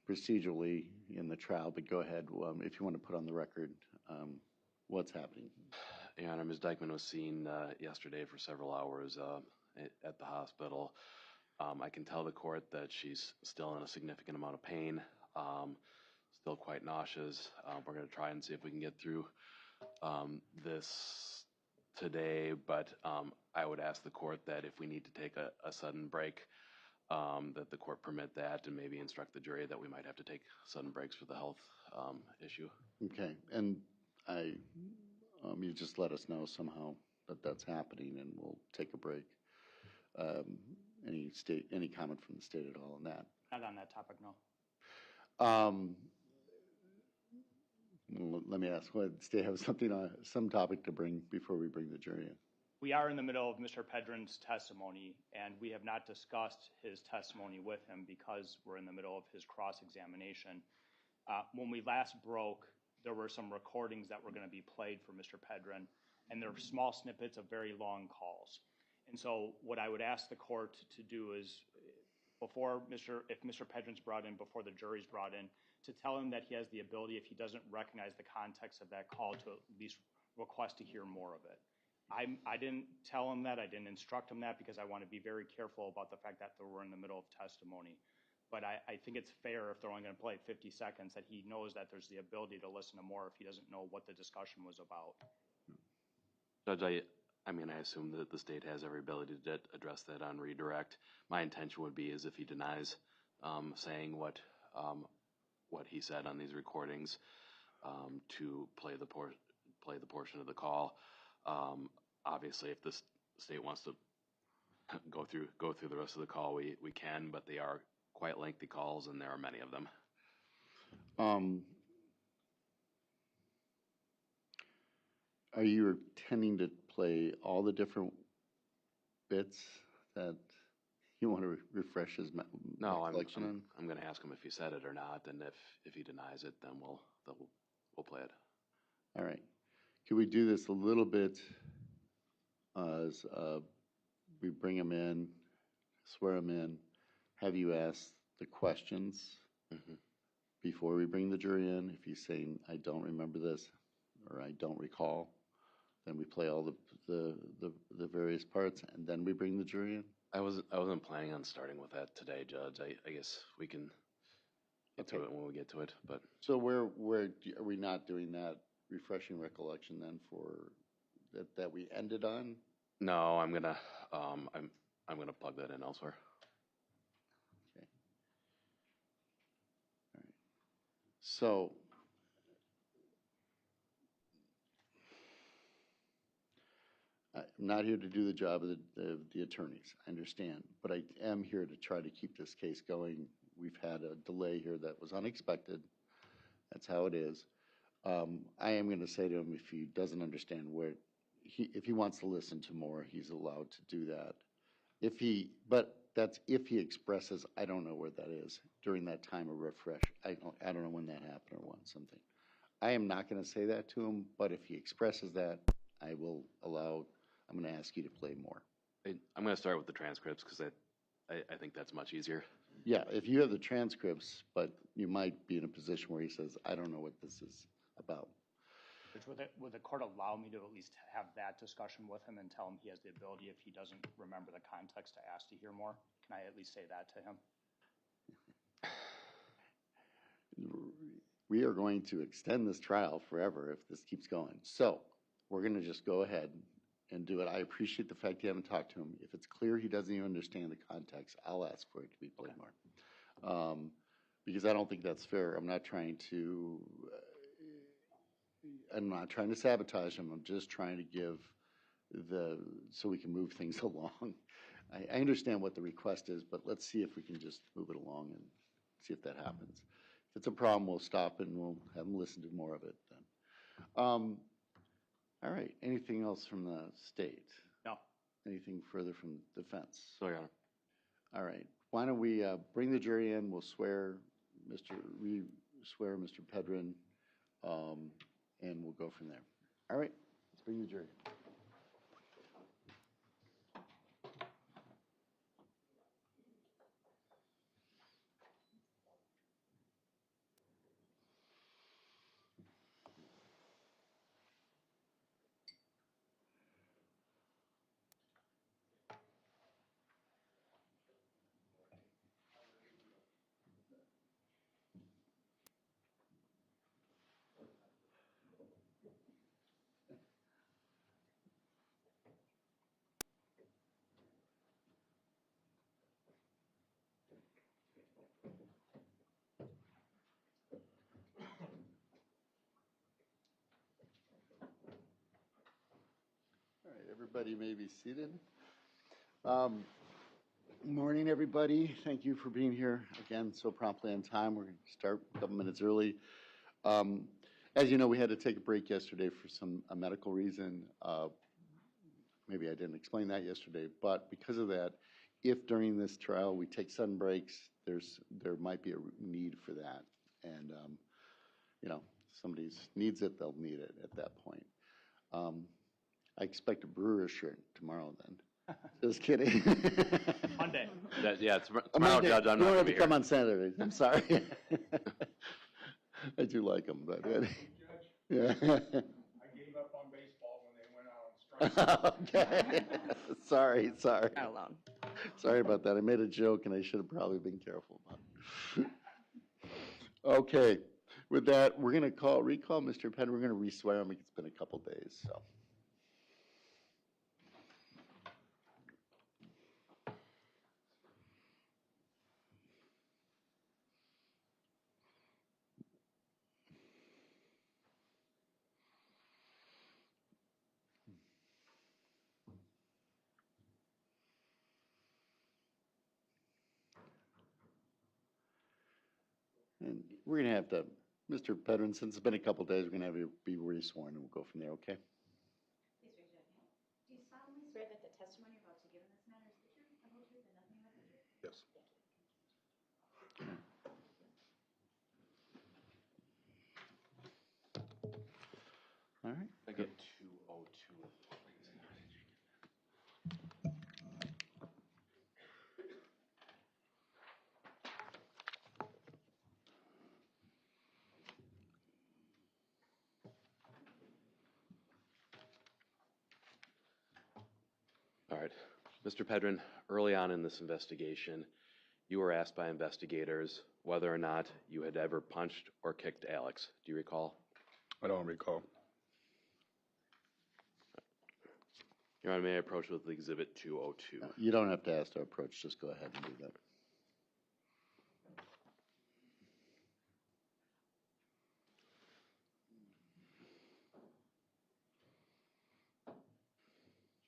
procedurally in the trial, but go ahead if you want to put on the record what's happening. Your Honor, Ms. Dikeman was seen yesterday for several hours at the hospital. I can tell the court that she's still in a significant amount of pain, still quite nauseous. We're going to try and see if we can get through this today, but I would ask the court that if we need to take a sudden break, that the court permit that and maybe instruct the jury that we might have to take sudden breaks for the health issue. Okay, and you just let us know somehow that that's happening, and we'll take a break. Any comment from the state at all on that? Not on that topic, no. Let me ask, what state have some topic to bring before we bring the jury in? We are in the middle of Mr. Pedrin's testimony, and we have not discussed his testimony with him because we're in the middle of his cross-examination. When we last broke, there were some recordings that were going to be played for Mr. Pedrin, and they're small snippets of very long calls. And so what I would ask the court to do is, if Mr. Pedrin's brought in, before the jury's brought in, to tell him that he has the ability, if he doesn't recognize the context of that call, to at least request to hear more of it. I didn't tell him that, I didn't instruct him that, because I want to be very careful about the fact that we're in the middle of testimony. But I think it's fair, if they're only going to play 50 seconds, that he knows that there's the ability to listen to more if he doesn't know what the discussion was about. Judge, I assume that the state has every ability to address that on redirect. My intention would be is if he denies saying what he said on these recordings, to play the portion of the call. Obviously, if the state wants to go through the rest of the call, we can, but they are quite lengthy calls, and there are many of them. Are you intending to play all the different bits that you want to refresh his recollection on? I'm going to ask him if he said it or not, and if he denies it, then we'll play it. All right. Can we do this a little bit as we bring him in, swear him in, have you ask the questions before we bring the jury in? If he's saying, I don't remember this, or I don't recall, then we play all the various parts, and then we bring the jury in? I wasn't planning on starting with that today, Judge. I guess we can get to it when we get to it. But so where are we not doing that refreshing recollection then for that we ended on? No, I'm gonna plug that in elsewhere. Okay. All right. So I'm not here to do the job of the attorneys, I understand, but I am here to try to keep this case going. We've had a delay here that was unexpected. That's how it is. I am going to say to him, if he doesn't understand if he wants to listen to more, he's allowed to do that. But that's if he expresses, I don't know where that is during that time of refresh. I don't know when that happened or something. I am not going to say that to him, but if he expresses that, I'm going to ask you to play more. I'm going to start with the transcripts because I think that's much easier. Yeah, if you have the transcripts, but you might be in a position where he says, I don't know what this is about. Would the court allow me to at least have that discussion with him and tell him he has the ability, if he doesn't remember the context, to ask to hear more? Can I at least say that to him? We are going to extend this trial forever if this keeps going. So we're going to just go ahead and do it. I appreciate the fact you haven't talked to him. If it's clear he doesn't even understand the context, I'll ask for it to be played more. Because I don't think that's fair. I'm not trying to sabotage him. I'm just trying to give so we can move things along. I understand what the request is, but let's see if we can just move it along and see if that happens. If it's a problem, we'll stop and we'll have him listen to more of it then. All right. Anything else from the state? No. Anything further from defense? So, Your Honor. All right. Why don't we bring the jury in? We'll swear Mr. Pedrin, and we'll go from there. All right. Let's bring the jury in. Everybody may be seated. Morning, everybody. Thank you for being here again so promptly on time. We're going to start a couple minutes early. As you know, we had to take a break yesterday for a medical reason. Maybe I didn't explain that yesterday, but because of that, if during this trial we take sudden breaks, there might be a need for that. And, somebody needs it, they'll need it at that point. I expect a brewer's shirt tomorrow then. Just kidding. Monday. It's tomorrow, Judge. I'm you not don't going have to to come on Saturdays. I'm sorry. I do like them, but yeah. I gave up on baseball when they went out on strike. Okay. Sorry. Not alone. Sorry about that. I made a joke and I should have probably been careful about it. Okay. With that, we're going to recall Mr. Pedrin. We're going to re-swear him. It's been a couple days, so. And we're going to have to, Mr. Pedrin, since it's been a couple days, we're going to have you be re-sworn and we'll go from there, okay? Please raise your hand. Do you solemnly swear that the testimony you're about to give in this matter is the truth, the whole truth, and nothing but the truth? Yes. All right. I get 202. All right. Mr. Pedrin, early on in this investigation, you were asked by investigators whether or not you had ever punched or kicked Alex. Do you recall? I don't recall. Your Honor, may I approach with Exhibit 202? You don't have to ask to approach. Just go ahead and do that.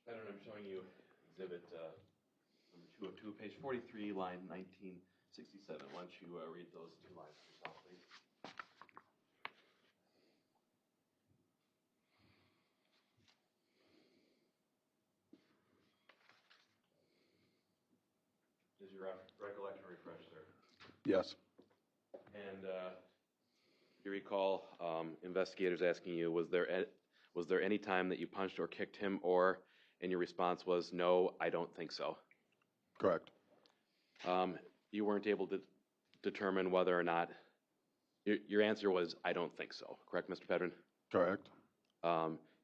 Pedrin, I'm showing you Exhibit number 202, page 43, line 1967. Why don't you read those two lines yourself, please? Is your recollection refreshed, sir? Yes. And you recall investigators asking you, was there any time that you punched or kicked him, and your response was, no, I don't think so? Correct. You weren't able to determine whether or not, your answer was, I don't think so, correct, Mr. Pedrin? Correct.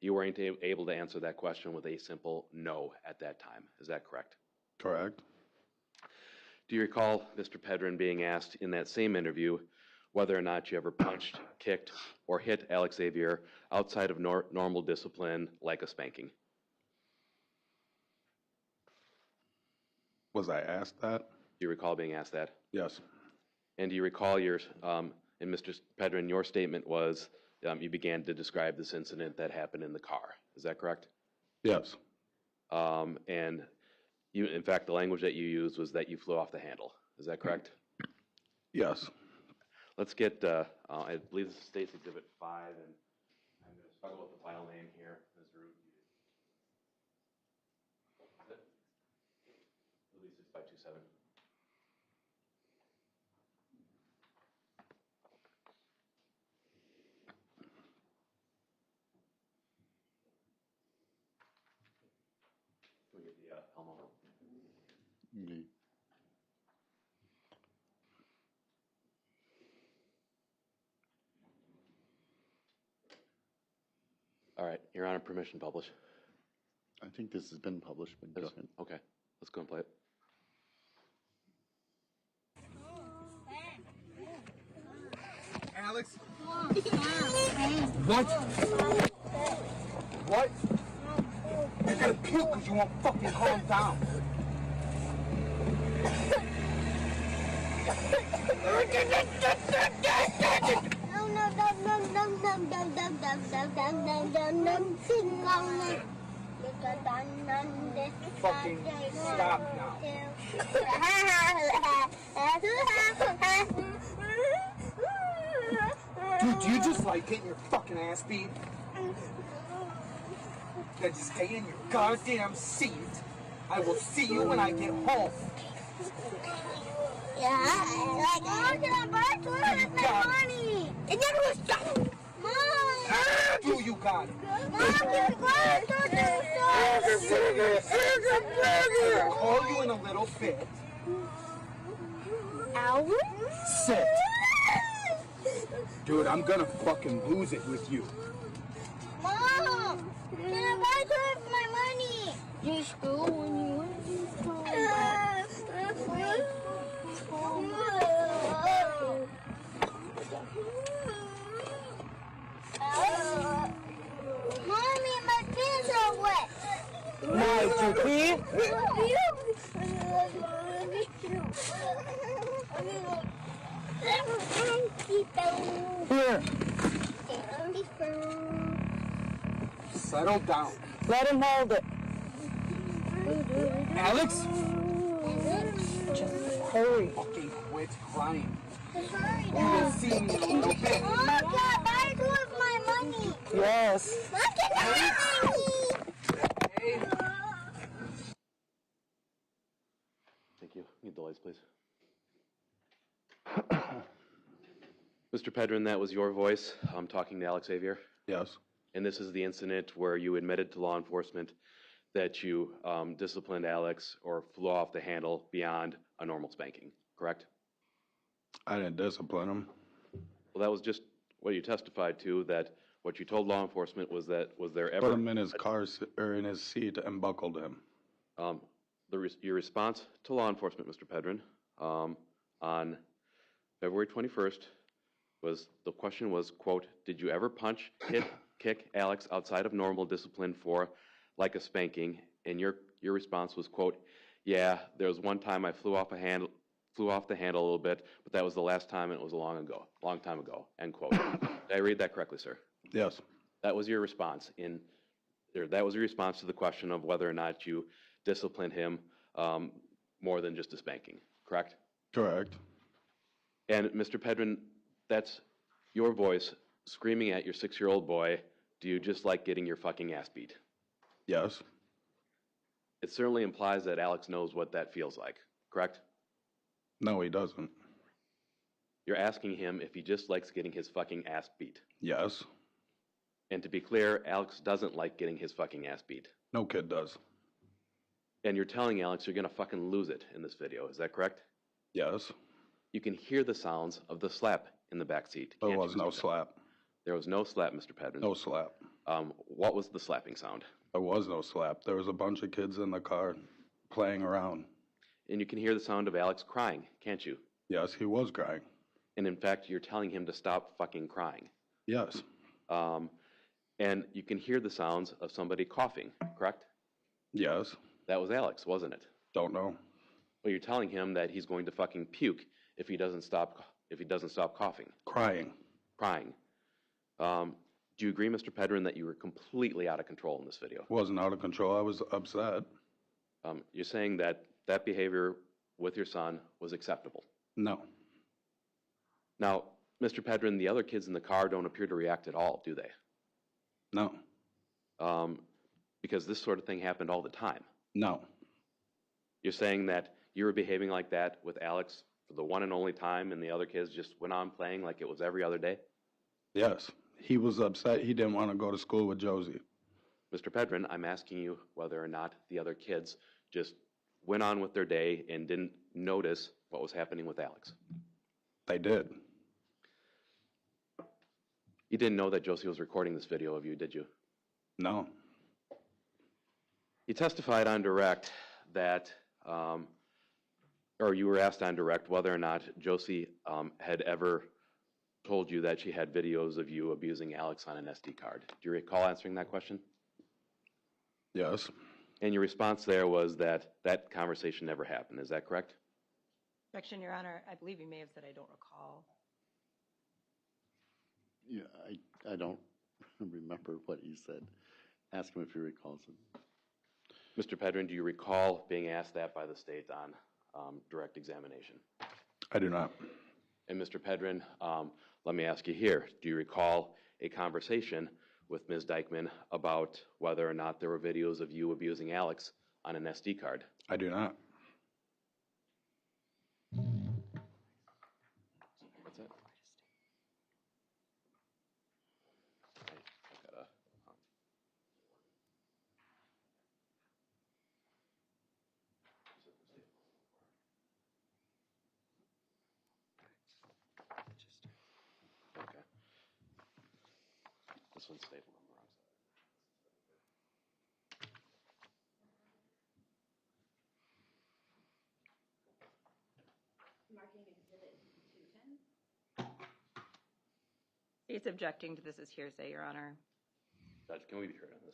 You weren't able to answer that question with a simple no at that time, is that correct? Correct. Do you recall Mr. Pedrin being asked in that same interview whether or not you ever punched, kicked, or hit Alexavier outside of normal discipline like a spanking? Was I asked that? Do you recall being asked that? Yes. And do you recall and Mr. Pedrin, your statement was you began to describe this incident that happened in the car. Is that correct? Yes. And you, in fact, the language that you used was that you flew off the handle. Is that correct? Yes. Let's get, I believe this is State's Exhibit 5, and I'm going to struggle with the file name here. Ms. Root. Is it? Release 6527. Can we get the Elmo? Okay. All right, Your Honor, permission to publish. I think this has been published, but go ahead. Okay, let's go and play it. Alex? What? What? You're gonna puke because you won't fucking calm down. Fucking stop now. Dude, do you just like getting your fucking ass beat? Then just stay in your goddamn seat. I will see you when I get home. Yeah, like, I'm gonna buy toilet with my money. It never was done. Mom! Do you got it? Mom, you got to do I'll call you in a little bit. Albert? Sit. Dude, I'm gonna fucking lose it with you. Mom! Can I buy toilet with my money? Just go when you want to go. Mommy, my pants are wet. Nice, you pee? Here. Settle down. Let him hold it. Alex? Just hurry. Fucking quit crying. Hurry, You will see me in a little bit. Mom, can I buy it with my money? Yes. Look at that money. Thank you. Need the lights, please. Mr. Pedrin, that was your voice. I'm talking to Alexavier. Yes. And this is the incident where you admitted to law enforcement that you disciplined Alex or flew off the handle beyond a normal spanking, correct? I didn't discipline him. Well, that was just what you testified to, that what you told law enforcement was that, was there ever... Put him in his car, or in his seat, and buckled him. Your response to law enforcement, Mr. Pedrin, on February 21st, the question was, quote, did you ever punch, hit, kick Alex outside of normal discipline for like a spanking? And your response was, quote, yeah, there was one time I flew off the handle a little bit, but that was the last time and it was a long time ago, end quote. Did I read that correctly, sir? Yes. That was your response that was your response to the question of whether or not you disciplined him more than just a spanking, correct? Correct. And Mr. Pedrin, that's your voice screaming at your 6-year-old boy, do you just like getting your fucking ass beat? Yes. It certainly implies that Alex knows what that feels like, correct? No, he doesn't. You're asking him if he just likes getting his fucking ass beat. Yes. And to be clear, Alex doesn't like getting his fucking ass beat. No kid does. And you're telling Alex you're gonna fucking lose it in this video, is that correct? Yes. You can hear the sounds of the slap in the back seat. There can't was you, no Mr. Pedrin? slap. There was no slap, Mr. Pedrin. No slap. What was the slapping sound? There was no slap. There was a bunch of kids in the car playing around. And you can hear the sound of Alex crying, can't you? Yes, he was crying. And in fact, you're telling him to stop fucking crying. Yes. And you can hear the sounds of somebody coughing, correct? Yes. That was Alex, wasn't it? Don't know. Well, you're telling him that he's going to fucking puke if he doesn't stop coughing. Crying. Crying. Do you agree, Mr. Pedrin, that you were completely out of control in this video? Wasn't out of control. I was upset. You're saying that that behavior with your son was acceptable. No. Now, Mr. Pedrin, the other kids in the car don't appear to react at all, do they? No. Because this sort of thing happened all the time. No. You're saying that you were behaving like that with Alex for the one and only time, and the other kids just went on playing like it was every other day? Yes. He was upset. He didn't want to go to school with Josie. Mr. Pedrin, I'm asking you whether or not the other kids just went on with their day and didn't notice what was happening with Alex. They did. You didn't know that Josie was recording this video of you, did you? No. You testified on direct that, or you were asked on direct whether or not Josie had ever told you that she had videos of you abusing Alex on an SD card. Do you recall answering that question? Yes. And your response there was that that conversation never happened. Is that correct? Objection, Your Honor. I believe you may have said I don't recall. Yeah, I don't remember what he said. Ask him if he recalls it. Mr. Pedrin, do you recall being asked that by the state on direct examination? I do not. And Mr. Pedrin, let me ask you here, do you recall a conversation with Ms. Dikeman about whether or not there were videos of you abusing Alex on an SD card? I do not. What's that? I've got a... Okay. This one's stapled on the wrong side. Marking exhibit 210. State's objecting to this as hearsay, Your Honor. Judge, can we be heard on this?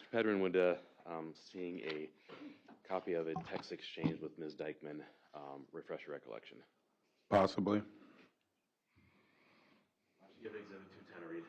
Mr. Pedrin, would seeing a copy of a text exchange with Ms. Dikeman refresh your recollection? Possibly. Why don't you give Exhibit 210 a read?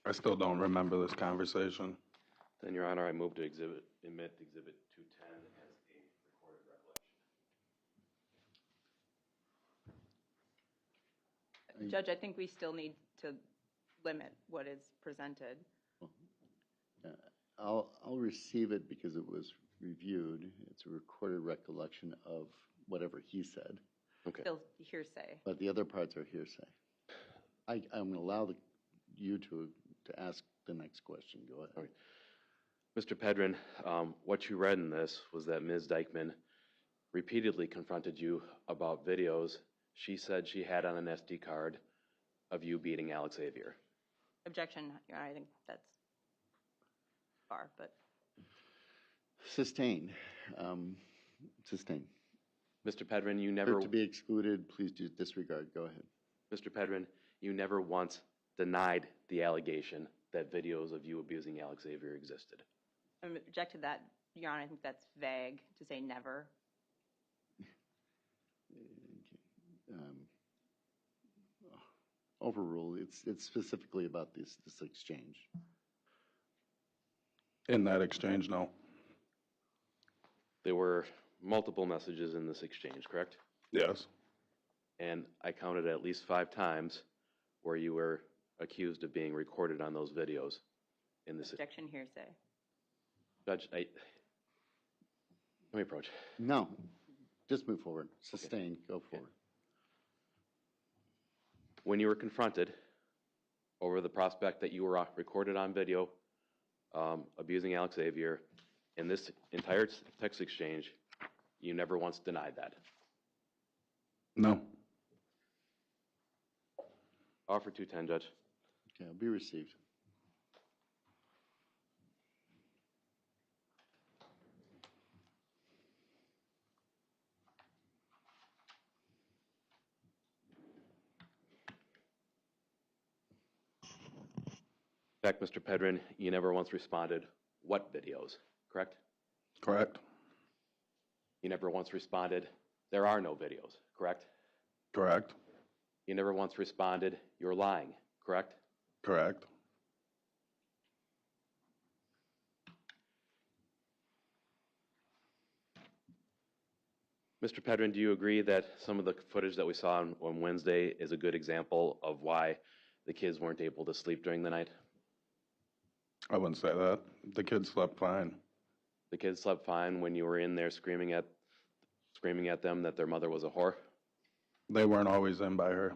I still don't remember this conversation. Then, Your Honor, I move to admit Exhibit 210 as a recorded recollection. Judge, I think we still need to limit what is presented. I'll receive it because it was reviewed. It's a recorded recollection of whatever he said. Okay. Still hearsay. But the other parts are hearsay. I'm going to allow you to ask the next question. Go ahead. Okay. Mr. Pedrin, what you read in this was that Ms. Dikeman repeatedly confronted you about videos she said she had on an SD card of you beating Alexavier. Objection, Your Honor, I think that's far, but. Sustained. Sustained. Mr. Pedrin, you never... To be excluded, please do disregard. Go ahead. Mr. Pedrin, you never once denied the allegation that videos of you abusing Alexavier existed. I object to that, Your Honor. I think that's vague to say never. Overruled. It's specifically about this exchange. In that exchange, no. There were multiple messages in this exchange, correct? Yes. And I counted at least 5 times where you were accused of being recorded on those videos in this. Objection, hearsay. Judge, let me approach. No, just move forward. Sustained. Go forward. When you were confronted over the prospect that you were recorded on video abusing Alexavier in this entire text exchange, you never once denied that. No. Offer 210, Judge. Okay, will be received. In fact, Mr. Pedrin, you never once responded, what videos, correct? Correct. You never once responded, there are no videos, correct? Correct. You never once responded, you're lying, correct? Correct. Mr. Pedrin, do you agree that some of the footage that we saw on Wednesday is a good example of why the kids weren't able to sleep during the night? I wouldn't say that. The kids slept fine. The kids slept fine when you were in there screaming at them that their mother was a whore? They weren't always in by her.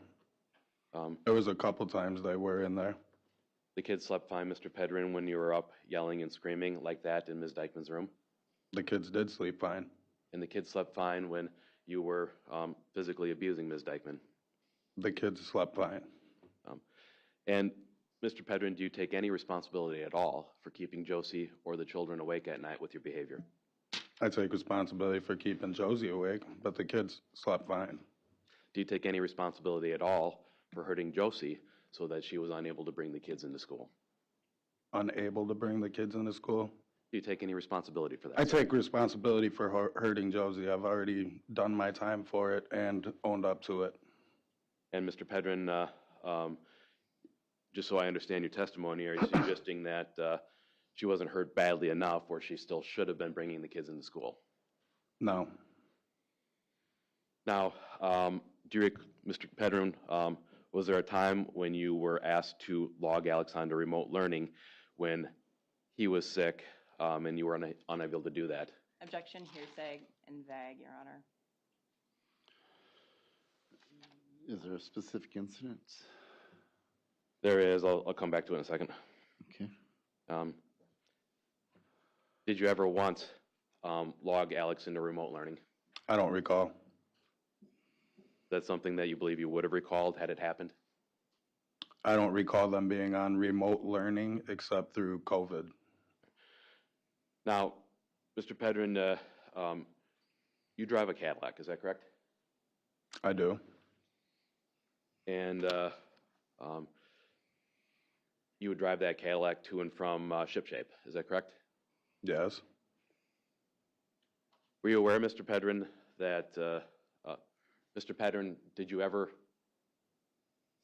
There was a couple times they were in there. The kids slept fine, Mr. Pedrin, when you were up yelling and screaming like that in Ms. Dikeman's room? The kids did sleep fine. And the kids slept fine when you were physically abusing Ms. Dikeman? The kids slept fine. And Mr. Pedrin, do you take any responsibility at all for keeping Josie or the children awake at night with your behavior? I take responsibility for keeping Josie awake, but the kids slept fine. Do you take any responsibility at all for hurting Josie so that she was unable to bring the kids into school? Unable to bring the kids into school? Do you take any responsibility for that? I take responsibility for hurting Josie. I've already done my time for it and owned up to it. And Mr. Pedrin, just so I understand your testimony, are you suggesting that she wasn't hurt badly enough where she still should have been bringing the kids into school? No. Now, Mr. Pedrin, was there a time when you were asked to log Alex onto remote learning when he was sick and you were unable to do that? Objection, hearsay, and vague, Your Honor. Is there a specific incident? There is. I'll come back to it in a second. Okay. Did you ever once log Alex into remote learning? I don't recall. That's something that you believe you would have recalled had it happened? I don't recall them being on remote learning except through COVID. Now, Mr. Pedrin, you drive a Cadillac, is that correct? I do. And you would drive that Cadillac to and from Shipshape, is that correct? Yes. Were you aware, Mr. Pedrin, that, Mr. Pedrin, did you ever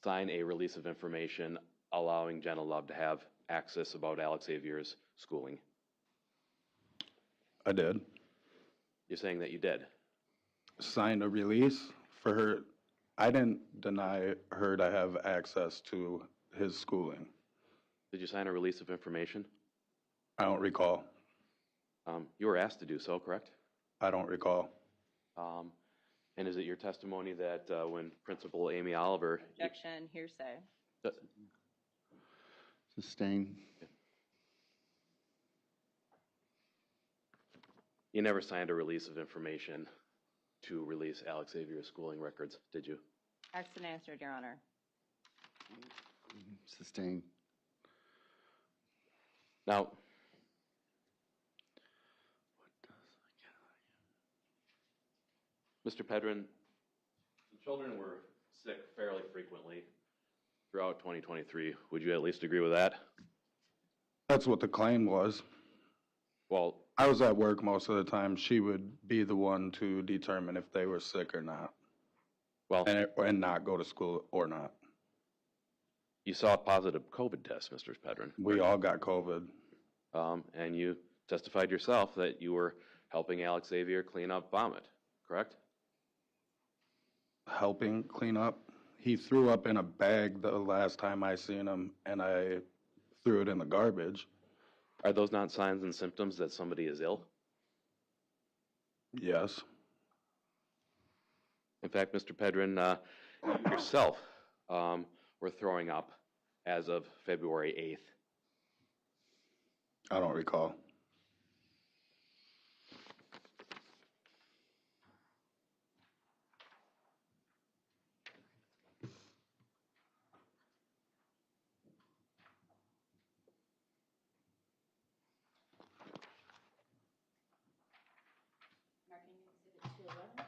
sign a release of information allowing Jenna Love to have access about Alexavier's schooling? I did. You're saying that you did? Signed a release for her. I didn't deny her to have access to his schooling. Did you sign a release of information? I don't recall. You were asked to do so, correct? I don't recall. And is it your testimony that when Principal Amy Oliver... Objection, hearsay. Sustain. You never signed a release of information to release Alexavier's schooling records, did you? Asked and answered, Your Honor. Sustain. Now, Mr. Pedrin, the children were sick fairly frequently throughout 2023. Would you at least agree with that? That's what the claim was. Well, I was at work most of the time. She would be the one to determine if they were sick or not. Well, and not go to school or not. You saw a positive COVID test, Mr. Pedrin. We all got COVID. And you testified yourself that you were helping Alexavier clean up vomit, correct? Helping clean up? He threw up in a bag the last time I seen him, and I threw it in the garbage. Are those not signs and symptoms that somebody is ill? Yes. In fact, Mr. Pedrin, you yourself were throwing up as of February 8th. I don't recall. Marking Exhibit 211.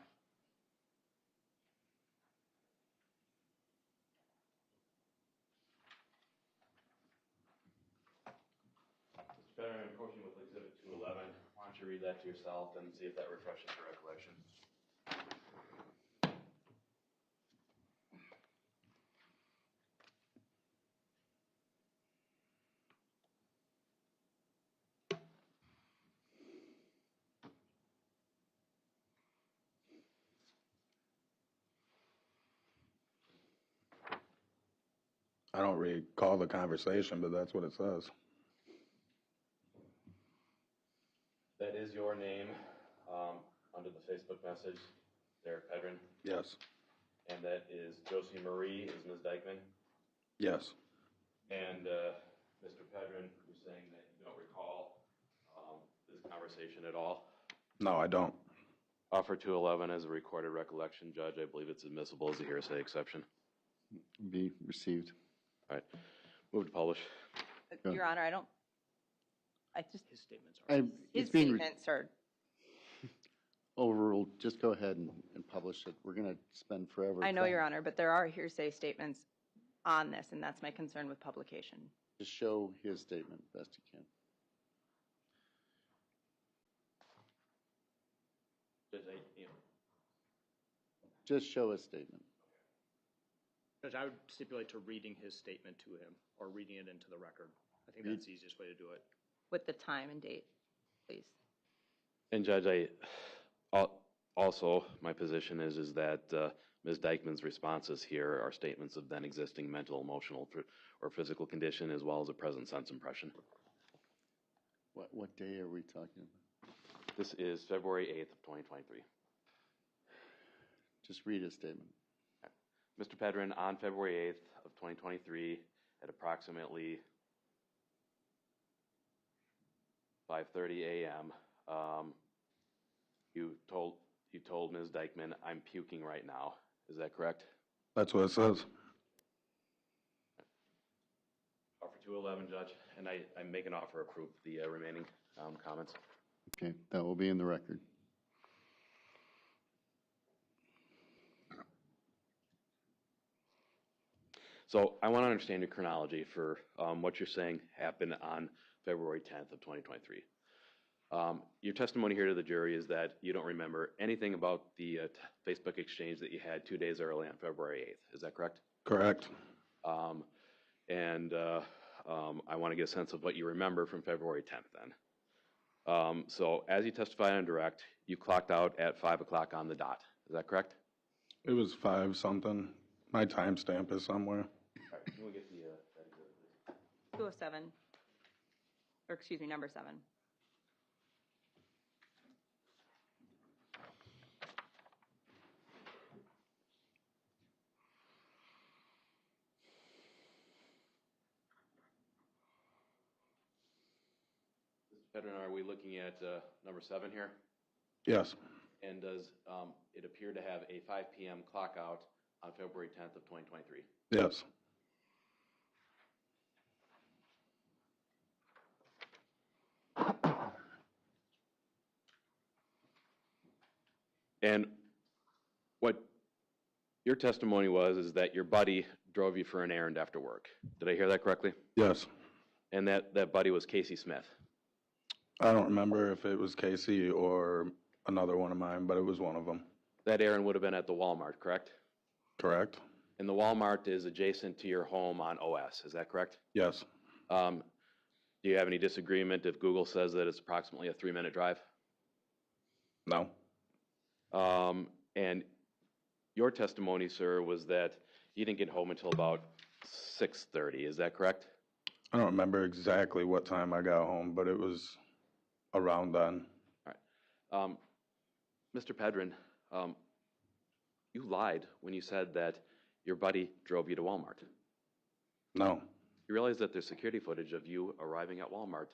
Mr. Pedrin, approaching with Exhibit 211. Why don't you read that to yourself and see if that refreshes your recollection? I don't recall the conversation, but that's what it says. That is your name under the Facebook message, Derek Pedrin. Yes. And that is Josie Marie, is Ms. Dikeman. Yes. And Mr. Pedrin, you're saying that you don't recall this conversation at all? No, I don't. Offer 211 as a recorded recollection, Judge. I believe it's admissible as a hearsay exception. Be received. All right. Move to publish. Go. Your Honor, His statements are. It's being statements are, overruled. Just go ahead and publish it. We're going to spend forever. I know, Your Honor, but there are hearsay statements on this, and that's my concern with publication. Just show his statement best you can. Just show his statement. Judge, I would stipulate to reading his statement to him or reading it into the record. I think that's the easiest way to do it. With the time and date, please. And Judge, also, my position is that Ms. Dikeman's responses here are statements of then existing mental, emotional, or physical condition, as well as a present sense impression. What day are we talking about? This is February 8th of 2023. Just read his statement. Mr. Pedrin, on February 8th of 2023, at approximately 5:30 a.m., you told Ms. Dikeman, "I'm puking right now." Is that correct? That's what it says. Offer 211, Judge, and I make an offer to approve the remaining comments. Okay, that will be in the record. So I want to understand your chronology for what you're saying happened on February 10th of 2023. Your testimony here to the jury is that you don't remember anything about the Facebook exchange that you had 2 days early on February 8th. Is that correct? Correct. I want to get a sense of what you remember from February 10th then. So as you testified on direct, you clocked out at 5 o'clock on the dot. Is that correct? It was 5 something. My timestamp is somewhere. All right, can we get the that exhibit, please? 207, or excuse me, number 7. Mr. Pedrin, are we looking at number 7 here? Yes. And does it appear to have a 5 p.m. clock out on February 10th of 2023? Yes. And what your testimony was is that your buddy drove you for an errand after work. Did I hear that correctly? Yes. And that buddy was Casey Smith. I don't remember if it was Casey or another one of mine, but it was one of them. That errand would have been at the Walmart, correct? Correct. And the Walmart is adjacent to your home on OS, is that correct? Yes. Do you have any disagreement if Google says that it's approximately a 3-minute drive? No. And your testimony, sir, was that you didn't get home until about 6:30, is that correct? I don't remember exactly what time I got home, but it was around then. All right. Mr. Pedrin, you lied when you said that your buddy drove you to Walmart. No. You realize that there's security footage of you arriving at Walmart.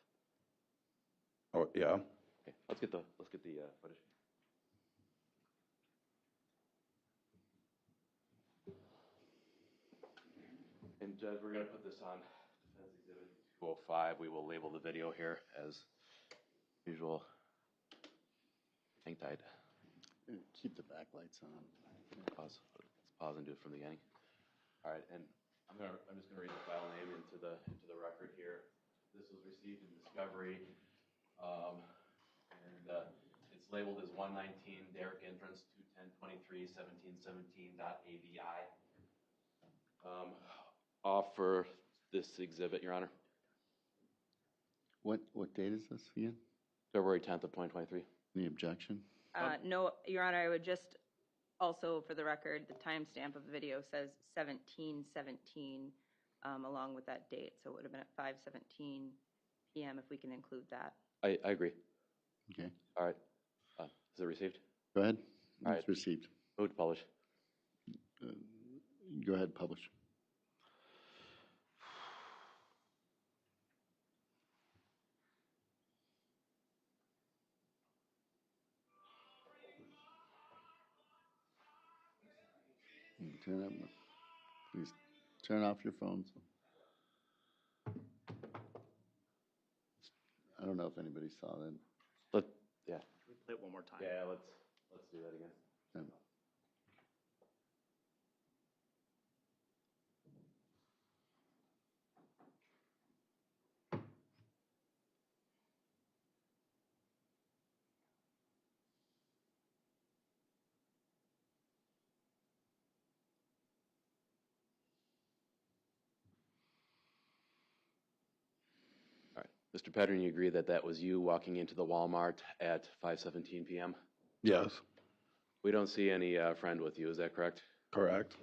Oh, yeah. Okay, let's get the footage. And Judge, we're going to put this on Defense Exhibit 205. We will label the video here as usual. Hang tight. Keep the backlights on. Pause. Let's pause and do it from the beginning. All right, and I'm just gonna read the file name into the record here. This was received in discovery, and it's labeled as 119 Derrick Entrance 210231717.avi. Offer this exhibit, Your Honor. What date is this again? February 10th of 2023. Any objection? No, Your Honor, I would just also, for the record, the timestamp of the video says 17:17 along with that date. So it would have been at 5:17 p.m. if we can include that. I agree. Okay. All right. Is it received? Go ahead. All It's right. received. Move to publish. Go ahead, publish. Please turn off your phones. don't know if anybody saw that. Yeah. Play it one more time. Yeah, let's do that again. Yeah. All right. Mr. Pedrin, you agree that that was you walking into the Walmart at 5:17 p.m.? Yes, We don't see any friend with you, is that correct? correct.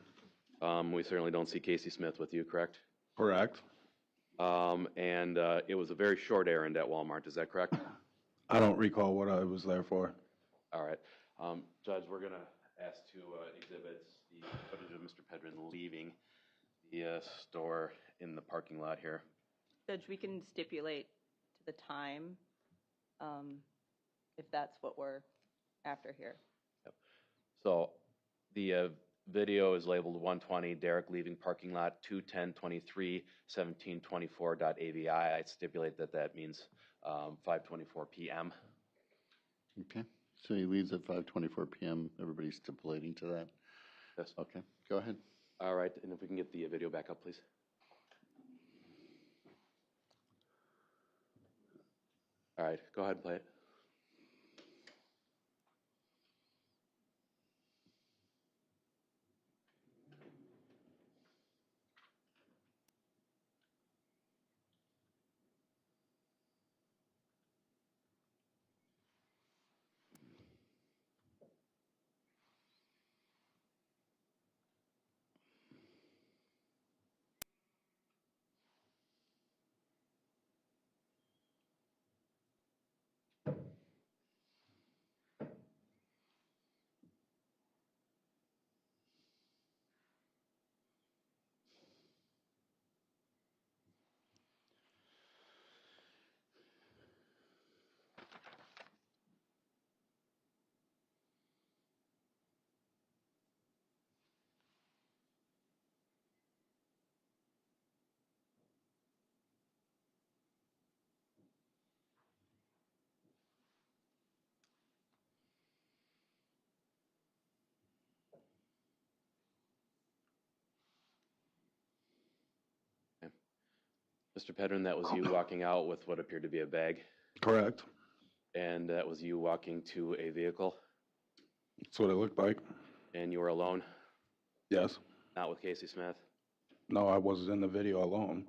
We certainly don't see Casey Smith with you, correct? Correct. And it was a very short errand at Walmart, is that correct? I don't recall what I was there for. All right. Judge, we're going to ask two exhibits, the footage of Mr. Pedrin leaving the store in the parking lot here. Judge, we can stipulate to the time if that's what we're after here. Yep. So the video is labeled 120, Derek leaving parking lot 2:10:23, 17:24.avi. I stipulate that that means 5:24 p.m. Okay, so he leaves at 5:24 p.m. Everybody's stipulating to that? Yes. Okay, go ahead. All right, and if we can get the video back up, please. All right, go ahead and play it. Mr. Pedrin, that was you walking out with what appeared to be a bag, Correct. and that was you walking to a vehicle, That's what it looked like. and you were alone, Yes. not with Casey Smith, No, I was in the video alone.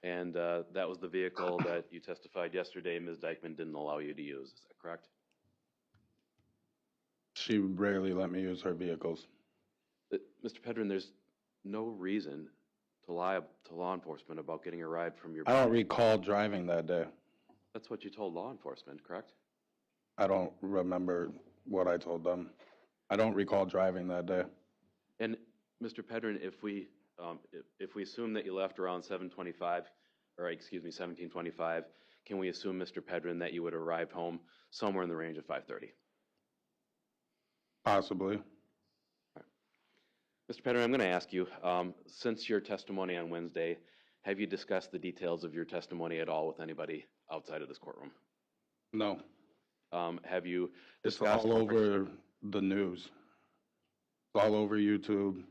and that was the vehicle that you testified yesterday Ms. Dikeman didn't allow you to use. Is that correct? She rarely let me use her vehicles. Mr. Pedrin, there's no reason to lie to law enforcement about getting a ride from your. I don't recall driving that day. That's what you told law enforcement, correct? I don't remember what I told them. I don't recall driving that day. And Mr. Pedrin, if we assume that you left around 7:25, or excuse me, 17:25, can we assume, Mr. Pedrin, that you would have arrived home somewhere in the range of 5:30? Possibly. Mr. Pedrin, I'm going to ask you, since your testimony on Wednesday, have you discussed the details of your testimony at all with anybody outside of this courtroom? No. Have you It's discussed? all over the news. It's all over YouTube.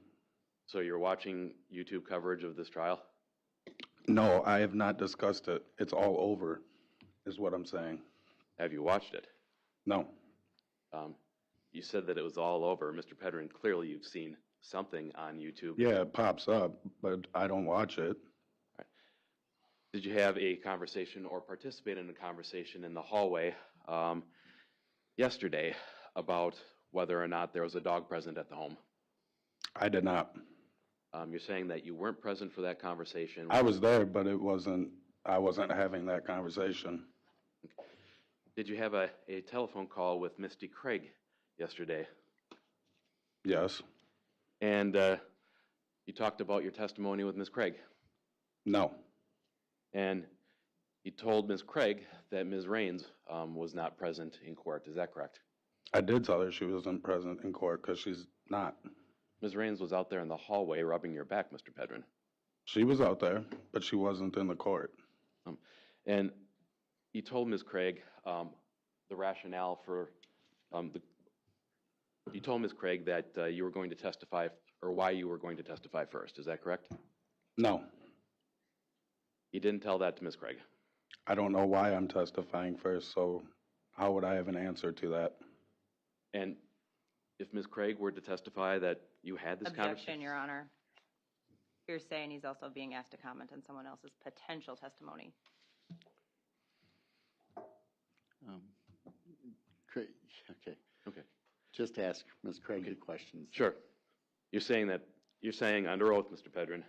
So you're watching YouTube coverage of this trial? No, I have not discussed it. It's all over, is what I'm saying. Have you watched it? No. You said that it was all over. Mr. Pedrin, clearly you've seen something on YouTube. Yeah, it pops up, but I don't watch it. Right. Did you have a conversation or participate in a conversation in the hallway yesterday about whether or not there was a dog present at the home? I did not. You're saying that you weren't present for that conversation. I was there, but I wasn't having that conversation. Did you have a telephone call with Misty Craig yesterday? Yes. And you talked about your testimony with Ms. Craig? No. And you told Ms. Craig that Ms. Raines was not present in court. Is that correct? I did tell her she wasn't present in court because she's not. Ms. Raines was out there in the hallway rubbing your back, Mr. Pedrin. She was out there, but she wasn't in the court. And you told Ms. Craig the rationale for you told Ms. Craig that you were going to testify, or why you were going to testify first. Is that correct? No. You didn't tell that to Ms. Craig. I don't know why I'm testifying first, so how would I have an answer to that? And if Ms. Craig were to testify that you had this conversation? Objection, Your Honor. You're saying he's also being asked to comment on someone else's potential testimony. Craig, okay. Okay. Just ask Ms. Craig the questions. Sure. You're saying under oath, Mr. Pedrin,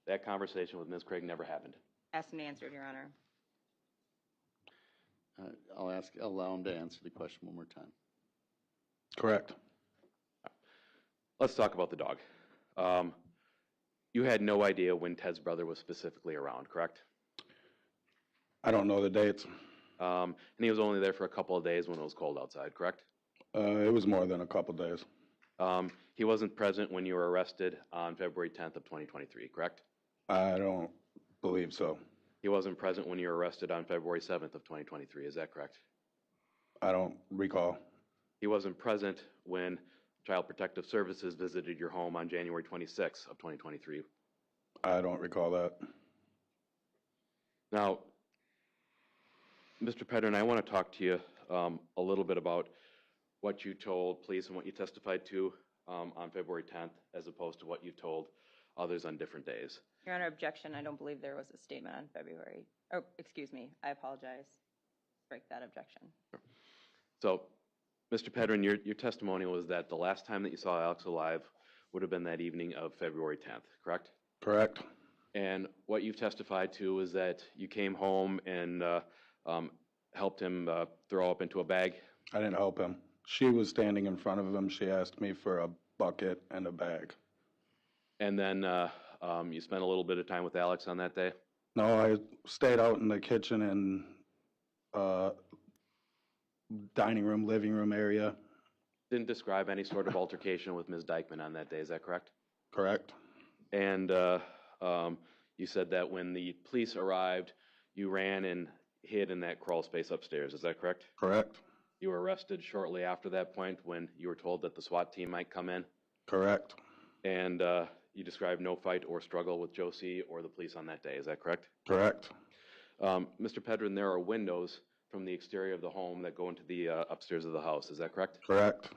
that conversation with Ms. Craig never happened. Asked and answered, Your Honor. I'll allow him to answer the question one more time. Correct. Let's talk about the dog. You had no idea when Ted's brother was specifically around, correct? I don't know the dates. And he was only there for a couple of days when it was cold outside, correct? It was more than a couple days. He wasn't present when you were arrested on February 10th of 2023, correct? I don't believe so. He wasn't present when you were arrested on February 7th of 2023, is that correct? I don't recall. He wasn't present when Child Protective Services visited your home on January 26th of 2023. I don't recall that. Now, Mr. Pedrin, I want to talk to you a little bit about what you told police and what you testified to on February 10th, as opposed to what you told others on different days. Your Honor, objection. I don't believe there was a statement on February. Oh, excuse me. I apologize. Strike that objection. So, Mr. Pedrin, your testimony was that the last time that you saw Alex alive would have been that evening of February 10th, correct? Correct. And what you've testified to is that you came home and helped him throw up into a bag? I didn't help him. She was standing in front of him. She asked me for a bucket and a bag. And then you spent a little bit of time with Alex on that day? No, I stayed out in the kitchen and dining room, living room area. Didn't describe any sort of altercation with Ms. Dikeman on that day, is that correct? Correct. And you said that when the police arrived, you ran and hid in that crawl space upstairs, is that correct? Correct. You were arrested shortly after that point when you were told that the SWAT team might come in? Correct. And you described no fight or struggle with Josie or the police on that day, is that correct? Correct. Mr. Pedrin, there are windows from the exterior of the home that go into the upstairs of the house, is that correct? Correct.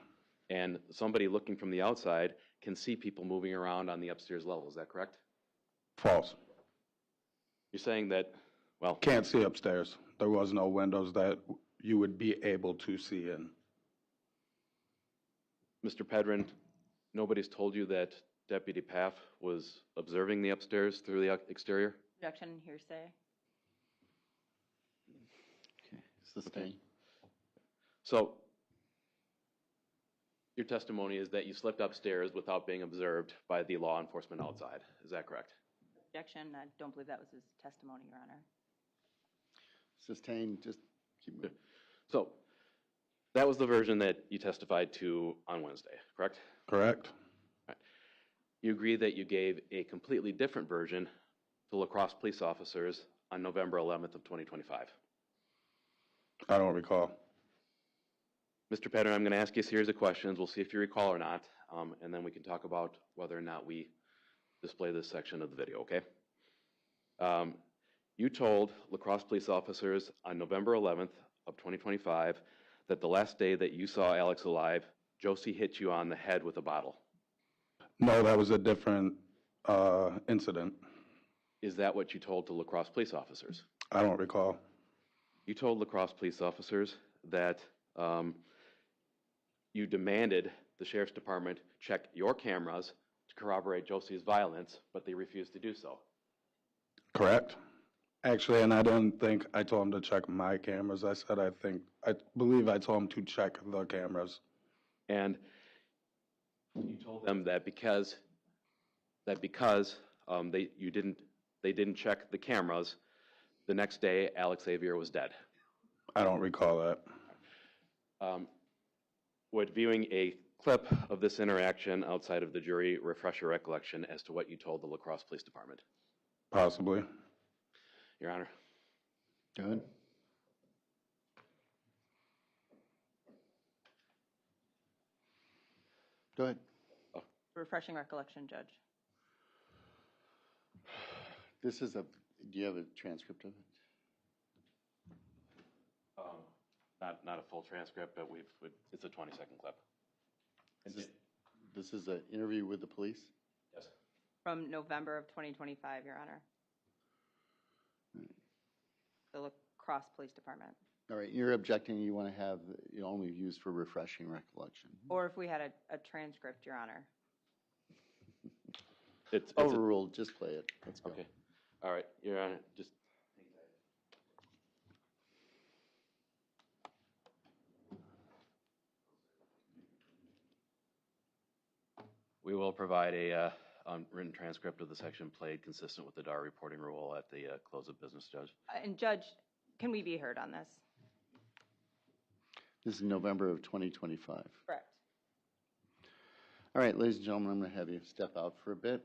And somebody looking from the outside can see people moving around on the upstairs level, is that correct? False. You're saying that, well... Can't see upstairs. There was no windows that you would be able to see in. Mr. Pedrin, nobody's told you that Deputy Paff was observing the upstairs through the exterior? Objection, hearsay. Okay, sustain. So, your testimony is that you slipped upstairs without being observed by the law enforcement outside, is that correct? Objection, I don't believe that was his testimony, Your Honor. Sustain, just keep moving. So, that was the version that you testified to on Wednesday, correct? Correct. Right. You agree that you gave a completely different version to La Crosse police officers on November 11th of 2025. I don't recall. Mr. Pedrin, I'm going to ask you a series of questions. We'll see if you recall or not, and then we can talk about whether or not we display this section of the video, okay? You told La Crosse police officers on November 11th of 2025 that the last day that you saw Alex alive, Josie hit you on the head with a bottle. No, that was a different incident. Is that what you told to La Crosse police officers? I don't recall. You told La Crosse police officers that you demanded the Sheriff's Department check your cameras to corroborate Josie's violence, but they refused to do so. Correct. Actually, and I don't think I told him to check my cameras. I believe I told him to check the cameras. And you told them that because they didn't check the cameras, the next day Alexavier was dead. I don't recall that. Would viewing a clip of this interaction outside of the jury refresh your recollection as to what you told the La Crosse Police Department? Possibly. Your Honor. Go ahead. Go ahead. Refreshing recollection, Judge. This is do you have a transcript of it? Not a full transcript, but it's a 20-second clip. This is an interview with the police? Yes. From November of 2025, Your Honor. The La Crosse Police Department. All right, you're objecting, you want to have it only used for refreshing recollection. Or if we had a transcript, Your Honor. It's overruled, just play it. Let's go. Okay. All right, Your Honor, just. We will provide a written transcript of the section played consistent with the DAR reporting rule at the close of business, Judge. And Judge, can we be heard on this? This is November of 2025. Correct. All right, ladies and gentlemen, I'm going to have you step out for a bit.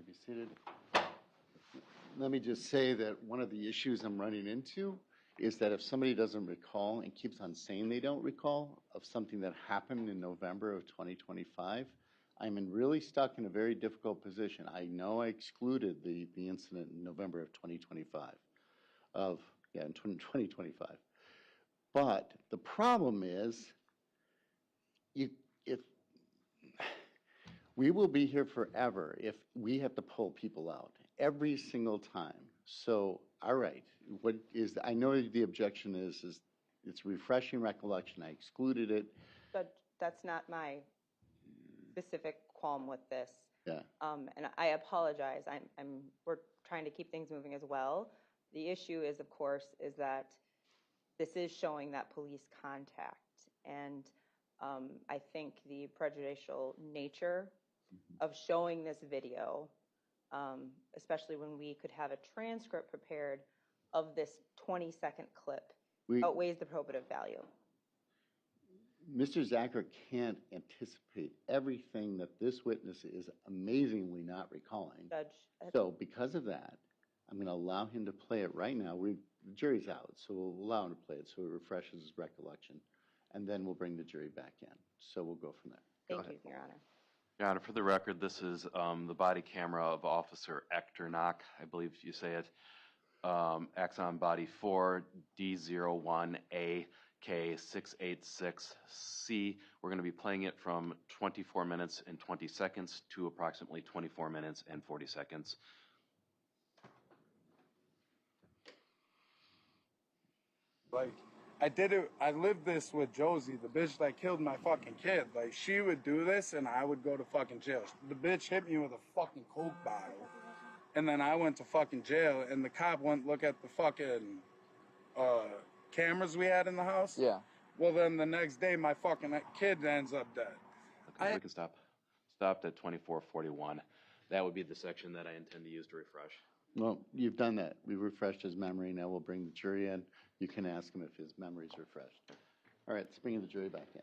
Be seated. Let me just say that one of the issues I'm running into is that if somebody doesn't recall and keeps on saying they don't recall of something that happened in November of 2025, I'm really stuck in a very difficult position. I know I excluded the incident in November of 2025, in 2025. But the problem is, if we will be here forever if we have to pull people out every single time. So, all right, I know the objection is it's refreshing recollection. I excluded it. But that's not my specific qualm with this. Yeah. And I apologize. We're trying to keep things moving as well. The issue is, of course, is that this is showing that police contact. And I think the prejudicial nature of showing this video, especially when we could have a transcript prepared of this 20-second clip, outweighs the probative value. Mr. Zacher can't anticipate everything that this witness is amazingly not recalling. Judge. So because of that, I'm going to allow him to play it right now. The jury's out, so we'll allow him to play it so it refreshes his recollection. And then we'll bring the jury back in. So we'll go from there. Thank you, Your Honor. Your Honor, for the record, this is the body camera of Officer Echternock, I believe you say it. Axon body 4 D01A K686C. We're going to be playing it from 24 minutes and 20 seconds to approximately 24 minutes and 40 seconds. Like, I lived this with Josie, the bitch that killed my fucking kid. Like, she would do this and I would go to fucking jail. The bitch hit me with a fucking Coke bottle. And then I went to fucking jail and the cop went look at the fucking cameras we had in the house. Yeah. Well, then the next day my fucking kid ends up dead. Okay, we can stop. Stopped at 24:41. That would be the section that I intend to use to refresh. Well, you've done that. We've refreshed his memory. Now we'll bring the jury in. You can ask him if his memory's refreshed. All right, let's bring the jury back in.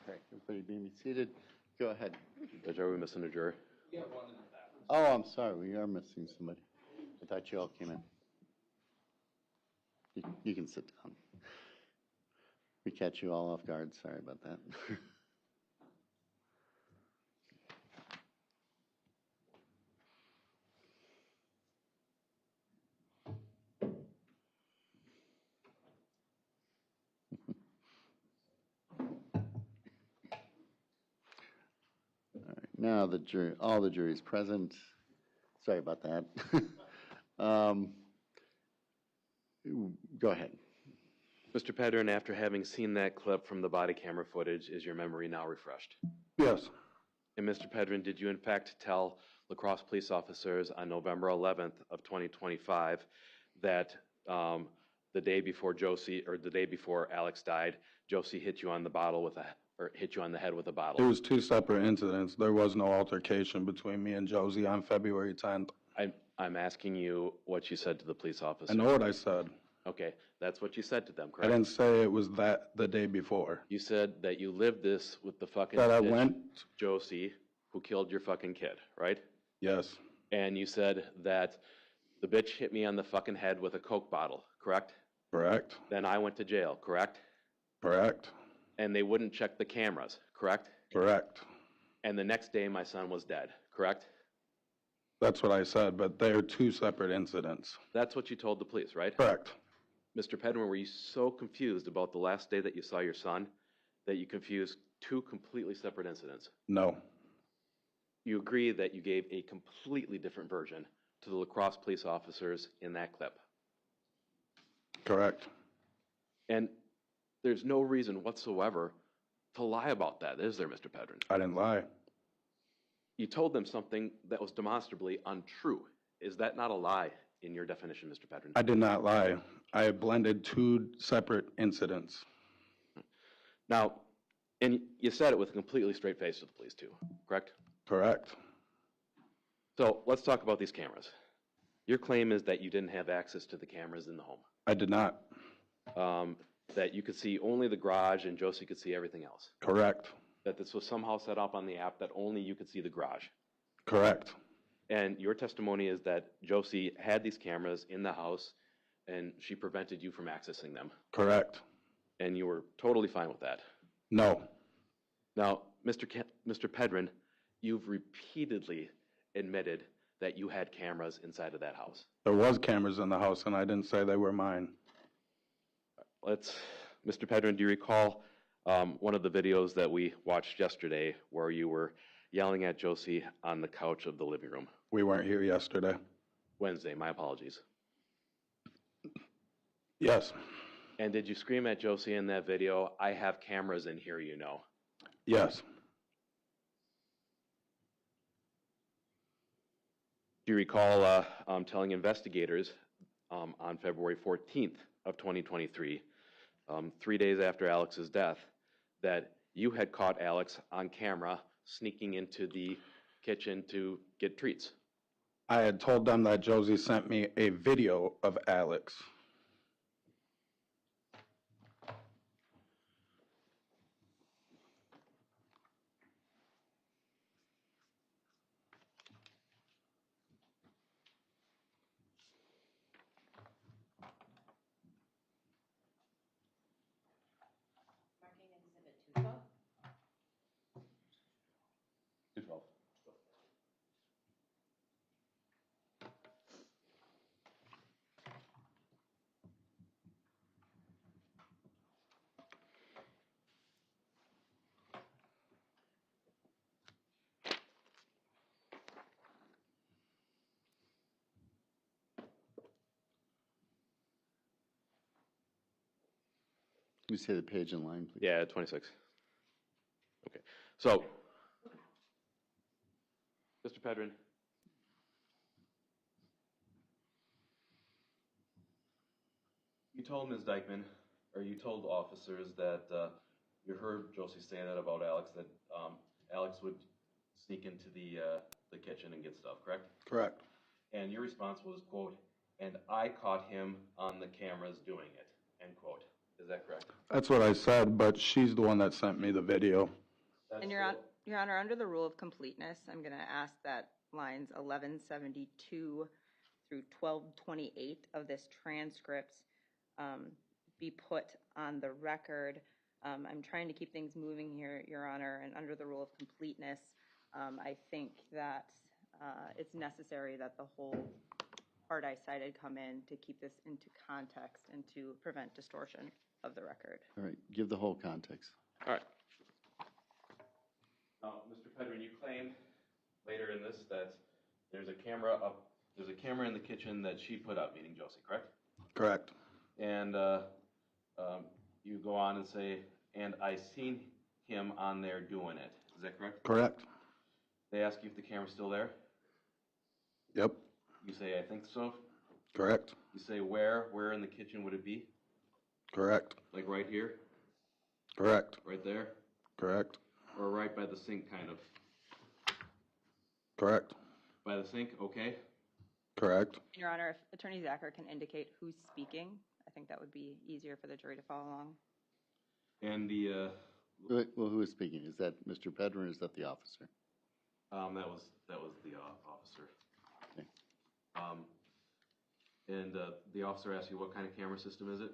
Okay, everybody being seated. Go ahead. Judge, are we missing a jury? Oh, I'm sorry. We are missing somebody. I thought you all came in. You can sit down. We catch you all off guard. Sorry about that. All right, now the jury, all the jury's present. Sorry about that. Go ahead. Mr. Pedrin, after having seen that clip from the body camera footage, is your memory now refreshed? Yes. And Mr. Pedrin, did you in fact tell La Crosse police officers on November 11th of 2025 that the day before Josie, or the day before Alex died, Josie hit you on the bottle with a, or hit you on the head with a bottle? It was two separate incidents. There was no altercation between me and Josie on February 10th. I'm asking you what you said to the police officer. I know what I said. Okay, that's what you said to them, I correct? didn't say it was that the day before. You said that you lived this with the fucking That I bitch, went. Josie, who killed your fucking kid, right? Yes. And you said that the bitch hit me on the fucking head with a Coke bottle, correct? Correct. Then I went to jail, correct? Correct. And they wouldn't check the cameras, correct? Correct. And the next day my son was dead, correct? That's what I said, but they are two separate incidents. That's what you told the police, right? Correct. Mr. Pedrin, were you so confused about the last day that you saw your son that you confused two completely separate incidents? No. You agree that you gave a completely different version to the La Crosse police officers in that clip? Correct. And there's no reason whatsoever to lie about that, is there, Mr. Pedrin? I didn't lie. You told them something that was demonstrably untrue. Is that not a lie in your definition, Mr. Pedrin? I did not lie. I blended two separate incidents. Now, and you said it with a completely straight face to the police too, correct? Correct. So let's talk about these cameras. Your claim is that you didn't have access to the cameras in the home. I did not. That you could see only the garage and Josie could see everything else. Correct. That this was somehow set up on the app that only you could see the garage. Correct. And your testimony is that Josie had these cameras in the house and she prevented you from accessing them. Correct. And you were totally fine with that. No. Now, Mr. Pedrin, you've repeatedly admitted that you had cameras inside of that house. There was cameras in the house, and I didn't say they were mine. Mr. Pedrin, do you recall one of the videos that we watched yesterday where you were yelling at Josie on the couch of the living room? We weren't here yesterday. Wednesday, my apologies. Yes. And did you scream at Josie in that video, "I have cameras in here, you know"? Yes. Do you recall telling investigators on February 14th of 2023, 3 days after Alex's death, that you had caught Alex on camera sneaking into the kitchen to get treats? I had told them that Josie sent me a video of Alex. Marking exhibit 212. 212. Can you say the page in line, please? Yeah, 26. Okay. So, Mr. Pedrin, you told Ms. Dikeman, or you told officers that you heard Josie say that about Alex, that Alex would sneak into the kitchen and get stuff, correct? Correct. And your response was, quote, "and I caught him on the cameras doing it," end quote. Is that correct? That's what I said, but she's the one that sent me the video. And Your Honor, under the rule of completeness, I'm going to ask that lines 1172 through 1228 of this transcript be put on the record. I'm trying to keep things moving here, Your Honor, and under the rule of completeness, I think that it's necessary that the whole part I cited come in to keep this into context and to prevent distortion of the record. All right, give the whole context. All right. Mr. Pedrin, you claim later in this that there's a camera in the kitchen that she put up, meaning Josie, correct? Correct. And you go on and say, and I seen him on there doing it. Is that correct? Correct. They ask you if the camera's still there? Yep. You say, I think so? Correct. You say, where in the kitchen would it be? Correct. Like right here? Correct. Right there? Correct. Or right by the sink, kind of? Correct. By the sink, okay? Correct. Your Honor, if Attorney Zacher can indicate who's speaking, I think that would be easier for the jury to follow along. And the Well, who is speaking? Is that Mr. Pedrin or is that the officer? that was the officer. Okay. And the officer asked you, what kind of camera system is it?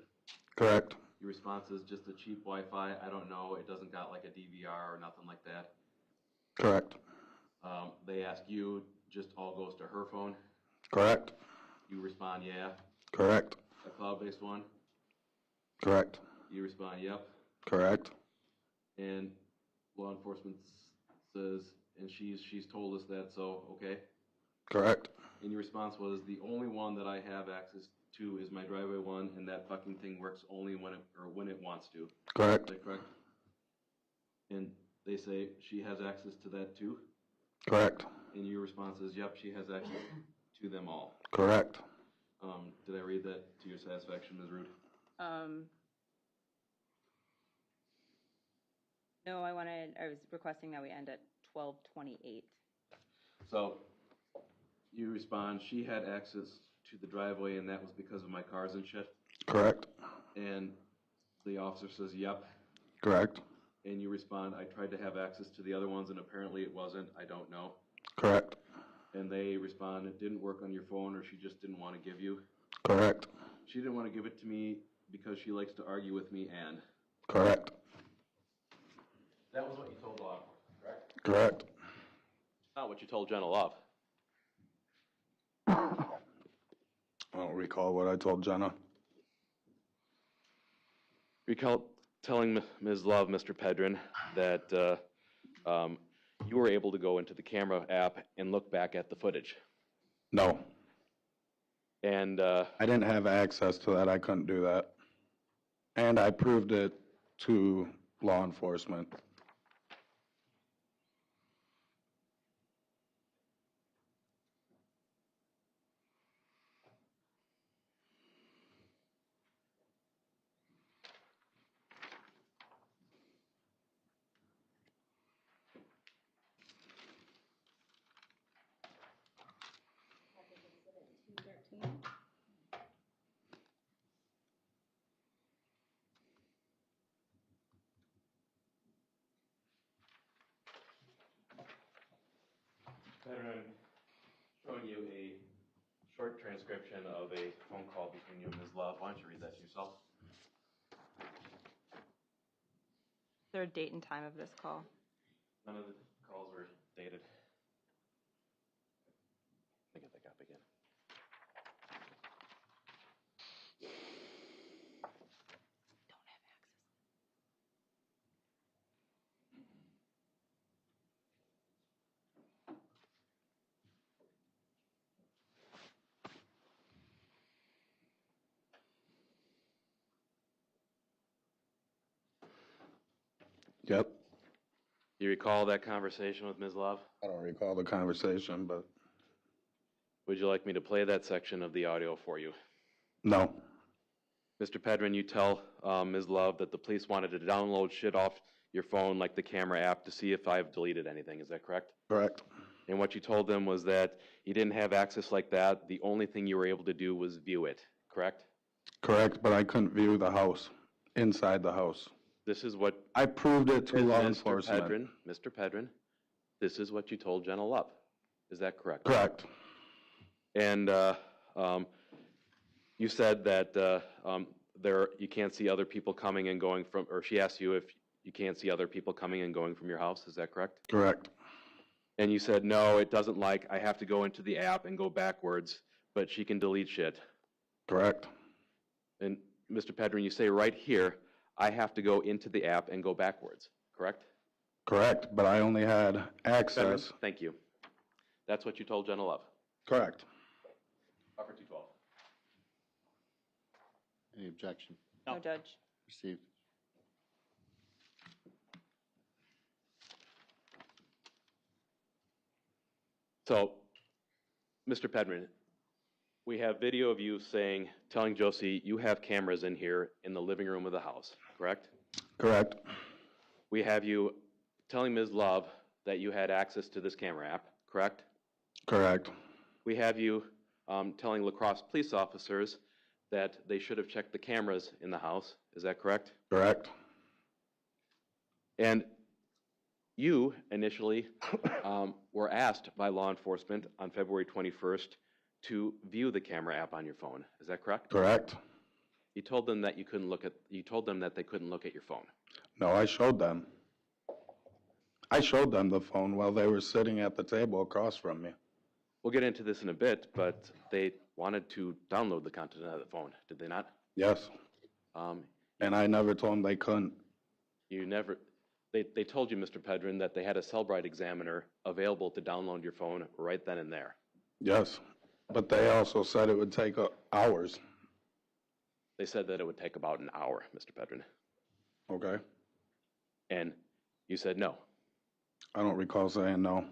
Correct. Your response is just a cheap Wi-Fi. I don't know. It doesn't got like a DVR or nothing like that. Correct. They ask you, just all goes to her phone. Correct. You respond, yeah. Correct. A cloud-based one. Correct. You respond, yep. Correct. And law enforcement says, and she's told us that, so okay. Correct. And your response was, the only one that I have access to is my driveway one, and that fucking thing works only when it wants to. Correct. Is that correct? And they say she has access to that too? Correct. And your response is, yep, she has access to them all. Correct. Did I read that to your satisfaction, Ms. Rude? No, I was requesting that we end at 1228. So you respond, she had access to the driveway and that was because of my cars and shit? Correct. And the officer says, yep. Correct. And you respond, I tried to have access to the other ones and apparently it wasn't. I don't know. Correct. And they respond, it didn't work on your phone or she just didn't want to give you. Correct. She didn't want to give it to me because she likes to argue with me and. Correct. That was what you told law enforcement, correct? Correct. Not what you told Jenna Love. I don't recall what I told Jenna. Recall telling Ms. Love, Mr. Pedrin, that you were able to go into the camera app and look back at the footage. No. And I didn't have access to that. I couldn't do that. And I proved it to law enforcement. Pedrin, showing you a short transcription of a phone call between you and Ms. Love. Why don't you read that to yourself? Is there a date and time of this call? None of the calls were dated. Let me get that up again. Don't have access. Yep. You recall that conversation with Ms. Love? I don't recall the conversation, but Would you like me to play that section of the audio for you? no. Mr. Pedrin, you tell Ms. Love that the police wanted to download shit off your phone like the camera app to see if I've deleted anything. Is that correct? Correct. And what you told them was that you didn't have access like that. The only thing you were able to do was view it, correct? Correct, but I couldn't view the house, inside the house. This is what I proved it to law Mr. enforcement. Mr. Pedrin, this is what you told Jenna Love. Is that correct? Correct. And You said that you can't see other people coming and going from, or she asked you if you can't see other people coming and going from your house. Is that correct? Correct. And you said, no, it doesn't like I have to go into the app and go backwards, but she can delete shit. Correct. And Mr. Pedrin, you say right here, I have to go into the app and go backwards, correct? Correct, but I only had access. Pedrin, thank you. That's what you told Jenna Love. Correct. Offer 212. Any objection? No, Judge. Received. So, Mr. Pedrin, we have video of you telling Josie, you have cameras in here in the living room of the house, correct? Correct. We have you telling Ms. Love that you had access to this camera app, correct? Correct. We have you telling La Crosse police officers that they should have checked the cameras in the house. Is that correct? Correct. And you initially were asked by law enforcement on February 21st to view the camera app on your phone. Is that correct? Correct. You told them that you told them that they couldn't look at your phone. No, I showed them. I showed them the phone while they were sitting at the table across from me. We'll get into this in a bit, but they wanted to download the content of the phone, did they not? Yes. And I never told them they couldn't. You never. They told you, Mr. Pedrin, that they had a Cellbrite examiner available to download your phone right then and there. Yes, but they also said it would take hours. They said that it would take about an hour, Mr. Pedrin. Okay. And you said no. I don't recall saying no.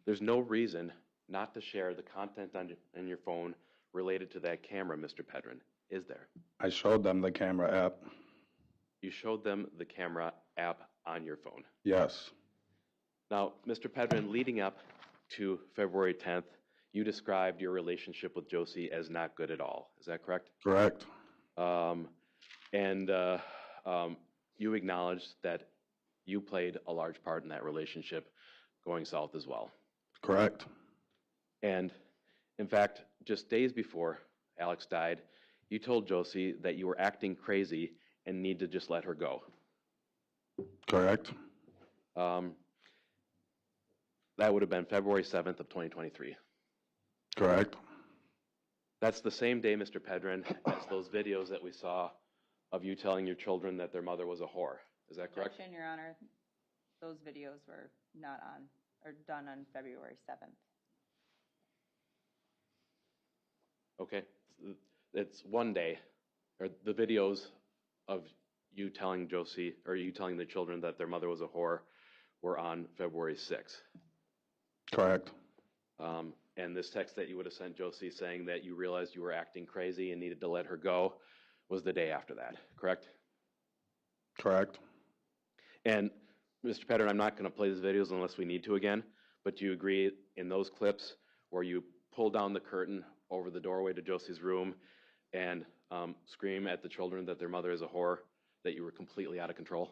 There's no reason not to share the content on your phone related to that camera, Mr. Pedrin, is there? I showed them the camera app. You showed them the camera app on your phone. Yes. Now, Mr. Pedrin, leading up to February 10th, you described your relationship with Josie as not good at all. Is that correct? Correct. You acknowledged that you played a large part in that relationship going south as well. Correct. And in fact, just days before Alex died, you told Josie that you were acting crazy and need to just let her go. Correct. That would have been February 7th of 2023. Correct. That's the same day, Mr. Pedrin, as those videos that we saw of you telling your children that their mother was a whore. Is that correct? Objection, Your Honor. Those videos were not on, or done on February 7th. Okay. It's one day, or the videos of you telling Josie, or you telling the children that their mother was a whore were on February 6th. Correct. And this text that you would have sent Josie saying that you realized you were acting crazy and needed to let her go was the day after that, correct? Correct. And Mr. Pedrin, I'm not going to play these videos unless we need to again, but do you agree in those clips where you pull down the curtain over the doorway to Josie's room and scream at the children that their mother is a whore, that you were completely out of control?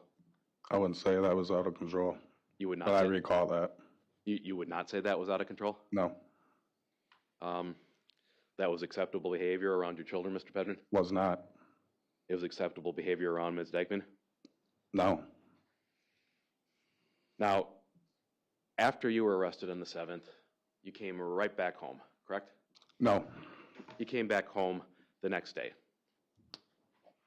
I wouldn't say that was out of control. You would not. But I recall that. You would not say that was out of control? No. That was acceptable behavior around your children, Mr. Pedrin? Was not. It was acceptable behavior around Ms. Dikeman? No. Now, after you were arrested on the 7th, you came right back home, correct? No. You came back home the next day.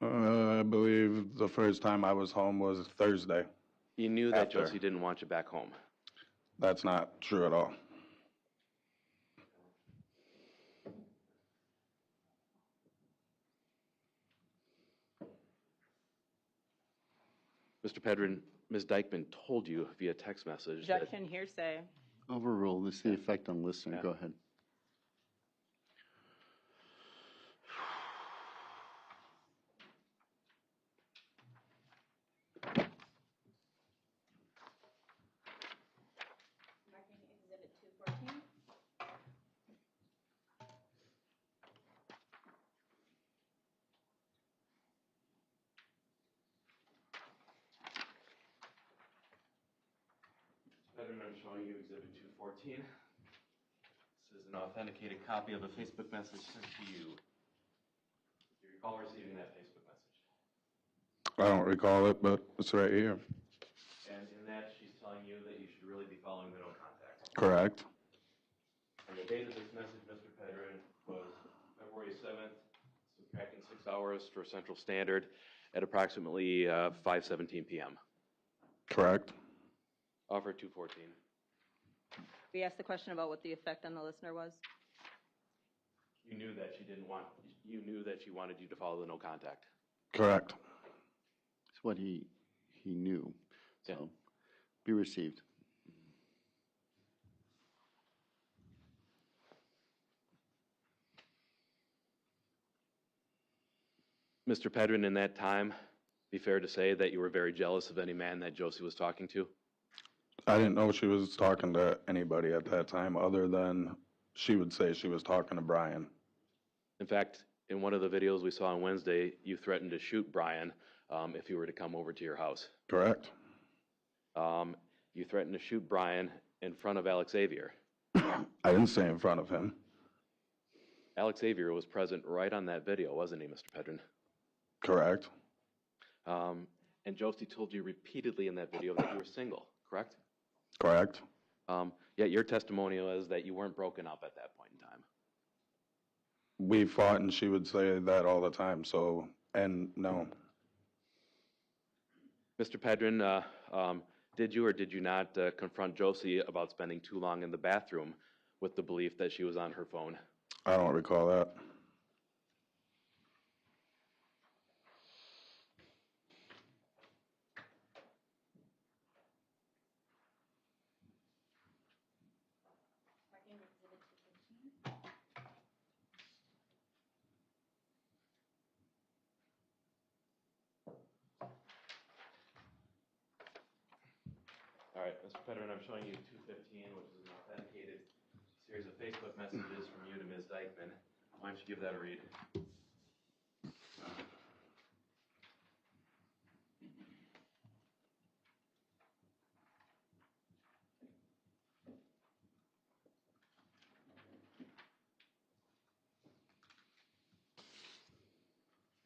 I believe the first time I was home was Thursday. You knew that Josie didn't want you back home. That's not true at all. Mr. Pedrin, Ms. Dikeman told you via text message that... Objection, hearsay. Overruled. This is the effect on listener. Go ahead. Marking Exhibit 214. Pedrin, I'm showing you Exhibit 214. This is an authenticated copy of a Facebook message sent to you. Do you recall receiving that Facebook message? I don't recall it, but it's right here. And in that, she's telling you that you should really be following the no contact. Correct. And the date of this message, Mr. Pedrin, was February 7th, subtracting 6 hours for Central Standard at approximately 5:17 p.m. Correct. Offer 214. We asked the question about what the effect on the listener was. You knew that she didn't want, you knew that she wanted you to follow the no contact. Correct. It's what he knew. So, Yeah. be received. Mr. Pedrin, in that time, be fair to say that you were very jealous of any man that Josie was talking to? I didn't know she was talking to anybody at that time other than she would say she was talking to Brian. In fact, in one of the videos we saw on Wednesday, you threatened to shoot Brian if he were to come over to your house. Correct. You threatened to shoot Brian in front of Alexavier. I didn't say in front of him. Alexavier was present right on that video, wasn't he, Mr. Pedrin? Correct. And Josie told you repeatedly in that video that you were single, correct? Correct. Yet your testimonial is that you weren't broken up at that point in time. We fought and she would say that all the time, so, and no. Mr. Pedrin, did you or did you not confront Josie about spending too long in the bathroom with the belief that she was on her phone? I don't recall that. All right, Mr. Pedrin, I'm showing you 215, which is an authenticated series of Facebook messages from you to Ms. Dikeman. Why don't you give that a read?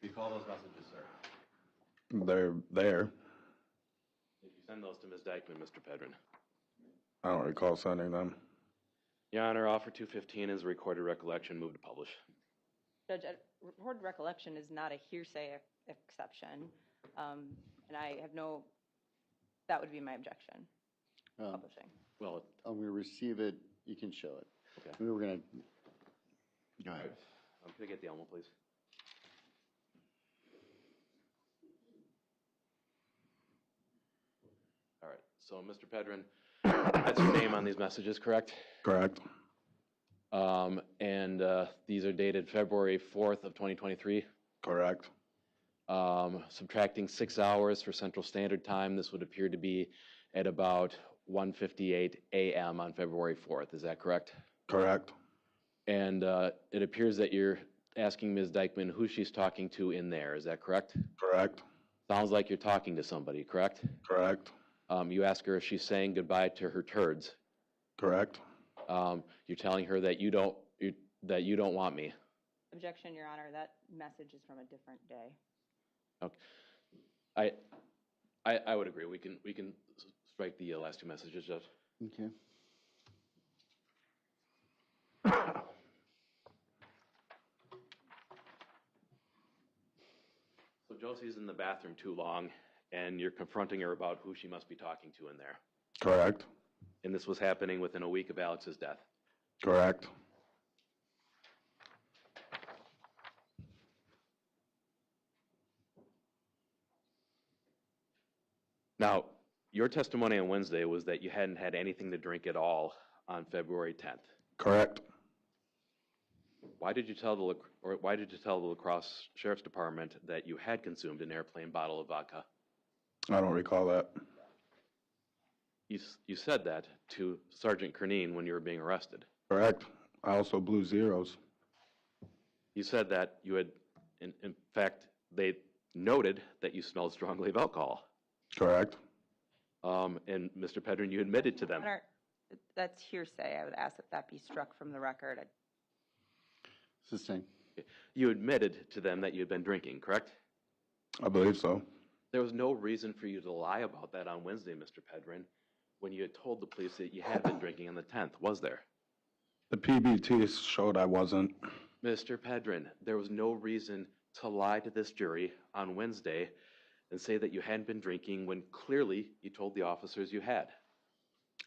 Recall those messages, sir. They're there. Did you send those to Ms. Dikeman, Mr. Pedrin? I don't recall sending them. Your Honor, offer 215 is a recorded recollection. Move to publish. Judge, recorded recollection is not a hearsay exception, and I have no, that would be my objection, publishing. Well, I'm going to receive it. You can show it. okay. We were going to, go ahead. Can I get the Elmo, please? All right, so Mr. Pedrin, that's your name on these messages, correct? Correct. And these are dated February 4th of 2023. Correct. Subtracting 6 hours for Central Standard Time, this would appear to be at about 1:58 a.m. on February 4th. Is that correct? Correct. And it appears that you're asking Ms. Dikeman who she's talking to in there. Is that correct? Correct. Sounds like you're talking to somebody, correct? Correct. You ask her if she's saying goodbye to her turds. Correct. You're telling her that you don't want me. Objection, Your Honor. That message is from a different day. Okay. I would agree. We can strike the last two messages, Judge. Okay. So Josie's in the bathroom too long, and you're confronting her about who she must be talking to in there. Correct. And this was happening within a week of Alex's death. Correct. Now, your testimony on Wednesday was that you hadn't had anything to drink at all on February 10th. Correct. Why did you tell the La Crosse Sheriff's Department that you had consumed an airplane bottle of vodka? I don't recall that. You said that to Sergeant Cernine when you were being arrested. Correct. I also blew zeros. You said that you had, in fact, they noted that you smelled strongly of alcohol. Correct. And Mr. Pedrin, you admitted to them. Your Honor, That's hearsay. I would ask that that be struck from the record. Sustained. You admitted to them that you had been drinking, correct? I believe so. There was no reason for you to lie about that on Wednesday, Mr. Pedrin, when you had told the police that you had been drinking on the 10th, was there? The PBT showed I wasn't. Mr. Pedrin, there was no reason to lie to this jury on Wednesday and say that you hadn't been drinking when clearly you told the officers you had.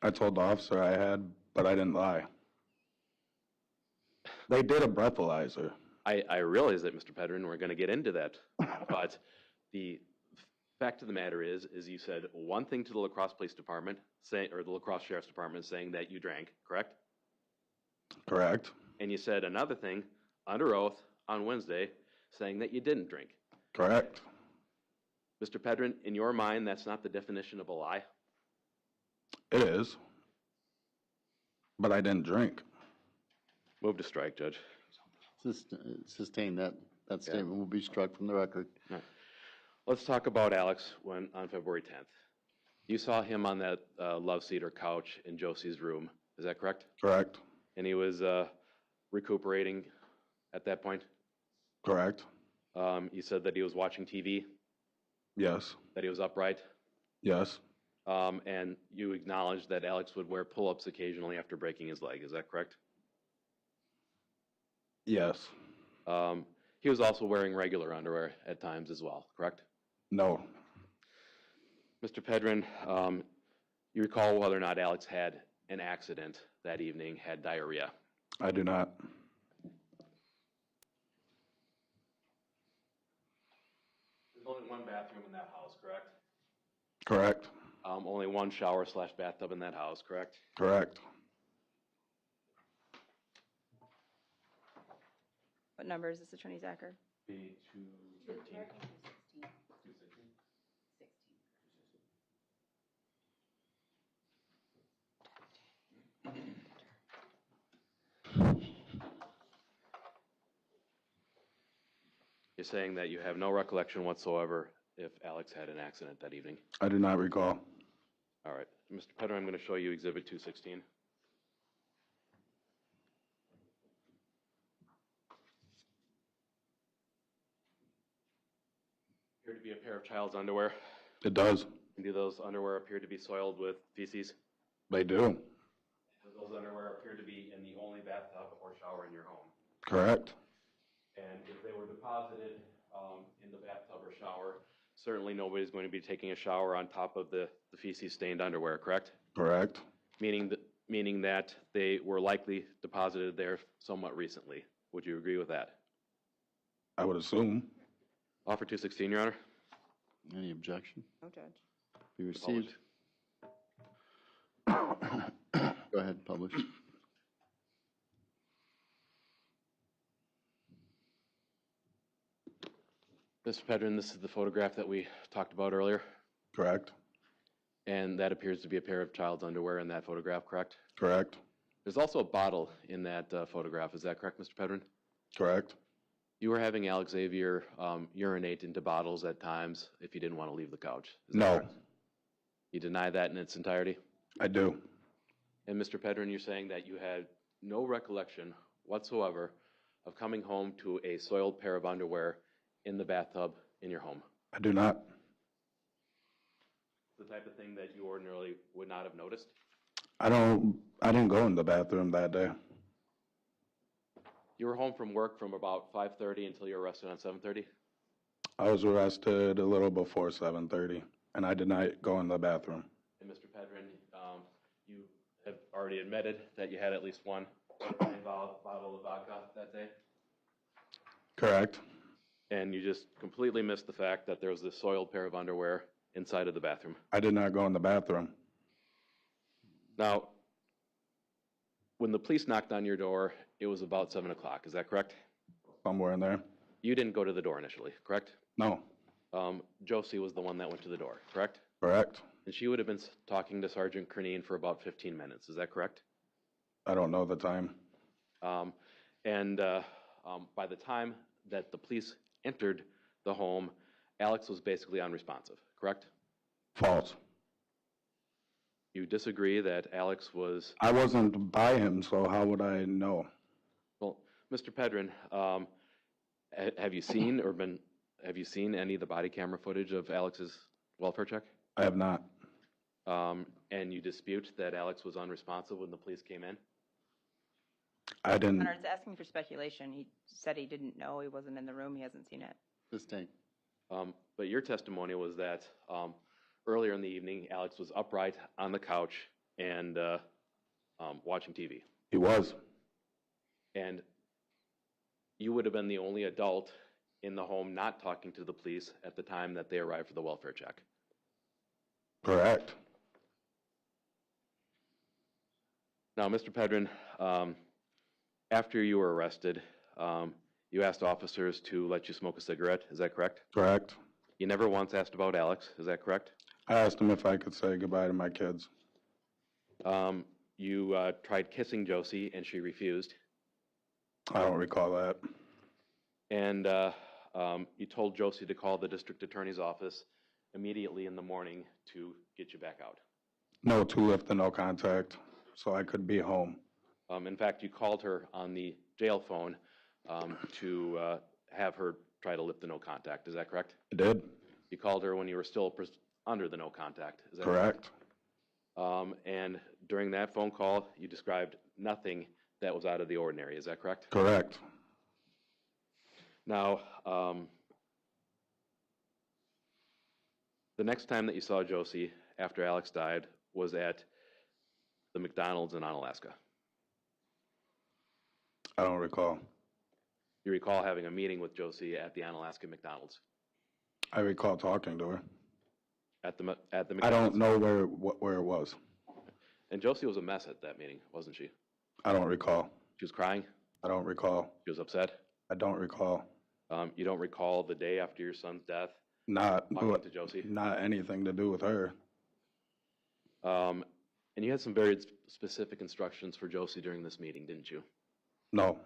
I told the officer I had, but I didn't lie. They did a breathalyzer. I realize that, Mr. Pedrin, we're going to get into that, but the fact of the matter is you said one thing to the La Crosse Police Department, or the La Crosse Sheriff's Department, saying that you drank, correct? Correct. And you said another thing under oath on Wednesday saying that you didn't drink. Correct. Mr. Pedrin, in your mind, that's not the definition of a lie? It is. But I didn't drink. Move to strike, Judge. Sustain that statement will be struck from the record. Right. Let's talk about Alex on February 10th. You saw him on that love seat or couch in Josie's room. Is that correct? Correct. And he was recuperating at that point? Correct. You said that he was watching TV? Yes. That he was upright? Yes. And you acknowledged that Alex would wear pull-ups occasionally after breaking his leg. Is that correct? Yes. He was also wearing regular underwear at times as well, correct? No. Mr. Pedrin, you recall whether or not Alex had an accident that evening, had diarrhea? I do not. There's only one bathroom in that house, correct? Correct. Only one shower/bathtub in that house, correct? Correct. What number is this, Attorney Zacher? B213. You're saying that you have no recollection whatsoever if Alex had an accident that evening? I do not recall. All right. Mr. Pedrin, I'm going to show you Exhibit 216. Appear to be a pair of child's underwear. It does. And do those underwear appear to be soiled with feces? They do. Do those underwear appear to be in the only bathtub or shower in your home? Correct. And if they were deposited in the bathtub or shower, certainly nobody's going to be taking a shower on top of the feces-stained underwear, correct? Correct. Meaning that they were likely deposited there somewhat recently. Would you agree with that? I would assume. Offer 216, Your Honor. Any objection? No, Judge. Be received. Go ahead, publish. Mr. Pedrin, this is the photograph that we talked about earlier, Correct. and that appears to be a pair of child's underwear in that photograph, correct? Correct. There's also a bottle in that photograph. Is that correct, Mr. Pedrin? Correct. You were having Alexavier urinate into bottles at times if you didn't want to leave the couch. Is that No. correct? You deny that in its entirety? I do. And Mr. Pedrin, you're saying that you had no recollection whatsoever of coming home to a soiled pair of underwear in the bathtub in your home? I do not. The type of thing that you ordinarily would not have noticed? I didn't go in the bathroom that day. You were home from work from about 5:30 until you were arrested on 7:30? I was arrested a little before 7:30, and I did not go in the bathroom. And Mr. Pedrin, you have already admitted that you had at least one bottle of vodka that day? Correct. And you just completely missed the fact that there was this soiled pair of underwear inside of the bathroom. I did not go in the bathroom. Now, when the police knocked on your door, it was about 7 o'clock. Is that correct? Somewhere in there. You didn't go to the door initially, correct? No. Josie was the one that went to the door, correct? Correct. And she would have been talking to Sergeant Cernine for about 15 minutes. Is that correct? I don't know the time. By the time that the police entered the home, Alex was basically unresponsive, correct? False. You disagree that Alex was... I wasn't by him, so how would I know? Well, Mr. Pedrin, have you seen have you seen any of the body camera footage of Alex's welfare check? I have not. And you dispute that Alex was unresponsive when the police came in? I didn't. Your Honor, it's asking for speculation. He said he didn't know. He wasn't in the room. He hasn't seen it. Sustained. But your testimony was that earlier in the evening, Alex was upright on the couch and watching TV. He was. And you would have been the only adult in the home not talking to the police at the time that they arrived for the welfare check. Correct. Now, Mr. Pedrin, after you were arrested, you asked officers to let you smoke a cigarette. Is that correct? Correct. You never once asked about Alex. Is that correct? I asked him if I could say goodbye to my kids. You tried kissing Josie, and she refused. I don't recall that. And you told Josie to call the district attorney's office immediately in the morning to get you back out. No, to lift the no contact, so I could be home. In fact, you called her on the jail phone to have her try to lift the no contact. Is that correct? I did. You called her when you were still under the no contact. Is that correct? And during that phone call, you described nothing that was out of the ordinary. Is that correct? Correct. Now, the next time that you saw Josie after Alex died was at the McDonald's in Onalaska. I don't recall. You recall having a meeting with Josie at the Onalaska McDonald's? I recall talking to her. At the McDonald's? I don't know where it was. And Josie was a mess at that meeting, wasn't she? I don't recall. She was crying? I don't recall. She was upset? I don't recall. You don't recall the day after your son's death? Not talking to Josie? Not anything to do with her. And you had some very specific instructions for Josie during this meeting, didn't you? No.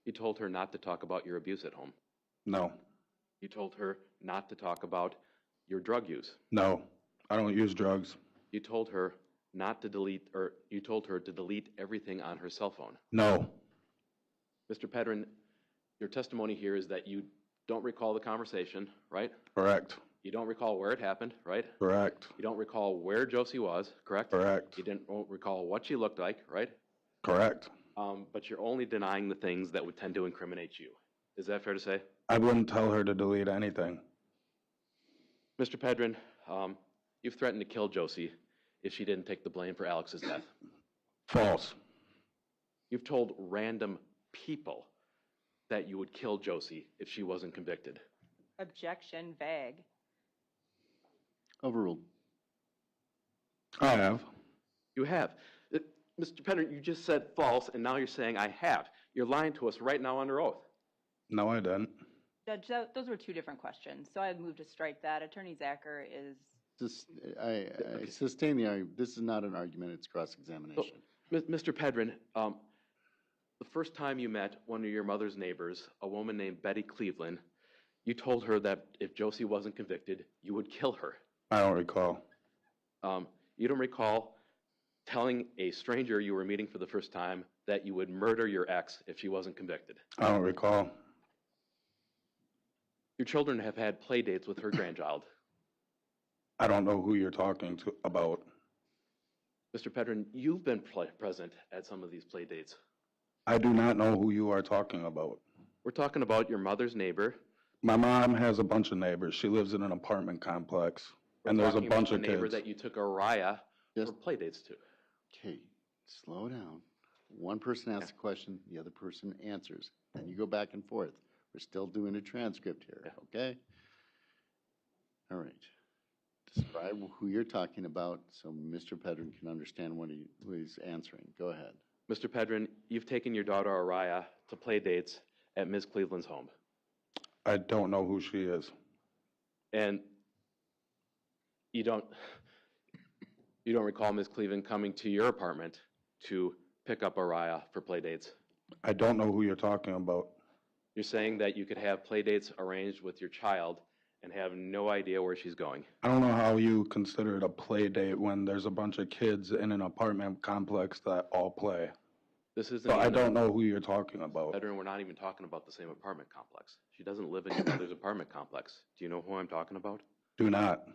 You told her not to talk about your abuse at home? No. You told her not to talk about your drug use? No. I don't use drugs. You told her not to delete, or you told her to delete everything on her cell phone? No. Mr. Pedrin, your testimony here is that you don't recall the conversation, right? Correct. You don't recall where it happened, right? Correct. You don't recall where Josie was, correct? Correct. You won't recall what she looked like, right? Correct. But you're only denying the things that would tend to incriminate you. Is that fair to say? I wouldn't tell her to delete anything. Mr. Pedrin, you've threatened to kill Josie if she didn't take the blame for Alex's death. False. You've told random people that you would kill Josie if she wasn't convicted. Objection, vague. Overruled. I have. You have. Mr. Pedrin, you just said false, and now you're saying I have. You're lying to us right now under oath. No, I didn't. Judge, those were two different questions, so I'd move to strike that. Attorney Zacher is... I sustain the argument. This is not an argument, it's cross-examination. Mr. Pedrin, the first time you met one of your mother's neighbors, a woman named Betty Cleveland, you told her that if Josie wasn't convicted, you would kill her. I don't recall. You don't recall telling a stranger you were meeting for the first time that you would murder your ex if she wasn't convicted. I don't recall. Your children have had play dates with her grandchild. I don't know who you're talking about. Mr. Pedrin, you've been present at some of these play dates. I do not know who you are talking about. We're talking about your mother's neighbor. My mom has a bunch of neighbors. She lives in an apartment complex, and there's a bunch of kids. Neighbor kids. that you took Araya for play dates to. Okay, slow down. One person asks a question, the other person answers. Then you go back and forth. We're still doing a transcript here, okay? All right. Describe who you're talking about so Mr. Pedrin can understand what he's answering. Go ahead. Mr. Pedrin, you've taken your daughter Araya to play dates at Ms. Cleveland's home. I don't know who she is. And you don't recall Ms. Cleveland coming to your apartment to pick up Araya for play dates? I don't know who you're talking about. You're saying that you could have play dates arranged with your child and have no idea where she's going. I don't know how you consider it a play date when there's a bunch of kids in an apartment complex that all play. This isn't. So I don't know who you're talking about. Pedrin, we're not even talking about the same apartment complex. She doesn't live in your mother's apartment complex. Do you know who I'm talking about? Do not.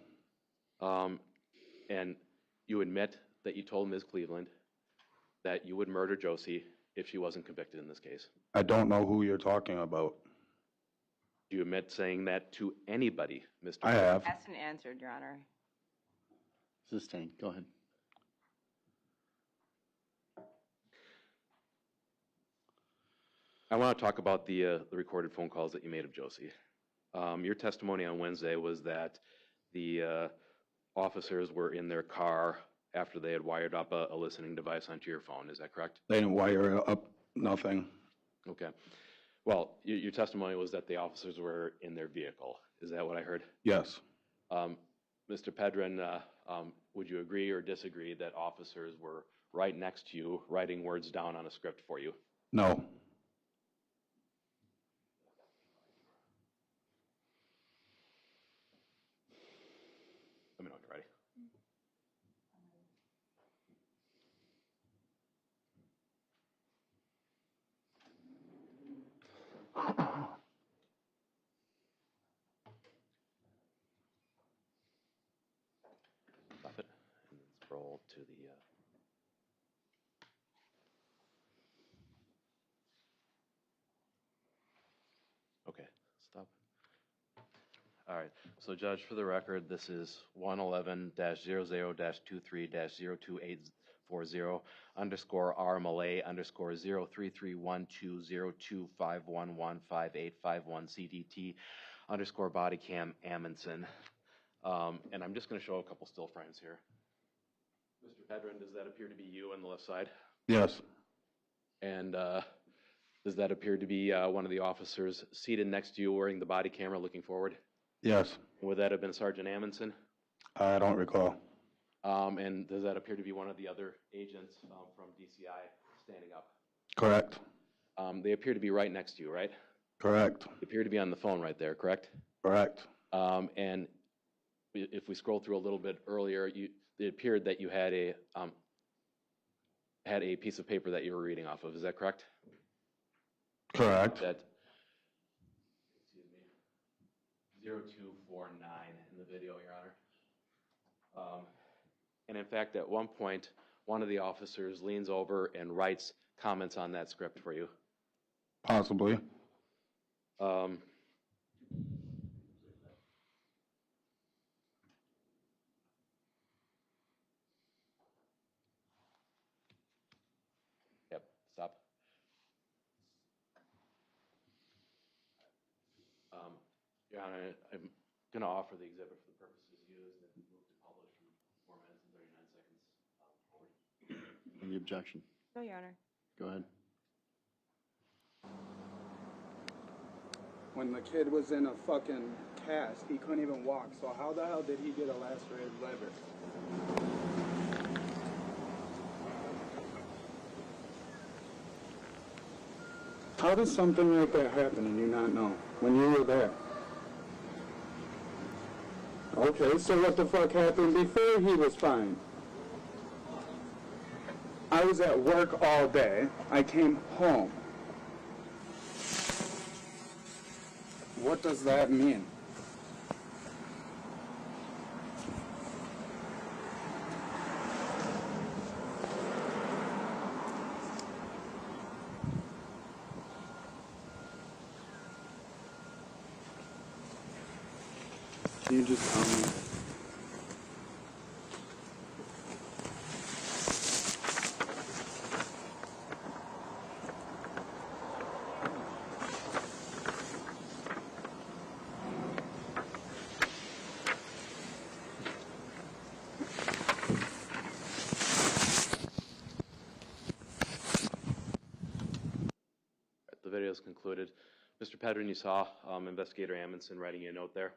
And you admit that you told Ms. Cleveland that you would murder Josie if she wasn't convicted in this case. I don't know who you're talking about. Do you admit saying that to anybody, Mr. I have. Asked and answered, Your Honor. Sustained. Go ahead. I want to talk about the recorded phone calls that you made of Josie. Your testimony on Wednesday was that the officers were in their car after they had wired up a listening device onto your phone. Is that correct? They didn't wire up nothing. Okay. Well, your testimony was that the officers were in their vehicle. Is that what I heard? Yes. Mr. Pedrin, would you agree or disagree that officers were right next to you writing words down on a script for you? No. Let me know when you're ready. Stop it and scroll to the. Okay, stop. All right. So, Judge, for the record, this is 111-00-23-02840 _ R Malay _ 033120251158551 CDT _ body cam Amundsen. And I'm just going to show a couple still frames here. Mr. Pedrin, does that appear to be you on the left side? Yes. And does that appear to be one of the officers seated next to you wearing the body camera looking forward? Yes. Would that have been Sergeant Amundsen? I don't recall. And does that appear to be one of the other agents from DCI standing up? Correct. They appear to be right next to you, right? Correct. They appear to be on the phone right there, correct? Correct. And if we scroll through a little bit earlier, it appeared that you had a piece of paper that you were reading off of. Is that correct? Correct. That 0249 in the video, Your Honor. And in fact, at one point, one of the officers leans over and writes comments on that script for you. Possibly. Yep, stop. Your Honor, I'm going to offer the exhibit for the purposes used and move to publish from 4 minutes and 39 seconds forward. Any objection? No, Your Honor. Go ahead. When the kid was in a fucking cast, he couldn't even walk. So how the hell did he get a lacerated liver? How does something like that happen and you not know when you were there? Okay, so what the fuck happened before he was fine? I was at work all day. I came home. What does that mean? Can you just tell me? The video is concluded. Mr. Pedrin, you saw Investigator Amundsen writing you a note there?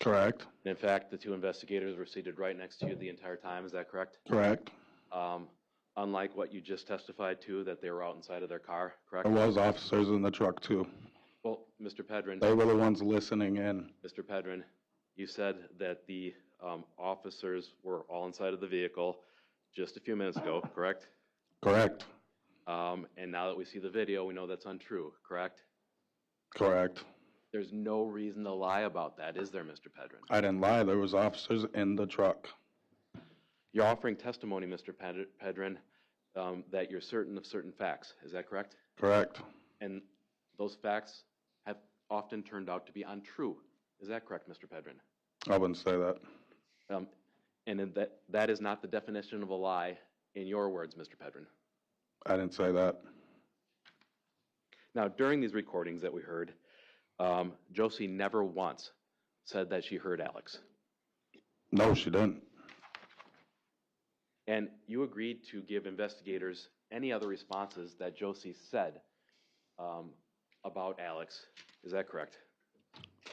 Correct. In fact, the two investigators were seated right next to you the entire time. Is that correct? Correct. Unlike what you just testified to, that they were out inside of their car, correct? There was officers in the truck too. Well, Mr. Pedrin. They were the ones listening in. Mr. Pedrin, you said that the officers were all inside of the vehicle just a few minutes ago, correct? Correct. And now that we see the video, we know that's untrue, correct? Correct. There's no reason to lie about that, is there, Mr. Pedrin? I didn't lie. There was officers in the truck. You're offering testimony, Mr. Pedrin, that you're certain of certain facts. Is that correct? Correct. And those facts have often turned out to be untrue. Is that correct, Mr. Pedrin? I wouldn't say that. And that is not the definition of a lie in your words, Mr. Pedrin. I didn't say that. Now, during these recordings that we heard, Josie never once said that she heard Alex. No, she didn't. And you agreed to give investigators any other responses that Josie said about Alex. Is that correct?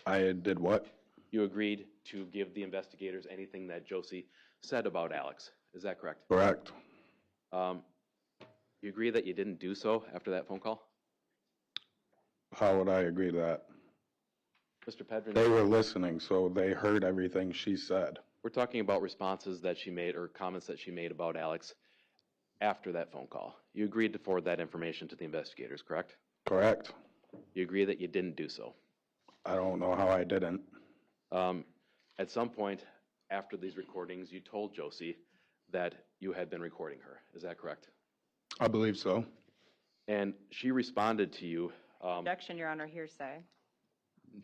I did what? You agreed to give the investigators anything that Josie said about Alex. Is that correct? Correct. You agree that you didn't do so after that phone call? How would I agree to that? Mr. Pedrin, They were listening, so they heard everything she said. we're talking about responses that she made or comments that she made about Alex after that phone call. You agreed to forward that information to the investigators, correct? Correct. You agree that you didn't do so? I don't know how I didn't. At some point after these recordings, you told Josie that you had been recording her. Is that correct? I believe so. And she responded to you. Objection, Your Honor, hearsay.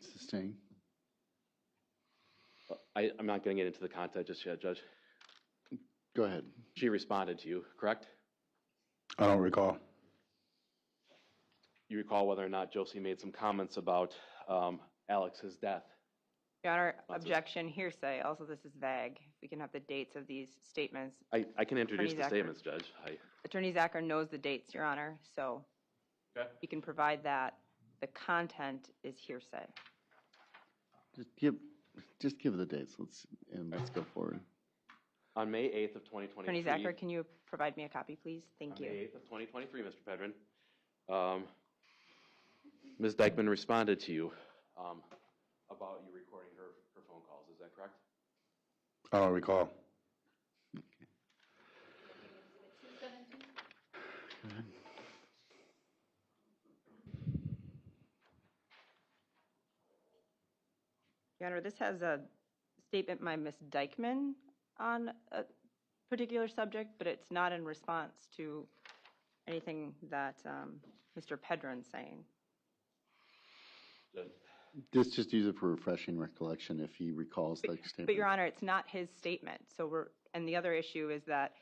Sustained. I'm not going to get into the content just yet, Judge. Go ahead. She responded to you, correct? I don't recall. You recall whether or not Josie made some comments about Alex's death? Your Honor, objection, hearsay. Also, this is vague. We can have the dates of these statements. I can introduce the statements, Judge. Attorney Zacher knows the dates, Your Honor, so he can provide that. The content is hearsay. Just give the dates. Let's go forward. On May 8th of 2023. Attorney Zacher, can you provide me a copy, please? Thank you. On May 8th of 2023, Mr. Pedrin. Ms. Dikeman responded to you about you recording her phone calls. Is that correct? I don't recall. Your Honor, this has a statement by Ms. Dikeman on a particular subject, but it's not in response to anything that Mr. Pedrin's saying. Just use it for refreshing recollection if he recalls that statement. But Your Honor, it's not his statement. And the other issue is that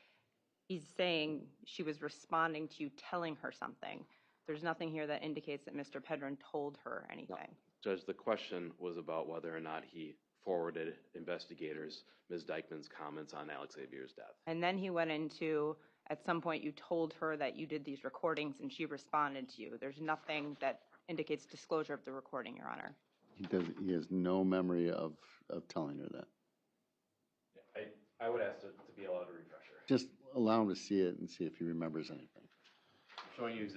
he's saying she was responding to you telling her something. There's nothing here that indicates that Mr. Pedrin told her anything. No. Judge, the question was about whether or not he forwarded investigators Ms. Dikeman's comments on Alexavier's death. And then he went into, at some point you told her that you did these recordings and she responded to you. There's nothing that indicates disclosure of the recording, Your Honor. He has no memory of telling her that. I would ask to be allowed a refresher. Just allow him to see it and see if he remembers anything. Showing you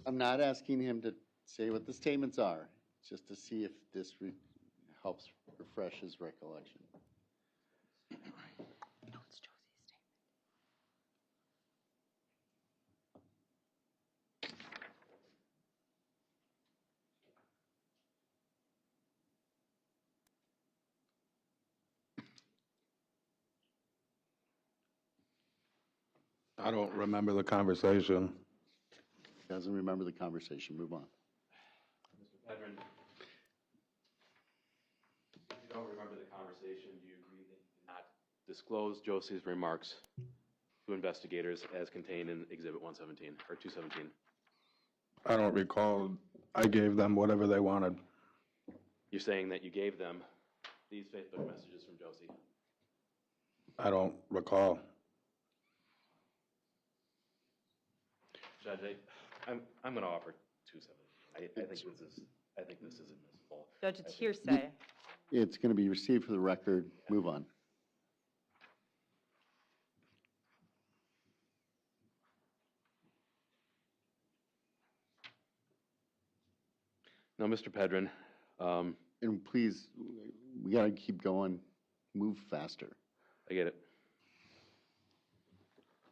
I'm not asking him to say what the statements are, just to see if this helps refresh his recollection. No, it's Josie's statement. I don't remember the conversation. Doesn't remember the conversation. Move on. Mr. Pedrin, if you don't remember the conversation, do you agree that you did not disclose Josie's remarks to investigators as contained in Exhibit 117 or 217? I don't recall. I gave them whatever they wanted. You're saying that you gave them these Facebook messages from Josie? I don't recall. Judge, I'm going to offer 217. I think this is admissible. Judge, it's hearsay. It's going to be received for the record. Move on. No, Now, Mr. Pedrin, And please, we gotta keep going, move faster. I get it.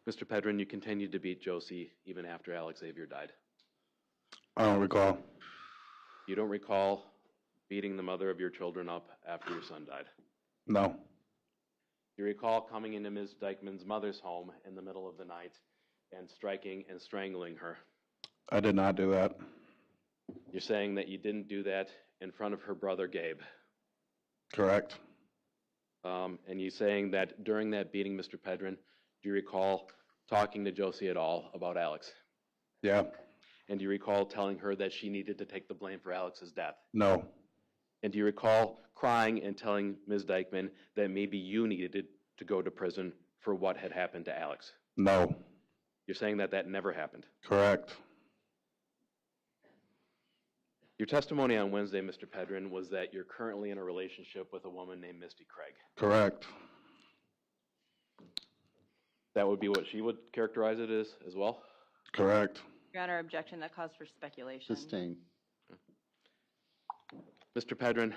Mr. Pedrin, you continued to beat Josie even after Alexavier died. I don't recall. You don't recall beating the mother of your children up after your son died? No. You recall coming into Ms. Dikeman's mother's home in the middle of the night and striking and strangling her? I did not do that. You're saying that you didn't do that in front of her brother, Gabe. Correct. And you saying that during that beating, Mr. Pedrin, do you recall talking to Josie at all about Alex? Yeah. And do you recall telling her that she needed to take the blame for Alex's death? No. And do you recall crying and telling Ms. Dikeman that maybe you needed to go to prison for what had happened to Alex? No. You're saying that that never happened? Correct. Your testimony on Wednesday, Mr. Pedrin, was that you're currently in a relationship with a woman named Misty Craig. Correct. That would be what she would characterize it as well? Correct. Your Honor, objection, that calls for speculation. Sustained. Mr. Pedrin,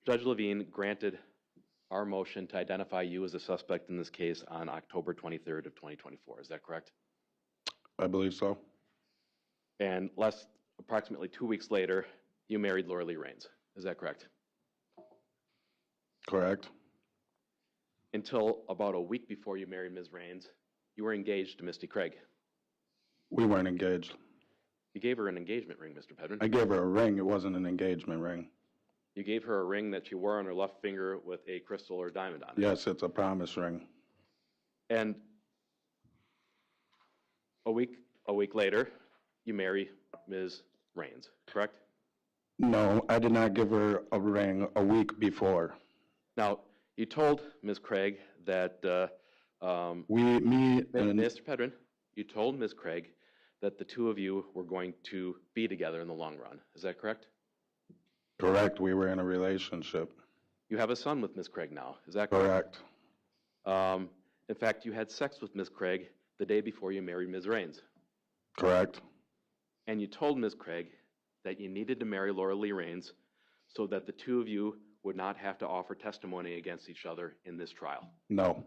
Judge Levine granted our motion to identify you as a suspect in this case on October 23rd of 2024. Is that correct? I believe so. And approximately 2 weeks later, you married Laura Lee Raines. Is that correct? Correct. Until about a week before you married Ms. Raines, you were engaged to Misty Craig. We weren't engaged. You gave her an engagement ring, Mr. Pedrin. I gave her a ring. It wasn't an engagement ring. You gave her a ring that she wore on her left finger with a crystal or diamond on it. Yes, it's a promise ring. And a week later, you marry Ms. Raines, correct? No, I did not give her a ring a week before. Now, you told Ms. Craig that Mr. Pedrin, you told Ms. Craig that the two of you were going to be together in the long run. Is that correct? Correct. We were in a relationship. You have a son with Ms. Craig now. Is that correct? Correct. In fact, you had sex with Ms. Craig the day before you married Ms. Raines. Correct. And you told Ms. Craig that you needed to marry Laura Lee Raines so that the two of you would not have to offer testimony against each other in this trial. No.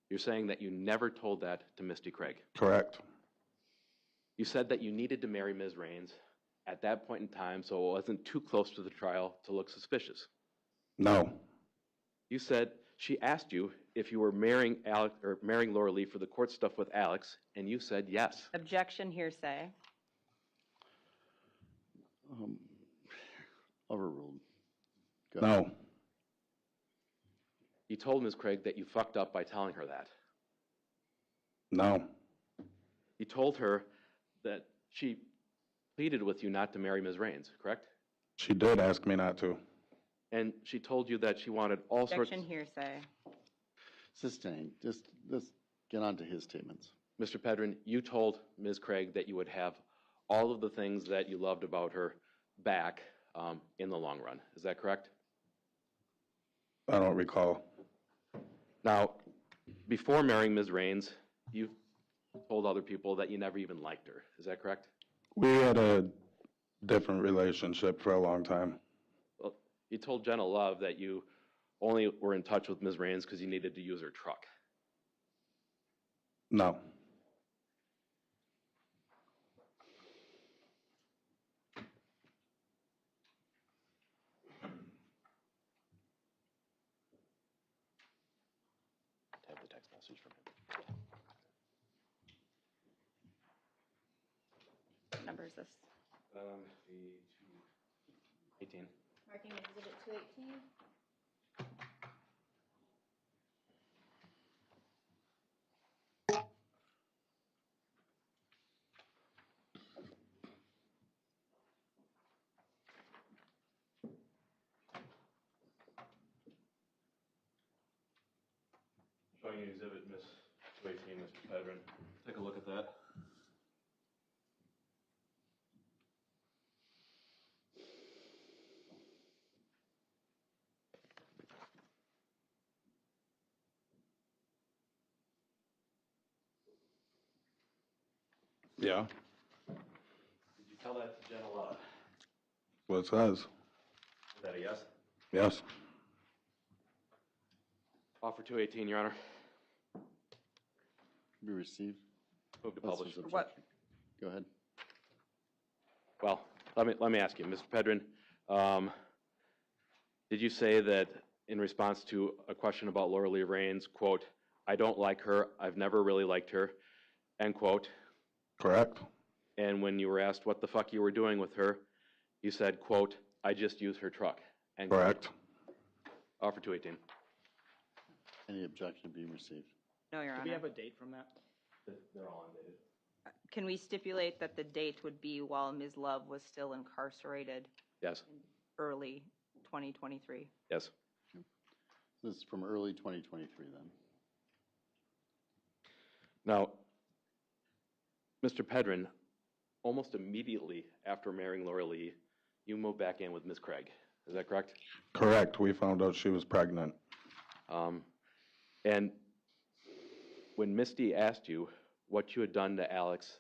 You're saying that you never told that to Misty Craig. Correct. You said that you needed to marry Ms. Raines at that point in time so it wasn't too close to the trial to look suspicious. No. You said she asked you if you were marrying Laura Lee for the court stuff with Alex, and you said yes. Objection, hearsay. Overruled. Go. No. You told Ms. Craig that you fucked up by telling her that. No. You told her that she pleaded with you not to marry Ms. Raines, correct? She did ask me not to. And she told you that she wanted all sorts... Objection, hearsay. Sustained. Just let's get on to his statements. Mr. Pedrin, you told Ms. Craig that you would have all of the things that you loved about her back in the long run. Is that correct? I don't recall. Now, before marrying Ms. Raines, you told other people that you never even liked her. Is that correct? We had a different relationship for a long time. Well, you told Jenna Love that you only were in touch with Ms. Raines because you needed to use her truck. No. Have the text message from him. What number is this? 18. Marking exhibit 218. Showing you exhibit Miss 218, Mr. Pedrin. Take a look at that. Yeah. Did you tell tell that to Jenna Love. What it says. Is that a yes? Yes. Offer 218, Your Honor. Be received. Move to That's publish. his What? objection. Go ahead. Well, let me ask you, Mr. Pedrin, did you say that in response to a question about Laura Lee Raines, quote, I don't like her, I've never really liked her, end quote, Correct. and when you were asked what the fuck you were doing with her, you said, quote, I just use her truck, end quote. Correct. Offer 218. Any objection being received? No, Your Do Honor. we have a date from that? They're all undated. Can we stipulate that the date would be while Ms. Love was still incarcerated Yes, in early 2023? yes. This is from early 2023 then. Now, Mr. Pedrin, almost immediately after marrying Laura Lee, you moved back in with Ms. Craig. Is that correct? Correct. We found out she was pregnant. And when Misty asked you what you had done to Alex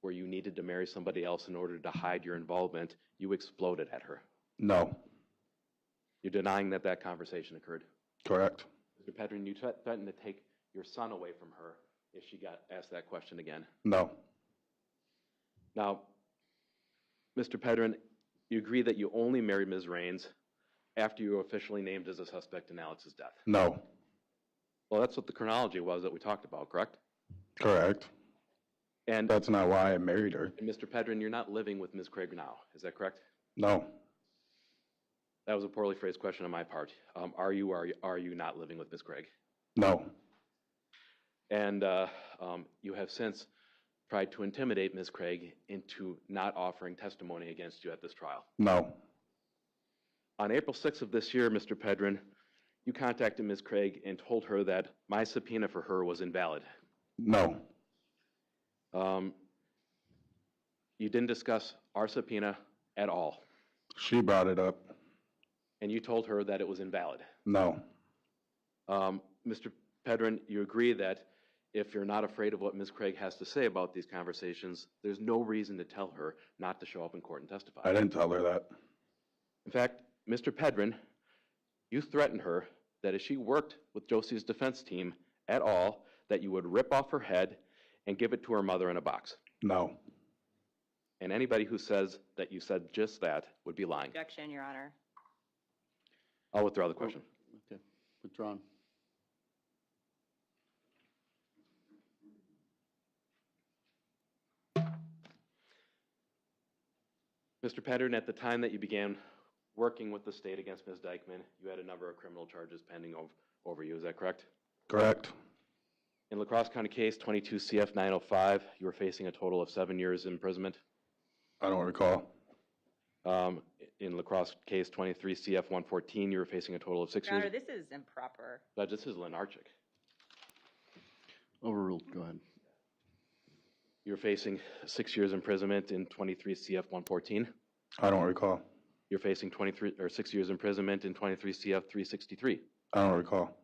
where you needed to marry somebody else in order to hide your involvement, you exploded at her. No. You're denying that that conversation occurred. Correct. Mr. Pedrin, you threatened to take your son away from her if she got asked that question again. No. Now, Mr. Pedrin, you agree that you only married Ms. Raines after you were officially named as a suspect in Alex's death. No. Well, that's what the chronology was that we talked about, correct? Correct. And That's not why I married her. Mr. Pedrin, you're not living with Ms. Craig now. Is that correct? No. That was a poorly phrased question on my part. Are you not living with Ms. Craig? No. And you have since tried to intimidate Ms. Craig into not offering testimony against you at this trial. No. On April 6th of this year, Mr. Pedrin, you contacted Ms. Craig and told her that my subpoena for her was invalid. No. You didn't discuss our subpoena at all. She brought it up. And you told her that it was invalid. No. Mr. Pedrin, you agree that if you're not afraid of what Ms. Craig has to say about these conversations, there's no reason to tell her not to show up in court and testify. I didn't tell her that. In fact, Mr. Pedrin, you threatened her that if she worked with Josie's defense team at all, that you would rip off her head and give it to her mother in a box. No. And anybody who says that you said just that would be lying. Objection, Your Honor. I'll withdraw the question. Okay, withdrawn. Mr. Pedrin, at the time that you began working with the state against Ms. Dikeman, you had a number of criminal charges pending over you. Is that correct? Correct. In La Crosse County case 22 CF 905, you were facing a total of 7 years imprisonment. I don't recall. In La Crosse case 23 CF 114, you were facing a total of 6 Your Honor, years. this is improper. Judge, this is Lenarchik. Overruled, go ahead. You were facing 6 years imprisonment in 23 CF 114. I don't recall. You're facing 6 years imprisonment in 23 CF 363. I don't recall.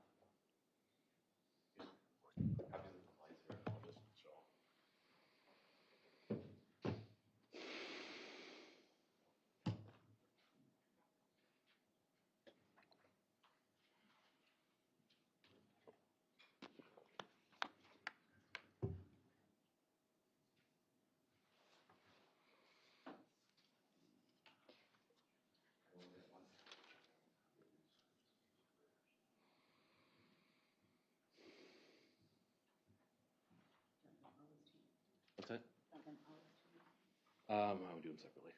What's that? I would do them separately.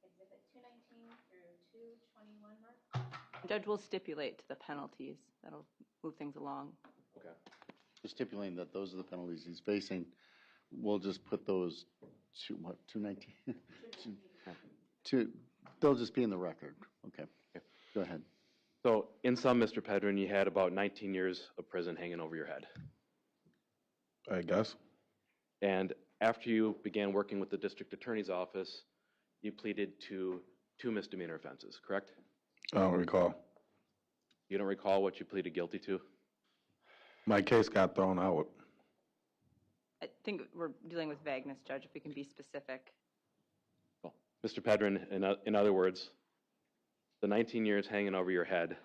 Exhibit 219 through 221, Mark? Judge will stipulate to the penalties. That'll move things along. Okay. Just stipulating that those are the penalties he's facing. We'll just put those to, what, 219? They'll just be in the record. Okay, go ahead. So in sum, Mr. Pedrin, you had about 19 years of prison hanging over your head. I guess. And after you began working with the district attorney's office, you pleaded to 2 misdemeanor offenses, correct? I don't recall. You don't recall what you pleaded guilty to? My case got thrown out. I think we're dealing with vagueness, Judge, if we can be specific. Well, Mr. Pedrin, in other words, the 19 years hanging over your head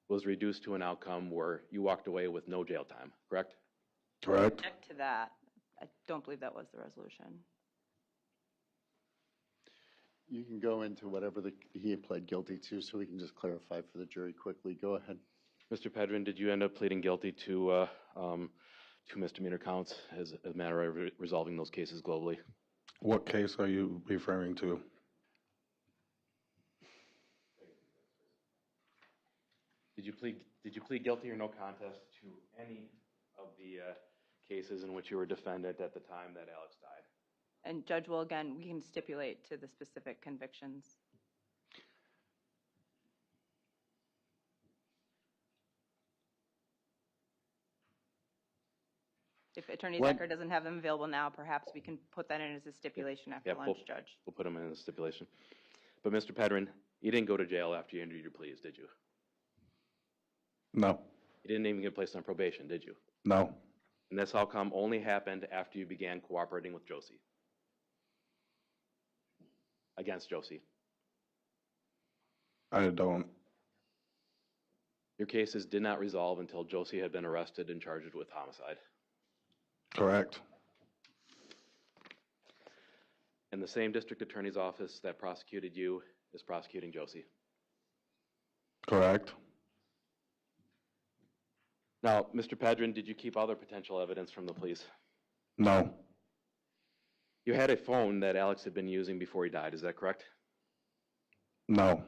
was reduced to an outcome where you walked away with no jail time, correct? Correct. Object to that. I don't believe that was the resolution. You can go into whatever he had pled guilty to, so we can just clarify for the jury quickly. Go ahead. Mr. Pedrin, did you end up pleading guilty to 2 misdemeanor counts as a matter of resolving those cases globally? What case are you referring to? Did you plead guilty or no contest to any of the cases in which you were defendant at the time that Alex died? And Judge, well, again, we can stipulate to the specific convictions. If Attorney Decker doesn't have them available now, perhaps we can put that in as a stipulation after lunch, Judge. We'll put them in as a stipulation. But Mr. Pedrin, you didn't go to jail after you entered your pleas, did you? No. You didn't even get placed on probation, did you? No. And this outcome only happened after you began cooperating with Josie. Against Josie. I don't. Your cases did not resolve until Josie had been arrested and charged with homicide. Correct. And the same district attorney's office that prosecuted you is prosecuting Josie. Correct. Now, Mr. Pedrin, did you keep other potential evidence from the police? No. You had a phone that Alex had been using before he died, is that correct? No.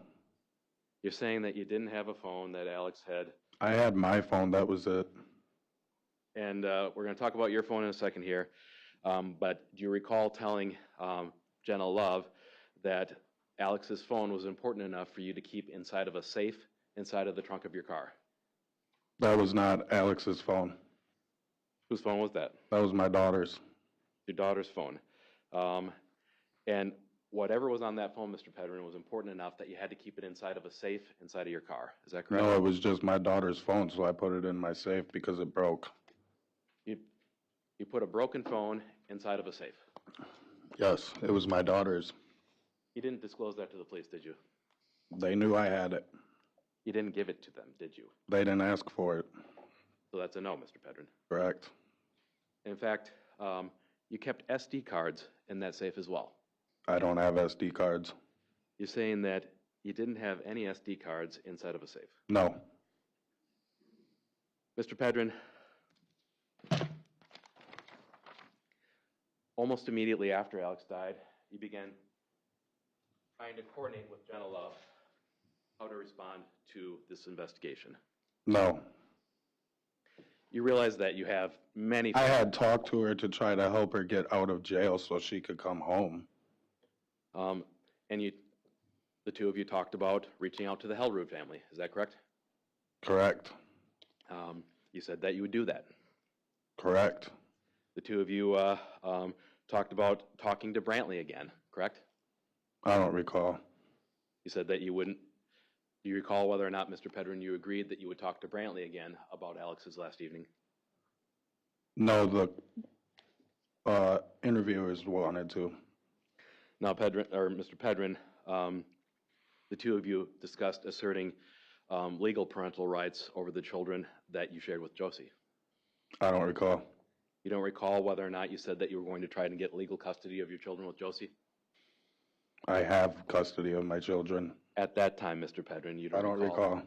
You're saying that you didn't have a phone that Alex had? I had my phone, that was it. And we're going to talk about your phone in a second here. But do you recall telling Jenna Love that Alex's phone was important enough for you to keep inside of a safe inside of the trunk of your car? That was not Alex's phone. Whose phone was that? That was my daughter's. Your daughter's phone. And whatever was on that phone, Mr. Pedrin, was important enough that you had to keep it inside of a safe inside of your car. Is that correct? No, it was just my daughter's phone, so I put it in my safe because it broke. You put a broken phone inside of a safe? Yes, it was my daughter's. You didn't disclose that to the police, did you? They knew I had it. You didn't give it to them, did you? They didn't ask for it. So that's a no, Mr. Pedrin. Correct. In fact, you kept SD cards in that safe as well. I don't have SD cards. You're saying that you didn't have any SD cards inside of a safe? No. Mr. Pedrin, almost immediately after Alex died, you began trying to coordinate with Jenna Love how to respond to this investigation. No. You realize that you have many... I had talked to her to try to help her get out of jail so she could come home. And the two of you talked about reaching out to the Hellroot family. Is that correct? Correct. You said that you would do that. Correct. The two of you talked about talking to Brantley again, correct? I don't recall. You said that you wouldn't. Do you recall whether or not, Mr. Pedrin, you agreed that you would talk to Brantley again about Alex's last evening? No, the interviewers wanted to. Now, Mr. Pedrin, the two of you discussed asserting legal parental rights over the children that you shared with Josie. I don't recall. You don't recall whether or not you said that you were going to try and get legal custody of your children with Josie? I have custody of my children. At that time, Mr. Pedrin, you don't recall? I don't recall.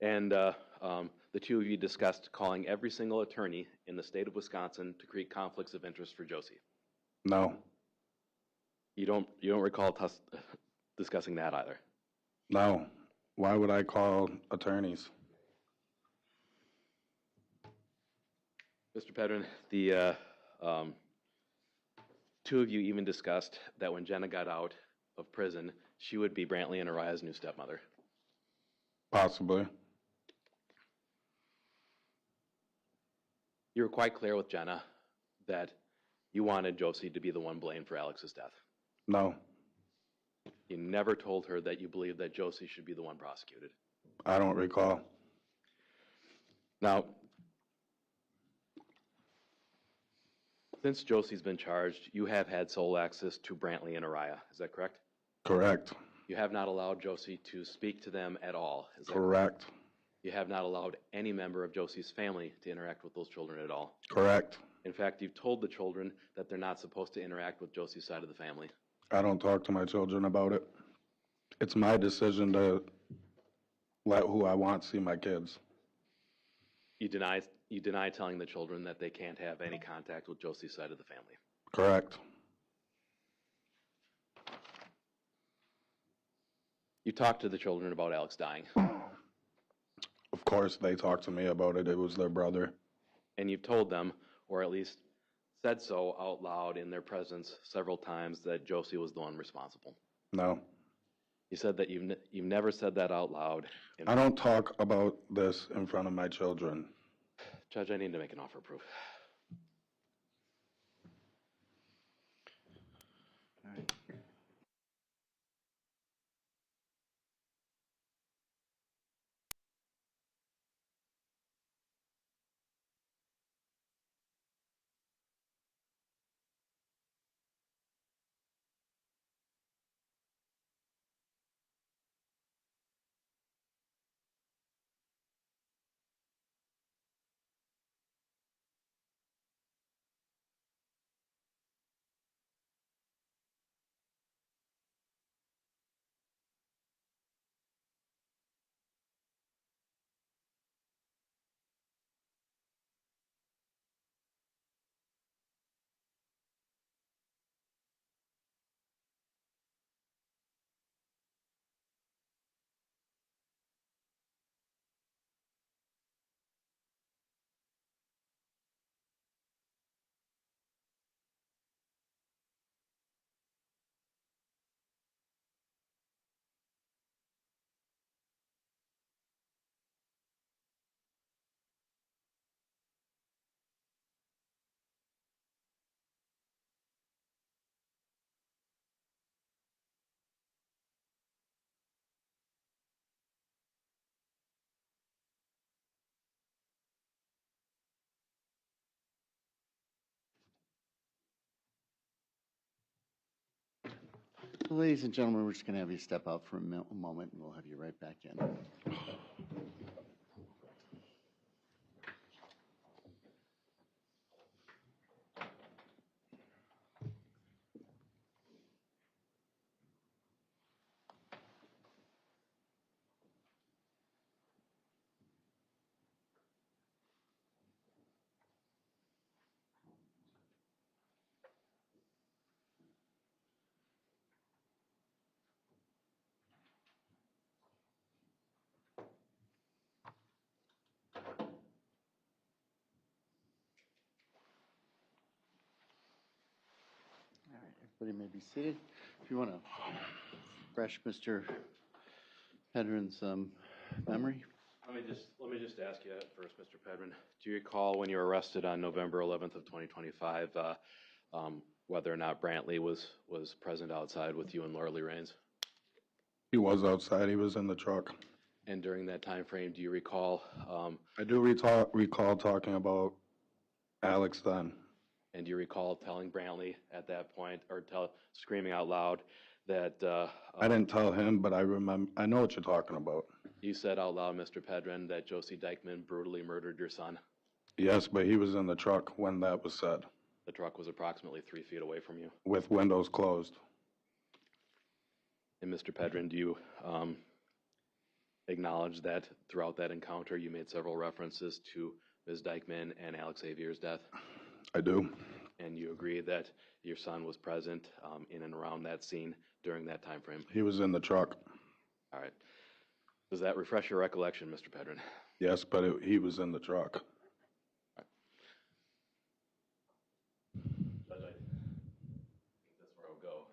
And the two of you discussed calling every single attorney in the state of Wisconsin to create conflicts of interest for Josie? No. You don't recall discussing that either? No. Why would I call attorneys? Mr. Pedrin, the two of you even discussed that when Jenna got out of prison, she would be Brantley and Araya's new stepmother. Possibly. You were quite clear with Jenna that You wanted Josie to be the one blamed for Alex's death. No, You never told her that you believed that Josie should be the one prosecuted. I don't recall. Now, since Josie's been charged, you have had sole access to Brantley and Araya. Is that correct? Correct. You have not allowed Josie to speak to them at all. Is that Correct. You have not allowed any member of Josie's family to interact with those children at all. Correct. In fact, you've told the children that they're not supposed to interact with Josie's side of the family. I don't talk to my children about it. It's my decision to let who I want see my kids. You deny telling the children that they can't have any contact with Josie's side of the family. Correct. You talked to the children about Alex dying. Of course, they talked to me about it. It was their brother. And you've told them, or at least said so out loud in their presence several times, that Josie was the one responsible. No. You said that you've never said that out loud. I don't talk about this in front of my children. Judge, I need to make an offer of proof. All right. Ladies and gentlemen, we're just going to have you step out for a moment, and we'll have you right back in. All right, everybody may be seated. If you want to refresh Mr. Pedrin's memory. Let me just ask you first, Mr. Pedrin. Do you recall when you were arrested on November 11th of 2025, whether or not Brantley was present outside with you and Laura Lee Raines? He was outside. He was in the truck. And during that time frame, do you recall? I do recall talking about Alex then. And do you recall telling Brantley at that point, or screaming out loud that? I didn't tell him, but I remember. I know what you're talking about. You said out loud, Mr. Pedrin, that Josie Dikeman brutally murdered your son. Yes, but he was in the truck when that was said. The truck was approximately 3 feet away from you. With windows closed. And Mr. Pedrin, do you acknowledge that throughout that encounter you made several references to Ms. Dikeman and Alexavier's death? I do. And you agree that your son was present in and around that scene during that time frame? He was in the truck. All right. Does that refresh your recollection, Mr. Pedrin? Yes, but he was in the truck. All right. Judge, I think that's where I'll go.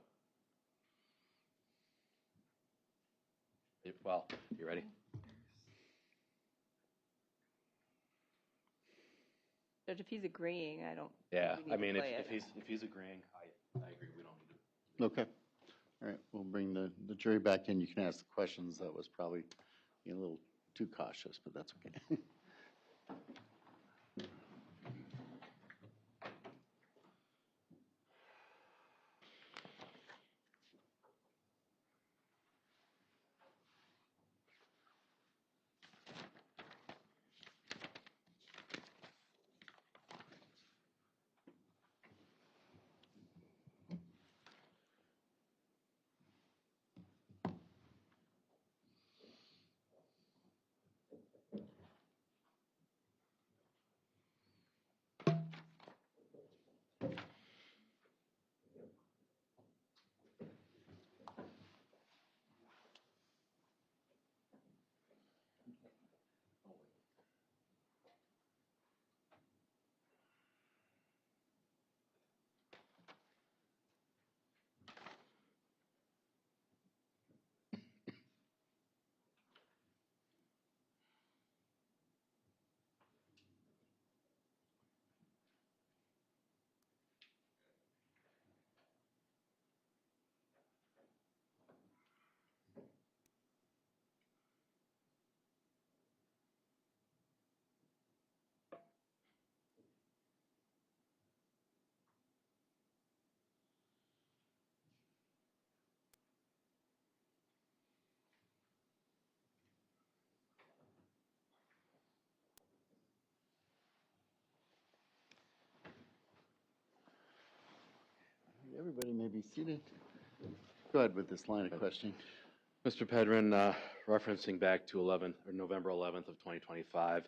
Well, you ready? Judge, if he's agreeing, I don't. Yeah, think we I need to mean, play if it. he's agreeing, I agree, we don't need to. Okay. All right, we'll bring the jury back in. You can ask the questions. That was probably a little too cautious, but that's okay. Everybody may be seated. Go ahead with this line of questioning. Mr. Pedrin, referencing back to November 11th of 2025,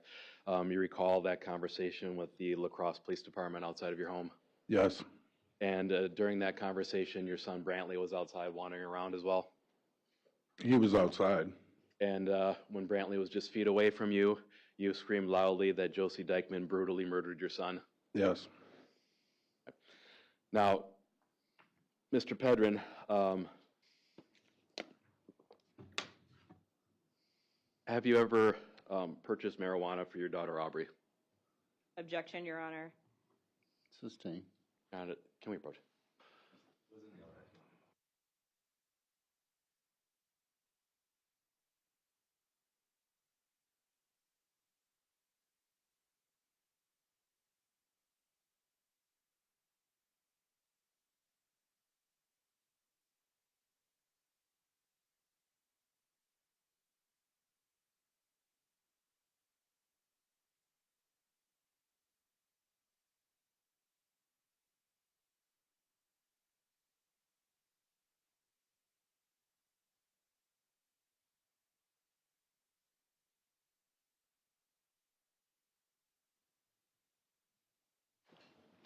you recall that conversation with the La Crosse Police Department outside of your home? Yes. And during that conversation, your son Brantley was outside wandering around as well? He was outside. And when Brantley was just feet away from you, you screamed loudly that Josie Dikeman brutally murdered your son? Yes. Now, Mr. Pedrin, have you ever purchased marijuana for your daughter Aubrey? Objection, Your Honor. Sustain. Can we approach?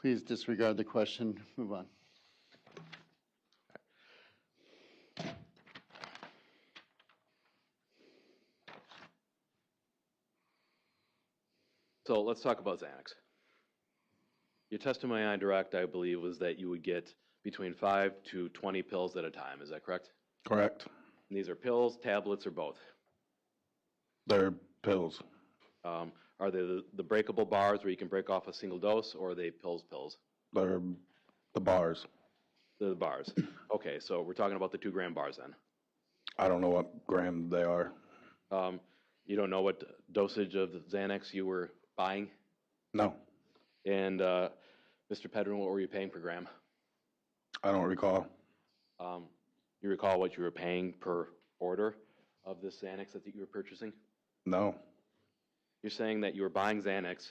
Please disregard the question. Move on. So let's talk about Xanax. Your testimony on direct, I believe, was that you would get between 5 to 20 pills at a time. Is that correct? Correct. And these are pills, tablets, or both? They're pills. Are they the breakable bars where you can break off a single dose, or are they pills? They're the bars. They're the bars. Okay, so we're talking about the 2-gram bars then. I don't know what gram they are. You don't know what dosage of Xanax you were buying? No. And Mr. Pedrin, what were you paying per gram? I don't recall. You recall what you were paying per order of this Xanax that you were purchasing? No. You're saying that you were buying Xanax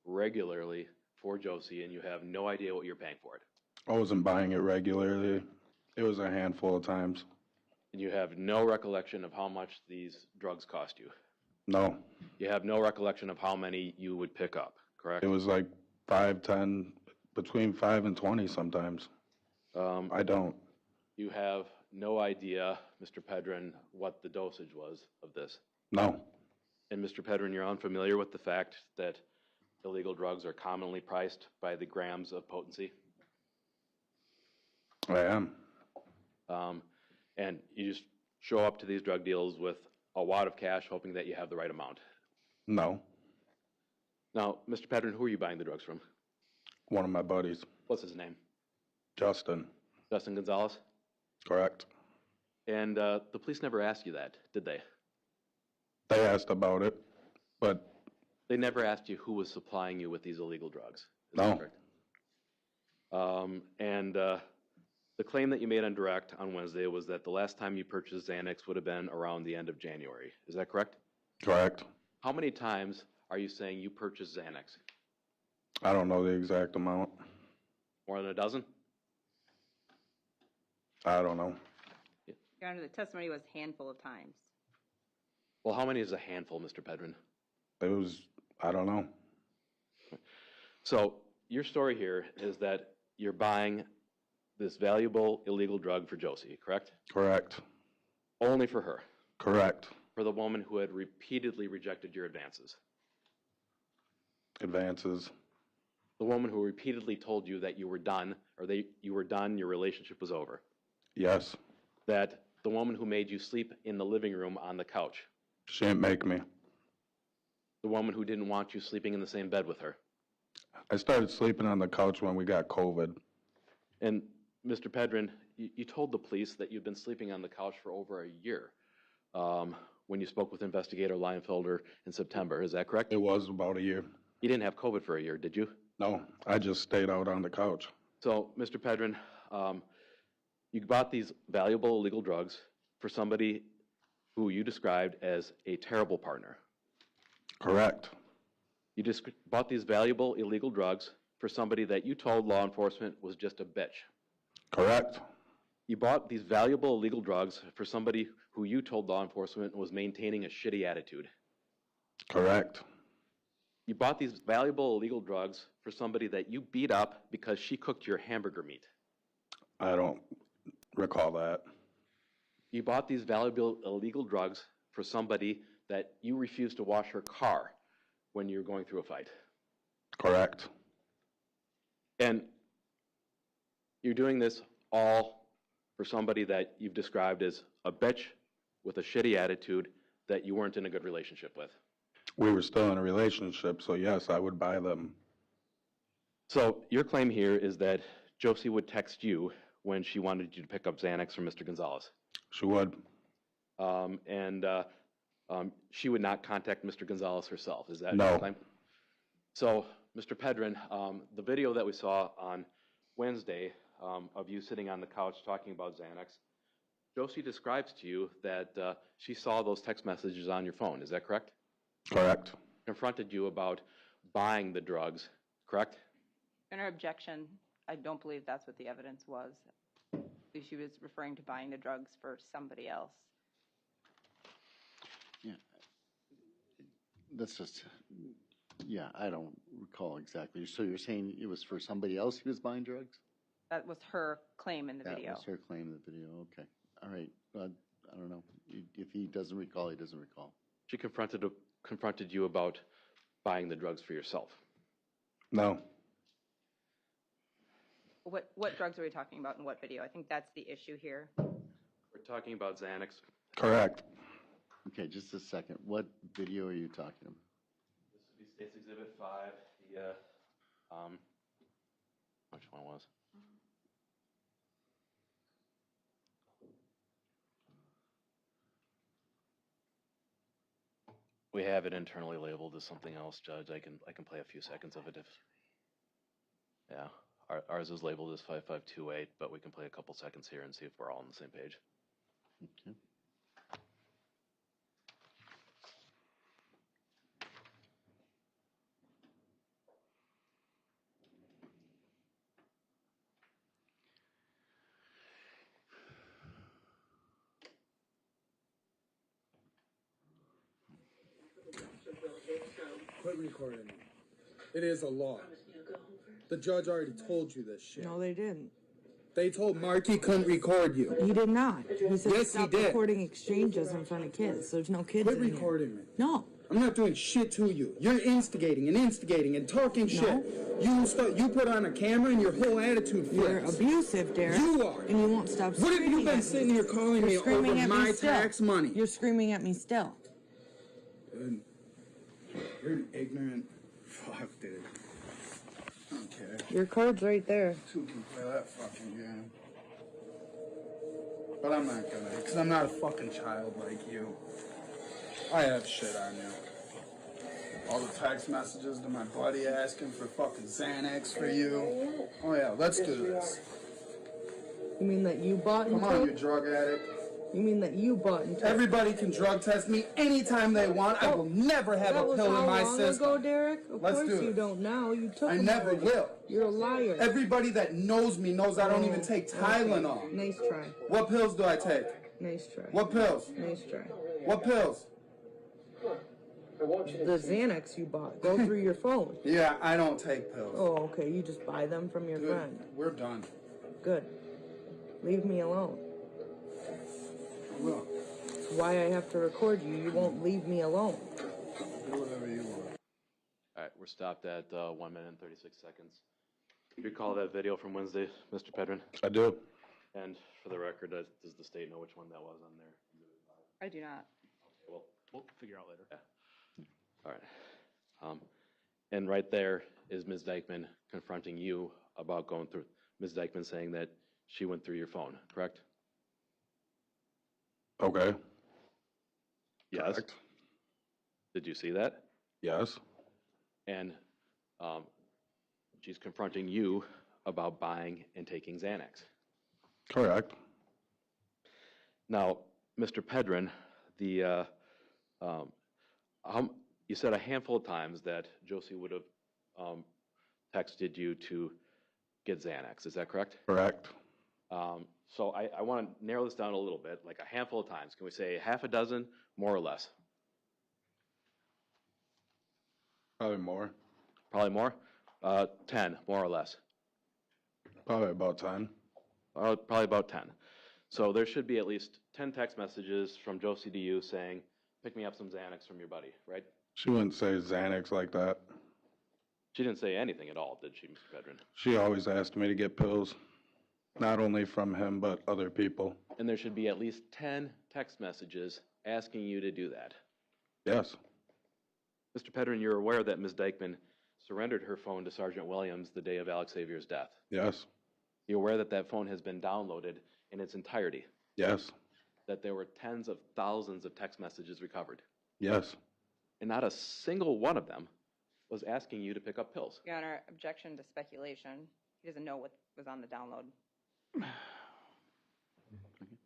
regularly for Josie and you have no idea what you're paying for it. I wasn't buying it regularly. It was a handful of times. And you have no recollection of how much these drugs cost you? No. You have no recollection of how many you would pick up, correct? It was like 5, 10, between 5 and 20 sometimes. I don't. You have no idea, Mr. Pedrin, what the dosage was of this? No. And Mr. Pedrin, you're unfamiliar with the fact that illegal drugs are commonly priced by the grams of potency? I am. And you just show up to these drug deals with a wad of cash hoping that you have the right amount? No. Now, Mr. Pedrin, who are you buying the drugs from? One of my buddies, What's his name? Justin. Justin Gonzalez? Correct. And the police never asked you that, did they? They asked about it, but They never asked you who was supplying you with these illegal drugs? Is No. that correct? The claim that you made on direct on Wednesday was that the last time you purchased Xanax would have been around the end of January. Is that correct? correct. How many times are you saying you purchased Xanax? I don't know the exact amount. More than a dozen? I don't know. Your Honor, the testimony was handful of times. Well, how many is a handful, Mr. Pedrin? It was, I don't know. So your story here is that you're buying this valuable illegal drug for Josie, correct? Correct. Only for her, Correct. for the woman who had repeatedly rejected your advances. Advances. The woman who repeatedly told you that you were done, or you were done, your relationship was over. Yes. That the woman who made you sleep in the living room on the couch. She didn't make me. The woman who didn't want you sleeping in the same bed with her. I started sleeping on the couch when we got COVID. And Mr. Pedrin, you told the police that you'd been sleeping on the couch for over a year when you spoke with Investigator Leinfelder in September. Is that correct? It was about a year. You didn't have COVID for a year, did you? No, I just stayed out on the couch. So, Mr. Pedrin, you bought these valuable illegal drugs for somebody who you described as a terrible partner. Correct. You just bought these valuable illegal drugs for somebody that you told law enforcement was just a bitch. Correct. You bought these valuable illegal drugs for somebody who you told law enforcement was maintaining a shitty attitude. Correct. You bought these valuable illegal drugs for somebody that you beat up because she cooked your hamburger meat. I don't recall that. You bought these valuable illegal drugs for somebody that you refused to wash her car when you were going through a fight. Correct. And you're doing this all for somebody that you've described as a bitch with a shitty attitude that you weren't in a good relationship with. We were still in a relationship, so yes, I would buy them. So your claim here is that Josie would text you when she wanted you to pick up Xanax from Mr. Gonzalez. She would. She would not contact Mr. Gonzalez herself. Is that No. your claim? So, Mr. Pedrin, the video that we saw on Wednesday of you sitting on the couch talking about Xanax, Josie describes to you that she saw those text messages on your phone. Is that correct? Correct. Confronted you about buying the drugs, correct? In her objection, I don't believe that's what the evidence was. She was referring to buying the drugs for somebody else. Yeah. That's just, yeah, I don't recall exactly. So you're saying it was for somebody else he was buying drugs? That was her claim in the video. That was her claim in the video, okay. All right, I don't know. If he doesn't recall, he doesn't recall. She confronted you about buying the drugs for yourself. No. What drugs are we talking about in what video? I think that's the issue here. We're talking about Xanax. Correct. Okay, just a second. What video are you talking about? This would be State's Exhibit 5, which one was? We have it internally labeled as something else, Judge. I can play a few seconds of it if, yeah. Ours is labeled as 5528, but we can play a couple seconds here and see if we're all on the same page. Okay. Quit recording. It is a law. The judge already told you this shit. No, they didn't. They told Mark he couldn't record you. He did not. He said Yes, stop he did. recording exchanges in front of kids. There's no kids Quit in here. recording me. No. I'm not doing shit to you. You're instigating and talking shit. You put on a camera and your whole attitude flips. You're abusive, Derek. You are. And you won't stop What have screaming you at been me. sitting here calling You're me screaming over at me my still. tax money? You're screaming at me still. Dude, you're an ignorant Fuck, dude. I don't care. Your card's right there. Two can play that fucking game. But I'm not gonna, because I'm not a fucking child like you. I have shit on you. All the text messages to my buddy asking for fucking Xanax for you. Oh yeah, let's do this. You mean that you bought and Come on, took? you drug addict. You mean that you bought and took? Everybody can drug test me anytime they want. I will never have a pill in my That was how long system. ago, Derek? Of Let's course do you this. don't now. You took I them never already. will. You're a liar. Everybody that knows me knows I don't even take Tylenol. Okay. Nice try. What pills do I take? Nice try. What pills? Nice try. What pills? The Xanax you bought. Go through your phone. Yeah, I don't take pills. Oh, okay. You just buy them from your Good. friend. We're done. Good. Leave me alone. I will. That's why I have to record you. You won't leave me alone. Do whatever you want. All right, we're stopped at 1 minute and 36 seconds. Do you recall that video from Wednesday, Mr. Pedrin? I do. And for the record, does the state know which one that was on there? I do not. Okay, well, We'll figure out later. yeah. All right. And right there is Ms. Dikeman confronting you about going through, Ms. Dikeman saying that she went through your phone, correct? Okay. Yes. Correct. Did you see that? Yes. And she's confronting you about buying and taking Xanax. Correct. Now, Mr. Pedrin, you said a handful of times that Josie would have texted you to get Xanax. Is that correct? Correct. So I want to narrow this down a little bit, like a handful of times. Can we say half a dozen, more or less? Probably more. Probably more? 10, more or less? Probably about 10. Probably about 10. So there should be at least 10 text messages from Josie to you saying, pick me up some Xanax from your buddy, right? She wouldn't say Xanax like that. She didn't say anything at all, did she, Mr. Pedrin? She always asked me to get pills. Not only from him, but other people. And there should be at least 10 text messages asking you to do that. Yes. Mr. Pedrin, you're aware that Ms. Dikeman surrendered her phone to Sergeant Williams the day of Alexavier's death. Yes. You're aware that that phone has been downloaded in its entirety. Yes. That there were tens of thousands of text messages recovered. Yes. And not a single one of them was asking you to pick up pills. Your Honor, objection to speculation. He doesn't know what was on the download.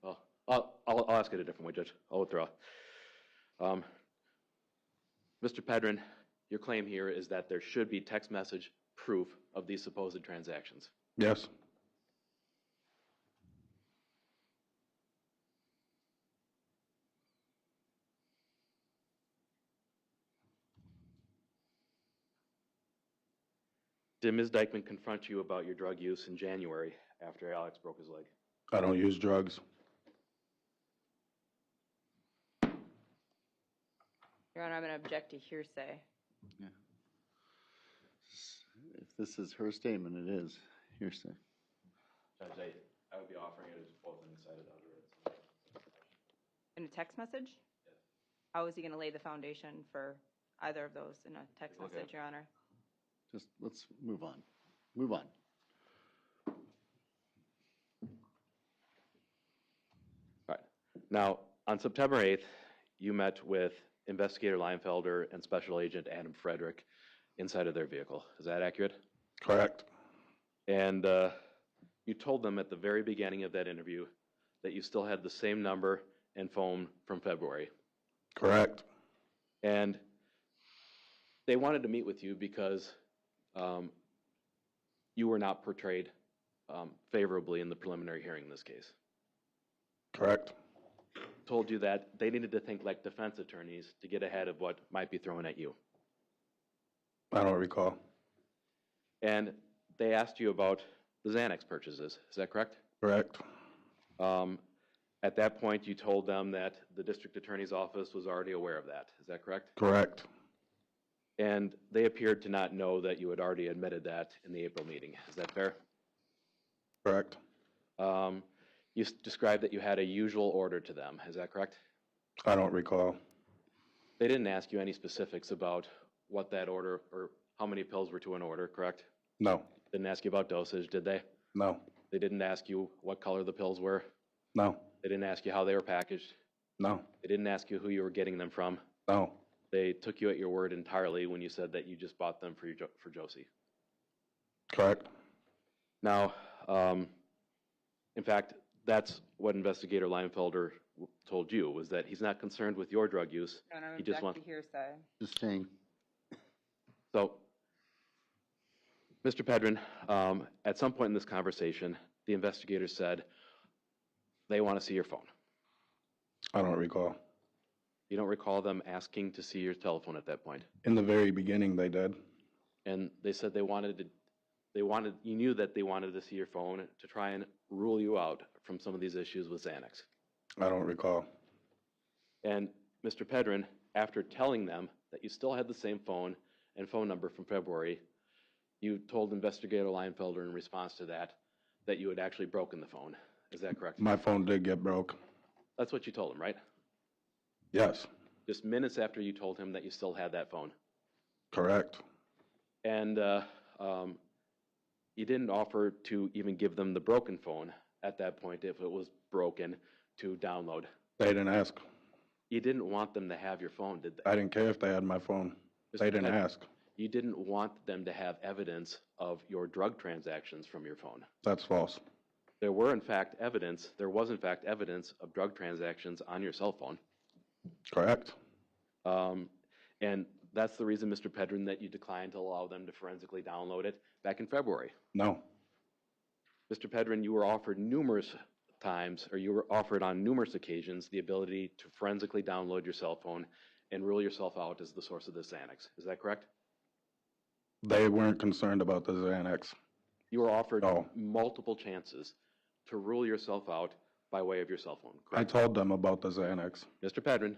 Well, I'll ask it a different way, Judge. I'll withdraw. Mr. Pedrin, your claim here is that there should be text message proof of these supposed transactions. Yes. Did Ms. Dikeman confront you about your drug use in January after Alex broke his leg? I don't use drugs. Your Honor, I'm going to object to hearsay. Yeah. If this is her statement, it is hearsay. Judge, I would be offering it as both an excited utterance. In a text message? Yes. How is he going to lay the foundation for either of those in a text Okay. message, Your Honor? Just let's move on. Move on. All right. Now, on September 8th, you met with Investigator Leinfelder and Special Agent Adam Frederick inside of their vehicle. Is that accurate? Correct. And you told them at the very beginning of that interview that you still had the same number and phone from February. Correct. And they wanted to meet with you because you were not portrayed favorably in the preliminary hearing in this case. Correct. Told you that they needed to think like defense attorneys to get ahead of what might be thrown at you. I don't recall. And they asked you about the Xanax purchases. Is that correct? Correct. At that point, you told them that the district attorney's office was already aware of that. Is that correct? Correct. And they appeared to not know that you had already admitted that in the April meeting. Is that fair? Correct. You described that you had a usual order to them. Is that correct? I don't recall. They didn't ask you any specifics about what that order or how many pills were to an order, correct? No. Didn't ask you about dosage, did they? No. They didn't ask you what color the pills were? No. They didn't ask you how they were packaged? No. They didn't ask you who you were getting them from? No. They took you at your word entirely when you said that you just bought them for Josie? Correct. Now, in fact, that's what Investigator Leinfelder told you, was that he's not concerned with your drug use. No, He just wants. hearsay. Just saying. So, Mr. Pedrin, at some point in this conversation, the investigators said they want to see your phone. I don't recall. You don't recall them asking to see your telephone at that point? In the very beginning, they did. And they said you knew that they wanted to see your phone to try and rule you out from some of these issues with Xanax. I don't recall. And Mr. Pedrin, after telling them that you still had the same phone and phone number from February, you told Investigator Leinfelder in response to that you had actually broken the phone. Is that correct? My phone did get broke. That's what you told him, right? Yes. Just minutes after you told him that you still had that phone. Correct. And you didn't offer to even give them the broken phone at that point if it was broken to download. They didn't ask. You didn't want them to have your phone, did they? I didn't care if they had my phone. Mr. They didn't Pedrin, ask. You didn't want them to have evidence of your drug transactions from your phone. That's false. There was in fact evidence of drug transactions on your cell phone. Correct. And that's the reason, Mr. Pedrin, that you declined to allow them to forensically download it back in February. No. Mr. Pedrin, you were offered numerous times, or you were offered on numerous occasions, the ability to forensically download your cell phone and rule yourself out as the source of this Xanax. Is that correct? They weren't concerned about the Xanax. You were offered multiple chances to rule yourself out by way of your cell phone, correct? I told them about the Xanax. Mr. Pedrin,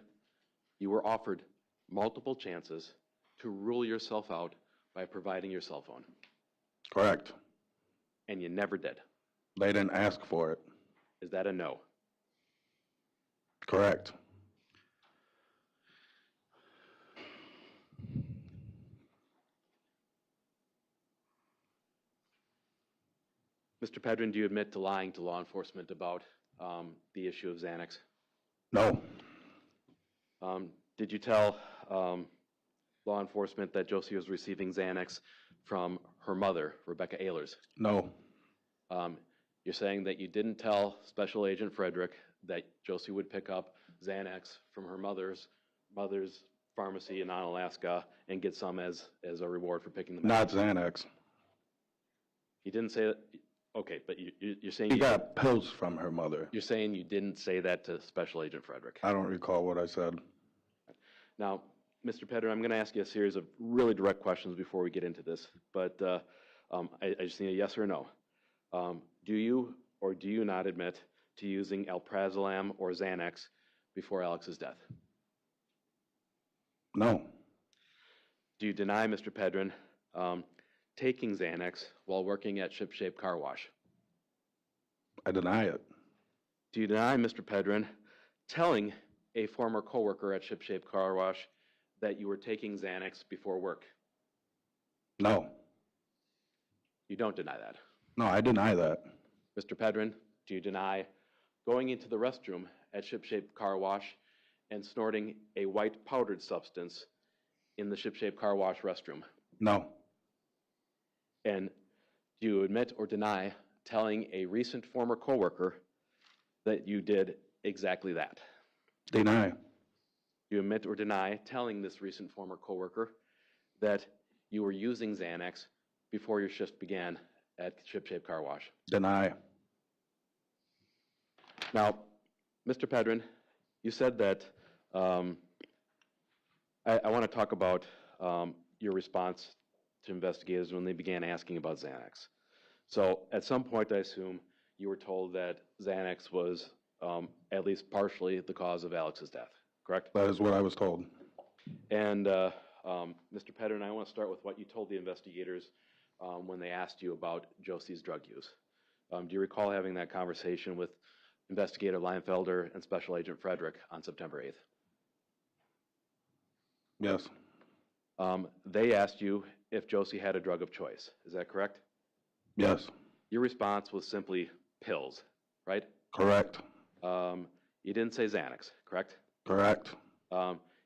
you were offered multiple chances to rule yourself out by providing your cell phone. Correct. And you never did. They didn't ask for it. Is that a no? Correct. Mr. Pedrin, do you admit to lying to law enforcement about the issue of Xanax? No. Did you tell law enforcement that Josie was receiving Xanax from her mother, Rebecca Ehlers? No. You're saying that you didn't tell Special Agent Frederick that Josie would pick up Xanax from her mother's pharmacy in Onalaska and get some as a reward for picking them up? Not Xanax. He didn't say that? Okay, but you're saying... He got pills from her mother. You're saying you didn't say that to Special Agent Frederick? I don't recall what I said. Now, Mr. Pedrin, I'm going to ask you a series of really direct questions before we get into this, but I just need a yes or no. Do you or do you not admit to using alprazolam or Xanax before Alex's death? No. Do you deny, Mr. Pedrin, taking Xanax while working at Ship Shape Car Wash? I deny it. Do you deny, Mr. Pedrin, telling a former coworker at Ship Shape Car Wash that you were taking Xanax before work? No. You don't deny that? No, I deny that. Mr. Pedrin, do you deny going into the restroom at Ship Shape Car Wash and snorting a white powdered substance in the Ship Shape Car Wash restroom? No. And do you admit or deny telling a recent former coworker that you did exactly that? Deny. Do you admit or deny telling this recent former coworker that you were using Xanax before your shift began at Ship Shape Car Wash? Deny. Now, Mr. Pedrin, you said that, I want to talk about your response to investigators when they began asking about Xanax. So at some point, I assume, you were told that Xanax was at least partially the cause of Alex's death, correct? That is what I was told. And Mr. Pedrin, I want to start with what you told the investigators when they asked you about Josie's drug use. Do you recall having that conversation with Investigator Leinfelder and Special Agent Frederick on September 8th? Yes. They asked you if Josie had a drug of choice. Is that correct? Yes. Your response was simply pills, right? Correct. You didn't say Xanax, correct? Correct.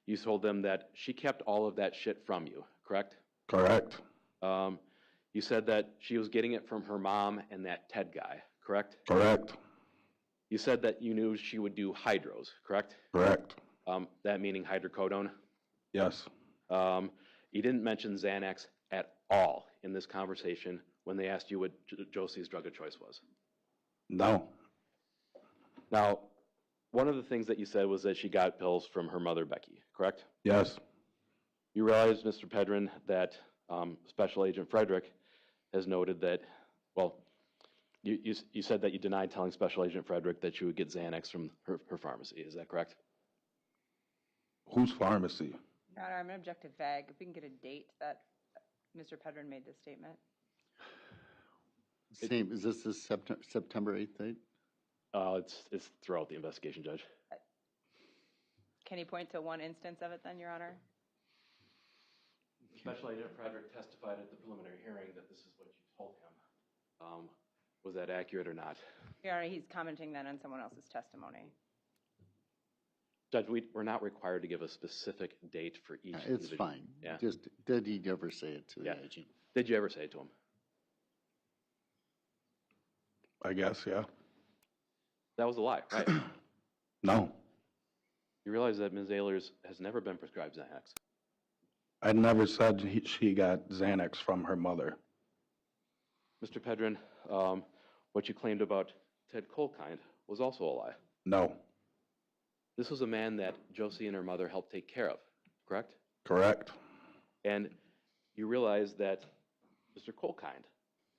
You told them that she kept all of that shit from you, correct? Correct. You said that she was getting it from her mom and that Ted guy, correct? Correct. You said that you knew she would do hydros, correct? Correct. That meaning hydrocodone? Yes. You didn't mention Xanax at all in this conversation when they asked you what Josie's drug of choice was. No. Now, one of the things that you said was that she got pills from her mother, Becky, correct? Yes. You realize, Mr. Pedrin, that Special Agent Frederick has noted that, well, you said that you denied telling Special Agent Frederick that you would get Xanax from her pharmacy. Is that correct? Whose pharmacy? Your Honor, I'm going to object to vague. If we can get a date that Mr. Pedrin made this statement. Same, is this the September 8th date? It's throughout the investigation, Judge. Can you point to one instance of it then, Your Honor? Special Agent Frederick testified at the preliminary hearing that this is what you told him. Was that accurate or not? Your Honor, he's commenting then on someone else's testimony. Judge, we're not required to give a specific date for each It's individual. fine. Yeah. Just, did he ever say it to the agent? Did you ever say it to him? I guess, yeah. That was a lie, right? No. You realize that Ms. Ehlers has never been prescribed Xanax. I never said she got Xanax from her mother. Mr. Pedrin, what you claimed about Ted Colkind was also a lie. No. This was a man that Josie and her mother helped take care of, correct? Correct. And you realize that Mr. Colkind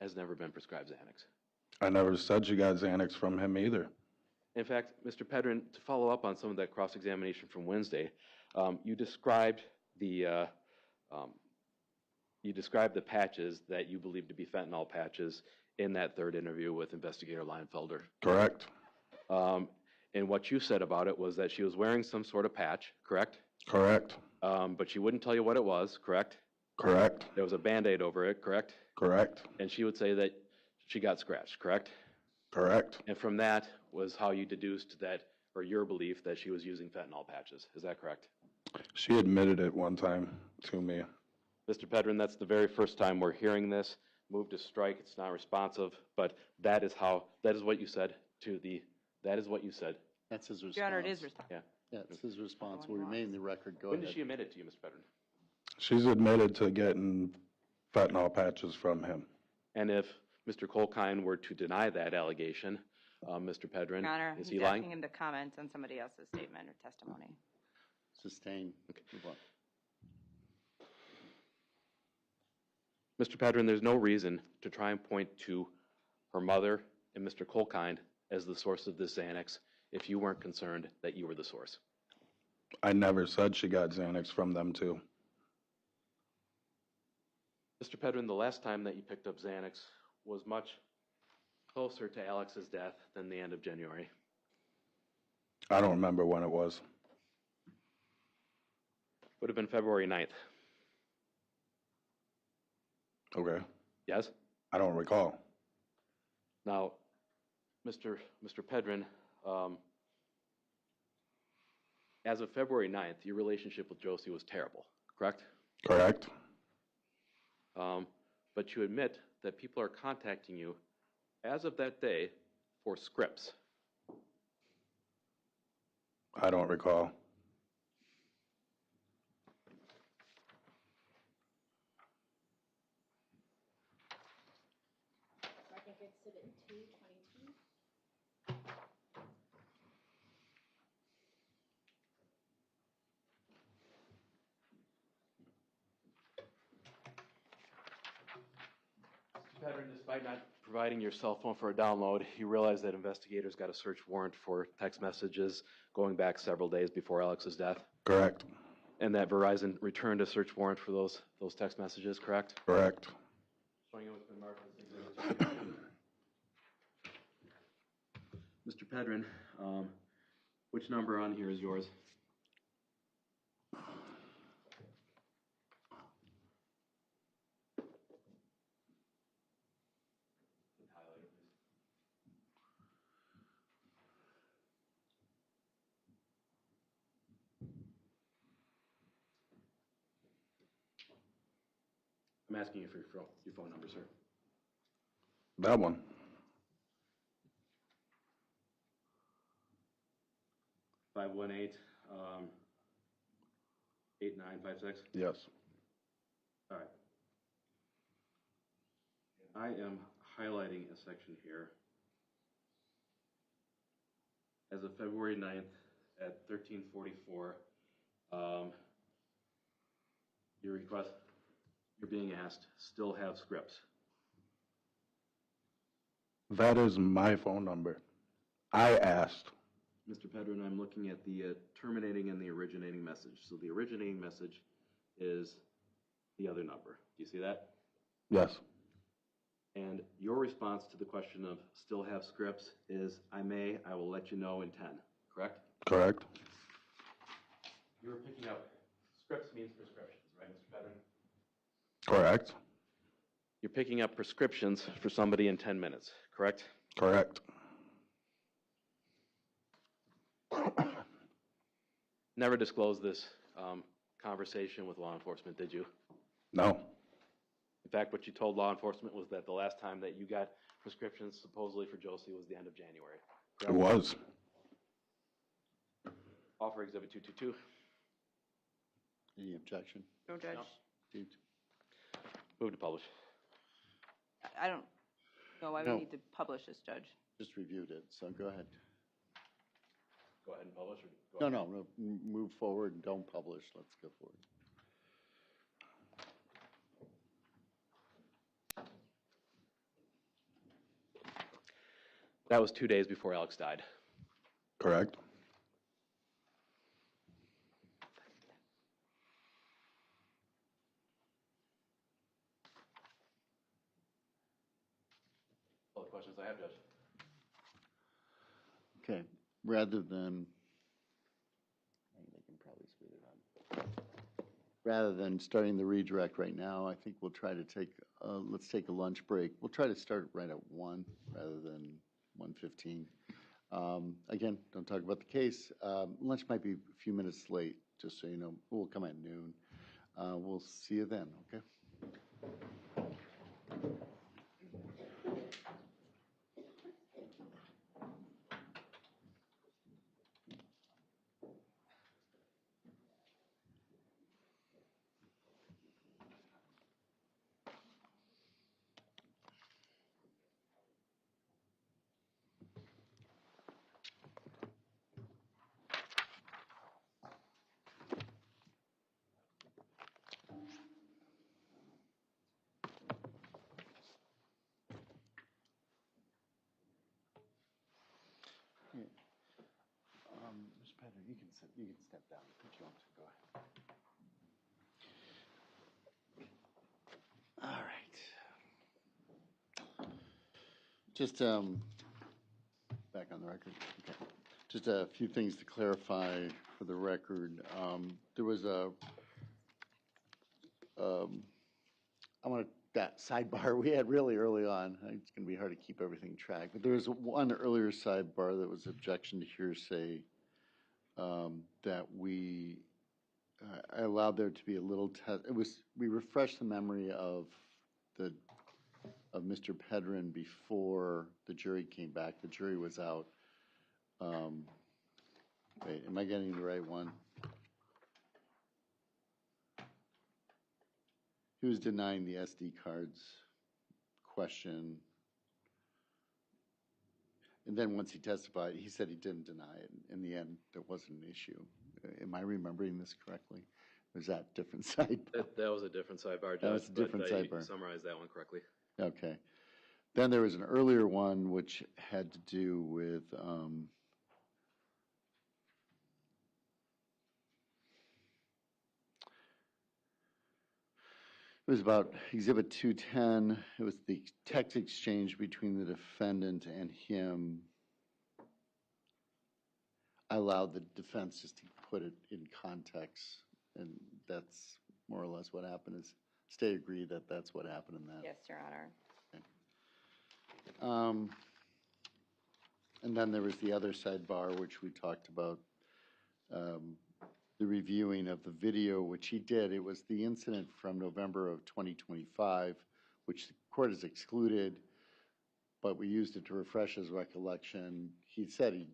has never been prescribed Xanax. I never said she got Xanax from him either. In fact, Mr. Pedrin, to follow up on some of that cross-examination from Wednesday, you described the patches that you believe to be fentanyl patches in that third interview with Investigator Leinfelder. Correct. And what you said about it was that she was wearing some sort of patch, correct? Correct. But she wouldn't tell you what it was, correct? Correct. There was a Band-Aid over it, correct? Correct. And she would say that she got scratched, correct? Correct. And from that was how you deduced that, or your belief that she was using fentanyl patches. Is that correct? She admitted it one time to me. Mr. Pedrin, that's the very first time we're hearing this. Move to strike, it's not responsive, but that is what you said that is what you said. That's his response. Your Honor, it is response. Yeah. Yeah, it's his response. Will remain in the record. Go When ahead. did she admit it to you, Mr. Pedrin? She's admitted to getting fentanyl patches from him. And if Mr. Colkind were to deny that allegation, Mr. Pedrin, Your Honor, is he's he lying? asking him to comment on somebody else's statement or testimony. Sustain. Okay. Move on. Mr. Pedrin, there's no reason to try and point to her mother and Mr. Colkind as the source of this Xanax if you weren't concerned that you were the source. I never said she got Xanax from them too. Mr. Pedrin, the last time that you picked up Xanax was much closer to Alex's death than the end of January. I don't remember when it was. Would have been February 9th. Okay. Yes? I don't recall. Now, Mr. Pedrin, as of February 9th, your relationship with Josie was terrible, correct? Correct. But you admit that people are contacting you as of that day for scripts. I don't recall. Record Exhibit 222. Mr. Pedrin, despite not providing your cell phone for a download, you realize that investigators got a search warrant for text messages going back several days before Alex's death? Correct. And that Verizon returned a search warrant for those text messages, correct? Correct. Showing you what's been marked as Exhibit 2. Mr. Pedrin, which number on here is yours? I'm asking you for your phone number, sir. That one. Five 8956. Yes. All right. I am highlighting a section here. As of February 9th at 13:44, you're being asked, still have scripts. That is my phone number. I asked. Mr. Pedrin, I'm looking at the terminating and the originating message. So the originating message is the other number. Do you see that? Yes. And your response to the question of still have scripts is, I will let you know in 10, correct? Correct. You were picking up, scripts means prescriptions, right, Mr. Pedrin? Correct. You're picking up prescriptions for somebody in 10 minutes, correct? Correct. Never disclosed this conversation with law enforcement, did you? No. In fact, what you told law enforcement was that the last time that you got prescriptions supposedly for Josie was the end of January. It was. Offer Exhibit 222. Any objection? No, Judge. Received. Move to publish. I don't know why No. we need to publish this, Judge. Just reviewed it, so go ahead. Go ahead and publish or go No, ahead? no, move forward and don't publish. Let's go forward. That was 2 days before Alex died. Correct. All the questions I have, Judge. Okay, rather than, they can probably speed it up. Rather than starting the redirect right now, I think we'll try to take, let's take a lunch break. We'll try to start right at 1 rather than 1:15. Again, don't talk about the case. Lunch might be a few minutes late, just so you know. We'll come at noon. We'll see you then, okay? Mr. Pedrin, you can step down if you want to. Go ahead. All right. Just back on the record. Okay. Just a few things to clarify for the record. There was I want that sidebar we had really early on. It's going to be hard to keep everything track, but there was one earlier sidebar that was objection to hearsay that I allowed there to be a little test. We refreshed the memory of Mr. Pedrin before the jury came back. The jury was out. Wait, am I getting the right one? He was denying the SD cards question. And then once he testified, he said he didn't deny it. In the end, there wasn't an issue. Am I remembering this correctly? Or is that different sidebar? That was a different sidebar, Judge. That was a different sidebar. You summarized that one correctly. Okay. Then there was an earlier one which had to do with it was about Exhibit 210. It was the text exchange between the defendant and him. I allowed the defense just to put it in context, and that's more or less what happened. Is State agreed that that's what happened in that. Yes, Your Honor. Okay. And then there was the other sidebar, which we talked about the reviewing of the video, which he did. It was the incident from November of 2025, which the court has excluded, but we used it to refresh his recollection. He said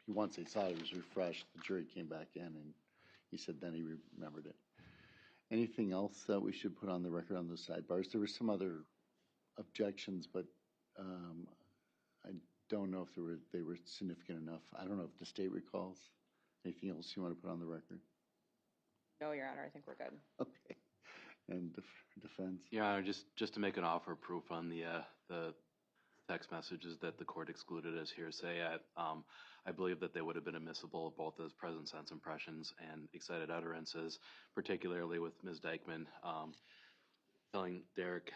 once they saw it was refreshed, the jury came back in, and he said then he remembered it. Anything else that we should put on the record on those sidebars? There were some other objections, but I don't know if they were significant enough. I don't know if the state recalls. Anything else you want to put on the record? No, Your Honor, I think we're good. Okay. And defense? Yeah, just to make an offer of proof on the text messages that the court excluded as hearsay, I believe that they would have been admissible both as present sense impressions and excited utterances, particularly with Ms. Dikeman telling Derek,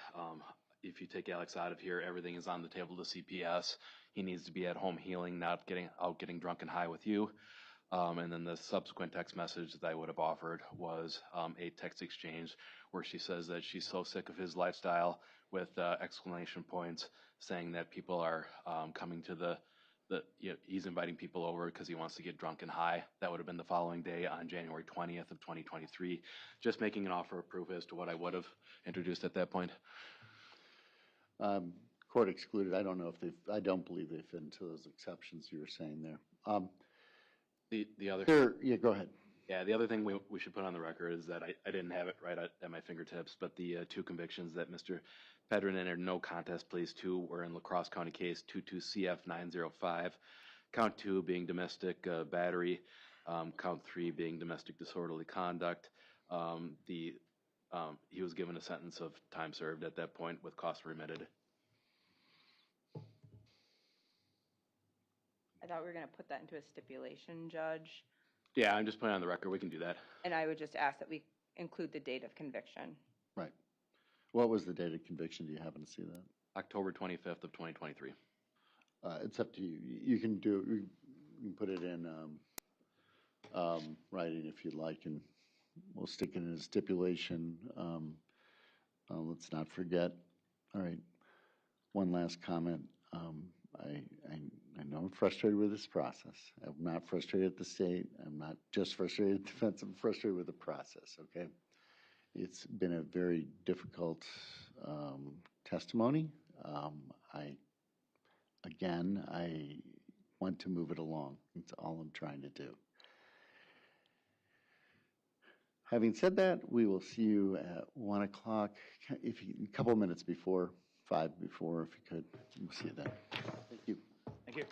if you take Alex out of here, everything is on the table to CPS. He needs to be at home healing, not getting drunk and high with you. And then the subsequent text message that I would have offered was a text exchange where she says that she's so sick of his lifestyle with exclamation points, saying that people are coming to he's inviting people over because he wants to get drunk and high. That would have been the following day on January 20th of 2023. Just making an offer of proof as to what I would have introduced at that point. Court excluded. I don't know if I don't believe they fit into those exceptions you were saying there. The other. Here, yeah, go ahead. Yeah, the other thing we should put on the record is that I didn't have it right at my fingertips, but the two convictions that Mr. Pedrin entered no contest pleas to were in La Crosse County case 22CF905, count 2 being domestic battery, count 3 being domestic disorderly conduct. He was given a sentence of time served at that point with costs remitted. I thought we were going to put that into a stipulation, Judge. Yeah, I'm just putting it on the record. We can do that. And I would just ask that we include the date of conviction. Right. What was the date of conviction? Do you happen to see that? October 25th of 2023. It's up to you. You can put it in writing if you'd like, and we'll stick it in a stipulation. Let's not forget. All right. One last comment. I know I'm frustrated with this process. I'm not frustrated at the state. I'm not just frustrated at the defense. I'm frustrated with the process, okay? It's been a very difficult testimony. I want to move it along. That's all I'm trying to do. Having said that, we will see you at 1 o'clock, a couple minutes before, 5 before, if you could. We'll see you then. Thank you. Thank you.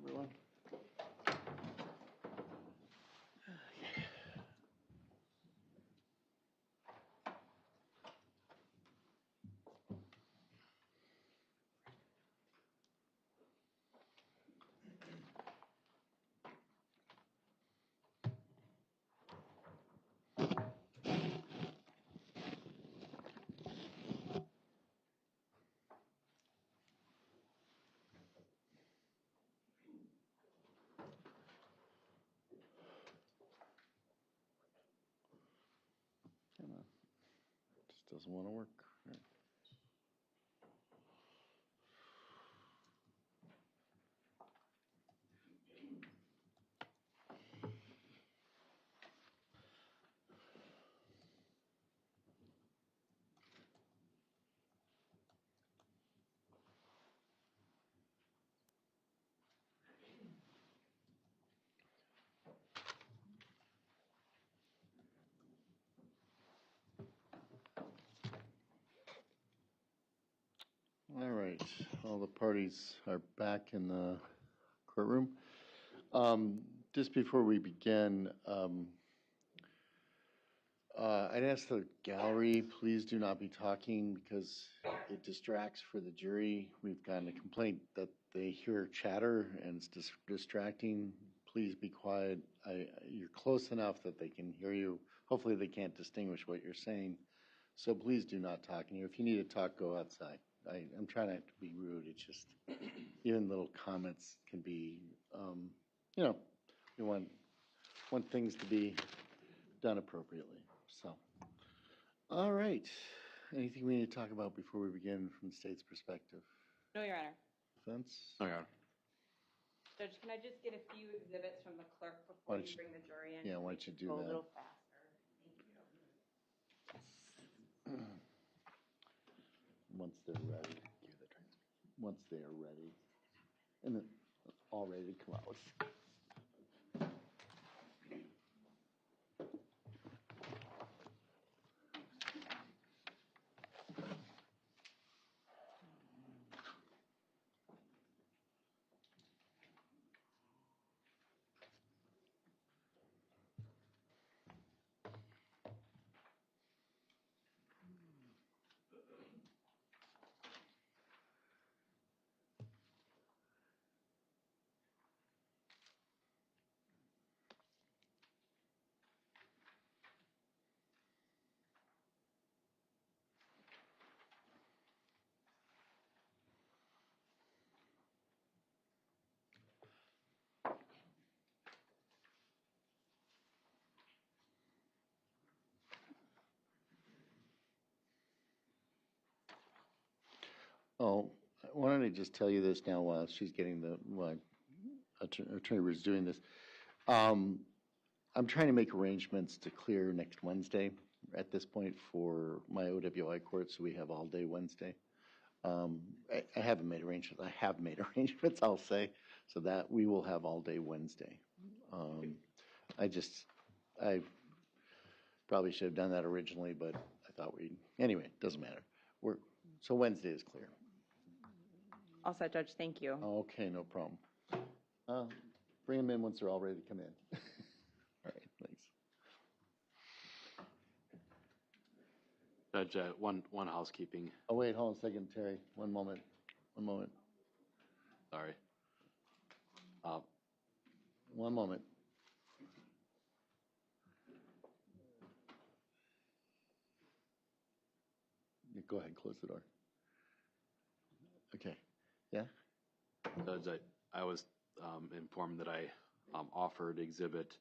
everyone. Come on. Just doesn't want to work. All right. All right, all the parties are back in the courtroom. Just before we begin, I'd ask the gallery, please do not be talking because it distracts for the jury. We've gotten a complaint that they hear chatter and it's distracting. Please be quiet. You're close enough that they can hear you. Hopefully they can't distinguish what you're saying. So please do not talk. And if you need to talk, go outside. I'm trying not to be rude. It's just, even little comments can be, we want things to be done appropriately. So, all right. Anything we need to talk about before we begin from the state's perspective? No, Your Honor. Defense? No, Your Honor. Judge, can I just get a few exhibits from the clerk before you bring the jury in? Yeah, why don't you do Go that? a little faster. Thank you. Once they're ready. Once they are ready. And then all ready to come out. Oh, why don't I just tell you this now while she's getting attorney was doing this. I'm trying to make arrangements to clear next Wednesday at this point for my OWI court, so we have all day Wednesday. I haven't made arrangements. I have made arrangements, I'll say, so that we will have all day Wednesday. I probably should have done that originally, but I thought anyway, it doesn't matter. So Wednesday is clear. All set, Judge. Thank you. Okay, no problem. Bring them in once they're all ready to come in. All right, thanks. Judge, one housekeeping. Oh, wait, hold on a second, Terry. One moment. Sorry. One moment. Go ahead, close the door. Okay. Yeah? Judge, I was informed that I offered exhibit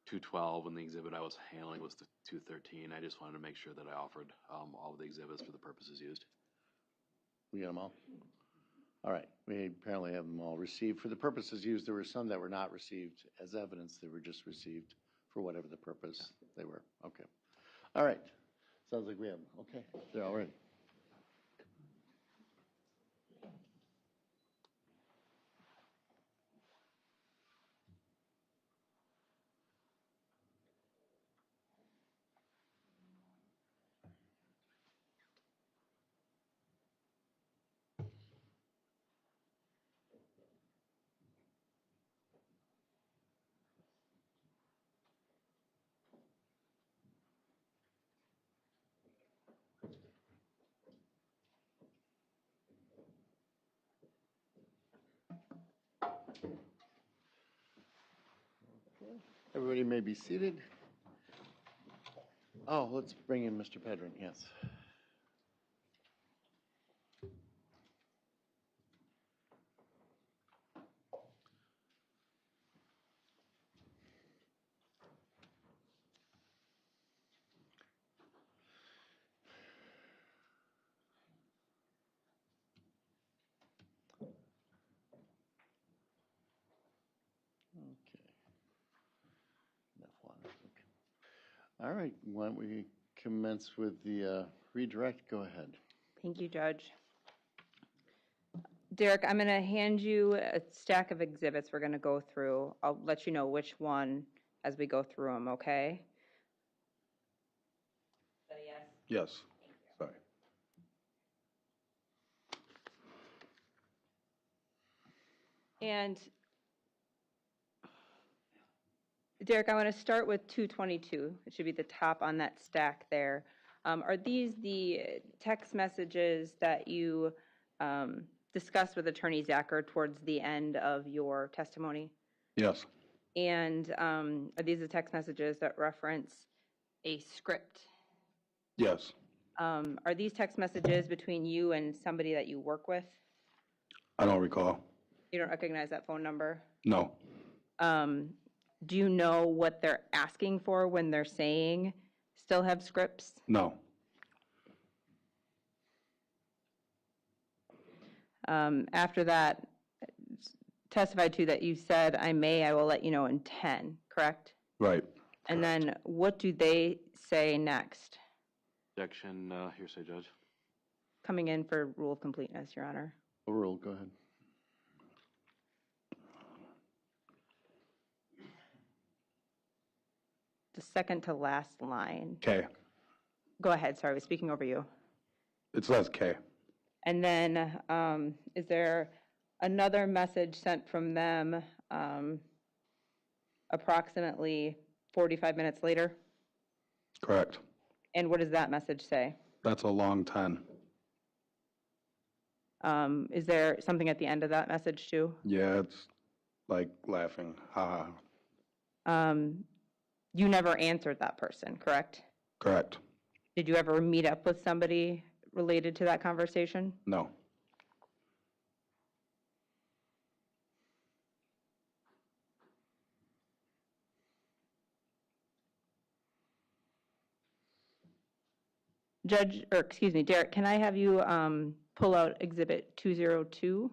212 when the exhibit I was handling was the 213. I just wanted to make sure that I offered all of the exhibits for the purposes used. We got them all? All right. We apparently have them all received. For the purposes used, there were some that were not received as evidence. They were just received for whatever the purpose they were. Okay. All right. Sounds like we have them. Okay. They're all ready. Everybody may be seated. Oh, let's bring in Mr. Pedrin, yes. Okay. Enough water. Okay. All right, why don't we commence with the redirect? Go ahead. Thank you, Judge. Derek, I'm going to hand you a stack of exhibits we're going to go through. I'll let you know which one as we go through them, okay? Is that a yes? Yes. Sorry. And Derek, I want to start with 222. It should be the top on that stack there. Are these the text messages that you discussed with Attorney Zacher towards the end of your testimony? Yes. And are these the text messages that reference a script? Yes. Are these text messages between you and somebody that you work with? I don't recall. You don't recognize that phone number? No. Do you know what they're asking for when they're saying still have scripts? No. After that, testified to that you said, I will let you know in 10, correct? Right. And then what do they say next? Objection, hearsay, Judge. Coming in for rule of completeness, Your Honor. Overruled, go ahead. The second to last line. K. Go ahead, sorry, I was speaking over you. It says K. And then is there another message sent from them approximately 45 minutes later? Correct. And what does that message say? That's a long 10. Is there something at the end of that message too? Yeah, it's like laughing. Ha You never answered that person, correct? Correct. Did you ever meet up with somebody related to that conversation? No. Judge, or excuse me, Derek, can I have you pull out Exhibit 202?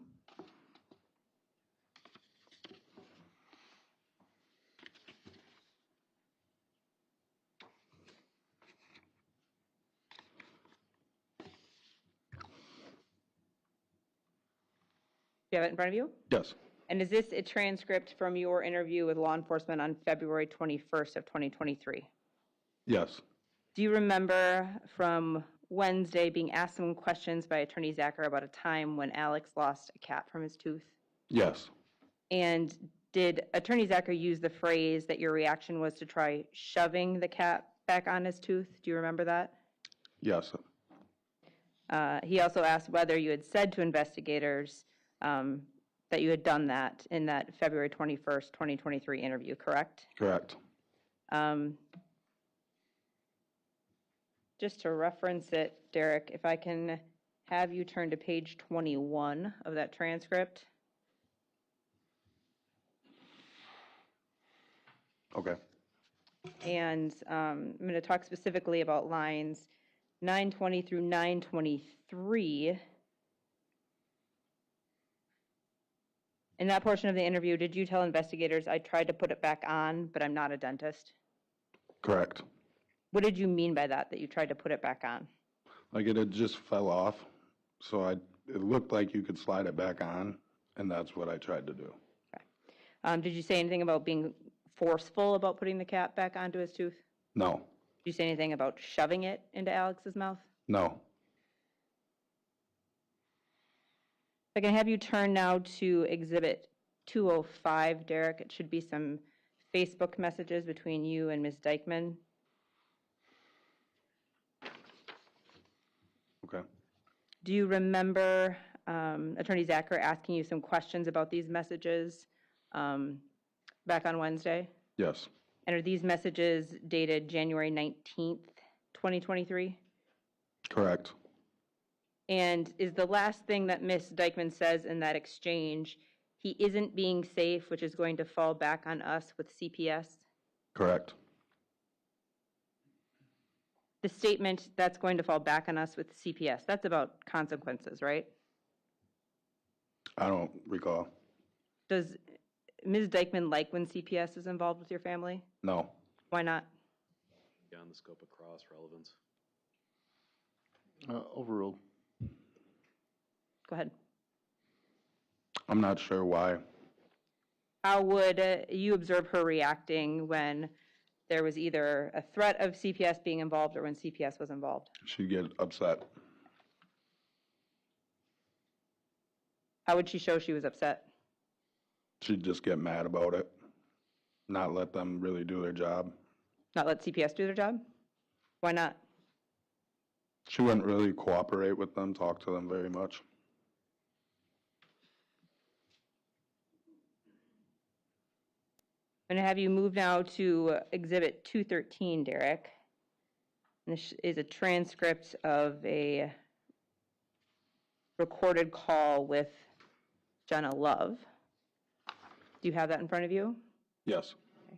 Do you have it in front of you? Yes. And is this a transcript from your interview with law enforcement on February 21st of 2023? Yes. Do you remember from Wednesday being asked some questions by Attorney Zacher about a time when Alex lost a cat from his tooth? Yes. And did Attorney Zacher use the phrase that your reaction was to try shoving the cat back on his tooth? Do you remember that? Yes. He also asked whether you had said to investigators that you had done that in that February 21st, 2023 interview, correct? Correct. Just to reference it, Derek, if I can have you turn to page 21 of that transcript. Okay. And I'm going to talk specifically about lines 920 through 923. In that portion of the interview, did you tell investigators, I tried to put it back on, but I'm not a dentist? Correct. What did you mean by that you tried to put it back on? Like it had just fell off, so it looked like you could slide it back on, and that's what I tried to do. Okay. Did you say anything about being forceful about putting the cat back onto his tooth? No. Did you say anything about shoving it into Alex's mouth? No. I can have you turn now to Exhibit 205, Derek. It should be some Facebook messages between you and Ms. Dikeman. Okay. Do you remember Attorney Zacher asking you some questions about these messages back on Wednesday? Yes, And are these messages dated January 19th, 2023? correct. And is the last thing that Ms. Dikeman says in that exchange, he isn't being safe, which is going to fall back on us with CPS? Correct. The statement, that's going to fall back on us with CPS, that's about consequences, right? I don't recall. Does Ms. Dikeman like when CPS is involved with your family? No. Why not? Beyond the scope of cross relevance. Overruled. Go ahead. I'm not sure why. How would you observe her reacting when there was either a threat of CPS being involved or when CPS was involved? She'd get upset. How would she show she was upset? She'd just get mad about it, not let them really do their job. Not let CPS do their job? Why not? She wouldn't really cooperate with them, talk to them very much. I'm going to have you move now to Exhibit 213, Derek. And this is a transcript of a recorded call with Jenna Love. Do you have that in front of you? Yes. Okay.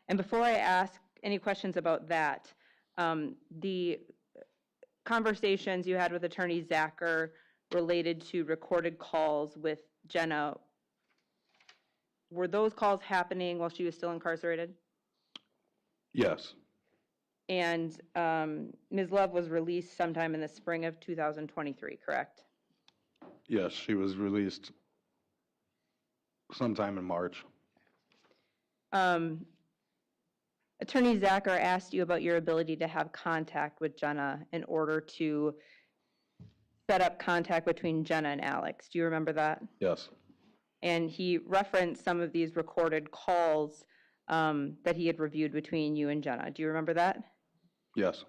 And before I ask any questions about that, the conversations you had with Attorney Zacher related to recorded calls with Jenna, were those calls happening while she was still incarcerated? Yes. And Ms. Love was released sometime in the spring of 2023, correct? Yes, she was released sometime in March. Attorney Zacher asked you about your ability to have contact with Jenna in order to set up contact between Jenna and Alex. Do you remember that? Yes. And he referenced some of these recorded calls that he had reviewed between you and Jenna. Do you remember that? Yes.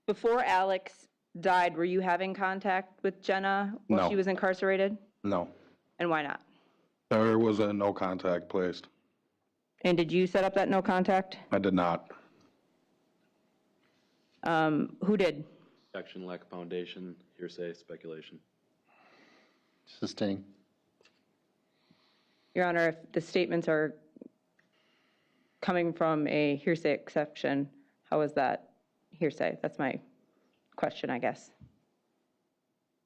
Before Alex died, were you having contact with Jenna while No. she was incarcerated? No. And why not? There was a no contact placed. And did you set up that no contact? I did not. Who did? Action, lack of foundation, hearsay, speculation. Sustain. Your Honor, if the statements are coming from a hearsay exception, how is that hearsay? That's my question, I guess.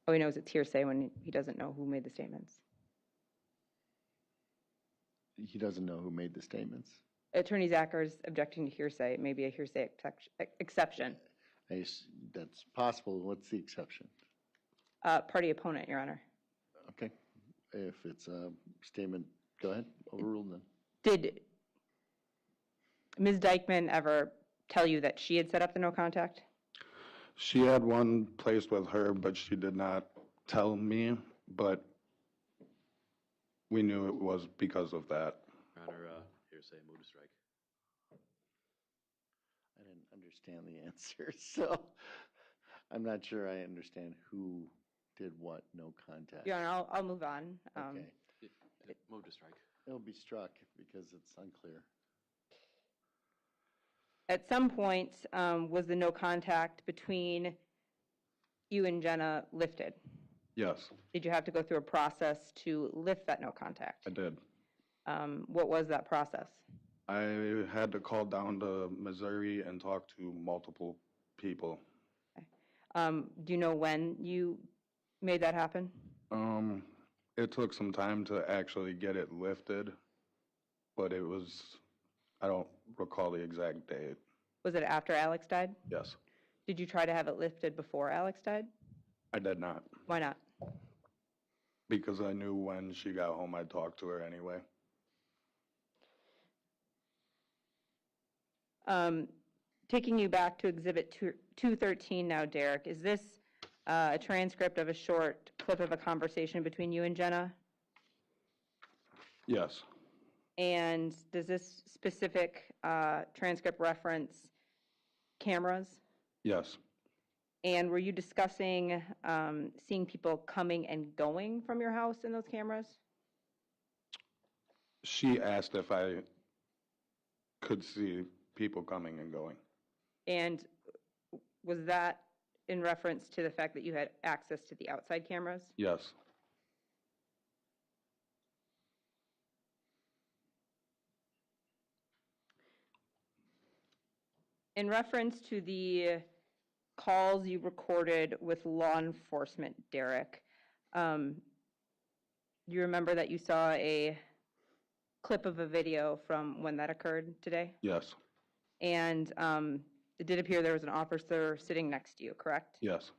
Oh, he knows it's hearsay when he doesn't know who made the statements. He doesn't know who made the statements. Attorney Zacher is objecting to hearsay. It may be a hearsay exception. That's possible. What's the exception? Party opponent, Your Honor. Okay. If it's a statement, go ahead. Overruled then. Did Ms. Dikeman ever tell you that she had set up the no contact? She had one placed with her, but she did not tell me, but we knew it was because of that. Your Honor, hearsay, move to strike. I didn't understand the answer, so I'm not sure I understand who did what, no contact. Your Honor, I'll move on. Okay. Move to strike. It'll be struck because it's unclear. At some point, was the no contact between you and Jenna lifted? Yes, Did you have to go through a process to lift that no contact? I did. What was that process? I had to call down to Missouri and talk to multiple people. Do you know when you made that happen? It took some time to actually get it lifted, but it was, I don't recall the exact date. Was it after Alex died? Yes. Did you try to have it lifted before Alex died? I did not. Why not? Because I knew when she got home I'd talk to her anyway. Taking you back to Exhibit 213 now, Derek, is this a transcript of a short clip of a conversation between you and Jenna? Yes. And does this specific transcript reference cameras? Yes. And were you discussing seeing people coming and going from your house in those cameras? She asked if I could see people coming and going. And was that in reference to the fact that you had access to the outside cameras? Yes. In reference to the calls you recorded with law enforcement, Derek, you remember that you saw a clip of a video from when that occurred today? Yes. And it did appear there was an officer sitting next to you, correct? Yes.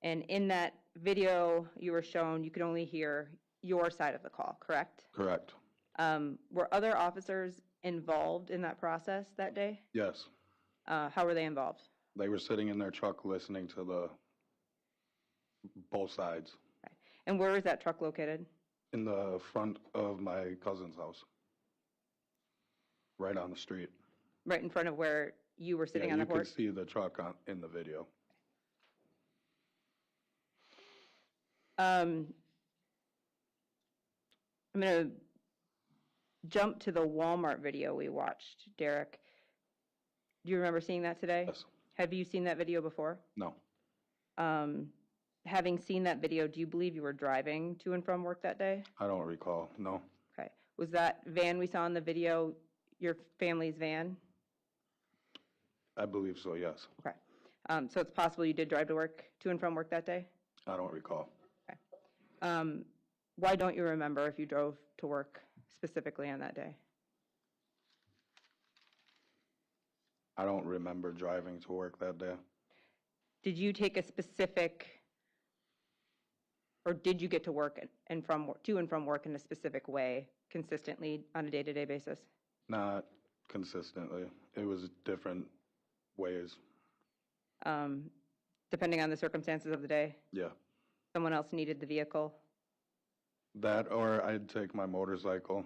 And in that video you were shown, you could only hear your side of the call, correct? Correct. Were other officers involved in that process that day? Yes. How were they involved? They were sitting in their truck listening to both sides. Okay. And where is that truck located? In the front of my cousin's house. Right on the street. Right in front of where you were sitting on the porch? You could see the truck in the video. I'm going to jump to the Walmart video we watched, Derek. Do you remember seeing that today? Yes. Have you seen that video before? No. Having seen that video, do you believe you were driving to and from work that day? I don't recall. No. Okay. Was that van we saw in the video your family's van? I believe so, yes. Okay. So it's possible you did drive to and from work that day? I don't recall. Okay. Why don't you remember if you drove to work specifically on that day? I don't remember driving to work that day. Did you take a specific, or did you get to work to and from work in a specific way consistently on a day-to-day basis? Not consistently. It was different ways. Depending on the circumstances of the day? Yeah. Someone else needed the vehicle? That, or I'd take my motorcycle.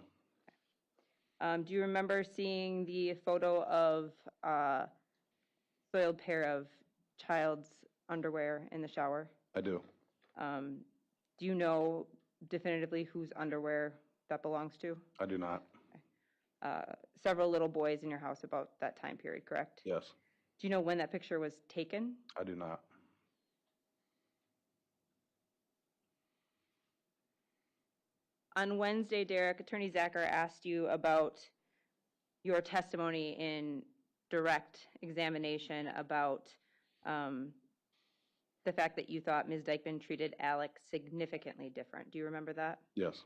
Do you remember seeing the photo of a soiled pair of child's underwear in the shower? I do. Do you know definitively whose underwear that belongs to? I do not. Several little boys in your house about that time period, correct? Yes. Do you know when that picture was taken? I do not. On Wednesday, Derek, Attorney Zacher asked you about your testimony in direct examination about the fact that you thought Ms. Dikeman treated Alex significantly different. Do you remember that? Yes.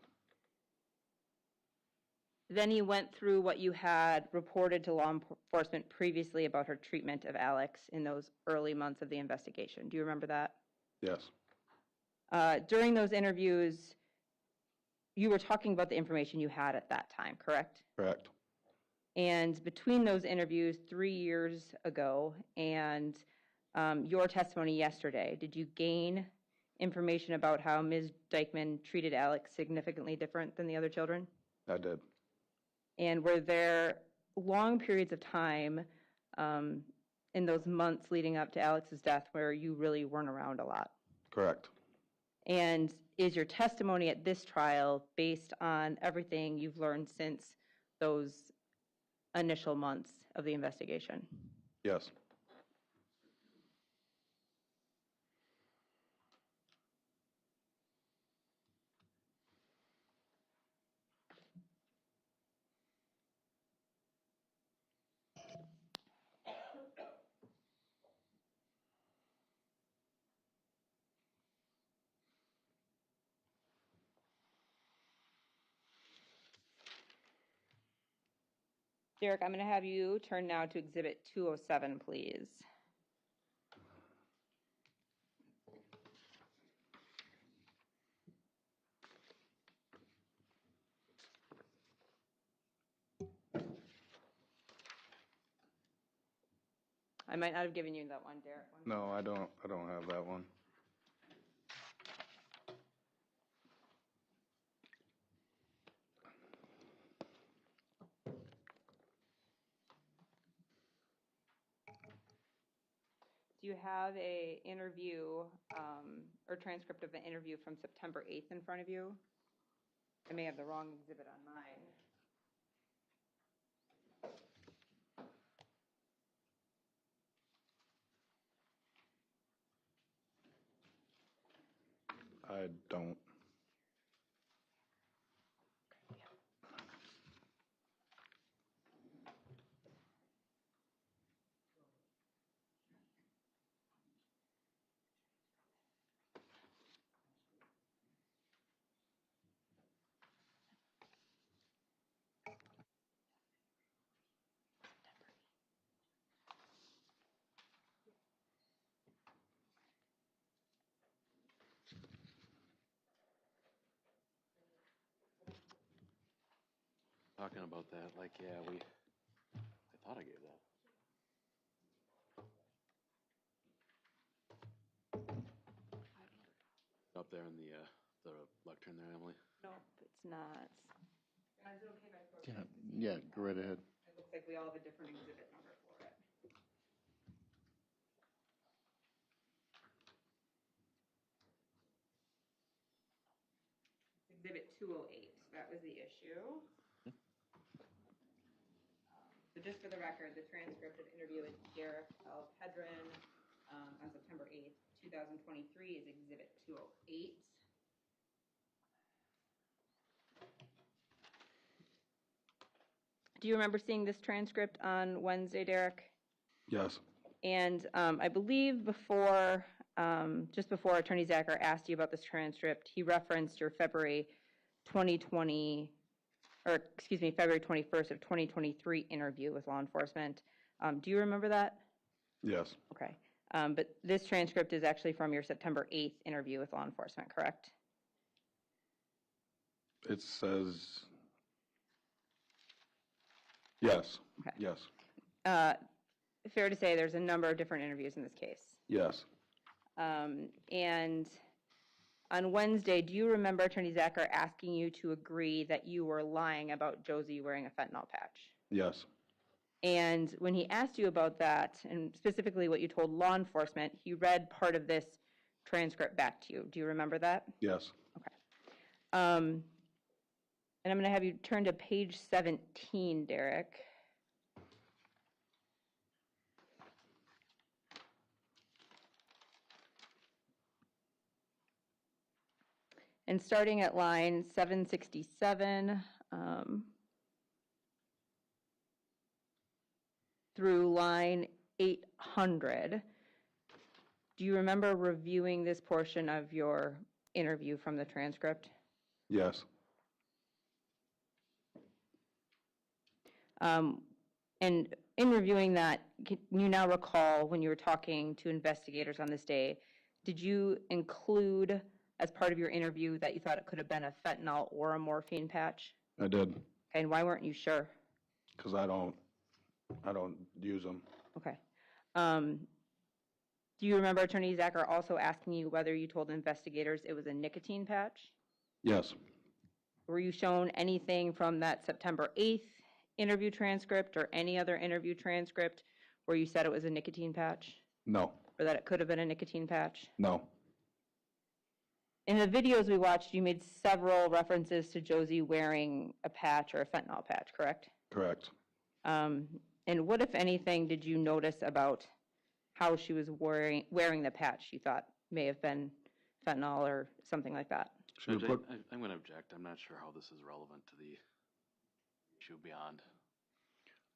Then he went through what you had reported to law enforcement previously about her treatment of Alex in those early months of the investigation. Do you remember that? Yes. During those interviews, you were talking about the information you had at that time, correct? Correct. And between those interviews 3 years ago and your testimony yesterday, did you gain information about how Ms. Dikeman treated Alex significantly different than the other children? I did. And were there long periods of time in those months leading up to Alex's death where you really weren't around a lot? Correct. And is your testimony at this trial based on everything you've learned since those initial months of the investigation? Yes. Derek, I'm going to have you turn now to Exhibit 207, please. I might not have given you that one, Derek. No, I don't have that one. Do you have a interview or transcript of the interview from September 8th in front of you? I may have the wrong exhibit on mine. I don't. Talking about that, like, yeah, I thought I gave that. Up there in the lectern there, Emily? No, it's not. Is it okay if I throw it? Yeah, go right ahead. It looks like we all have a different exhibit number for it. Exhibit 208, that was the issue. So just for the record, the transcript of interview with Derek L. Pedrin on September 8th, 2023 is exhibit 208. Do you remember seeing this transcript on Wednesday, Derek? Yes. And I believe before, just before Attorney Zacher asked you about this transcript, he referenced your February 2020, or excuse me, February 21st of 2023 interview with law enforcement. Do you remember that? Yes. Okay. But this transcript is actually from your September 8th interview with law enforcement, correct? It says, yes. Okay. Yes. Fair to say there's a number of different interviews in this case. Yes. And on Wednesday, do you remember Attorney Zacher asking you to agree that you were lying about Josie wearing a fentanyl patch? Yes. And when he asked you about that, and specifically what you told law enforcement, he read part of this transcript back to you. Do you remember that? Yes. Okay. And I'm going to have you turn to page 17, Derek. And starting at line 767 through line 800, do you remember reviewing this portion of your interview from the transcript? Yes. And in reviewing that, can you now recall when you were talking to investigators on this day, did you include as part of your interview that you thought it could have been a fentanyl or a morphine patch? I did. And why weren't you sure? Because I don't use them. Okay. Do you remember Attorney Zacher also asking you whether you told investigators it was a nicotine patch? Yes. Were you shown anything from that September 8th interview transcript or any other interview transcript where you said it was a nicotine patch? No. Or that it could have been a nicotine patch? No. In the videos we watched, you made several references to Josie wearing a patch or a fentanyl patch, correct? Correct. And what, if anything, did you notice about how she was wearing the patch you thought may have been fentanyl or something like that? Judge, I'm going to object. I'm not sure how this is relevant to the issue beyond.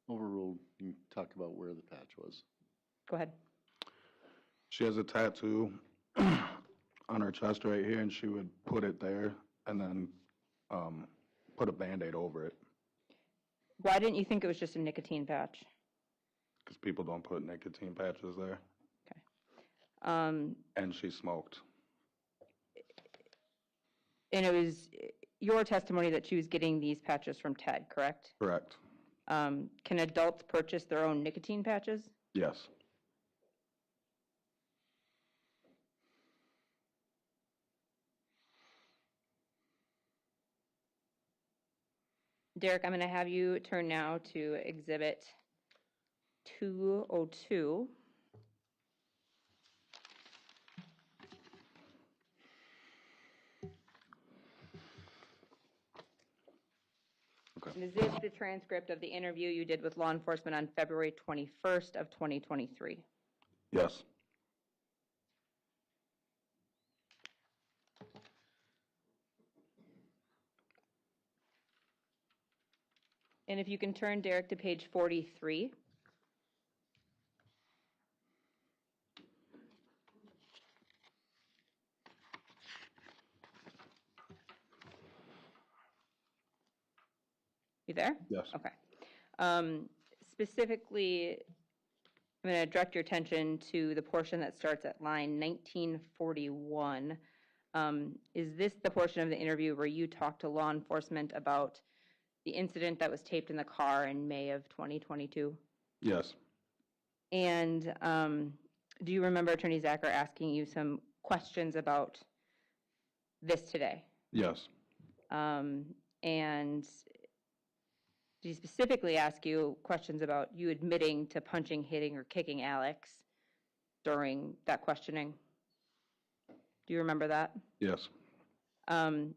Overruled. You can talk about where the patch was. Go ahead. She has a tattoo on her chest right here, and she would put it there and then put a Band-Aid over it. Why didn't you think it was just a nicotine patch? Because people don't put nicotine patches there. Okay. And she smoked. And it was your testimony that she was getting these patches from Ted, correct? Correct. Can adults purchase their own nicotine patches? Yes. Derek, I'm going to have you turn now to Exhibit 202. Okay. And is this the transcript of the interview you did with law enforcement on February 21st of 2023? Yes. And if you can turn, Derek, to page 43. You there? Yes. Okay. Specifically, I'm going to direct your attention to the portion that starts at line 1941. Is this the portion of the interview where you talked to law enforcement about the incident that was taped in the car in May of 2022? Yes. And do you remember Attorney Zacher asking you some questions about this today? Yes. And did he specifically ask you questions about you admitting to punching, hitting, or kicking Alex during that questioning? Do you remember that? Yes. And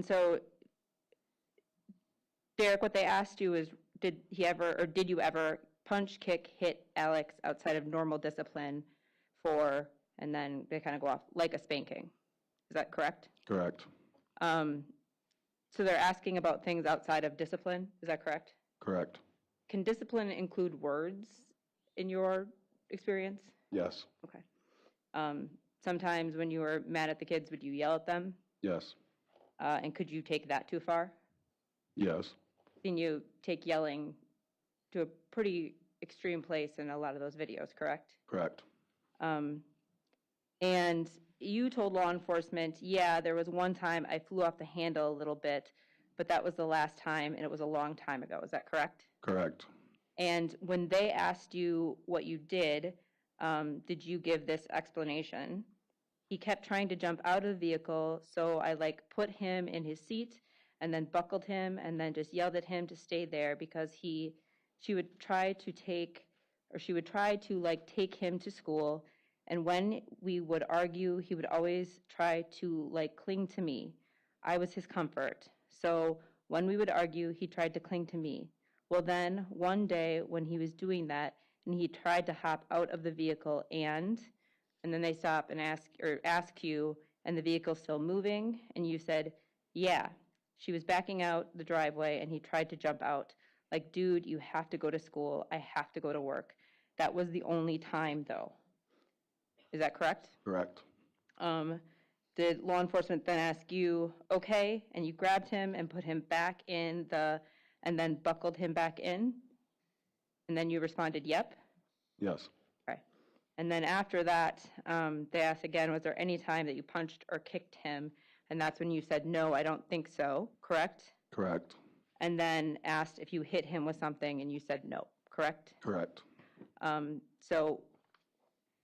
so, Derek, what they asked you is, did you ever punch, kick, hit Alex outside of normal discipline for, and then they kind of go off, like a spanking? Is that correct? Correct. So they're asking about things outside of discipline, is that correct? Correct. Can discipline include words in your experience? Yes. Okay. Sometimes when you were mad at the kids, would you yell at them? Yes. And could you take that too far? Yes. Can you take yelling to a pretty extreme place in a lot of those videos, correct? Correct. And you told law enforcement, yeah, there was one time I flew off the handle a little bit, but that was the last time, and it was a long time ago. Is that correct? Correct. And when they asked you what you did you give this explanation? He kept trying to jump out of the vehicle, so I put him in his seat and then buckled him and then just yelled at him to stay there because she would try to take him to school. And when we would argue, he would always try to cling to me. I was his comfort. So when we would argue, he tried to cling to me. Well, then one day when he was doing that and he tried to hop out of the vehicle and then they stop and ask you, and the vehicle's still moving, and you said, yeah, she was backing out the driveway and he tried to jump out. Like, dude, you have to go to school. I have to go to work. That was the only time, though. Is that correct? Correct. Did law enforcement then ask you, okay, and you grabbed him and put him back in and then buckled him back in? And then you responded, yep? Yes. Okay. And then after that, they asked again, was there any time that you punched or kicked him? And that's when you said, no, I don't think so, correct? Correct. And then asked if you hit him with something, and you said no, correct? Correct. So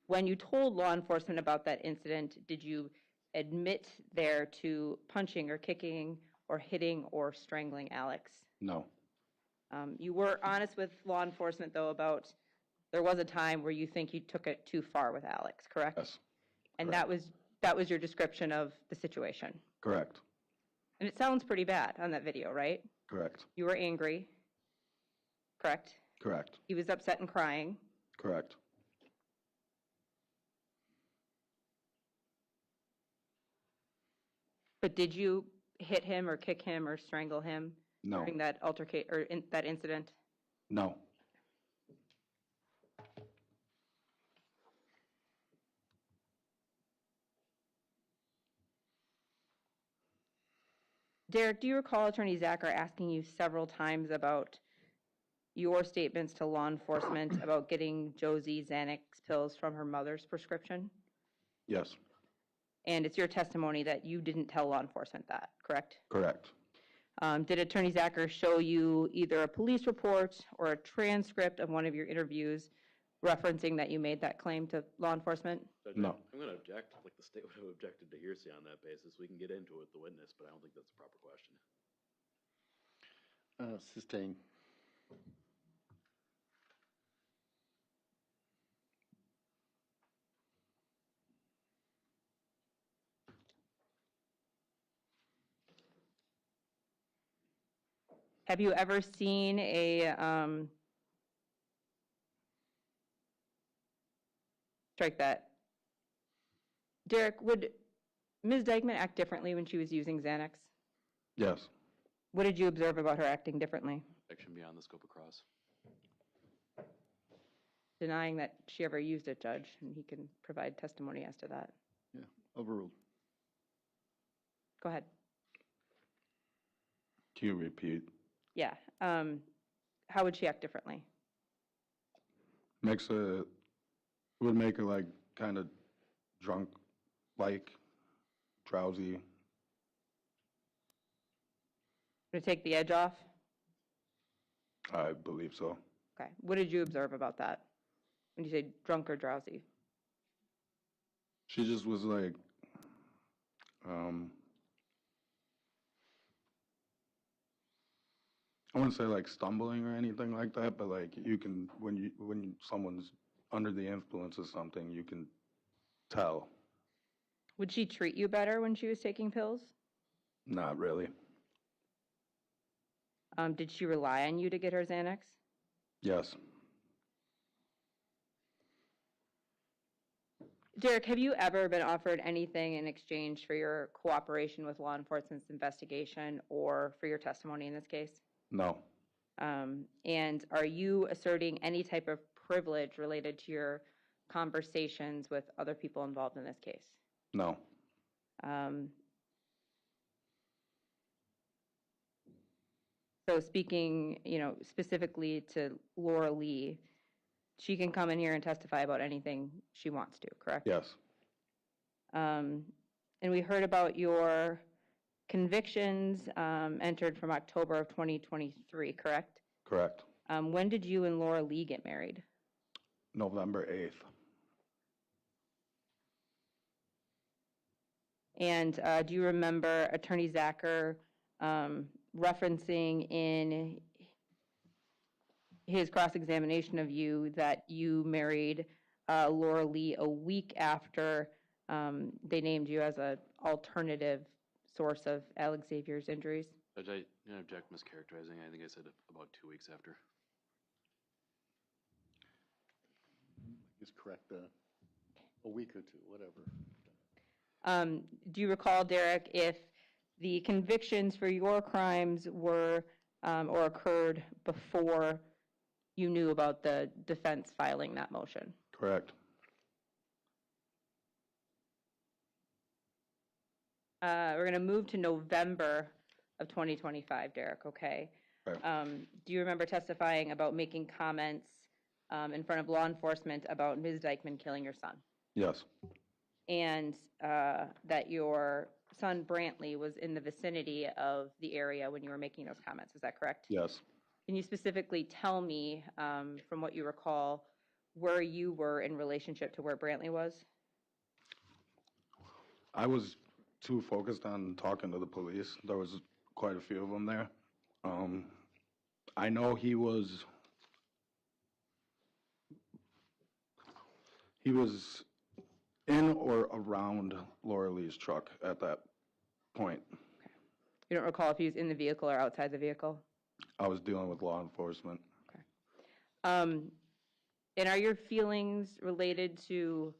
when you told law enforcement about that incident, did you admit there to punching or kicking or hitting or strangling Alex? No. You were honest with law enforcement, though, about there was a time where you think you took it too far with Alex, correct? Yes. And correct. that was your description of the situation. Correct. And it sounds pretty bad on that video, right? Correct. You were angry, correct? Correct. He was upset and crying. Correct. But did you hit him or kick him or strangle him No. during that that incident? No. Derek, do you recall Attorney Zacher asking you several times about your statements to law enforcement about getting Josie Xanax pills from her mother's prescription? Yes. And it's your testimony that you didn't tell law enforcement that, correct? Correct. Did Attorney Zacher show you either a police report or a transcript of one of your interviews referencing that you made that claim to law enforcement? Judge, No. I'm going to object, like the state would have objected to hearsay on that basis. We can get into it with the witness, but I don't think that's a proper question. Sustain. Have you ever seen a strike that? Derek, would Ms. Dikeman act differently when she was using Xanax? Yes. What did you observe about her acting differently? Action beyond the scope of cross. Denying that she ever used it, Judge, and he can provide testimony as to that. Yeah, overruled. Go ahead. Can you repeat? Yeah. How would she act differently? Would make her like kind of drunk, like drowsy. Would it take the edge off? I believe so. Okay. What did you observe about that when you say drunk or drowsy? She just was like, I wouldn't say like stumbling or anything like that, but like you can, when someone's under the influence of something, you can tell. Would she treat you better when she was taking pills? Not really. Did she rely on you to get her Xanax? Yes. Derek, have you ever been offered anything in exchange for your cooperation with law enforcement's investigation or for your testimony in this case? No. And are you asserting any type of privilege related to your conversations with other people involved in this case? No. So speaking, specifically to Laura Lee, she can come in here and testify about anything she wants to, correct? Yes. And we heard about your convictions entered from October of 2023, correct? Correct. When did you and Laura Lee get married? November 8th. And do you remember Attorney Zacher referencing in his cross-examination of you that you married Laura Lee a week after they named you as an alternative source of Alexavier's injuries? Judge, I object mischaracterizing. I think I said about 2 weeks after. Is correct, a week or two, whatever. Do you recall, Derek, if the convictions for your crimes were or occurred before you knew about the defense filing that motion? Correct. We're going to move to November of 2025, Derek, okay? Right. Do you remember testifying about making comments in front of law enforcement about Ms. Dikeman killing your son? Yes. And that your son Brantley was in the vicinity of the area when you were making those comments, is that correct? Yes. Can you specifically tell me, from what you recall, where you were in relationship to where Brantley was? I was too focused on talking to the police. There was quite a few of them there. I know he was in or around Laura Lee's truck at that point. Okay. You don't recall if he was in the vehicle or outside the vehicle? I was dealing with law enforcement. Okay. And are your feelings related to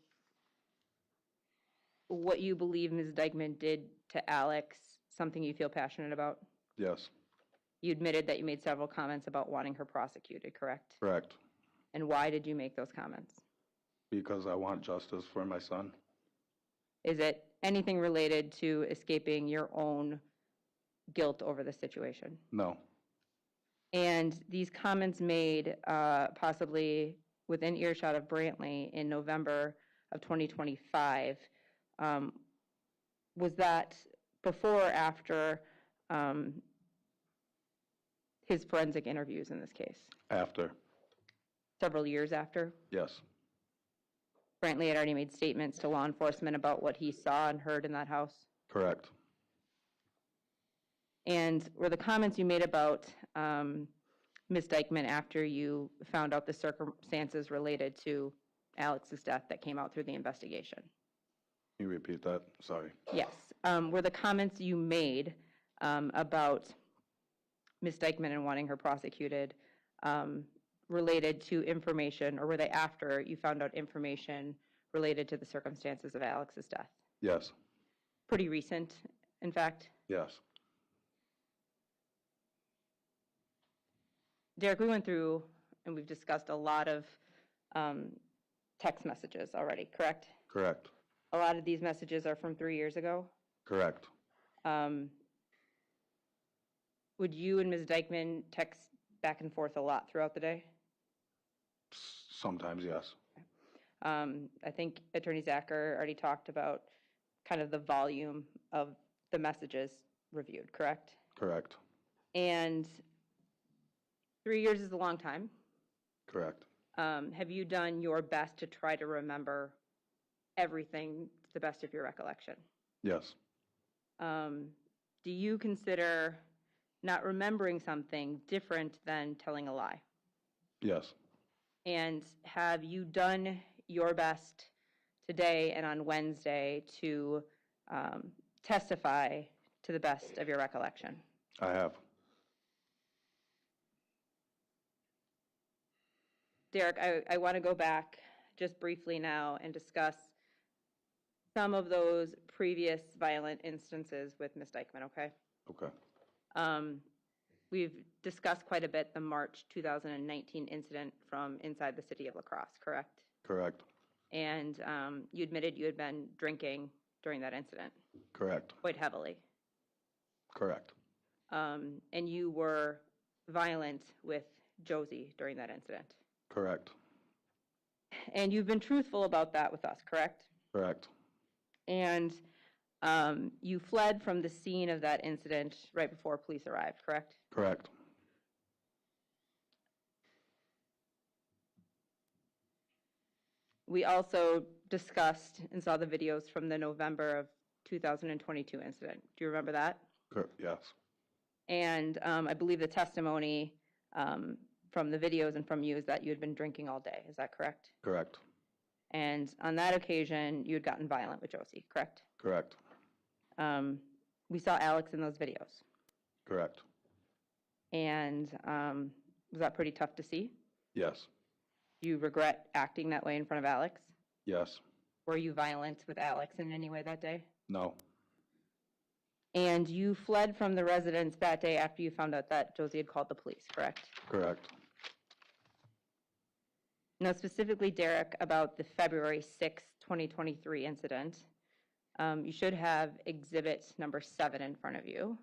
what you believe Ms. Dikeman did to Alex something you feel passionate about? Yes. You admitted that you made several comments about wanting her prosecuted, correct? Correct. And why did you make those comments? Because I want justice for my son. Is it anything related to escaping your own guilt over the situation? No. And these comments made possibly within earshot of Brantley in November of 2025, was that before or after his forensic interviews in this case? After. Several years after? Yes. Brantley had already made statements to law enforcement about what he saw and heard in that house? Correct. And were the comments you made about Ms. Dikeman after you found out the circumstances related to Alex's death that came out through the investigation? Can you repeat that? Sorry. Yes. Were the comments you made about Ms. Dikeman and wanting her prosecuted related to information, or were they after you found out information related to the circumstances of Alex's death? Yes. Pretty recent, in fact? Yes. Derek, we went through and we've discussed a lot of text messages already, correct? Correct. A lot of these messages are from 3 years ago. Correct. Would you and Ms. Dikeman text back and forth a lot throughout the day? Sometimes, yes. I think Attorney Zacher already talked about kind of the volume of the messages reviewed, correct? Correct. And 3 years is a long time. Correct. Have you done your best to try to remember everything to the best of your recollection? Yes. Do you consider not remembering something different than telling a lie? Yes. And have you done your best today and on Wednesday to testify to the best of your recollection? I have. Derek, I want to go back just briefly now and discuss some of those previous violent instances with Ms. Dikeman, okay? Okay. We've discussed quite a bit the March 2019 incident from inside the city of La Crosse, correct? Correct. And you admitted you had been drinking during that incident? Correct. Quite heavily? Correct. And you were violent with Josie during that incident? Correct. And you've been truthful about that with us, correct? Correct. And you fled from the scene of that incident right before police arrived, correct? Correct. We also discussed and saw the videos from the November of 2022 incident. Do you remember that? Yes. And I believe the testimony from the videos and from you is that you had been drinking all day. Is that correct? Correct. And on that occasion, you had gotten violent with Josie, correct? Correct. We saw Alex in those videos. Correct. And was that pretty tough to see? Yes. Do you regret acting that way in front of Alex? Yes. Were you violent with Alex in any way that day? No. And you fled from the residence that day after you found out that Josie had called the police, correct? Correct. Now, specifically, Derek, about the February 6, 2023 incident, you should have exhibit number 7 in front of you.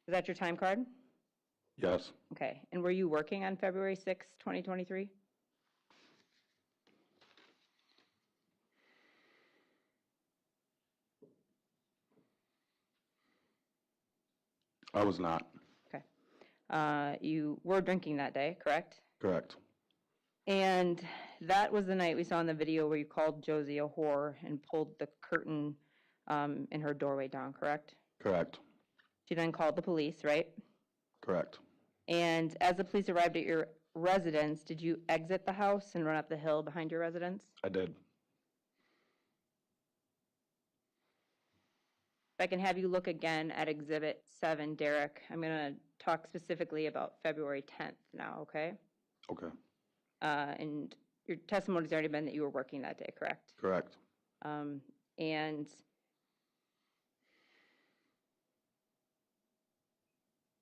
Is that your time card? Yes. Okay. And were you working on February 6, 2023? I was not. Okay. You were drinking that day, correct? Correct. And that was the night we saw in the video where you called Josie a whore and pulled the curtain in her doorway down, correct? Correct. She then called the police, right? Correct. And as the police arrived at your residence, did you exit the house and run up the hill behind your residence? I did. If I can have you look again at Exhibit 7, Derek, I'm going to talk specifically about February 10th now, okay? Okay. And your testimony's already been that you were working that day, correct? Correct. And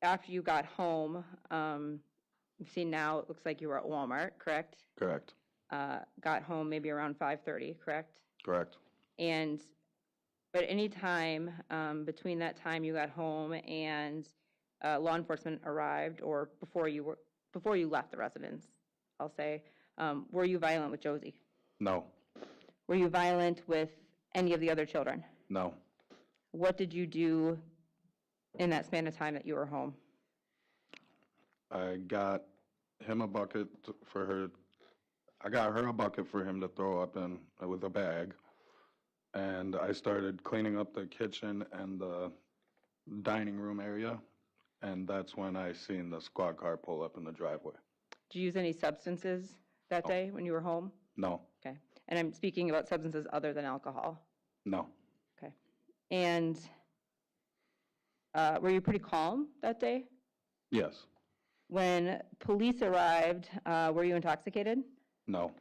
after you got home, you've seen now it looks like you were at Walmart, correct? Correct. Got home maybe around 5:30, correct? Correct. And but any time between that time you got home and law enforcement arrived, or before you left the residence, I'll say, were you violent with Josie? No. Were you violent with any of the other children? No. What did you do in that span of time that you were home? I got him a bucket for her. I got her a bucket for him to throw up in with a bag. And I started cleaning up the kitchen and the dining room area. And that's when I seen the squad car pull up in the driveway. Did you use any substances that day when you were home? No. Okay. And I'm speaking about substances other than alcohol. No. Okay. And were you pretty calm that day? Yes. When police arrived, were you intoxicated? No.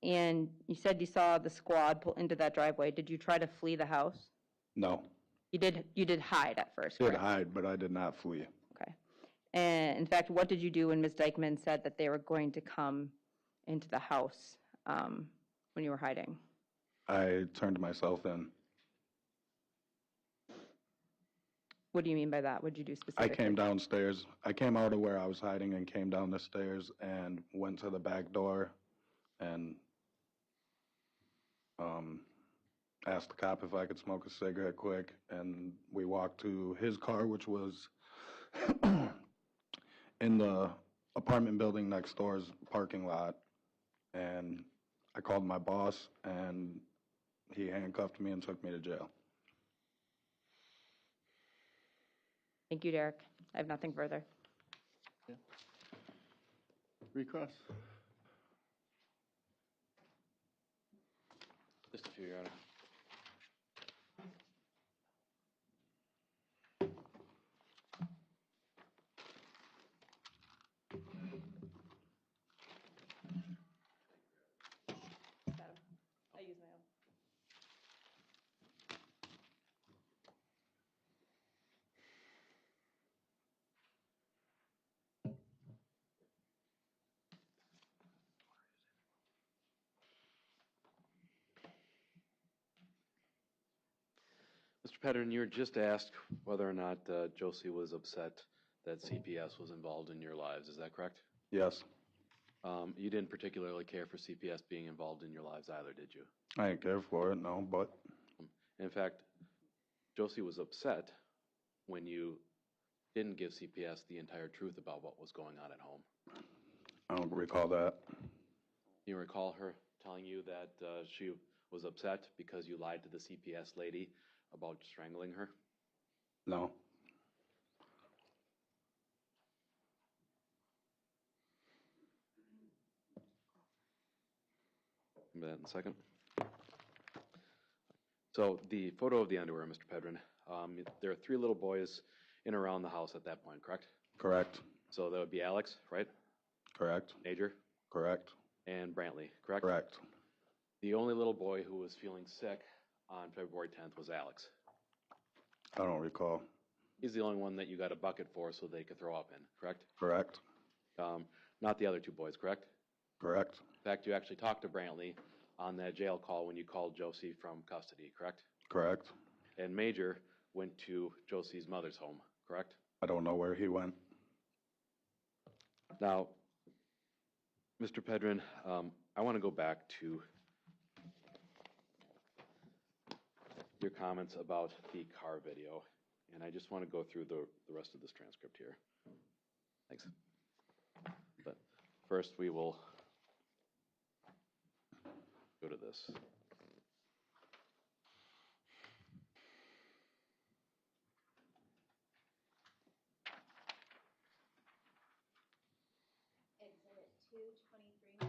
And you said you saw the squad pull into that driveway. Did you try to flee the house? No. You did hide at first, I did correct? hide, but I did not flee. Okay. And in fact, what did you do when Ms. Dikeman said that they were going to come into the house when you were hiding? I turned myself in. What do you mean by that? What did you do I specifically? came downstairs. I came out of where I was hiding and came down the stairs and went to the back door and asked the cop if I could smoke a cigarette quick. And we walked to his car, which was in the apartment building next door's parking lot. And I called my boss, and he handcuffed me and took me to jail. Thank you, Derek. I have nothing further. Recross. Just a few, Your Honor. I use my own. Mr. Pedrin, you were just asked whether or not Josie was upset that CPS was involved in your lives. Is that correct? Yes, You didn't particularly care for CPS being involved in your lives either, did you? I didn't care for it, no, but In fact, Josie was upset when you didn't give CPS the entire truth about what was going on at home. I don't recall that. You recall her telling you that she was upset because you lied to the CPS lady about strangling her? No. Remember that in a second. So the photo of the underwear, Mr. Pedrin, there are 3 little boys in and around the house at that point, correct? Correct. So that would be Alex, right? Correct. Major? Correct. And Brantley, correct? Correct. The only little boy who was feeling sick on February 10th was Alex. I don't recall. He's the only one that you got a bucket for so they could throw up in, correct? Correct. Not the other 2 boys, correct? Correct. In fact, you actually talked to Brantley on that jail call when you called Josie from custody, correct? Correct. And Major went to Josie's mother's home, correct? I don't know where he went. Now, Mr. Pedrin, I want to go back to your comments about the car video, and I just want to go through the rest of this transcript here. Thanks. But first, we will go to this. Exhibit 223.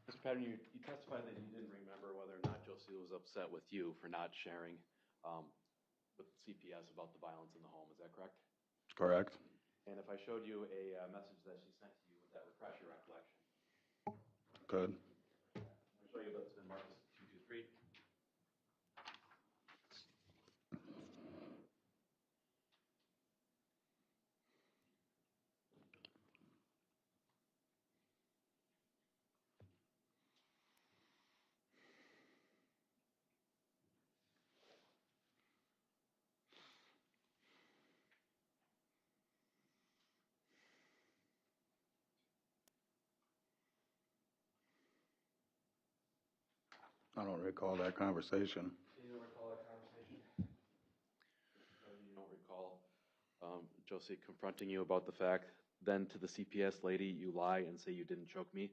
Mr. Patton, you testified that you didn't remember whether or not Josie was upset with you for not sharing with CPS about the violence in the home. Is that correct? Correct. And if I showed you a message that she sent to you, would that refresh your recollection? Good. I'll show you that's been marked as 223. I don't recall that conversation. You don't recall that conversation? You don't recall Josie confronting you about the fact, then to the CPS lady, you lie and say you didn't choke me.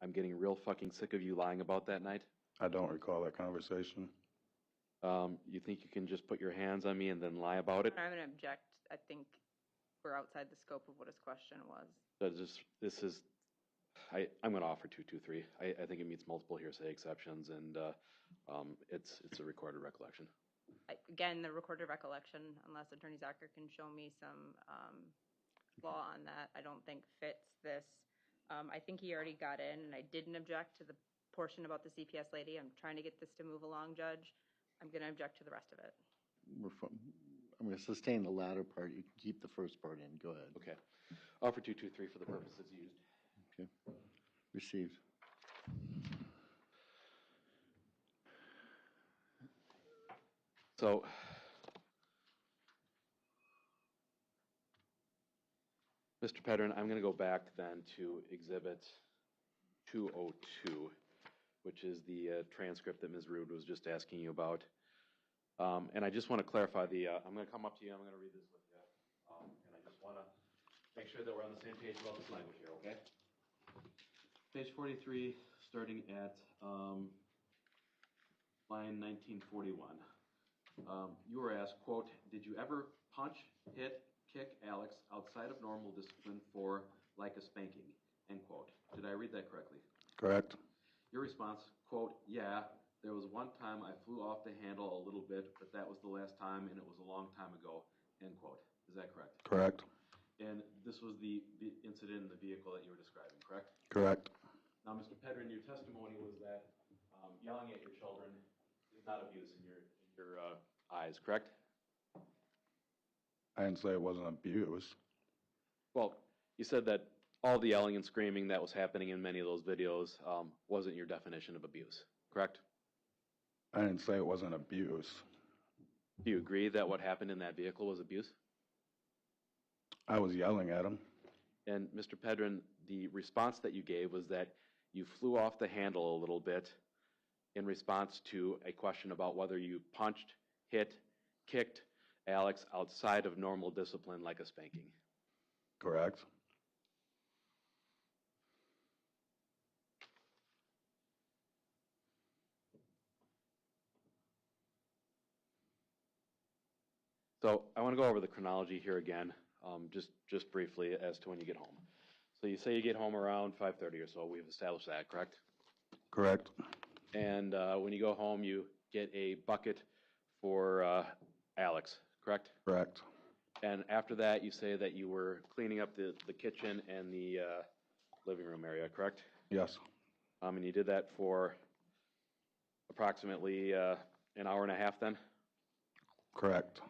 I'm getting real fucking sick of you lying about that night. I don't recall that conversation. You think you can just put your hands on me and then lie about it? I'm going to object. I think we're outside the scope of what his question was. I'm going to offer 223. I think it meets multiple hearsay exceptions, and it's a recorded recollection. Again, the recorded recollection, unless Attorney Zacher can show me some law on that, I don't think fits this I think he already got in, and I didn't object to the portion about the CPS lady. I'm trying to get this to move along, Judge. I'm going to object to the rest of it. I'm going to sustain the latter part. You can keep the first part in. Go ahead. Okay. Offer 223 for the purposes used. Okay. Received. So, Mr. Pedrin, I'm going to go back then to Exhibit 202, which is the transcript that Ms. Rude was just asking you about. And I just want to clarify I'm going to come up to you, I'm going to read this with you. And I just want to make sure that we're on the same page about this language here, okay? Page 43, starting at line 1941. You were asked, quote, did you ever punch, hit, kick Alex outside of normal discipline for like a spanking, end quote. Did I read that correctly? Correct. Your response, quote, yeah, there was one time I flew off the handle a little bit, but that was the last time and it was a long time ago, end quote. Is that correct? Correct. And this was the incident in the vehicle that you were describing, correct? Correct. Now, Mr. Pedrin, your testimony was that yelling at your children is not abuse in your eyes, correct? I didn't say it wasn't abuse. Well, you said that all the yelling and screaming that was happening in many of those videos wasn't your definition of abuse, correct? I didn't say it wasn't abuse. Do you agree that what happened in that vehicle was abuse? I was yelling at him. And Mr. Pedrin, the response that you gave was that you flew off the handle a little bit in response to a question about whether you punched, hit, kicked Alex outside of normal discipline like a spanking. Correct. So I want to go over the chronology here again, just briefly as to when you get home. So you say you get home around 5:30 or so. We've established that, correct? Correct. And when you go home, you get a bucket for Alex, correct? Correct. And after that, you say that you were cleaning up the kitchen and the living room area, correct? Yes. And you did that for approximately an hour and a half then? Correct.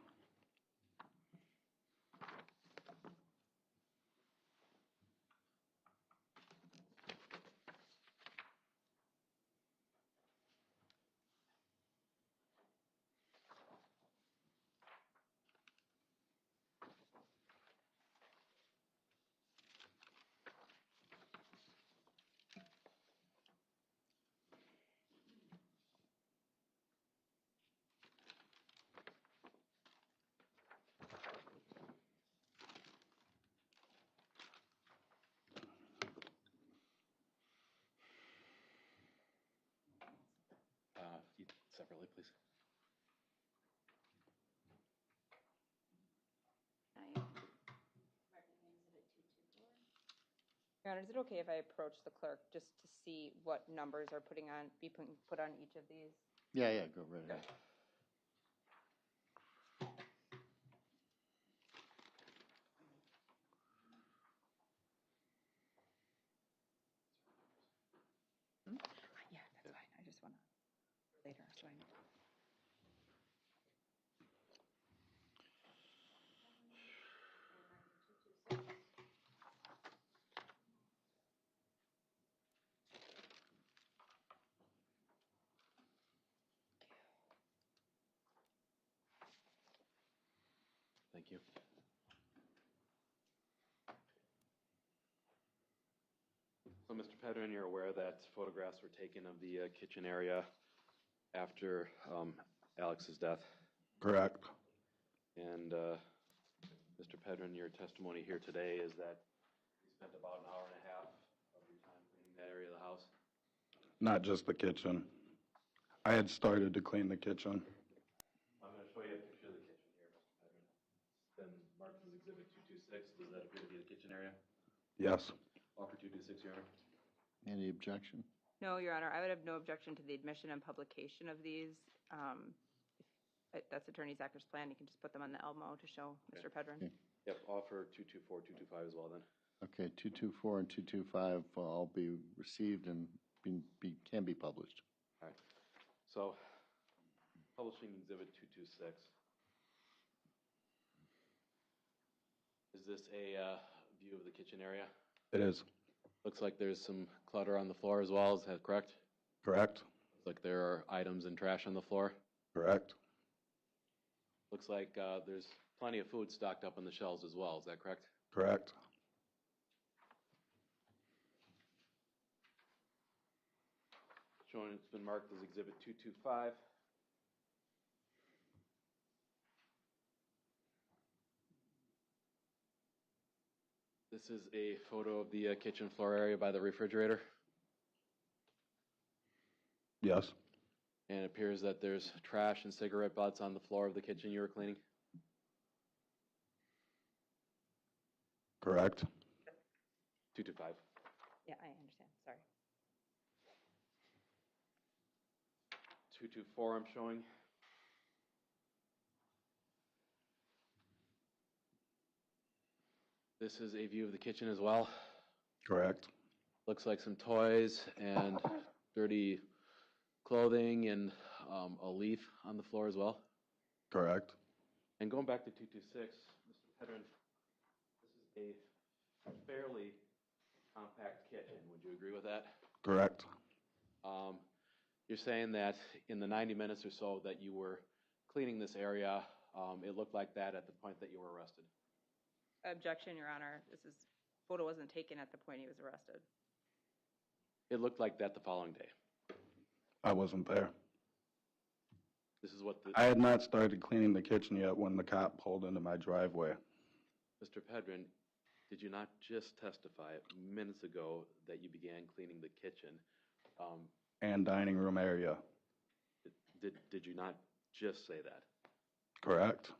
Separately, please. Your Honor, is it okay if I approach the clerk just to see what numbers are put on each of these? Yeah, go right ahead. Yeah, that's fine. I just want to later, so I know. Thank you. So, Mr. Pedrin, you're aware that photographs were taken of the kitchen area after Alex's death? Correct. And Mr. Pedrin, your testimony here today is that you spent about an hour and a half of your time cleaning that area of the house? Not just the kitchen. I had started to clean the kitchen. I'm going to show you a picture of the kitchen here, Mr. Pedrin. It's been marked as Exhibit 226. Does that appear to be the kitchen area? Yes. Offer 226, Your Honor. Any objection? No, Your Honor, I would have no objection to the admission and publication of these. If that's Attorney Zacker's plan, you can just put them on the Elmo to show Mr. Pedrin. Okay. Yep, offer 224, 225 as well then. Okay, 224 and 225 will all be received and can be published. All right. So, publishing Exhibit 226. Is this a view of the kitchen area? It is. Looks like there's some clutter on the floor as well. Is that correct? Correct. Looks like there are items and trash on the floor. Correct. Looks like there's plenty of food stocked up on the shelves as well. Is that correct? Correct. Showing it's been marked as Exhibit 225. This is a photo of the kitchen floor area by the refrigerator. Yes. And it appears that there's trash and cigarette butts on the floor of the kitchen you were cleaning. Correct. 225. Yeah, I understand. Sorry. 224 I'm showing. This is a view of the kitchen as well. Correct. Looks like some toys and dirty clothing and a leaf on the floor as well. Correct. And going back to 226, Mr. Pedrin, this is a fairly compact kitchen. Would you agree with that? Correct. You're saying that in the 90 minutes or so that you were cleaning this area, it looked like that at the point that you were arrested. Objection, Your Honor. Photo wasn't taken at the point he was arrested. It looked like that the following day. I wasn't there. This is what I had not started cleaning the kitchen yet when the cop pulled into my driveway. Mr. Pedrin, did you not just testify minutes ago that you began cleaning the kitchen? And dining room area. Did you not just say that? Correct.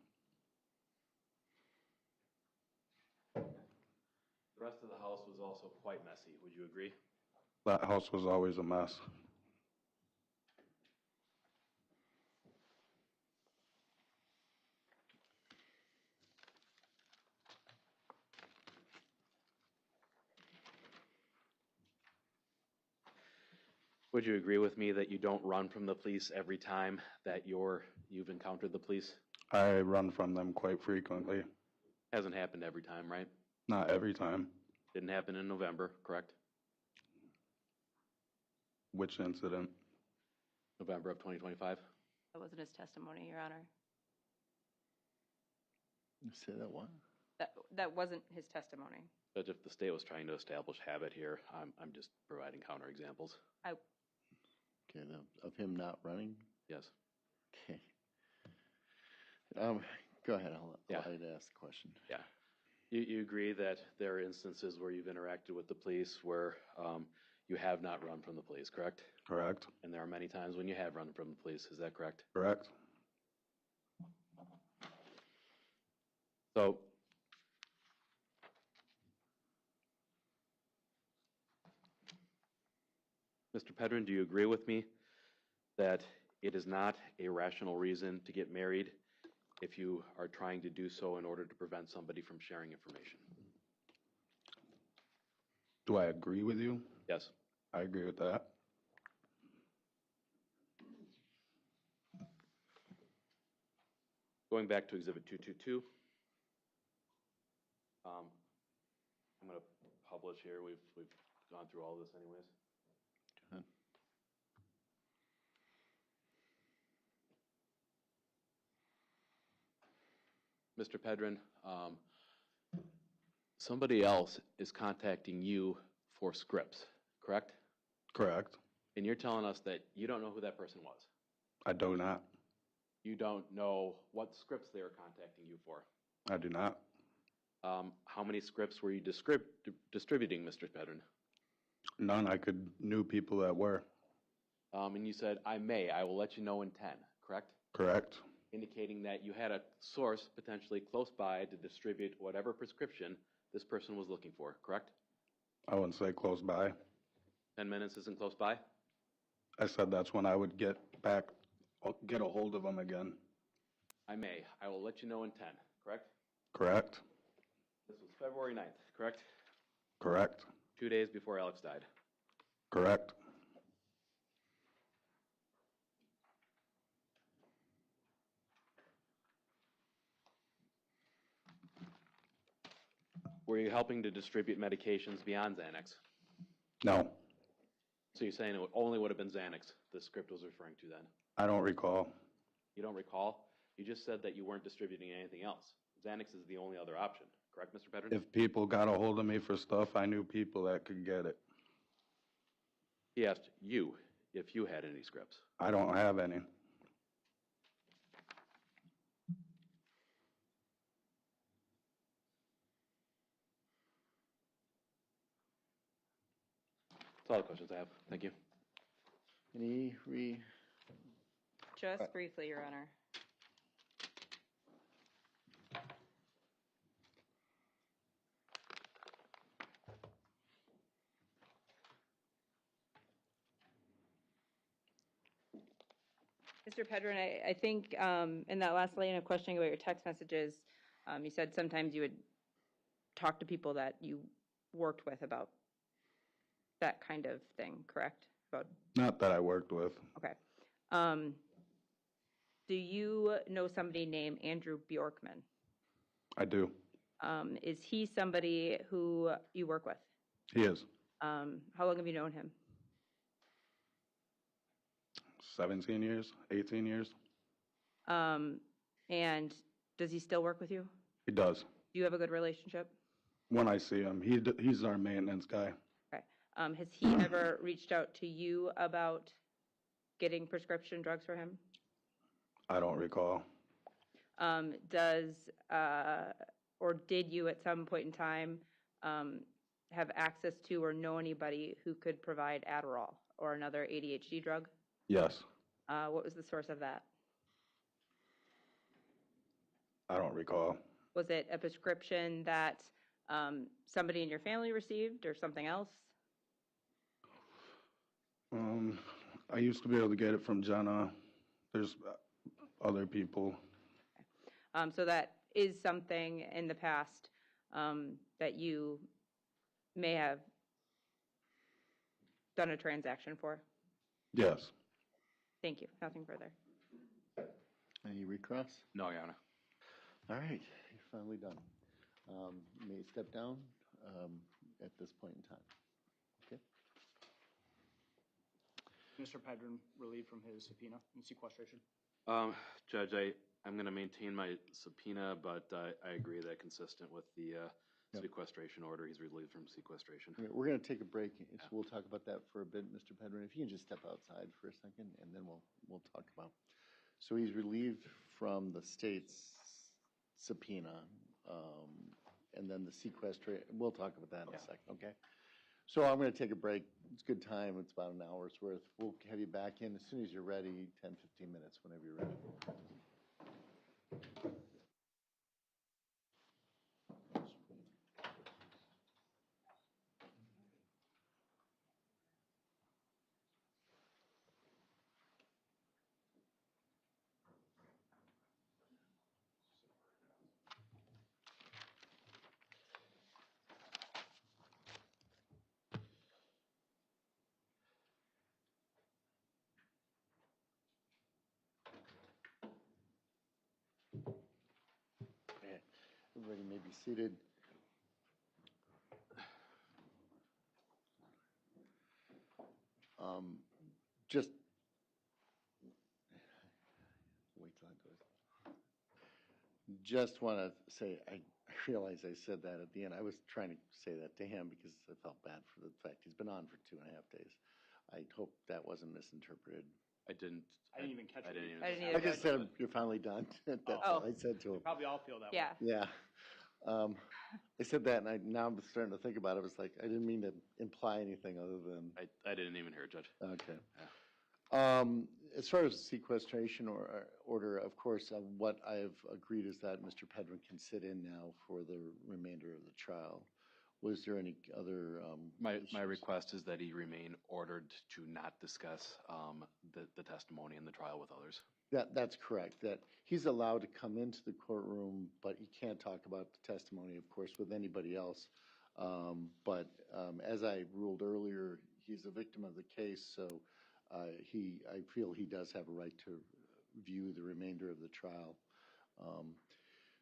The rest of the house was also quite messy. Would you agree? That house was always a mess. Would you agree with me that you don't run from the police every time that you've encountered the police? I run from them quite frequently. Hasn't happened every time, right? Not every time. Didn't happen in November, correct? Which incident? November of 2025? That wasn't his testimony, Your Honor. Say that what? That wasn't his testimony. But if the state was trying to establish habit here, I'm just providing counterexamples. Okay, of him not running? Yes. Okay. Go ahead, I'll ask the question. Yeah. You agree that there are instances where you've interacted with the police where you have not run from the police, correct? Correct. And there are many times when you have run from the police, is that correct? Correct. So, Mr. Pedrin, do you agree with me that it is not a rational reason to get married if you are trying to do so in order to prevent somebody from sharing information? Do I agree with you? Yes. I agree with that. Going back to Exhibit 222, I'm going to publish here. We've gone through all this anyways. Go ahead. Mr. Pedrin, somebody else is contacting you for scripts, correct? Correct. And you're telling us that you don't know who that person was. I do not. You don't know what scripts they were contacting you for. I do not. How many scripts were you distributing, Mr. Pedrin? None. I knew people that were. And you said, I will let you know in 10, correct? Correct. Indicating that you had a source potentially close by to distribute whatever prescription this person was looking for, correct? I wouldn't say close by. 10 minutes isn't close by? I said that's when I would get a hold of them again. I will let you know in 10, correct? Correct. This was February 9th, correct? Correct. 2 days before Alex died. Correct. Were you helping to distribute medications beyond Xanax? No, So you're saying it only would have been Xanax the script was referring to then? I don't recall. You don't recall? You just said that you weren't distributing anything else. Xanax is the only other option, correct, Mr. Pedrin? If people got a hold of me for stuff, I knew people that could get it. He asked you if you had any scripts. I don't have any. That's all the questions I have. Thank you. Just briefly, Your Honor. Mr. Pedrin, I think in that last line of questioning about your text messages, you said sometimes you would talk to people that you worked with about that kind of thing, correct? About Not that I worked with. Okay. Do you know somebody named Andrew Bjorkman? I do. Is he somebody who you work with? He is. How long have you known him? 17 years, 18 years. And does he still work with you? He does. Do you have a good relationship? When I see him, he's our maintenance guy. Okay. Has he ever reached out to you about getting prescription drugs for him? I don't recall. Or did you at some point in time have access to or know anybody who could provide Adderall or another ADHD drug? Yes. What was the source of that? I don't recall. Was it a prescription that somebody in your family received or something else? I used to be able to get it from Jenna. There's other people. So that is something in the past that you may have done a transaction for? Yes. Thank you. Nothing further. Any recross? No, Your Honor. All right, you're finally done. You may step down at this point in time. Okay. Mr. Pedrin relieved from his subpoena and sequestration. Judge, I'm going to maintain my subpoena, but I agree that consistent with the sequestration order, he's relieved from sequestration. We're going to take a break, so we'll talk about that for a bit, Mr. Pedrin. If you can just step outside for a second, and then we'll talk about. So he's relieved from the state's subpoena, and then the sequestration. We'll talk about that in a second, okay? So I'm going to take a break. It's a good time. It's about an hour's worth. We'll have you back in as soon as you're ready, 10, 15 minutes, whenever you're ready. Okay. Everybody may be seated. Just wait till it goes. Just want to say, I realize I said that at the end. I was trying to say that to him because I felt bad for the fact he's been on for 2.5 days. I hope that wasn't misinterpreted. I didn't even catch it. I just said, you're finally done. That's all I said to him. We probably all feel that way. Yeah. Yeah. I said that, and now I'm starting to think about it. It's like, I didn't mean to imply anything other than. I didn't even hear it, Judge. Okay. Yeah. As far as sequestration order, of course, what I've agreed is that Mr. Pedrin can sit in now for the remainder of the trial. Was there any other My request is that he remain ordered to not discuss the testimony in the trial with others. That's correct. That he's allowed to come into the courtroom, but he can't talk about the testimony, of course, with anybody else But as I ruled earlier, he's a victim of the case, so I feel he does have a right to view the remainder of the trial.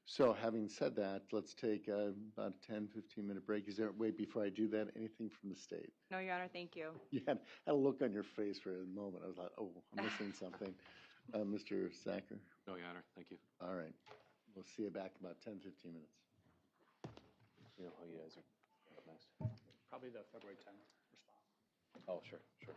So having said that, let's take about a 10, 15-minute break. Is there, wait, before I do that, anything from the state? No, Your Honor, thank you. You had a look on your face for a moment. I was like, oh, I'm missing something. Mr. Sacker? No, Your Honor, thank you. All right. We'll see you back in about 10, 15 minutes. You know how you guys are up next? Probably the February 10th response. Oh, sure, sure.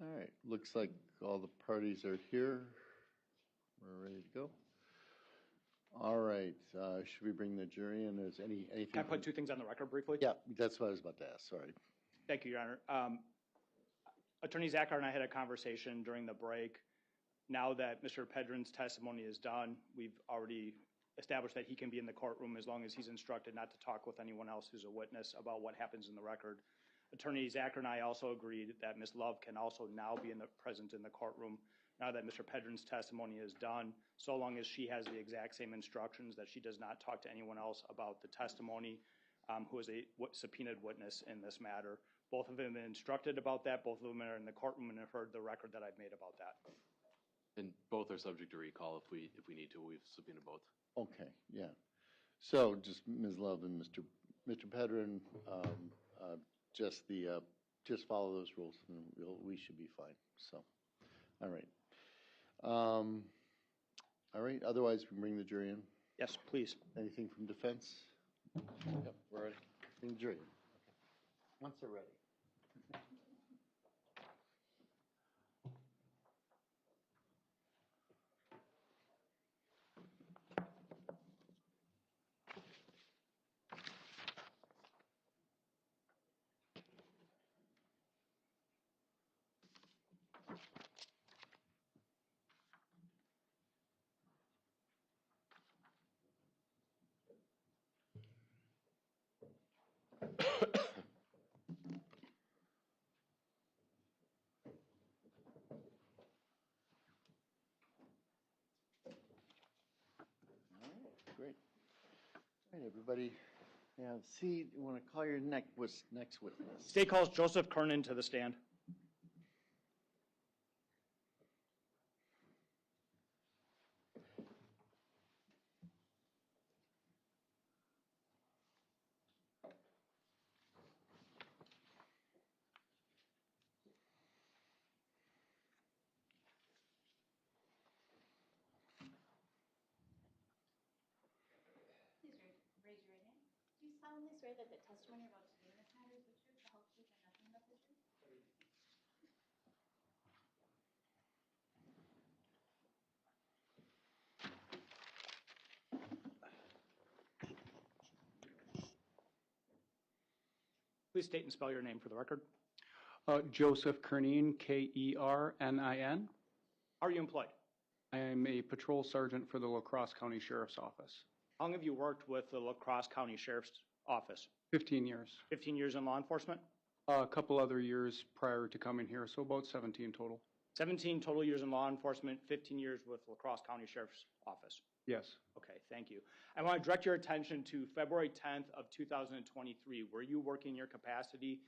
All right, looks like all the parties are here. We're ready to go. All right, should we bring the jury in? Is anything? Can I put two things on the record briefly? Yeah, that's what I was about to ask, sorry. Thank you, Your Honor. Attorney Zachar and I had a conversation during the break. Now that Mr. Pedrin's testimony is done, we've already established that he can be in the courtroom as long as he's instructed not to talk with anyone else who's a witness about what happens in the record. Attorney Zachar and I also agreed that Ms. Love can also now be present in the courtroom now that Mr. Pedrin's testimony is done, so long as she has the exact same instructions that she does not talk to anyone else about the testimony who is a subpoenaed witness in this matter. Both of them have been instructed about that. Both of them are in the courtroom and have heard the record that I've made about that. And both are subject to recall if we need to. We've subpoenaed both. Okay, yeah. So just Ms. Love and Mr. Pedrin, just follow those rules and we should be fine. So, all right. All right, otherwise we can bring the jury in. Yes, please. Anything from defense? Yep, we're ready. Bring the jury in. Okay. Once they're ready. Great. All right, everybody. Yeah, see, you want to call your next witness. State calls Joseph Kernan to the stand. Raise your right hand. Do you solemnly swear that the testimony you're about to give in this matter is the truth, the whole truth, and nothing but the truth? Please state and spell your name for the record. Joseph Kernin, Kernin. How are you employed? I am a patrol sergeant for the La Crosse County Sheriff's Office. How long have you worked with the La Crosse County Sheriff's Office? 15 years. 15 years in law enforcement? A couple other years prior to coming here, so about 17 total. 17 total years in law enforcement, 15 years with La Crosse County Sheriff's Office. Yes. Okay, thank you. I want to direct your attention to February 10th of 2023. Were you working your capacity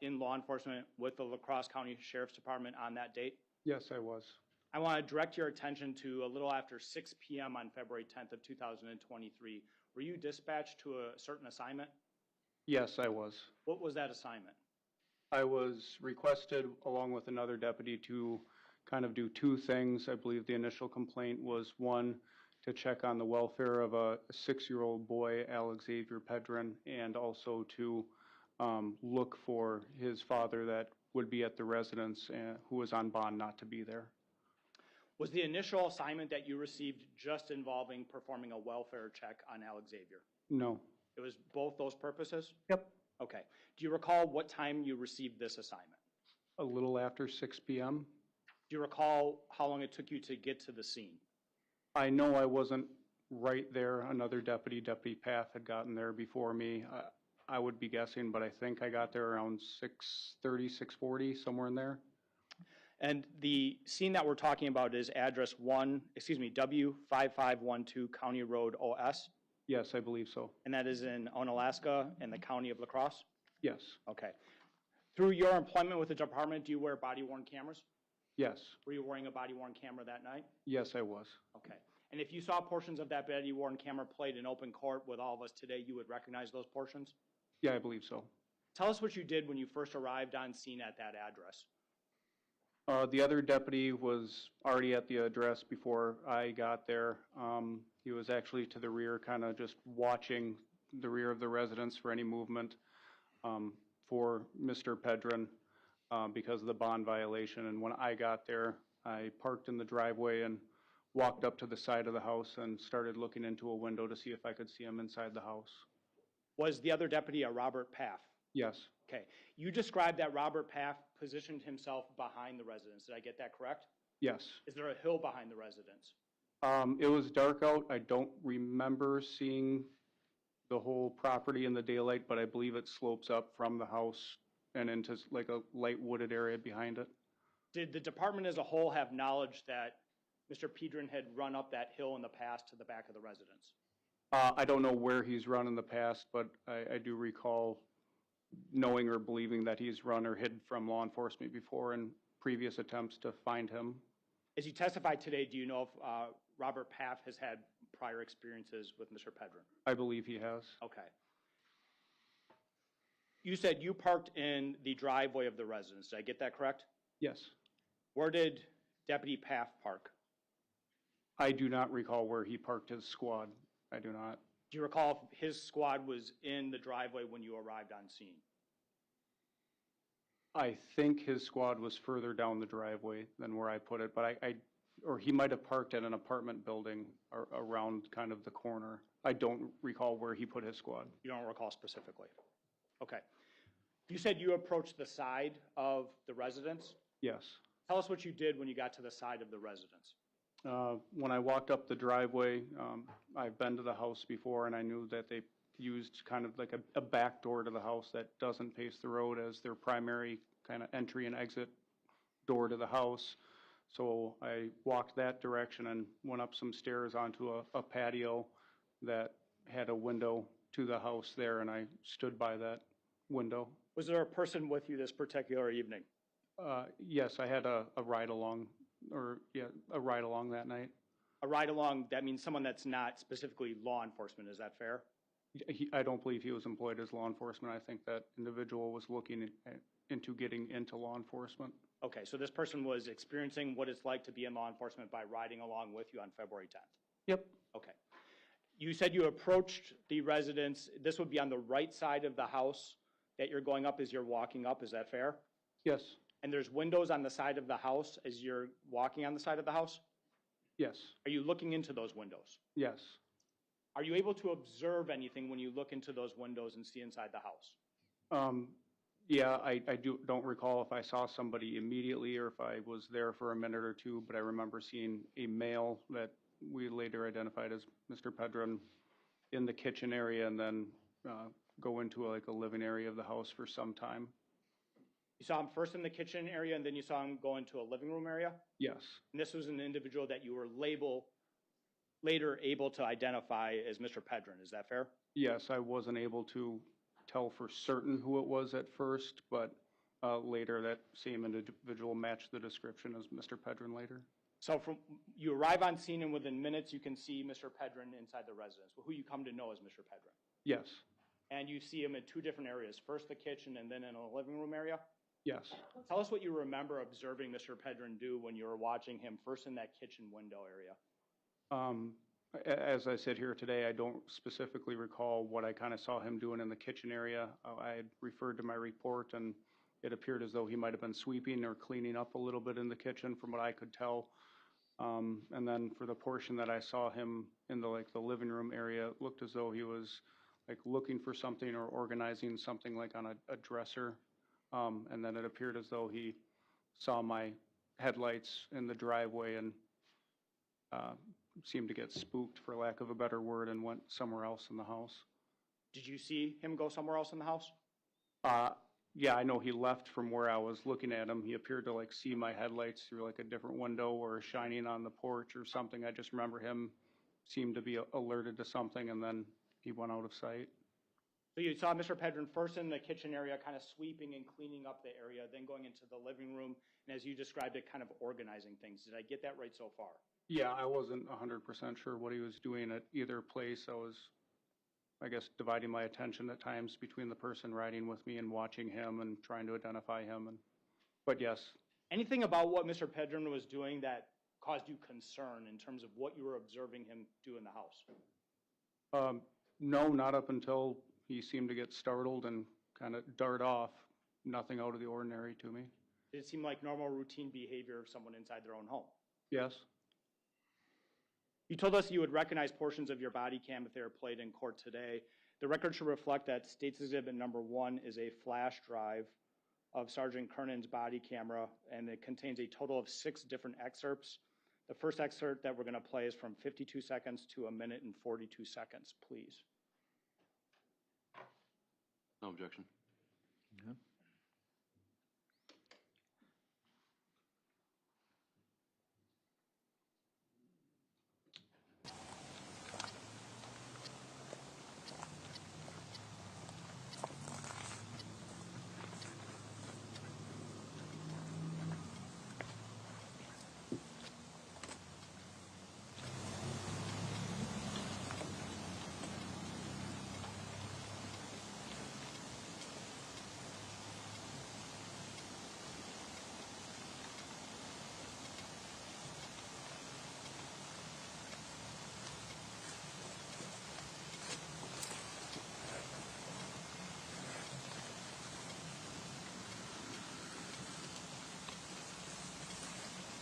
in law enforcement with the La Crosse County Sheriff's Department on that date? Yes, I was. I want to direct your attention to a little after 6 p.m. on February 10th of 2023. Were you dispatched to a certain assignment? Yes, I was. What was that assignment? I was requested, along with another deputy, to kind of do two things. I believe the initial complaint was, one, to check on the welfare of a 6-year-old boy, Alexavier Pedrin, and also to look for his father that would be at the residence who was on bond not to be there. Was the initial assignment that you received just involving performing a welfare check on Alexavier? No. It was both those purposes? Yep. Okay. Do you recall what time you received this assignment? A little after 6 p.m. Do you recall how long it took you to get to the scene? I know I wasn't right there. Another deputy, Deputy Path, had gotten there before me. I would be guessing, but I think I got there around 6:30, 6:40, somewhere in there. And the scene that we're talking about is address W5512 County Road OS? Yes, I believe so. And that is in Onalaska in the county of La Crosse? Yes. Okay. Through your employment with the department, do you wear body-worn cameras? Yes. Were you wearing a body-worn camera that night? Yes, I was. Okay. And if you saw portions of that body-worn camera played in open court with all of us today, you would recognize those portions? Yeah, I believe so. Tell us what you did when you first arrived on scene at that address. The other deputy was already at the address before I got there. He was actually to the rear, kind of just watching the rear of the residence for any movement for Mr. Pedrin. because of the bond violation. And when I got there, I parked in the driveway and walked up to the side of the house and started looking into a window to see if I could see him inside the house. Was the other deputy a Robert Paff? Yes. Okay. You described that Robert Paff positioned himself behind the residence. Did I get that correct? Yes. Is there a hill behind the residence? It was dark out. I don't remember seeing the whole property in the daylight, but I believe it slopes up from the house and into like a light wooded area behind it. Did the department as a whole have knowledge that Mr. Pedrin had run up that hill in the past to the back of the residence? I don't know where he's run in the past, but I do recall knowing or believing that he's run or hid from law enforcement before in previous attempts to find him. As you testified today, do you know if Robert Paff has had prior experiences with Mr. Pedrin? I believe he has. Okay. You said you parked in the driveway of the residence. Did I get that correct? Yes. Where did Deputy Paff park? I do not recall where he parked his squad. I do not. Do you recall if his squad was in the driveway when you arrived on scene? I think his squad was further down the driveway than where I put it, but or he might have parked at an apartment building around kind of the corner. I don't recall where he put his squad. You don't recall specifically? Okay. You said you approached the side of the residence? Yes. Tell us what you did when you got to the side of the residence. When I walked up the driveway, I've been to the house before, and I knew that they used kind of like a back door to the house that doesn't face the road as their primary kind of entry and exit door to the house. So I walked that direction and went up some stairs onto a patio that had a window to the house there, and I stood by that window. Was there a person with you this particular evening? Yes, I had a ride along, a ride along that night. A ride along, that means someone that's not specifically law enforcement, is that fair? I don't believe he was employed as law enforcement. I think that individual was looking into getting into law enforcement. Okay, so this person was experiencing what it's like to be in law enforcement by riding along with you on February 10th? Yep. Okay. You said you approached the residence. This would be on the right side of the house that you're going up as you're walking up. Is that fair? Yes. And there's windows on the side of the house as you're walking on the side of the house? Yes. Are you looking into those windows? Yes. Are you able to observe anything when you look into those windows and see inside the house? Yeah, I don't recall if I saw somebody immediately or if I was there for a minute or two, but I remember seeing a male that we later identified as Mr. Pedrin in the kitchen area and then go into like a living area of the house for some time. You saw him first in the kitchen area and then you saw him go into a living room area? Yes. And this was an individual that you were later able to identify as Mr. Pedrin, is that fair? Yes, I wasn't able to tell for certain who it was at first, but later that same individual matched the description as Mr. Pedrin later. So you arrive on scene and within minutes you can see Mr. Pedrin inside the residence, who you come to know as Mr. Pedrin. Yes. And you see him in two different areas, first the kitchen and then in a living room area? Yes. Tell us what you remember observing Mr. Pedrin do when you were watching him first in that kitchen window area. As I sit here today, I don't specifically recall what I kind of saw him doing in the kitchen area. I had referred to my report, and it appeared as though he might have been sweeping or cleaning up a little bit in the kitchen from what I could tell. And then for the portion that I saw him in the living room area, it looked as though he was like looking for something or organizing something like on a dresser. And then it appeared as though he saw my headlights in the driveway and seemed to get spooked, for lack of a better word, and went somewhere else in the house. Did you see him go somewhere else in the house? Yeah, I know he left from where I was looking at him. He appeared to see my headlights through a different window or shining on the porch or something. I just remember him seemed to be alerted to something, and then he went out of sight. So you saw Mr. Pedrin first in the kitchen area, kind of sweeping and cleaning up the area, then going into the living room, and as you described it, kind of organizing things. Did I get that right so far? Yeah, I wasn't 100% sure what he was doing at either place. I was, I guess, dividing my attention at times between the person riding with me and watching him and trying to identify him. But yes. Anything about what Mr. Pedrin was doing that caused you concern in terms of what you were observing him do in the house? No, not up until he seemed to get startled and kind of dart off. Nothing out of the ordinary to me. Did it seem like normal routine behavior of someone inside their own home? Yes. You told us you would recognize portions of your body cam if they were played in court today. The record should reflect that State's Exhibit number 1 is a flash drive of Sergeant Kernan's body camera, and it contains a total of 6 different excerpts. The first excerpt that we're going to play is from 52 seconds to 1 minute and 42 seconds, please. No objection. Okay.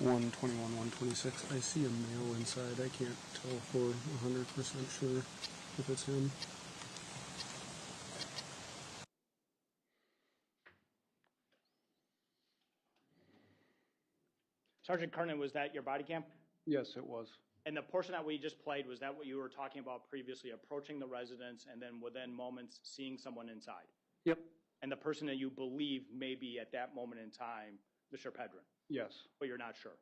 121, 126. I see a male inside. I can't tell for 100% sure if it's him. Sergeant Kernan, was that your body cam? Yes, it was. And the portion that we just played, was that what you were talking about previously, approaching the residence and then within moments seeing someone inside? Yep. And the person that you believe may be at that moment in time, Mr. Pedrin? Yes. But you're not sure?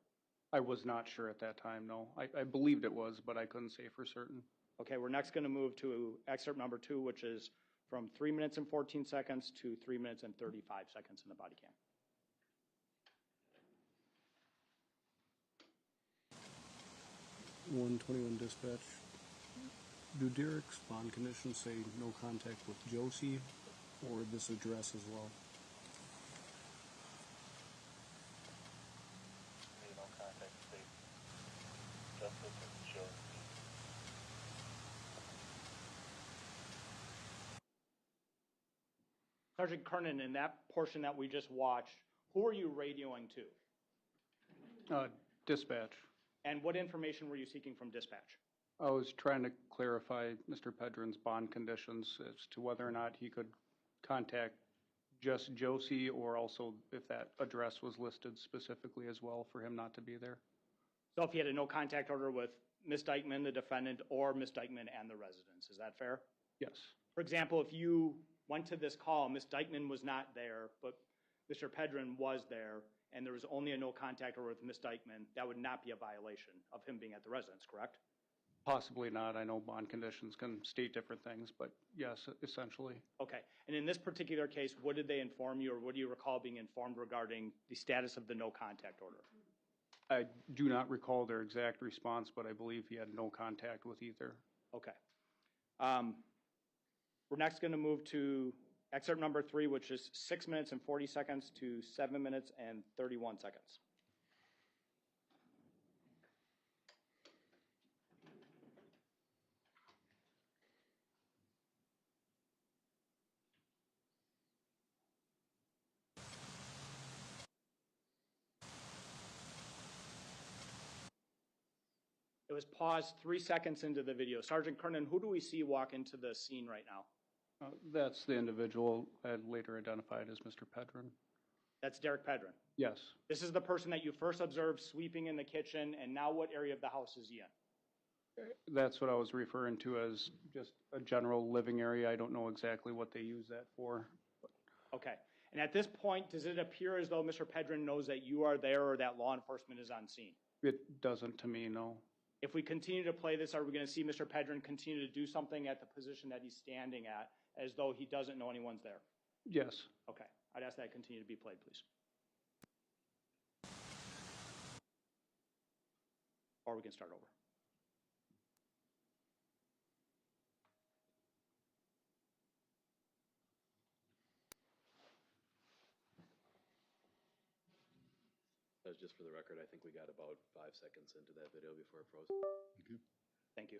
I was not sure at that time, no. I believed it was, but I couldn't say for certain. Okay, we're next going to move to excerpt number 2, which is from 3 minutes and 14 seconds to 3 minutes and 35 seconds in the body cam. (121) dispatch. Do Derek's bond conditions say no contact with Josie or this address as well? No contact with Justice and Josie. Sergeant Kernan, in that portion that we just watched, who are you radioing to? Dispatch. And what information were you seeking from dispatch? I was trying to clarify Mr. Pedrin's bond conditions as to whether or not he could contact just Josie or also if that address was listed specifically as well for him not to be there. So if he had a no contact order with Ms. Dikeman, the defendant, or Ms. Dikeman and the residents, is that fair? Yes. For example, if you went to this call, Ms. Dikeman was not there, but Mr. Pedrin was there, and there was only a no contact order with Ms. Dikeman, that would not be a violation of him being at the residence, correct? Possibly not. I know bond conditions can state different things, but yes, essentially. Okay. And in this particular case, what did they inform you, or what do you recall being informed regarding the status of the no contact order? I do not recall their exact response, but I believe he had no contact with either. Okay. We're next going to move to excerpt number 3, which is 6 minutes and 40 seconds to 7 minutes and 31 seconds. It was paused 3 seconds into the video. Sergeant Kernan, who do we see walk into the scene right now? That's the individual I had later identified as Mr. Pedrin. That's Derek Pedrin? Yes. This is the person that you first observed sweeping in the kitchen, and now what area of the house is he in? That's what I was referring to as just a general living area. I don't know exactly what they use that for. Okay. And at this point, does it appear as though Mr. Pedrin knows that you are there or that law enforcement is on scene? It doesn't to me, no. If we continue to play this, are we going to see Mr. Pedrin continue to do something at the position that he's standing at as though he doesn't know anyone's there? Yes. Okay. I'd ask that continue to be played, please. Or we can start over. Just for the record, I think we got about 5 seconds into that video before it froze. Okay. Thank you.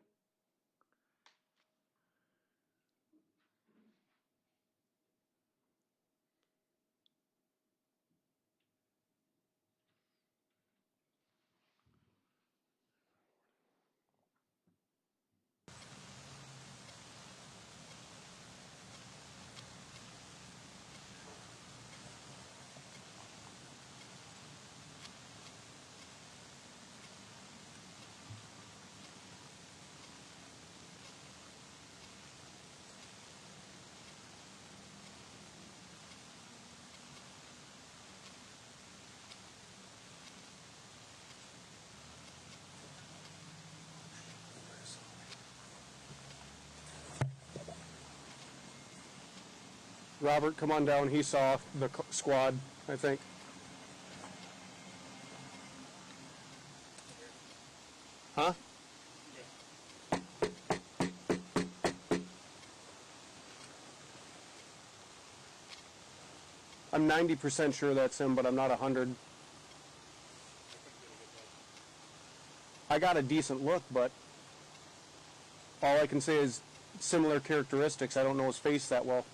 Robert, come on down. He saw the squad, I think. Huh? I'm 90% sure that's him, but I'm not 100. I got a decent look, but all I can say is similar characteristics. I don't know his face that well.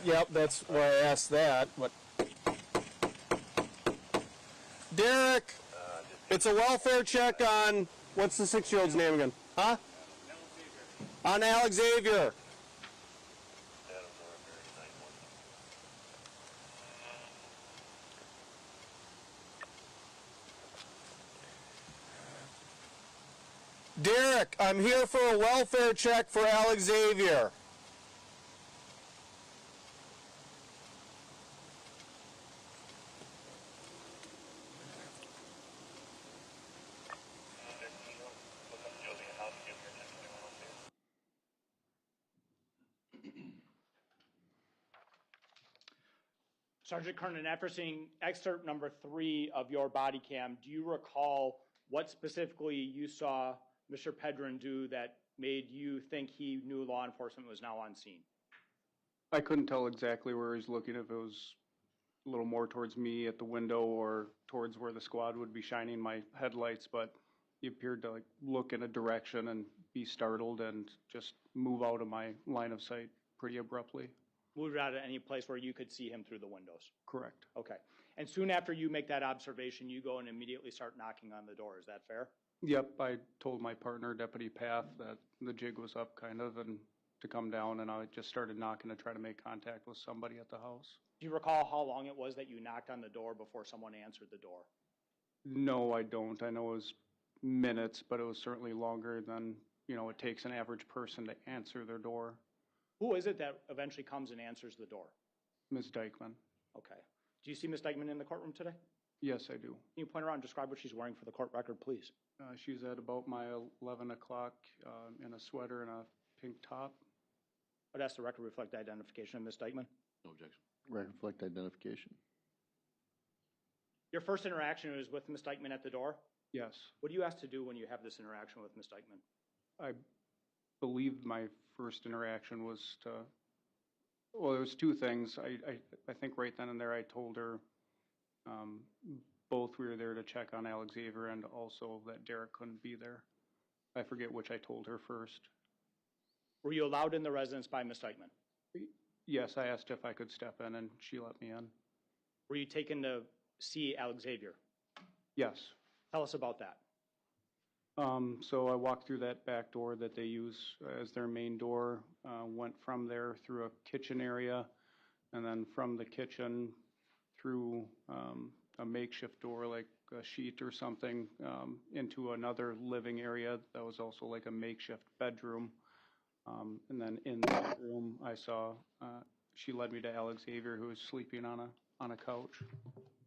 Yep, that's why I asked that. But Derek, it's a welfare check on, what's the 6-year-old's name again? Huh? On Alexavier. Derek, I'm here for a welfare check for Alexavier. Sergeant Kernan, after seeing excerpt number 3 of your body cam, do you recall what specifically you saw Mr. Pedrin do that made you think he knew law enforcement was now on scene? I couldn't tell exactly where he's looking, if it was a little more towards me at the window or towards where the squad would be shining my headlights, but he appeared to like look in a direction and be startled and just move out of my line of sight pretty abruptly. Moved out of any place where you could see him through the windows? Correct. Okay. And soon after you make that observation, you go and immediately start knocking on the door. Is that fair? Yep, I told my partner, Deputy Path, that the jig was up kind of and to come down, and I just started knocking to try to make contact with somebody at the house. Do you recall how long it was that you knocked on the door before someone answered the door? No, I don't. I know it was minutes, but it was certainly longer than, it takes an average person to answer their door. Who is it that eventually comes and answers the door? Ms. Dikeman. Okay. Do you see Ms. Dikeman in the courtroom today? Yes, I do. Can you point around and describe what she's wearing for the court record, please? She's at about my 11 o'clock in a sweater and a pink top. I'd ask the record reflect identification of Ms. Dikeman. No objection. Reflect identification. Your first interaction was with Ms. Dikeman at the door? Yes. What do you ask to do when you have this interaction with Ms. Dikeman? I believe my first interaction was well, there was two things. I think right then and there I told her both we were there to check on Alexavier and also that Derek couldn't be there. I forget which I told her first. Were you allowed in the residence by Ms. Dikeman? Yes, I asked if I could step in and she let me in. Were you taken to see Alexavier? Yes. Tell us about that. So I walked through that back door that they use as their main door, went from there through a kitchen area, and then from the kitchen through a makeshift door like a sheet or something into another living area that was also like a makeshift bedroom. And then in that room I saw, she led me to Alexavier, who was sleeping on a couch.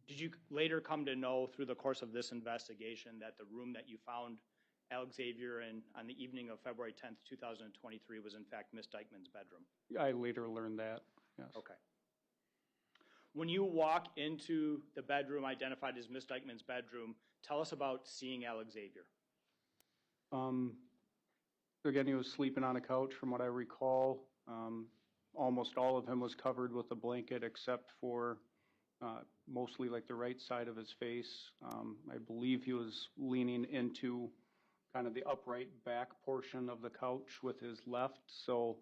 Did you later come to know through the course of this investigation that the room that you found Alexavier in on the evening of February 10th, 2023 was in fact Ms. Dikeman's bedroom? I later learned that, yes. Okay. When you walk into the bedroom identified as Ms. Dikeman's bedroom, tell us about seeing Alexavier. Again, he was sleeping on a couch from what I recall. Almost all of him was covered with a blanket except for mostly like the right side of his face. I believe he was leaning into kind of the upright back portion of the couch with his left, so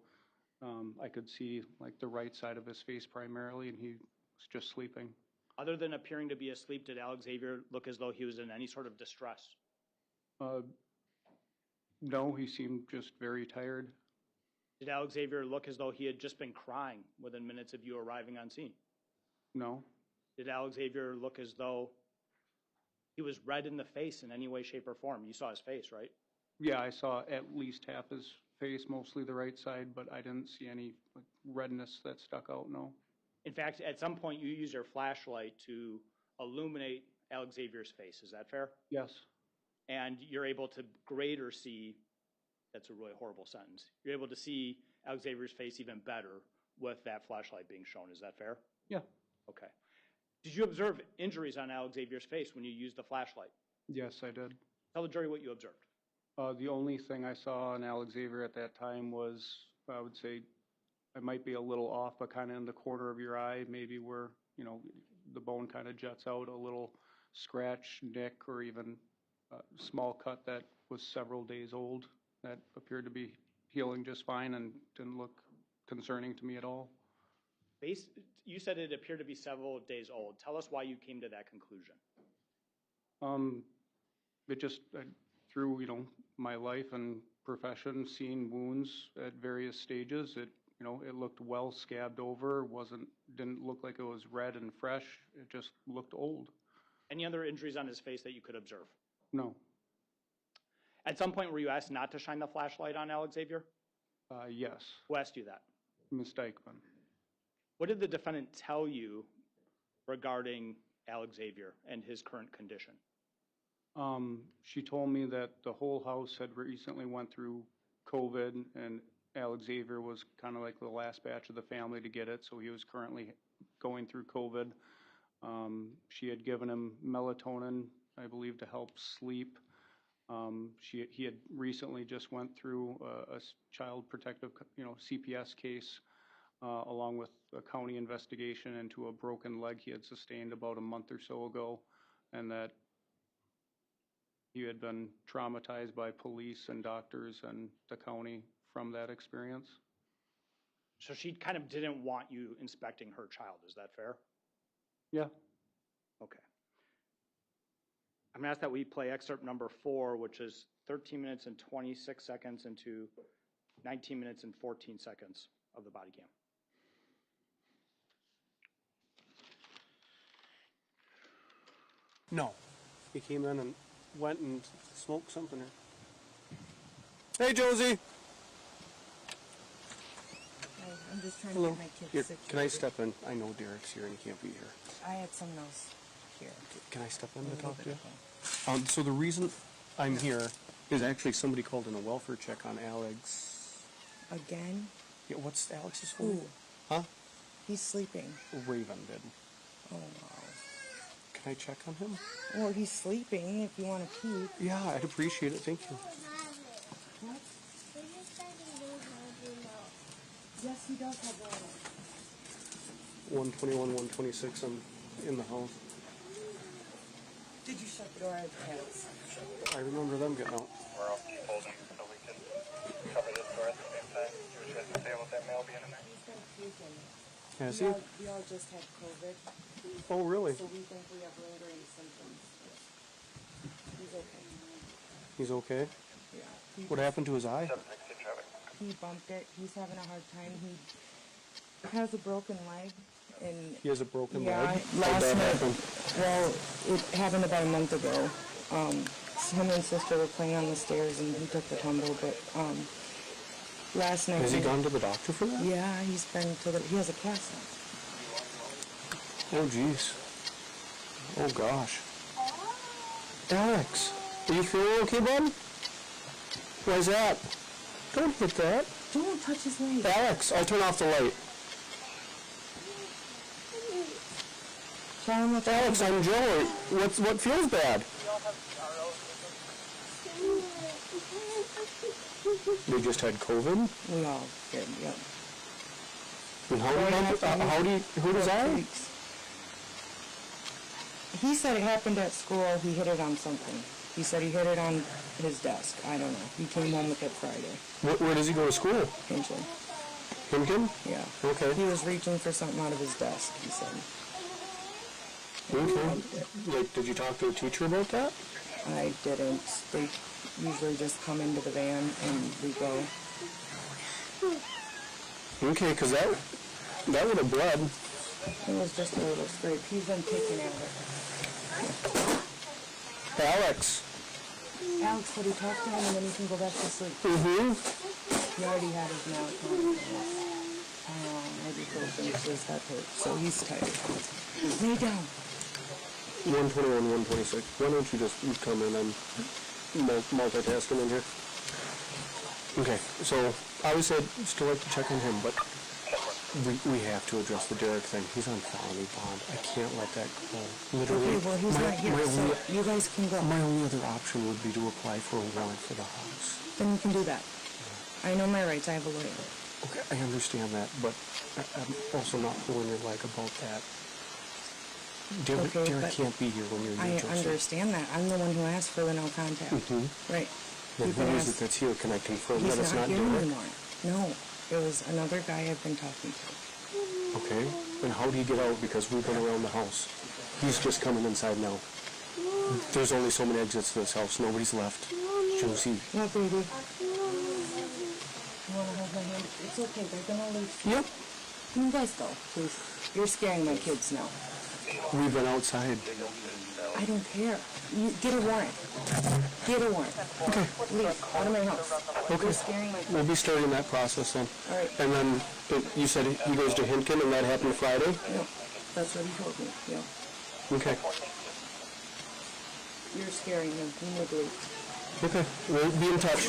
I could see like the right side of his face primarily, and he was just sleeping. Other than appearing to be asleep, did Alexavier look as though he was in any sort of distress? No, he seemed just very tired. Did Alexavier look as though he had just been crying within minutes of you arriving on scene? No. Did Alexavier look as though he was red in the face in any way, shape, or form? You saw his face, right? Yeah, I saw at least half his face, mostly the right side, but I didn't see any like, redness that stuck out, no. In fact, at some point you used your flashlight to illuminate Alexavier's face. Is that fair? Yes. And you're able to greater see That's a really horrible sentence. You're able to see Alexavier's face even better with that flashlight being shown. Is that fair? Yeah. Okay. Did you observe injuries on Alexavier's face when you used the flashlight? Yes, I did. Tell the jury what you observed. The only thing I saw on Alexavier at that time was, I would say, I might be a little off, but kind of in the corner of your eye, maybe where, you know, the bone kind of juts out, a little scratch, nick, or even a small cut that was several days old that appeared to be healing just fine and didn't look concerning to me at all. You said it appeared to be several days old. Tell us why you came to that conclusion. It just, through, you know, my life and profession, seeing wounds at various stages, it, you know, it looked well scabbed over, didn't look like it was red and fresh, it just looked old. Any other injuries on his face that you could observe? No. At some point, were you asked not to shine the flashlight on Alexavier? Yes. Who asked you that? Ms. Dikeman. What did the defendant tell you regarding Alexavier and his current condition? She told me that the whole house had recently went through COVID, and Alexavier was kind of like the last batch of the family to get it, so he was currently going through COVID. She had given him melatonin, I believe, to help sleep. He had recently just went through a child protective, you know, CPS case, along with a county investigation into a broken leg he had sustained about a month or so ago, and that he had been traumatized by police and doctors and the county from that experience. So she kind of didn't want you inspecting her child, is that fair? Yeah. Okay. I'm going to ask that we play excerpt number 4, which is 13 minutes and 26 seconds into 19 minutes and 14 seconds of the body cam. No. He came in and went and smoked something. Hey, Josie. I'm just trying Hello. to get my kids Here, situated. can I step in? I know Derek's here and he can't be here. I had someone else here. Can I step in A to little talk to bit, you? okay. So the reason I'm here is actually somebody called in a welfare check on Alex. Again? Yeah, what's Alex's Who? name? Huh? He's sleeping. Raven did. Oh, wow. Can I check on him? Well, he's sleeping if you want to peek. Yeah, I'd appreciate it. Thank you. What? Yes, he does have water. 121, 126, I'm in the house. Did you shut the door? I had cats. I remember them getting out. We're all holding so we can cover this door at the same time. See what you guys can say about that mail being in there. He's been puking. Has we he? we all just had COVID. Oh, really? So we think we have lingering symptoms. He's okay. He's okay? Yeah. What happened to his eye? He bumped it. He's having a hard time. He has a broken leg. And He has a broken yeah, leg? How'd last that night, happen? well, it happened about a month ago. Him and sister were playing on the stairs and he took the tumble, but last night... Has he gone to the doctor for that? Yeah, he's been to the... He has a cast. Oh, jeez. Oh, gosh. Alex, are you feeling okay, bud? Why's that? Don't hit that. Don't touch his leg. Alex, I'll turn off the light. Alex, I'm Joey. What feels bad? They just had COVID? We all did, yeah. And who does I? He said it happened at school. He hit it on something. He said he hit it on his desk. I don't know. He came home with it Friday. Where does he go to school? Hinkley. Hinkley? Yeah. Okay. He was reaching for something out of his desk, he said. Okay. Like, did you talk to a teacher about that? I didn't. They usually just come into the van and we go. Okay, because that would have bled. It was just a little scrape. He's been picking at it. Alex. Alex, would he talk to him and then he can go back to sleep? Mm-hmm. He already had his melatonin. Maybe he'll finish his head hurt, so he's tired. Lay down. 121, 126. Why don't you just come in and multitasking in here? Okay, so obviously I'd still like to check on him, but we have to address the Derek thing. He's on felony bond. I can't let that go. Literally, Okay, well, he's not here, so you guys can go. My only other option would be to apply for a warrant for the house. Then you can do that. I know my rights. I have a lawyer. Okay, I understand that, but I'm also not pulling your leg about that. Derek can't be here when you're here, I understand that. I'm the one who asked for the no contact. Right. Then who is it that's here? Can I confirm that it's not He's not here Derek? anymore. No, it was another guy I've been talking to. Okay, and how do you get out? Because we've been around the house. He's just coming inside now. There's only so many exits to this house. Nobody's left. Josie. No, baby. You want to hold my hand? It's okay. They're going to leave. Yep. Can you guys go, please? You're scaring my kids now. We've been outside. I don't care. You get a warrant. Get a warrant. Okay. Leave. Out of my house. Okay. You're scaring my kids. We'll be starting that process then. All right. And then you said he goes to Hinton, and that happened Friday? No, that's what he told me. Yeah. Okay. You're scaring him. You need to leave. Okay. We'll be in touch.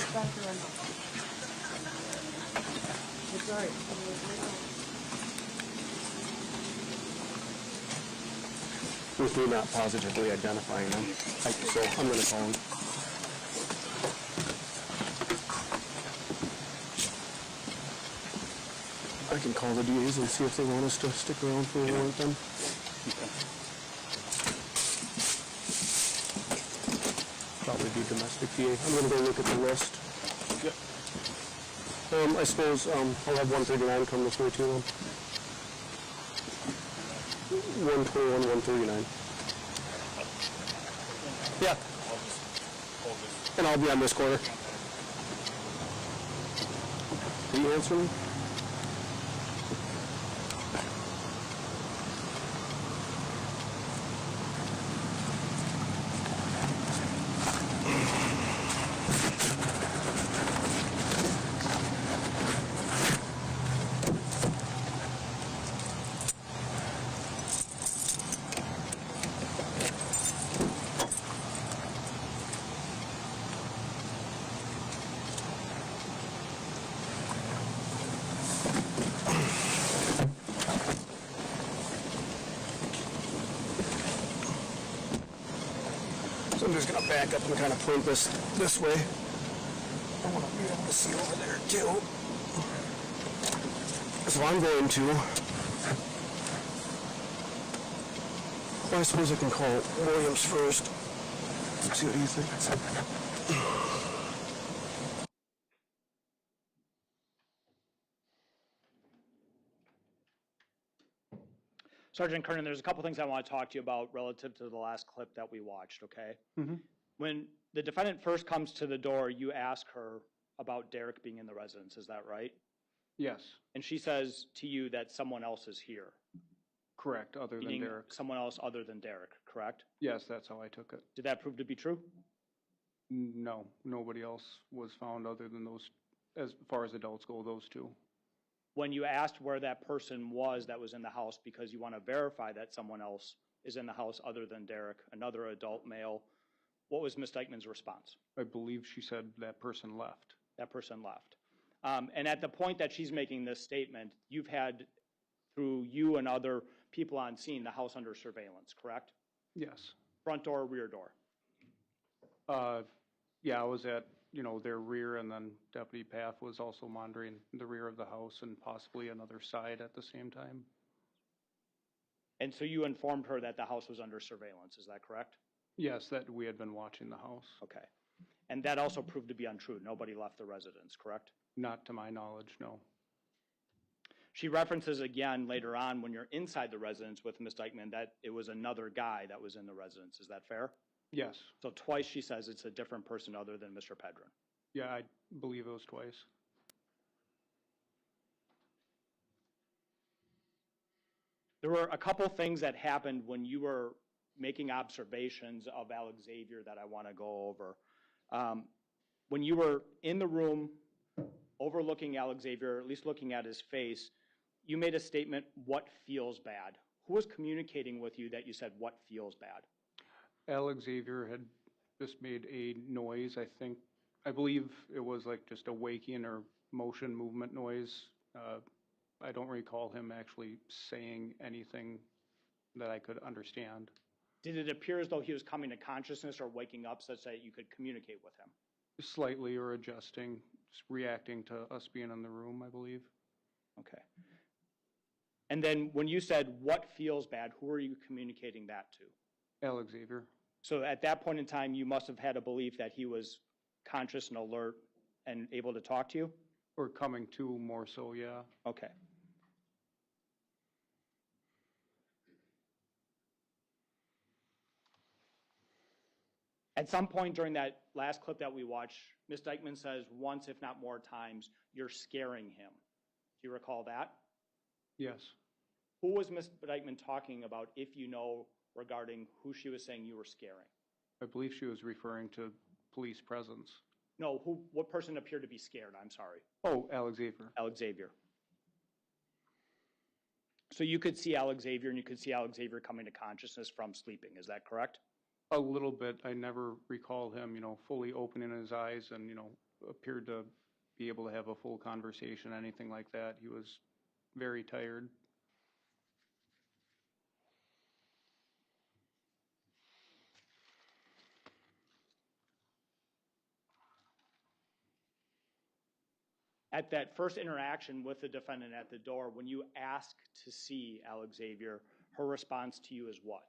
It's all right. With me not positively identifying him. So I'm going to call him. I can call the DAs and see if they want us to stick around for a warrant then. Probably be domestic DA. I'm going to go look at the list. I suppose I'll have 139 come this way too then. 121, 139. Yeah. And I'll be on this corner. Did you answer me? So I'm just going to back up and kind of point this way. I want to be able to see over there too. So I'm going to. Well, I suppose I can call Williams first. See what he thinks. Sergeant Kernan, there's a couple things I want to talk to you about relative to the last clip that we watched, okay? When the defendant first comes to the door, you ask her about Derek being in the residence, is that right? Yes. And she says to you that someone else is here. Correct, other than Derek. Someone else other than Derek, correct? Yes, that's how I took it. Did that prove to be true? No, nobody else was found other than those, as far as adults go, those two. When you asked where that person was that was in the house because you want to verify that someone else is in the house other than Derek, another adult male, what was Ms. Dikeman's response? I believe she said that person left. That person left. And at the point that she's making this statement, you've had, through you and other people on scene, the house under surveillance, correct? Yes. Front door, rear door? Yeah, I was at, their rear, and then Deputy Path was also monitoring the rear of the house and possibly another side at the same time. And so you informed her that the house was under surveillance, is that correct? Yes, that we had been watching the house. Okay. And that also proved to be untrue. Nobody left the residence, correct? Not to my knowledge, no. She references again later on when you're inside the residence with Ms. Dikeman that it was another guy that was in the residence. Is that fair? Yes. So twice she says it's a different person other than Mr. Pedrin. Yeah, I believe it was twice. There were a couple things that happened when you were making observations of Alexavier that I want to go over. When you were in the room overlooking Alexavier, at least looking at his face, you made a statement, "What feels bad?" Who was communicating with you that you said, "What feels bad"? Alexavier had just made a noise, I think. I believe it was like just a waking or motion movement noise. I don't recall him actually saying anything that I could understand. Did it appear as though he was coming to consciousness or waking up such that you could communicate with him? Slightly, or adjusting, just reacting to us being in the room, I believe. Okay. And then when you said, what feels bad, who are you communicating that to? Alexavier. So at that point in time, you must have had a belief that he was conscious and alert and able to talk to you? Or coming to more so, yeah. Okay. At some point during that last clip that we watched, Ms. Dikeman says once, if not more times, you're scaring him. Do you recall that? Yes. Who was Ms. Dikeman talking about, if you know, regarding who she was saying you were scaring? I believe she was referring to police presence. No, what person appeared to be scared? I'm sorry. Oh, Alexavier. Alexavier. So you could see Alexavier, and you could see Alexavier coming to consciousness from sleeping. Is that correct? A little bit. I never recall him, fully opening his eyes and, appeared to be able to have a full conversation, anything like that. He was very tired. At that first interaction with the defendant at the door, when you asked to see Alexavier, her response to you is what?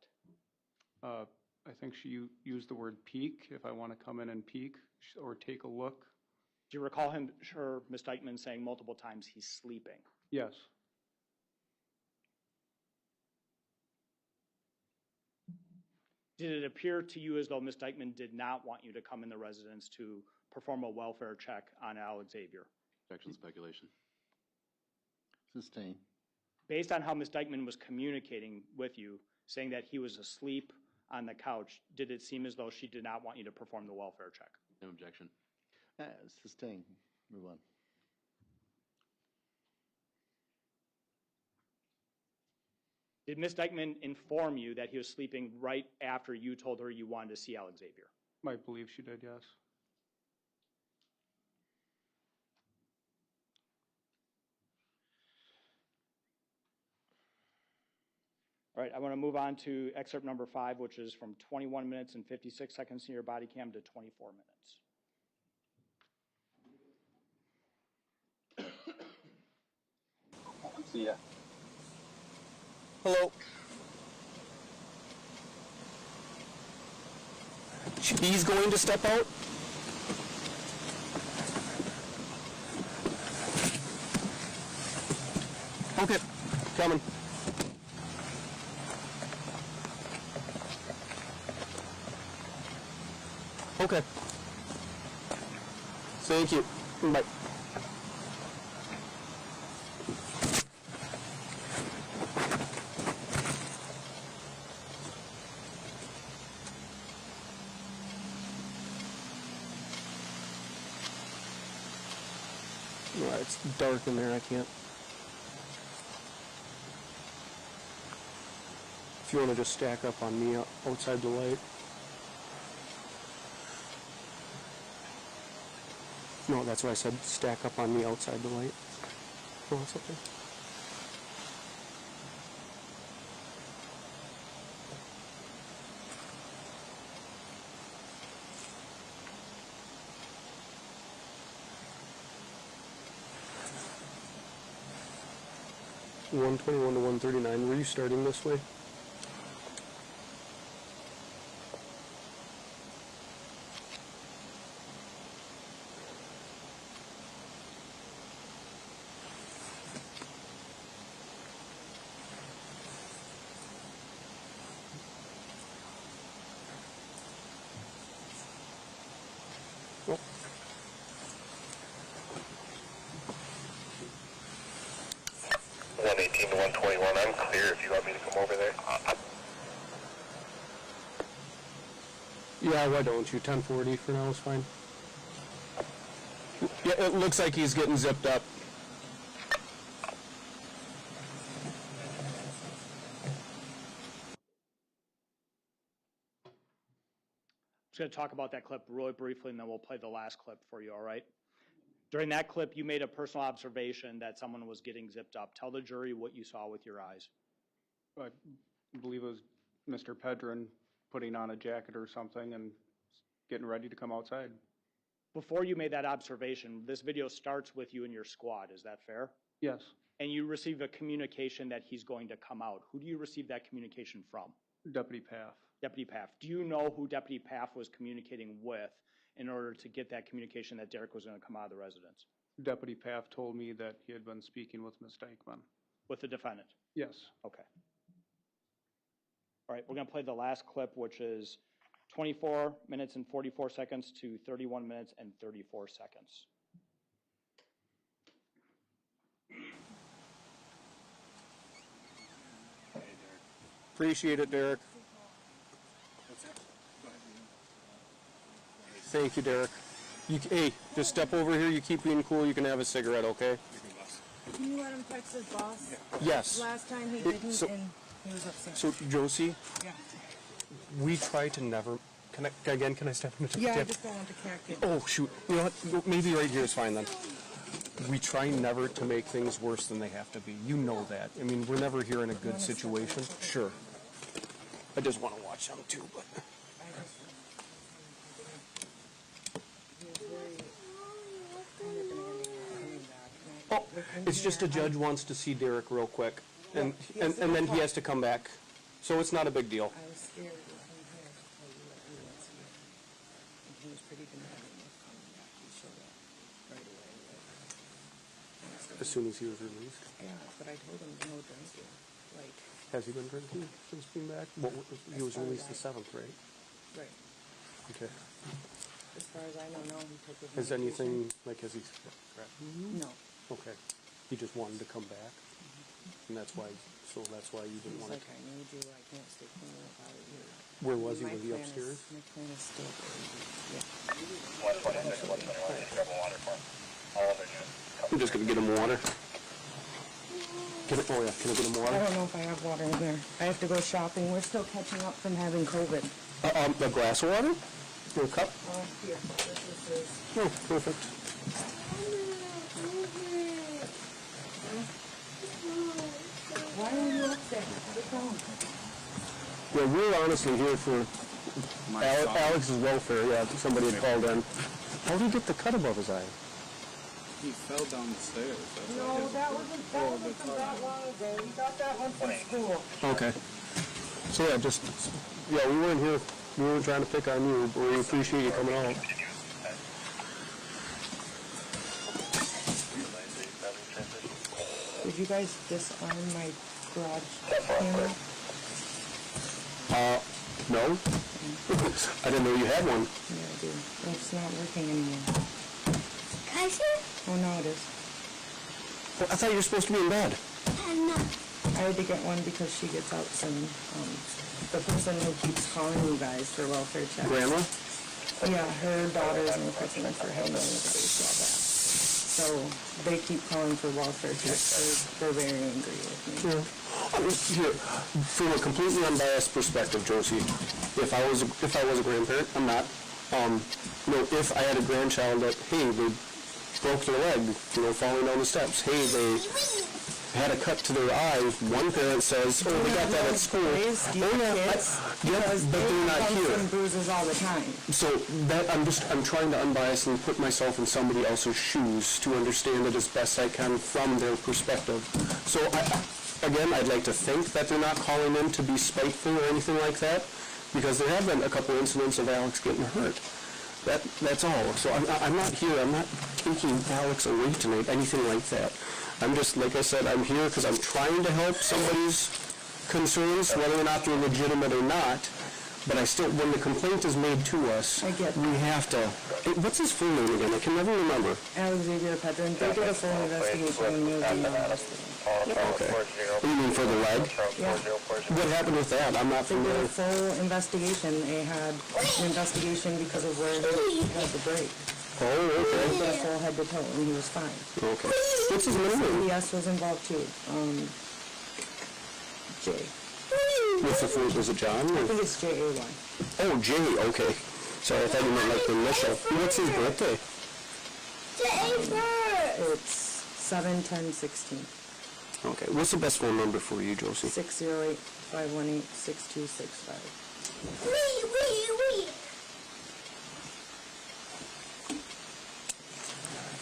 I think she used the word peek, if I want to come in and peek or take a look. Do you recall Ms. Dikeman saying multiple times he's sleeping? Yes. Did it appear to you as though Ms. Dikeman did not want you to come in the residence to perform a welfare check on Alexavier? Objection, speculation. Sustain. Based on how Ms. Dikeman was communicating with you, saying that he was asleep on the couch, did it seem as though she did not want you to perform the welfare check? No objection. Sustain. Move on. Did Ms. Dikeman inform you that he was sleeping right after you told her you wanted to see Alexavier? I believe she did, yes. All right, I want to move on to excerpt number 5, which is from 21 minutes and 56 seconds in your body cam to 24 minutes. See ya. Hello. He's going to step out? Okay, coming. Okay. Thank you. Bye. Well, it's dark in there, I can't. If you want to just stack up on me outside the light. No, that's what I said, stack up on me outside the light. No, it's okay. $121 to $139. Were you starting this way? Well, 118 to 121. I'm clear if you want me to come over there. yeah, why don't you? 1040 for now is fine. Yeah, it looks like he's getting zipped up. just going to talk about that clip really briefly, and then we'll play the last clip for you, all right? During that clip, you made a personal observation that someone was getting zipped up. Tell the jury what you saw with your eyes. I believe it was Mr. Pedrin putting on a jacket or something and getting ready to come outside. Before you made that observation, this video starts with you and your squad. Is that fair? Yes. And you receive a communication that he's going to come out. Who do you receive that communication from? Deputy Paff. Deputy Paff. Do you know who Deputy Paff was communicating with in order to get that communication that Derek was going to come out of the residence? Deputy Paff told me that he had been speaking with Ms. Dikeman. With the defendant? Yes. Okay. All right, we're going to play the last clip, which is 24 minutes and 44 seconds to 31 minutes and 34 seconds. Appreciate it, Derek. Thank you, Derek. Hey, just step over here. You keep being cool. You can have a cigarette, okay? Can you let him text his boss? Yes. Last time he didn't, and he was upset. So, Josie, Yeah. we try to never... Can I step into the Yeah, I just don't want to connect you. Oh, shoot. You know what? Maybe right here is fine, then. We try never to make things worse than they have to be. You know that. I mean, we're never here in a good situation. Sure. I just want to watch them, too, but... Oh, it's just a judge wants to see Derek real quick, and then he has to come back. So it's not a big deal. I was scared with him here to tell you what we want to hear. And he was pretty demanding of coming back. He showed up right away. As soon as he was released. Yeah, but I told him no drinking. Like, Has he been drinking since being back? Well, he was released the 7th, right? right. Okay. As far as I know, no, he took his Has medication. anything, like, has he... No. Okay. He just wanted to come back? And that's why, so that's why you didn't He's want like, to... I need you, I can't stay clean without you. Where was he? My Was he plan upstairs? My plan is still yeah. 126, 121, just grab a water for him. All other units. I'm just going to get him water. Can I get him water? I don't know if I have water in there. I have to go shopping. We're still catching up from having COVID. A glass of water? Or a cup? Here, this is... Oh, perfect. Why are you up there? Sit down. Yeah, we're honestly here for Alex's welfare. Yeah, somebody had called in. How did he get the cut above his eye? He fell down the stairs. No, that wasn't from that long ago. We got that one from school. Okay. So yeah, we weren't here. We weren't trying to pick on you, but we appreciate you coming out. Did you guys disarm my garage camera? No. I didn't know you had one. Yeah, I do. It's not working anymore. Can I see it? Oh, no, it is. Well, I thought you were supposed to be in bed. I'm not. I had to get one because she gets out soon. The person who keeps calling you guys for welfare checks. Grandma? Yeah, her daughter's in prison for handling with a baseball bat. So they keep calling for welfare checks. They're very angry with me. Yeah. Here, from a completely unbiased perspective, Josie, if I was a grandparent, I'm not. If I had a grandchild that, hey, they broke their leg, falling down the steps. Hey, they had a cut to their eye. One parent says, "Oh, they got that at school." But they're not here. And bruises all the time. So that I'm trying to unbiasedly put myself in somebody else's shoes to understand it as best I can from their perspective. So again, I'd like to think that they're not calling in to be spiteful or anything like that, because there have been a couple incidents of Alex getting hurt. That's all. So I'm not here. I'm not taking Alex away tonight, anything like that. I'm just, like I said, I'm here because I'm trying to help somebody's concerns, whether or not they're legitimate or not. But I still, when the complaint is made to us, we have to. What's his full name again? I can never remember. Alexavier Pedrin. They did a full investigation when he was in the hospital. Okay. You mean for the leg? Yeah. What happened with that? I'm not They did familiar. a full investigation. They had an investigation because of where he had the break. Oh, okay. They did a full head to toe, and he was fine. Okay. What's his middle name? CBS was involved too. Jay. What's the full? Was it John? I think it's J-A-Y. Oh, Jay. Okay. Sorry, I thought you meant like the initial. What's his birthday? It's 7/10/16. Okay. What's the best phone number for you, Josie? 608-518-6265.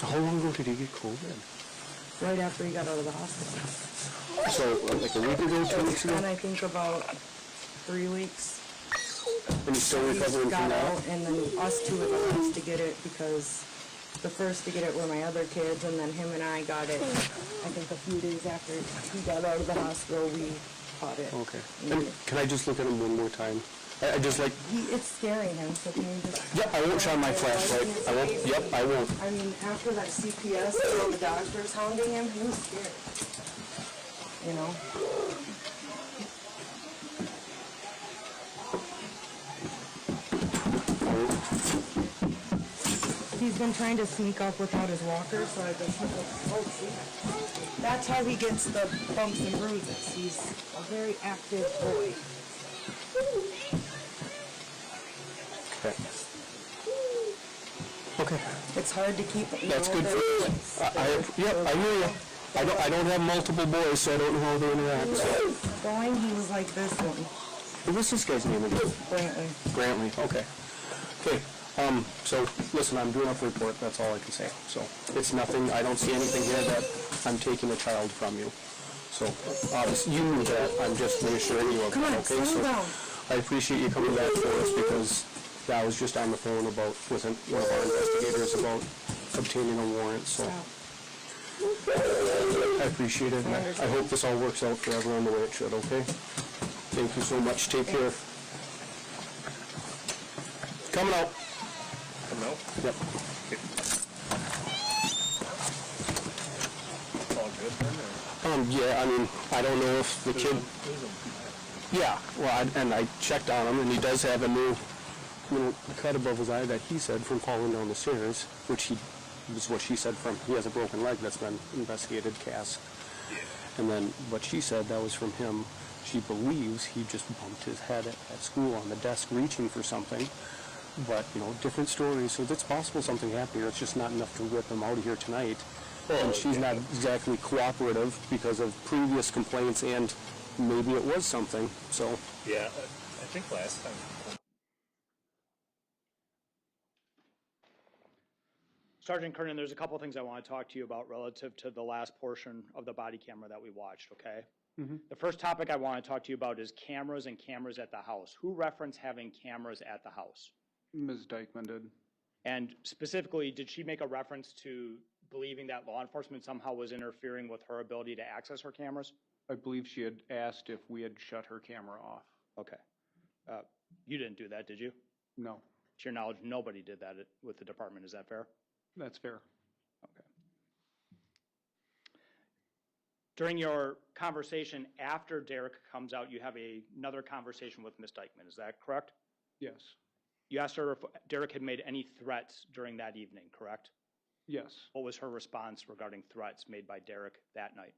How long ago did he get COVID? Right after he got out of the hospital. So, like a week ago, 2 weeks ago? And I think about 3 weeks. And he's still recovering from that? Out, and then us two were the last to get it because the first to get it were my other kids, and then him and I got it, I think a few days after he got out of the hospital, we caught it. Okay. And can I just look at him one more time? I just like... It's scaring him, so can you just... Yep, I won't shine my flashlight. I won't. Yep, I won't. I mean, after that CPS and all the doctors hounding him, he was scared. You know? He's been trying to sneak up without his walker, so I just look like, oh, see? That's how he gets the bumps and bruises. He's a very active boy. Okay. It's hard to keep it. That's good for you. Yep, I hear you. I don't have multiple boys, so I don't know how they interact. So. Going, he was like this one. What's this guy's name again? Brantley. Brantley, okay. Okay, so listen, I'm doing a report, that's all I can say. So it's nothing, I don't see anything here that I'm taking a child from you. So obviously you knew that, I'm just reassuring you of Come on, that, okay? settle So down. I appreciate you coming back for us because I was just on the phone with one of our investigators about obtaining a warrant, so. I appreciate it, and I hope this all works out for everyone the way it should, okay? Thank you so much. Take care. Coming out. Coming out? Yep. All good then, or? Yeah, I mean, I don't know if the kid... Yeah, well, and I checked on him, and he does have a new little cut above his eye that he said from falling down the stairs, which was what she said from, he has a broken leg that's been investigated, Cass. And then what she said, that was from him. She believes he just bumped his head at school on the desk reaching for something. But, you know, different stories. So it's possible something happened here. It's just not enough to whip him out of here tonight. And she's not exactly cooperative because of previous complaints, and maybe it was something, so. Yeah, I think last time. Sergeant Kernan, there's a couple things I want to talk to you about relative to the last portion of the body camera that we watched, okay? Mm-hmm. The first topic I want to talk to you about is cameras and cameras at the house. Who referenced having cameras at the house? Ms. Dikeman did. And specifically, did she make a reference to believing that law enforcement somehow was interfering with her ability to access her cameras? I believe she had asked if we had shut her camera off. Okay. You didn't do that, did you? No. To your knowledge, nobody did that with the department. Is that fair? That's fair. Okay. During your conversation after Derek comes out, you have another conversation with Ms. Dikeman. Is that correct? Yes. You asked her if Derek had made any threats during that evening, correct? Yes. What was her response regarding threats made by Derek that night?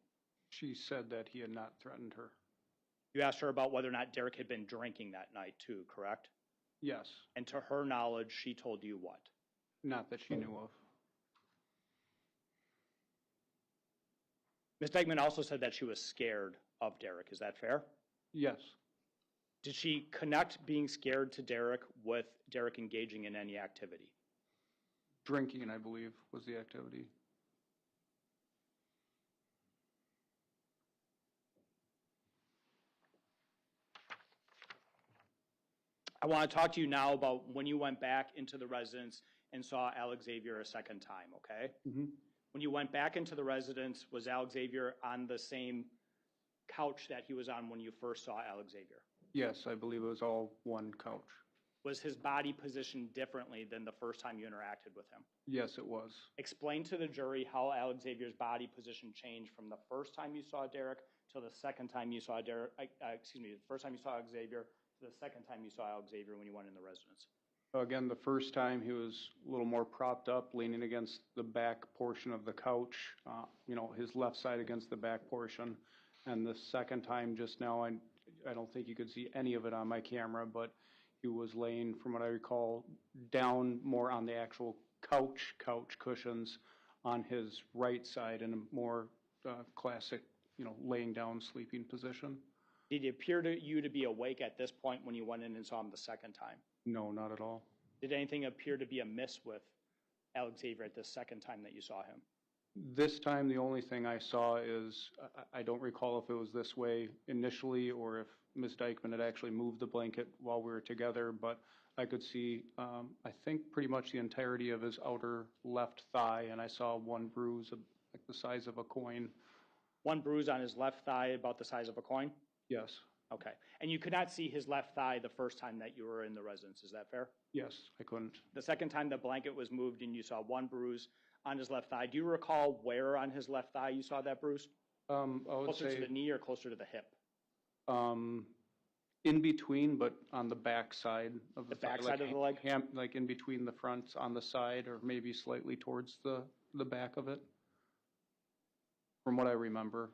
She said that he had not threatened her. You asked her about whether or not Derek had been drinking that night too, correct? Yes. And to her knowledge, she told you what? Not that she knew of. Ms. Dikeman also said that she was scared of Derek. Is that fair? Yes. Did she connect being scared to Derek with Derek engaging in any activity? Drinking, I believe, was the activity. I want to talk to you now about when you went back into the residence and saw Alexavier a second time, okay? Mm-hmm. When you went back into the residence, was Alexavier on the same couch that he was on when you first saw Alexavier? Yes, I believe it was all one couch. Was his body positioned differently than the first time you interacted with him? Yes, it was. Explain to the jury how Alexavier's body position changed from the first time you saw Derek to the second time you saw Derek, the first time you saw Alexavier to the second time you saw Alexavier when you went in the residence. Again, the first time he was a little more propped up, leaning against the back portion of the couch, his left side against the back portion. And the second time just now, I don't think you could see any of it on my camera, but He was laying, from what I recall, down more on the actual couch cushions on his right side in a more classic, laying down sleeping position. Did it appear to you to be awake at this point when you went in and saw him the second time? No, not at all. Did anything appear to be amiss with Alexavier at the second time that you saw him? This time, the only thing I saw is, I don't recall if it was this way initially or if Ms. Dikeman had actually moved the blanket while we were together, but I could see, I think, pretty much the entirety of his outer left thigh, and I saw one bruise like the size of a coin. One bruise on his left thigh about the size of a coin? Yes. Okay. And you could not see his left thigh the first time that you were in the residence, is that fair? Yes, I couldn't. The second time the blanket was moved and you saw one bruise on his left thigh, do you recall where on his left thigh you saw that bruise? I would closer say to the knee or closer to the hip? In between, but on the back side of the back side of the leg? Like in between the fronts on the side, or maybe slightly towards the back of it, from what I remember.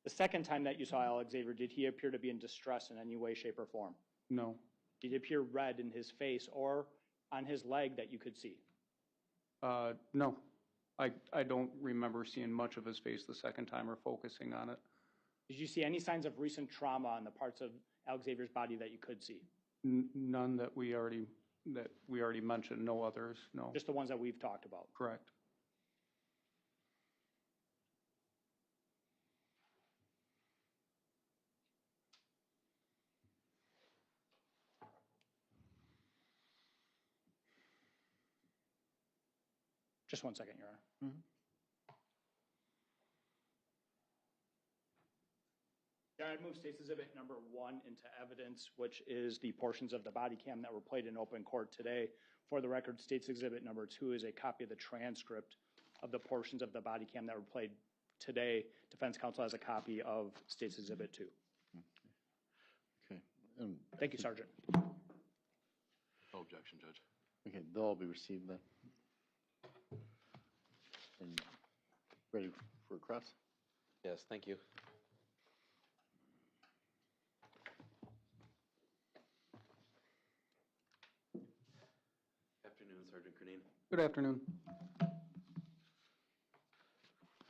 The second time that you saw Alexavier, did he appear to be in distress in any way, shape, or form? No. Did it appear red in his face or on his leg that you could see? No. I don't remember seeing much of his face the second time or focusing on it. Did you see any signs of recent trauma on the parts of Alexavier's body that you could see? None that we already mentioned. No others. No. Just the ones that we've talked about. Correct. Just 1 second, Your Honor. I'd move State's Exhibit number 1 into evidence, which is the portions of the body cam that were played in open court today. For the record, State's Exhibit number 2 is a copy of the transcript of the portions of the body cam that were played today. Defense counsel has a copy of State's Exhibit 2. Okay. Thank you, Sergeant. No objection, Judge. Okay, they'll all be received then. And ready for a cross? Yes, thank you. Afternoon, Sergeant Crenine. Good afternoon.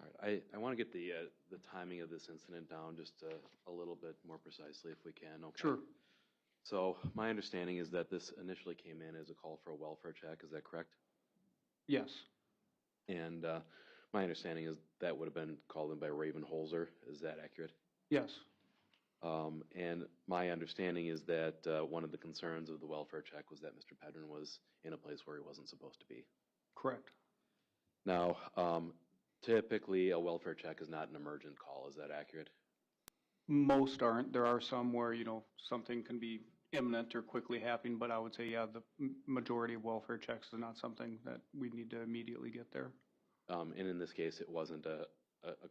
All right, I want to get the timing of this incident down just a little bit more precisely if we can. Okay. Sure. So my understanding is that this initially came in as a call for a welfare check. Is that correct? Yes. And my understanding is that would have been called in by Raven Holzer. Is that accurate? Yes. And my understanding is that one of the concerns of the welfare check was that Mr. Pedrin was in a place where he wasn't supposed to be. Correct. Now, typically a welfare check is not an emergent call. Is that accurate? Most aren't. There are some where, something can be imminent or quickly happening, but I would say, yeah, the majority of welfare checks is not something that we need to immediately get there. And in this case, it wasn't a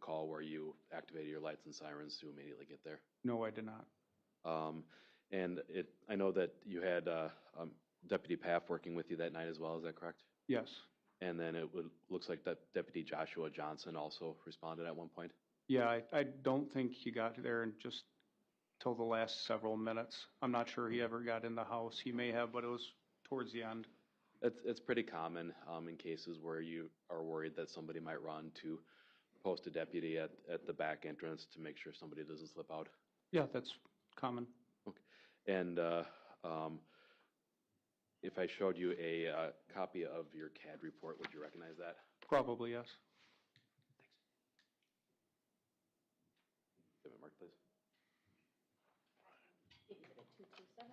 call where you activated your lights and sirens to immediately get there? No, I did not. And I know that you had Deputy Paff working with you that night as well. Is that correct? Yes. And then looks like that Deputy Joshua Johnson also responded at one point? Yeah, I don't think he got there in just till the last several minutes. I'm not sure he ever got in the house. He may have, but it was towards the end. It's pretty common in cases where you are worried that somebody might run to post a deputy at the back entrance to make sure somebody doesn't slip out. Yeah, that's common. Okay. And if I showed you a copy of your CAD report, would you recognize that? Probably, yes. Give it, Mark, please. Exhibit 227.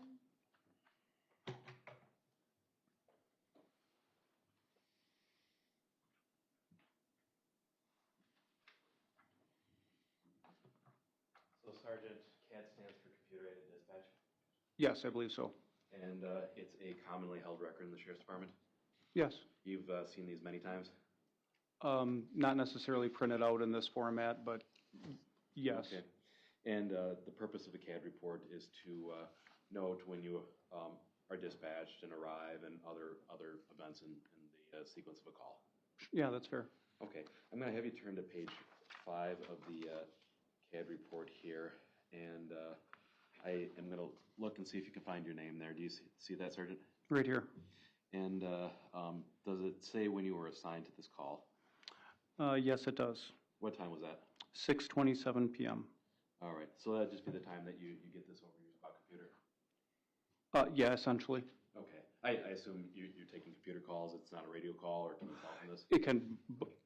So, Sergeant, CAD stands for Computer-Aided Dispatch? Yes, I believe so. And it's a commonly held record in the Sheriff's Department? Yes. You've seen these many times? Not necessarily printed out in this format, but yes. Okay. And the purpose of the CAD report is to note when you are dispatched and arrive and other events in the sequence of a call. Yeah, that's fair. Okay. I'm going to have you turn to page 5 of the CAD report here. And I am going to look and see if you can find your name there. Do you see that, Sergeant? Right here. And does it say when you were assigned to this call? Yes, it does. What time was that? 6:27 p.m. All right, so that'd just be the time that you get this over your computer? Yeah, essentially. Okay, I assume you're taking computer calls, it's not a radio call, or can you tell from this? It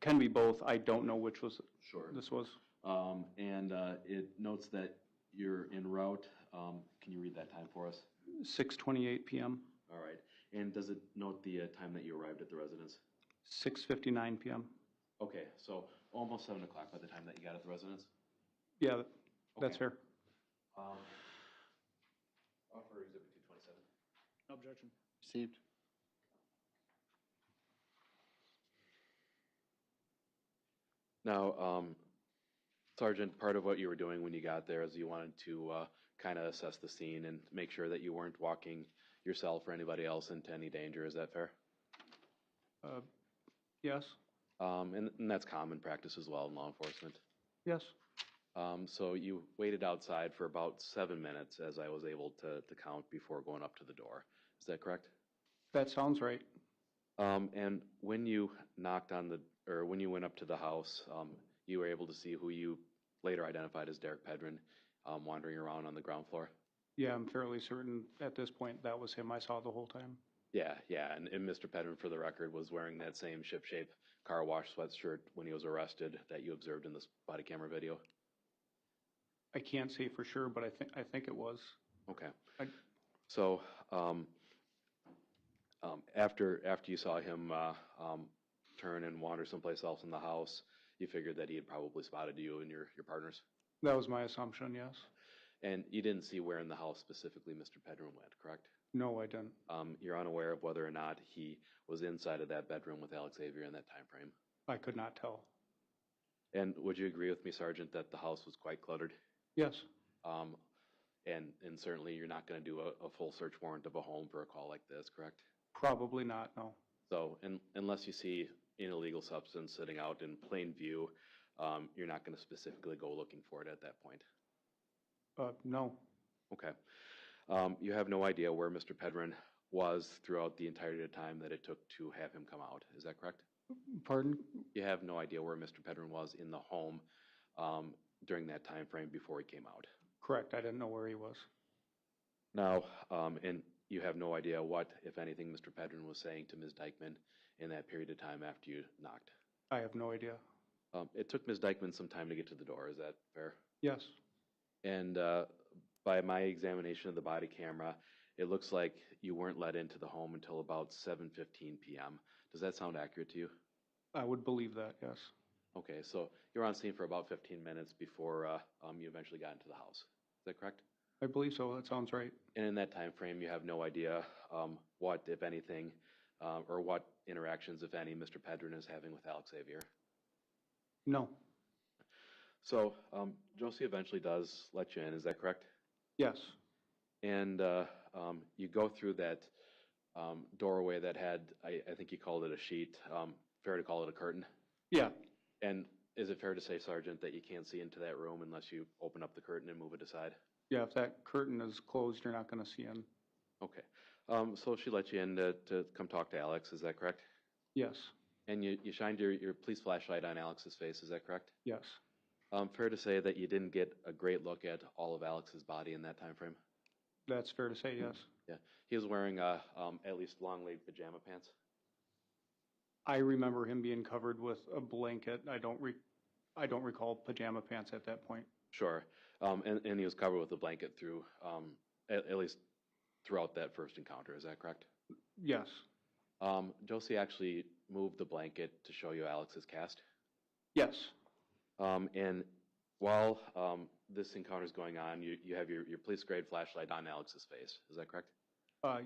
can be both. I don't know which was this was. And it notes that you're en route. Can you read that time for us? 6:28 p.m. All right, and does it note the time that you arrived at the residence? 6:59 p.m. Okay, so almost 7 o'clock by the time that you got at the residence? Yeah, that's fair. Offer Exhibit 227. No objection. Received. Now, Sergeant, part of what you were doing when you got there is you wanted to kind of assess the scene and make sure that you weren't walking yourself or anybody else into any danger. Is that fair? Yes. And that's common practice as well in law enforcement. Yes. So you waited outside for about 7 minutes, as I was able to count, before going up to the door. Is that correct? That sounds right. And when you knocked on when you went up to the house, you were able to see who you later identified as Derek Pedrin wandering around on the ground floor? Yeah, I'm fairly certain at this point that was him I saw the whole time. Yeah, and Mr. Pedrin, for the record, was wearing that same ship-shape car wash sweatshirt when he was arrested that you observed in this body camera video? I can't say for sure, but I think it was. Okay. So after you saw him turn and wander someplace else in the house, you figured that he had probably spotted you and your partners? That was my assumption, yes. And you didn't see where in the house specifically Mr. Pedrin went, correct? No, I didn't. You're unaware of whether or not he was inside of that bedroom with Alexavier in that time frame? I could not tell. And would you agree with me, Sergeant, that the house was quite cluttered? Yes. And certainly you're not going to do a full search warrant of a home for a call like this, correct? Probably not, no. So unless you see an illegal substance sitting out in plain view, you're not going to specifically go looking for it at that point? No. Okay. You have no idea where Mr. Pedrin was throughout the entirety of the time that it took to have him come out, is that correct? Pardon? You have no idea where Mr. Pedrin was in the home during that time frame before he came out? Correct, I didn't know where he was. Now, and you have no idea what, if anything, Mr. Pedrin was saying to Ms. Dikeman in that period of time after you knocked? I have no idea. It took Ms. Dikeman some time to get to the door, is that fair? Yes. And by my examination of the body camera, it looks like you weren't let into the home until about 7:15 p.m. Does that sound accurate to you? I would believe that, yes. Okay, so you were on scene for about 15 minutes before you eventually got into the house. Is that correct? I believe so. That sounds right. And in that time frame, you have no idea what, if anything, or what interactions, if any, Mr. Pedrin is having with Alexavier? No. So Josie eventually does let you in, is that correct? Yes. And you go through that doorway that had, I think you called it a sheet. Fair to call it a curtain? Yeah. And is it fair to say, Sergeant, that you can't see into that room unless you open up the curtain and move it aside? Yeah, if that curtain is closed, you're not going to see in. Okay. So she let you in to come talk to Alex, is that correct? Yes. And you shined your police flashlight on Alex's face, is that correct? Yes. Fair to say that you didn't get a great look at all of Alex's body in that time frame? That's fair to say, yes. Yeah. He was wearing at least long-leg pajama pants? I remember him being covered with a blanket. I don't recall pajama pants at that point. Sure. And he was covered with a blanket through, at least throughout that first encounter, is that correct? Yes. Josie actually moved the blanket to show you Alex's cast? Yes. And while this encounter is going on, you have your police-grade flashlight on Alex's face, is that correct?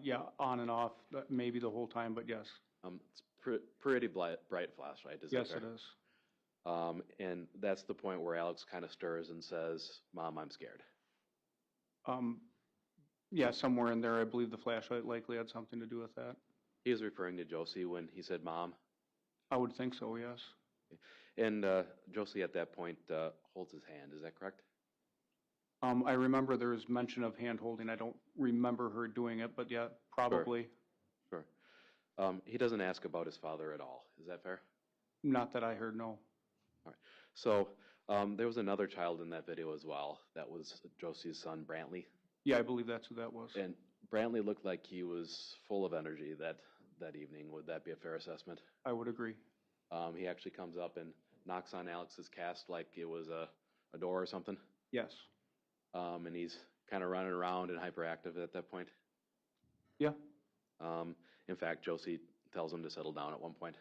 Yeah, on and off, maybe the whole time, but yes. It's pretty bright flashlight, is that yes, correct? It is. And that's the point where Alex kind of stirs and says, "Mom, I'm scared." Yeah, somewhere in there, I believe the flashlight likely had something to do with that. He was referring to Josie when he said, "Mom"? I would think so, yes. And Josie at that point holds his hand, is that correct? I remember there was mention of hand-holding. I don't remember her doing it, but yeah, probably. Sure. He doesn't ask about his father at all. Is that fair? Not that I heard, no. All right. So there was another child in that video as well. That was Josie's son, Brantley. Yeah, I believe that's who that was. And Brantley looked like he was full of energy that evening. Would that be a fair assessment? I would agree. He actually comes up and knocks on Alex's cast like it was a door or something. Yes. And he's kind of running around and hyperactive at that point. Yeah. In fact, Josie tells him to settle down at one point.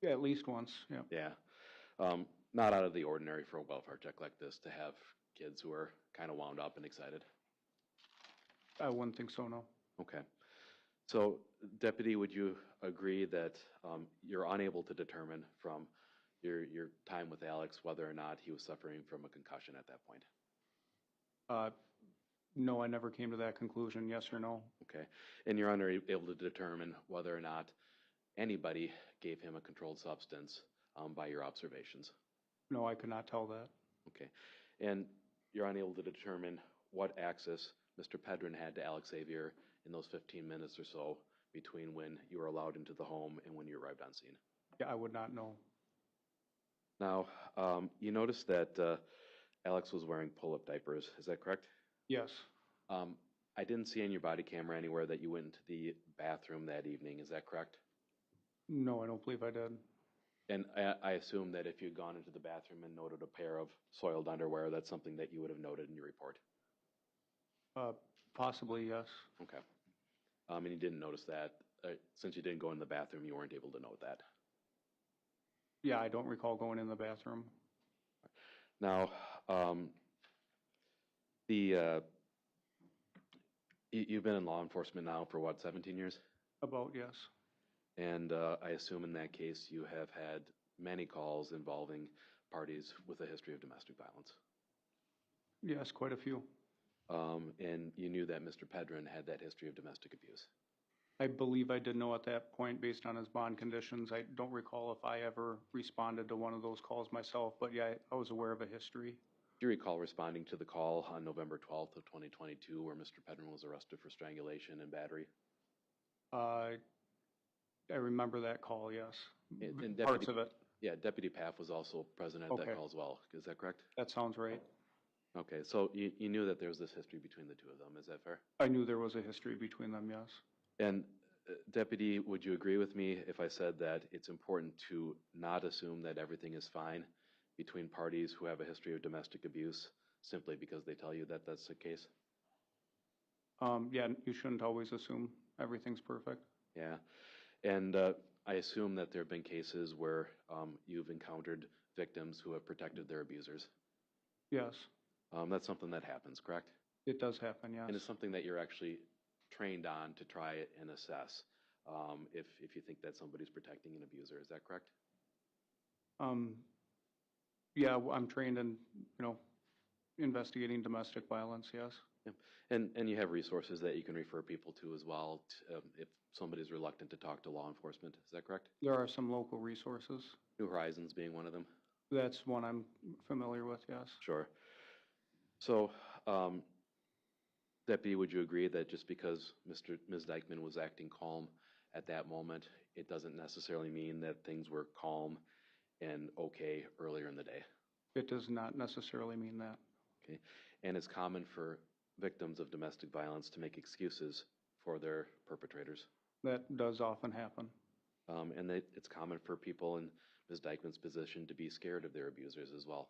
Yeah, at least once, yeah. Yeah. Not out of the ordinary for a welfare check like this to have kids who are kind of wound up and excited. I wouldn't think so, no. Okay. So, Deputy, would you agree that you're unable to determine from your time with Alex whether or not he was suffering from a concussion at that point? No, I never came to that conclusion, yes or no. Okay. And you're unable to determine whether or not anybody gave him a controlled substance by your observations? No, I could not tell that. Okay. And you're unable to determine what access Mr. Pedrin had to Alexavier in those 15 minutes or so between when you were allowed into the home and when you arrived on scene? Yeah, I would not know. Now, you noticed that Alex was wearing pull-up diapers. Is that correct? Yes. I didn't see in your body camera anywhere that you went into the bathroom that evening. Is that correct? No, I don't believe I did. And I assume that if you'd gone into the bathroom and noted a pair of soiled underwear, that's something that you would have noted in your report? Possibly, yes. Okay. And you didn't notice that. Since you didn't go in the bathroom, you weren't able to note that. Yeah, I don't recall going in the bathroom. Now, you've been in law enforcement now for what, 17 years? About, yes. And I assume in that case you have had many calls involving parties with a history of domestic violence. Yes, quite a few. And you knew that Mr. Pedrin had that history of domestic abuse. I believe I did know at that point based on his bond conditions. I don't recall if I ever responded to one of those calls myself, but yeah, I was aware of a history. Do you recall responding to the call on November 12th of 2022 where Mr. Pedrin was arrested for strangulation and battery? I remember that call, yes. And Parts of it. Yeah, Deputy Paff was also present at that call as well. Is that correct? That sounds right. Okay, so you knew that there was this history between the two of them. Is that fair? I knew there was a history between them, yes. And Deputy, would you agree with me if I said that it's important to not assume that everything is fine between parties who have a history of domestic abuse simply because they tell you that that's the case? Yeah, you shouldn't always assume everything's perfect. Yeah, and I assume that there have been cases where you've encountered victims who have protected their abusers. Yes. That's something that happens, correct? It does happen, yes. And it's something that you're actually trained on to try and assess if you think that somebody's protecting an abuser. Is that correct? Yeah, I'm trained in, investigating domestic violence, yes. Yeah. And you have resources that you can refer people to as well if somebody's reluctant to talk to law enforcement. Is that correct? There are some local resources. New Horizons being one of them? That's one I'm familiar with, yes. Sure. So, Deputy, would you agree that just because Ms. Dikeman was acting calm at that moment, it doesn't necessarily mean that things were calm and okay earlier in the day? It does not necessarily mean that. Okay. And it's common for victims of domestic violence to make excuses for their perpetrators. That does often happen. And it's common for people in Ms. Dikeman's position to be scared of their abusers as well.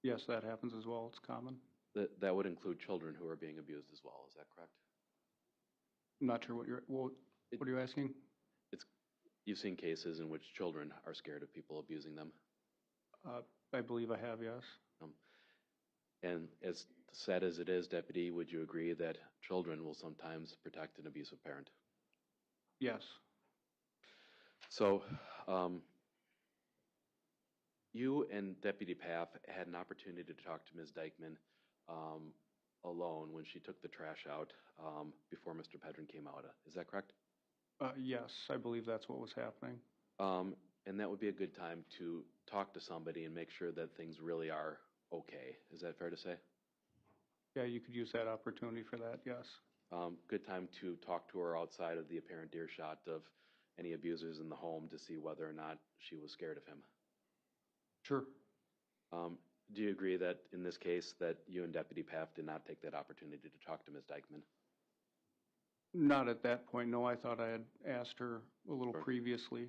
Yes, that happens as well. It's common. That would include children who are being abused as well. Is that correct? I'm not sure what are you asking? You've seen cases in which children are scared of people abusing them. I believe I have, yes. And as sad as it is, Deputy, would you agree that children will sometimes protect an abusive parent? Yes. So, you and Deputy Paff had an opportunity to talk to Ms. Dikeman alone when she took the trash out before Mr. Pedrin came out. Is that correct? Yes, I believe that's what was happening. And that would be a good time to talk to somebody and make sure that things really are okay. Is that fair to say? Yeah, you could use that opportunity for that, yes. Good time to talk to her outside of the apparent earshot of any abusers in the home to see whether or not she was scared of him. Sure. Do you agree that in this case that you and Deputy Paff did not take that opportunity to talk to Ms. Dikeman? Not at that point, no. I thought I had asked her a little previously.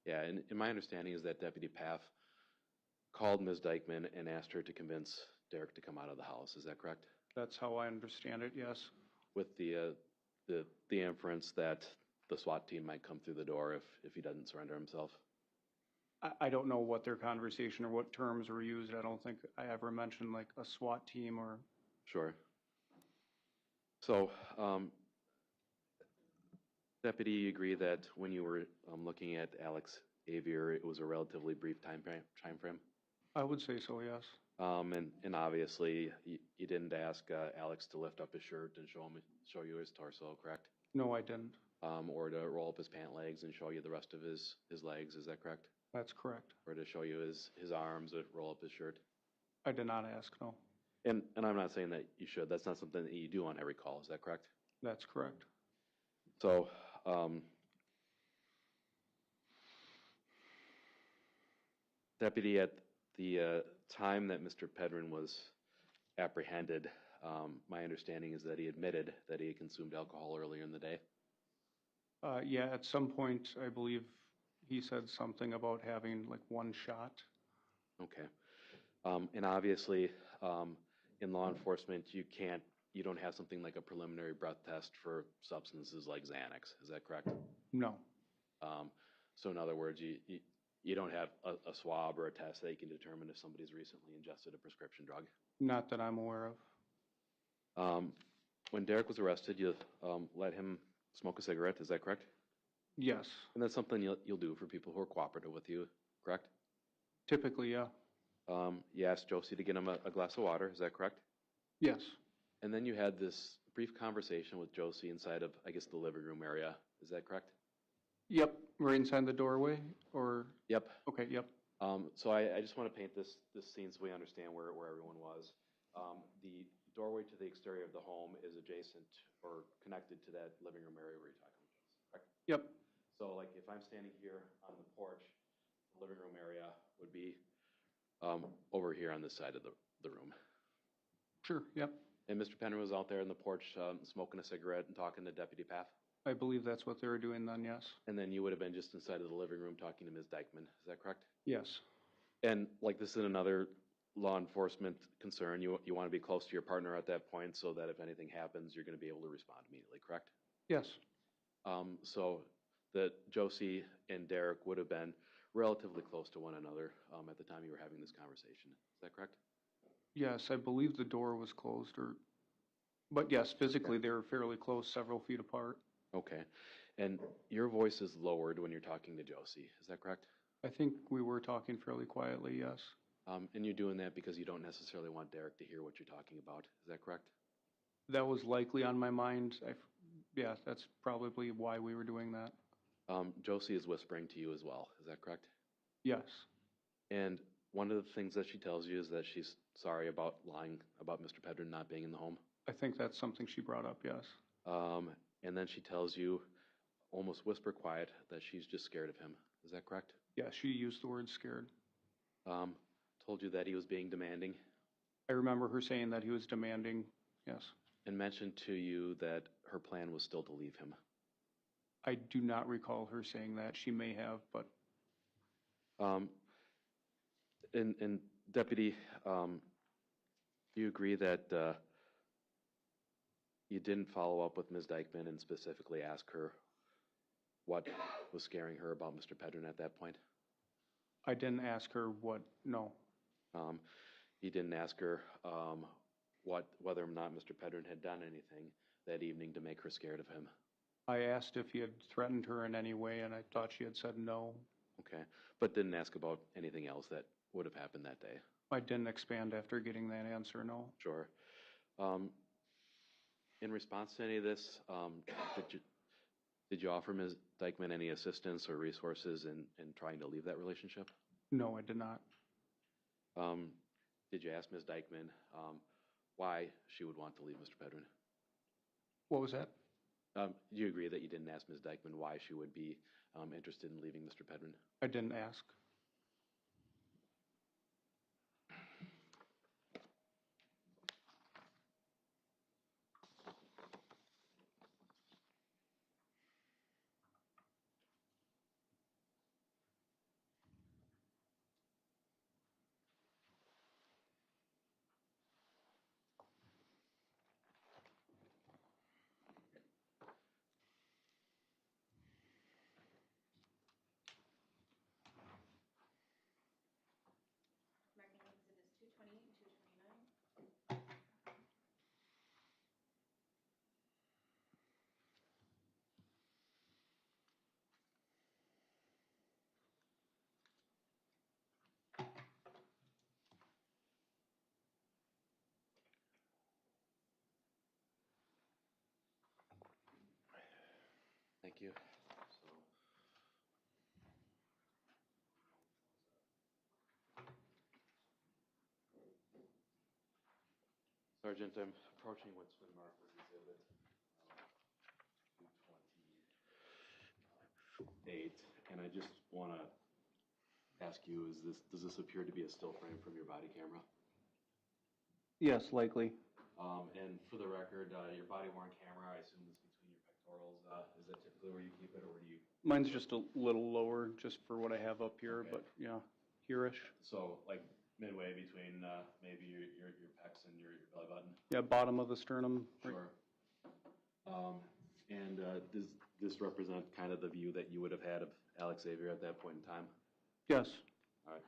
Yeah, and my understanding is that Deputy Paff called Ms. Dikeman and asked her to convince Derek to come out of the house. Is that correct? That's how I understand it, yes. With the inference that the SWAT team might come through the door if he doesn't surrender himself? I don't know what their conversation or what terms were used. I don't think I ever mentioned like a SWAT team or... Sure. So, Deputy, you agree that when you were looking at Alexavier, it was a relatively brief time frame? I would say so, yes. And obviously, you didn't ask Alex to lift up his shirt and show you his torso, correct? No, I didn't. Or to roll up his pant legs and show you the rest of his legs, is that correct? That's correct. Or to show you his arms or roll up his shirt? I did not ask, no. And I'm not saying that you should. That's not something that you do on every call, is that correct? That's correct. So, Deputy, at the time that Mr. Pedrin was apprehended, my understanding is that he admitted that he had consumed alcohol earlier in the day. Yeah, at some point, I believe he said something about having like one shot. Okay. And obviously, in law enforcement, you don't have something like a preliminary breath test for substances like Xanax. Is that correct? No. So in other words, you don't have a swab or a test that you can determine if somebody's recently ingested a prescription drug? Not that I'm aware of. When Derek was arrested, you let him smoke a cigarette. Is that correct? Yes. And that's something you'll do for people who are cooperative with you, correct? Typically, yeah. You asked Josie to get him a glass of water. Is that correct? Yes. And then you had this brief conversation with Josie inside of, I guess, the living room area. Is that correct? Yep. Right inside the doorway, or? Yep. Okay, yep. So I just want to paint this scene so we understand where everyone was. The doorway to the exterior of the home is adjacent or connected to that living room area where you're talking about, correct? Yep. So like if I'm standing here on the porch, the living room area would be over here on this side of the room. Sure, yep. And Mr. Penner was out there on the porch smoking a cigarette and talking to Deputy Paff? I believe that's what they were doing then, yes. And then you would have been just inside of the living room talking to Ms. Dikeman, is that correct? Yes. And like this is another law enforcement concern, you want to be close to your partner at that point so that if anything happens, you're going to be able to respond immediately, correct? Yes. So that Josie and Derek would have been relatively close to one another at the time you were having this conversation, is that correct? Yes, I believe the door was closed, but yes, physically they were fairly close, several feet apart. Okay. And your voice is lowered when you're talking to Josie, is that correct? I think we were talking fairly quietly, yes. And you're doing that because you don't necessarily want Derek to hear what you're talking about, is that correct? That was likely on my mind. Yeah, that's probably why we were doing that. Josie is whispering to you as well, is that correct? Yes. And one of the things that she tells you is that she's sorry about lying about Mr. Pedrin not being in the home? I think that's something she brought up, yes. And then she tells you, almost whisper quiet, that she's just scared of him. Is that correct? Yeah, she used the word scared. Told you that he was being demanding? I remember her saying that he was demanding, yes. And mentioned to you that her plan was still to leave him? I do not recall her saying that. She may have, but... And Deputy, do you agree that you didn't follow up with Ms. Dikeman and specifically ask her what was scaring her about Mr. Pedrin at that point? I didn't ask her what, no. You didn't ask her whether or not Mr. Pedrin had done anything that evening to make her scared of him? I asked if he had threatened her in any way, and I thought she had said no. Okay, but didn't ask about anything else that would have happened that day? I didn't expand after getting that answer, no. Sure. In response to any of this, did you offer Ms. Dikeman any assistance or resources in trying to leave that relationship? No, I did not. Did you ask Ms. Dikeman why she would want to leave Mr. Pedrin. What was that? Do you agree that you didn't ask Ms. Dikeman why she would be interested in leaving Mr. Pedrin? I didn't ask. Marking exhibits 228 and 229. Thank you. Sergeant, I'm approaching what's been marked as exhibit 228, and I just want to ask you, does this appear to be a still frame from your body camera? Yes, likely. And for the record, your body-worn camera, I assume is between your pectorals. Is that typically where you keep it, or where do you? Mine's just a little lower, just for what I have up here, Okay. but yeah, here-ish. So like midway between maybe your pecs and your belly button? Yeah, bottom of the sternum. Sure. And does this represent kind of the view that you would have had of Alexavier at that point in time? Yes. All right.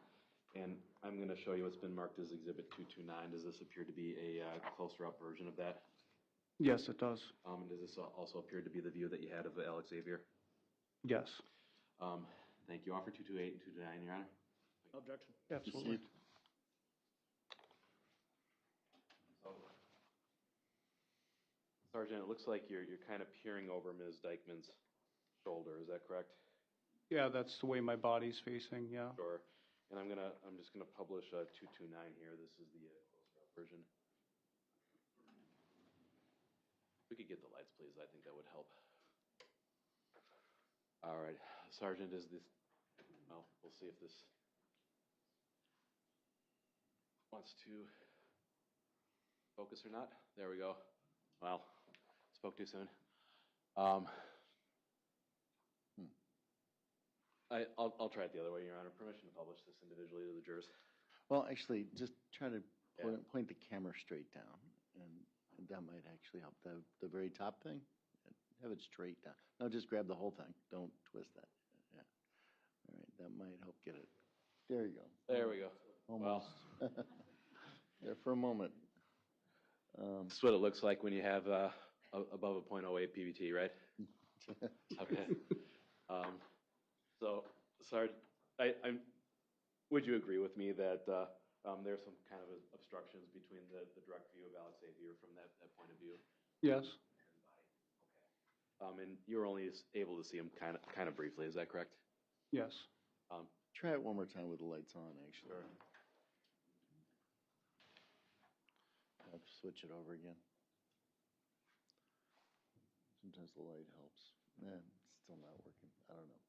And I'm going to show you what's been marked as Exhibit 229. Does this appear to be a closer up version of that? Yes, it does. And does this also appear to be the view that you had of Alexavier? Yes. Thank you. Offer 228 and 229, Your Honor. Objection. Absolutely. So, Sergeant, it looks like you're kind of peering over Ms. Dikeman's shoulder. Is that correct? Yeah, that's the way my body's facing, yeah. Sure. And I'm just gonna publish 229 here. This is the closer up version. If we could get the lights, please. I think that would help. All right, Sergeant, is this? Well, we'll see if this wants to focus or not. There we go. Well, spoke too soon. I'll try it the other way, Your Honor. Permission to publish this individually to the jurors. Well, actually, just try to point the camera straight down, and that might actually help. The very top thing, have it straight down. No, just grab the whole thing. Don't twist that. Yeah. All right, that might help get it. There you go. There we go. Almost. There for a moment. This is what it looks like when you have above a .08 PVT, right? Okay. So, Sarge, would you agree with me that there's some kind of obstructions between the direct view of Alexavier from that point of view? Yes. Okay. And you were only able to see him kind of briefly. Is that correct? Yes. Try it one more time with the lights on, actually. Sure. I'll switch it over again. Sometimes the light helps. It's still not working. I don't know.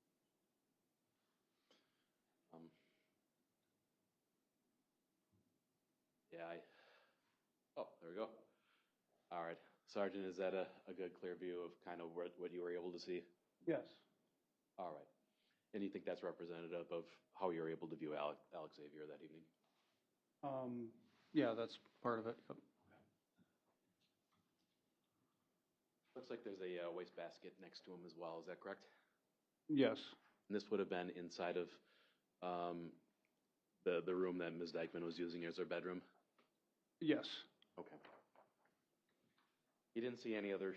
Oh, there we go. All right. Sergeant, is that a good, clear view of kind of what you were able to see? Yes. All right. And you think that's representative of how you were able to view Alexavier that evening? Yeah, that's part of it. Yep. Looks like there's a wastebasket next to him as well. Is that correct? Yes. And this would have been inside of the room that Ms. Dikeman was using as her bedroom? Yes. Okay. You didn't see any other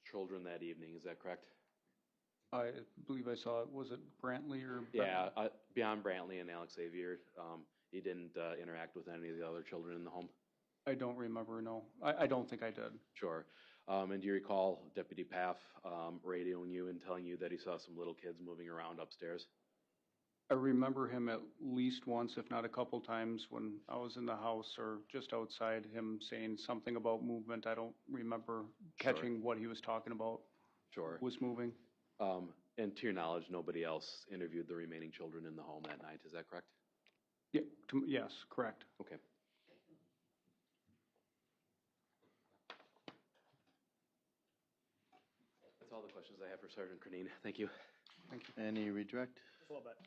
children that evening, is that correct? I believe I saw it. Was it Brantley or? Yeah, beyond Brantley and Alexavier, he didn't interact with any of the other children in the home? I don't remember, no. I don't think I did. Sure. And do you recall Deputy Paff radioing you and telling you that he saw some little kids moving around upstairs? I remember him at least once, if not a couple times, when I was in the house or just outside, him saying something about movement. I don't remember catching what he was talking about. Sure. Was moving. And to your knowledge, nobody else interviewed the remaining children in the home that night, is that correct? Yeah, yes, correct. Okay. That's all the questions I have for Sergeant Cronine. Thank you. Thank you. Any redirect? A little bit.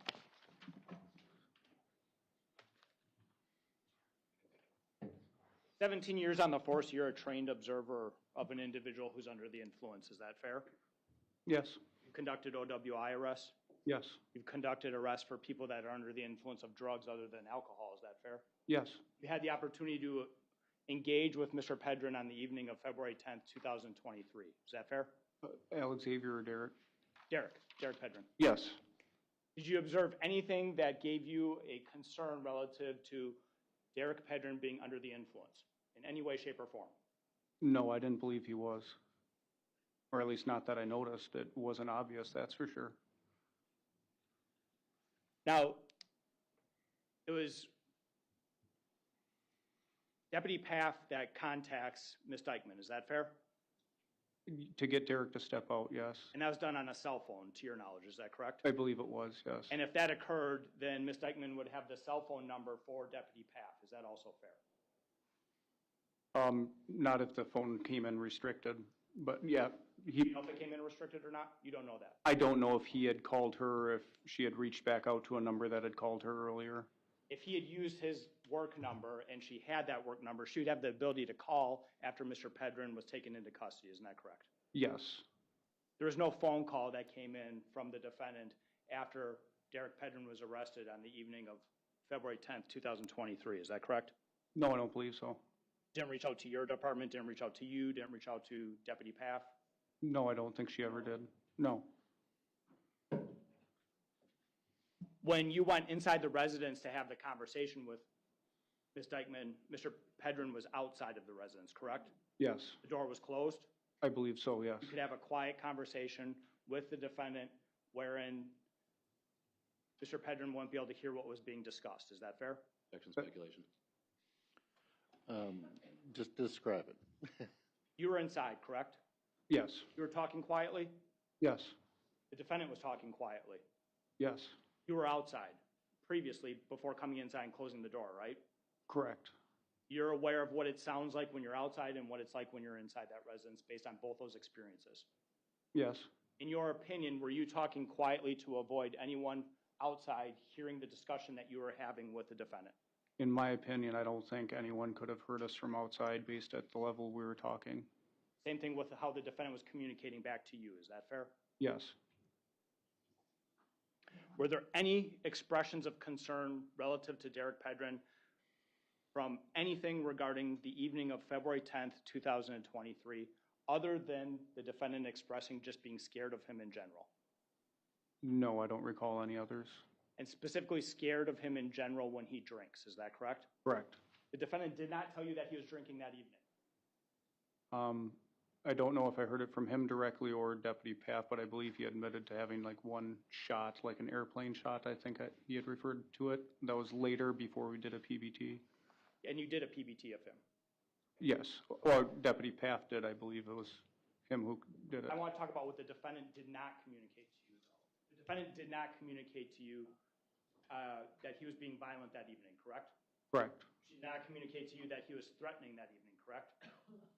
"17 years on the force, you're a trained observer of an individual who's under the influence. Is that fair? Yes. You conducted OWI arrests? Yes. You've conducted arrests for people that are under the influence of drugs other than alcohol. Is that fair? Yes. You had the opportunity to engage with Mr. Pedrin on the evening of February 10th, 2023. Is that fair? Alexavier or Derek? Derek Pedrin. Yes. Did you observe anything that gave you a concern relative to Derek Pedrin being under the influence in any way, shape, or form? No, I didn't believe he was. Or at least not that I noticed. It wasn't obvious, that's for sure. Now, it was Deputy Paff that contacts Ms. Dikeman. Is that fair? To get Derek to step out, yes. And that was done on a cell phone, to your knowledge. Is that correct? I believe it was, yes. And if that occurred, then Ms. Dikeman would have the cell phone number for Deputy Paff. Is that also fair? Not if the phone came in restricted, but yeah. Do you know if it came in restricted or not? You don't know that. I don't know if he had called her, if she had reached back out to a number that had called her earlier. If he had used his work number and she had that work number, she would have the ability to call after Mr. Pedrin was taken into custody. Isn't that correct? Yes. There was no phone call that came in from the defendant after Derek Pedrin was arrested on the evening of February 10th, 2023. Is that correct? No, I don't believe so. Didn't reach out to your department, didn't reach out to you, didn't reach out to Deputy Paff? No, I don't think she ever did. No. When you went inside the residence to have the conversation with Ms. Dikeman, Mr. Pedrin was outside of the residence, correct? Yes. The door was closed? I believe so, yes. You could have a quiet conversation with the defendant wherein Mr. Pedrin wouldn't be able to hear what was being discussed. Is that fair? Objection, speculation. Just describe it. You were inside, correct? Yes. You were talking quietly? Yes. The defendant was talking quietly. Yes. You were outside previously before coming inside and closing the door, right? Correct. You're aware of what it sounds like when you're outside and what it's like when you're inside that residence based on both those experiences. Yes. In your opinion, were you talking quietly to avoid anyone outside hearing the discussion that you were having with the defendant? In my opinion, I don't think anyone could have heard us from outside based at the level we were talking. Same thing with how the defendant was communicating back to you. Is that fair? Yes. Were there any expressions of concern relative to Derek Pedrin from anything regarding the evening of February 10th, 2023, other than the defendant expressing just being scared of him in general? No, I don't recall any others. And specifically scared of him in general when he drinks. Is that correct? Correct. The defendant did not tell you that he was drinking that evening. I don't know if I heard it from him directly or Deputy Paff, but I believe he admitted to having like one shot, like an airplane shot, I think he had referred to it. That was later before we did a PBT. And you did a PBT of him? Yes. Well, Deputy Paff did, I believe it was him who did it. I want to talk about what the defendant did not communicate to you, though. The defendant did not communicate to you that he was being violent that evening, correct? Correct. She did not communicate to you that he was threatening that evening, correct?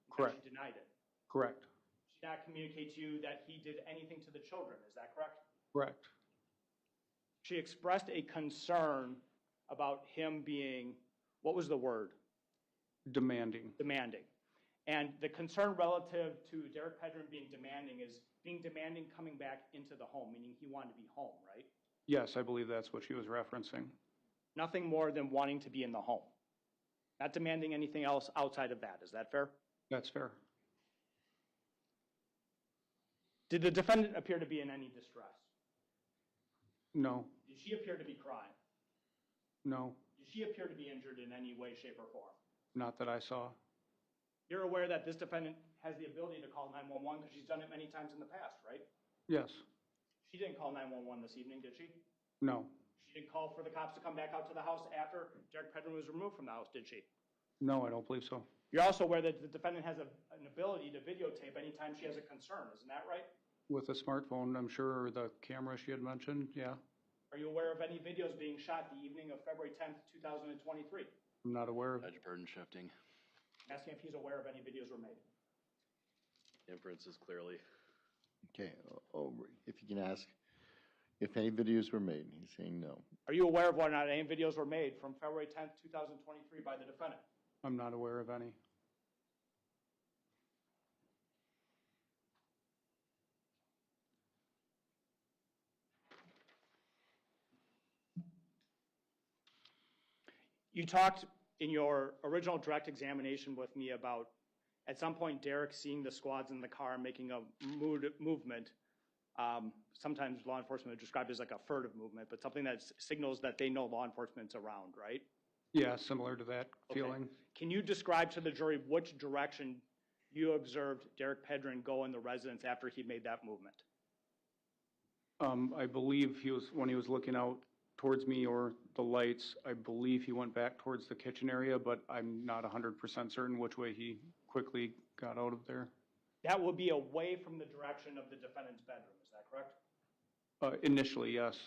Correct. She denied it. Correct. She did not communicate to you that he did anything to the children, is that correct? Correct. She expressed a concern about him being, what was the word? Demanding. Demanding. And the concern relative to Derek Pedrin being demanding is being demanding coming back into the home, meaning he wanted to be home, right? Yes, I believe that's what she was referencing. Nothing more than wanting to be in the home. Not demanding anything else outside of that. Is that fair? That's fair. Did the defendant appear to be in any distress? No. Did she appear to be crying? No. Did she appear to be injured in any way, shape, or form? Not that I saw. You're aware that this defendant has the ability to call 911 because she's done it many times in the past, right? Yes. She didn't call 911 this evening, did she? No. She She didn't call for the cops to come back out to the house after Derek Pedrin was removed from the house, did she? No, I don't believe so. You're also aware that the defendant has an ability to videotape anytime she has a concern, isn't that right? With a smartphone, I'm sure, or the camera she had mentioned, yeah. Are you aware of any videos being shot the evening of February 10th, 2023? I'm not aware of. Judge burden shifting. Asking if he's aware of any videos were made. Inferences clearly. Okay, if you can ask if any videos were made, he's saying no. Are you aware of whether or not any videos were made from February 10th, 2023 by the defendant? I'm not aware of any. You talked in your original direct examination with me about at some point Derek seeing the squads in the car and making a movement. Sometimes law enforcement would describe it as like a furtive movement, but something that signals that they know law enforcement's around, right? Yeah, similar to that feeling. Can you describe to the jury which direction you observed Derek Pedrin go in the residence after he made that movement? I believe when he was looking out towards me or the lights, I believe he went back towards the kitchen area, but I'm not 100% certain which way he quickly got out of there. That would be away from the direction of the defendant's bedroom, is that correct? Initially, yes.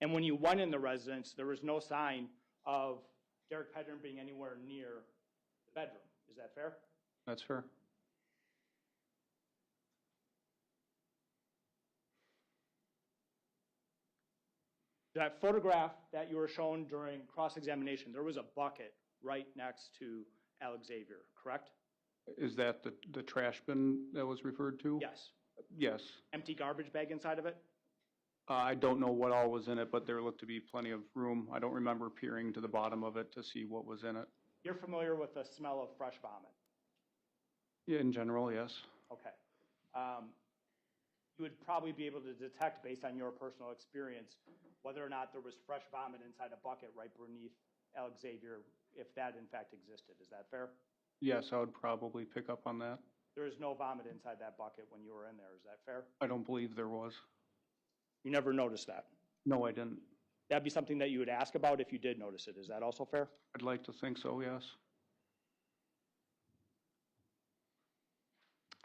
And when you went in the residence, there was no sign of Derek Pedrin being anywhere near the bedroom. Is that fair? That's fair. That photograph that you were shown during cross-examination, there was a bucket right next to Alexavier, correct? Is that the trash bin that was referred to? Yes. Yes. Empty garbage bag inside of it? I don't know what all was in it, but there looked to be plenty of room. I don't remember peering to the bottom of it to see what was in it. You're familiar with the smell of fresh vomit? Yeah, in general, yes. Okay. You would probably be able to detect, based on your personal experience, whether or not there was fresh vomit inside a bucket right beneath Alexavier, if that in fact existed. Is that fair? Yes, I would probably pick up on that. There is no vomit inside that bucket when you were in there. Is that fair? I don't believe there was. You never noticed that? No, I didn't. That'd be something that you would ask about if you did notice it. Is that also fair? I'd like to think so, yes.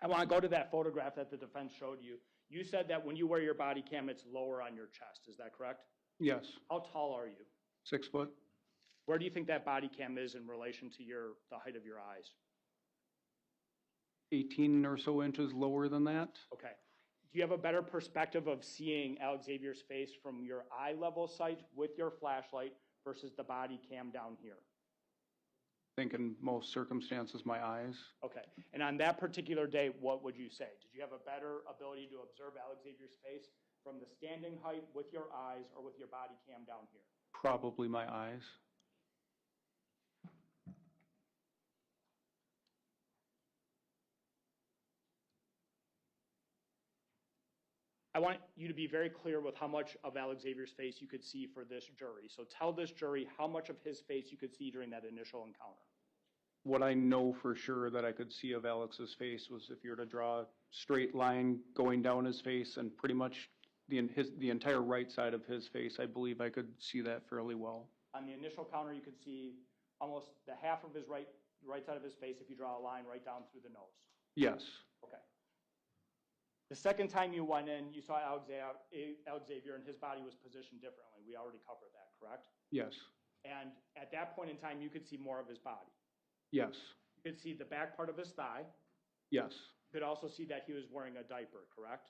I want to go to that photograph that the defense showed you. You said that when you wear your body cam, it's lower on your chest. Is that correct? Yes. How tall are you? 6 foot. Where do you think that body cam is in relation to the height of your eyes? 18 or so inches lower than that. Okay. Do you have a better perspective of seeing Alexavier's face from your eye level sight with your flashlight versus the body cam down here? I think in most circumstances, my eyes. Okay. And on that particular day, what would you say? Did you have a better ability to observe Alexavier's face from the standing height with your eyes or with your body cam down here? Probably my eyes. I want you to be very clear with how much of Alexavier's face you could see for this jury. So tell this jury how much of his face you could see during that initial encounter. What I know for sure that I could see of Alex's face was if you were to draw a straight line going down his face and pretty much the entire right side of his face, I believe I could see that fairly well. On the initial counter, you could see almost the half of his right side of his face if you draw a line right down through the nose. Yes. Okay. The second time you went in, you saw Alexavier and his body was positioned differently. We already covered that, correct? Yes. And at that point in time, you could see more of his body. Yes. You could see the back part of his thigh. Yes. You could also see that he was wearing a diaper, correct?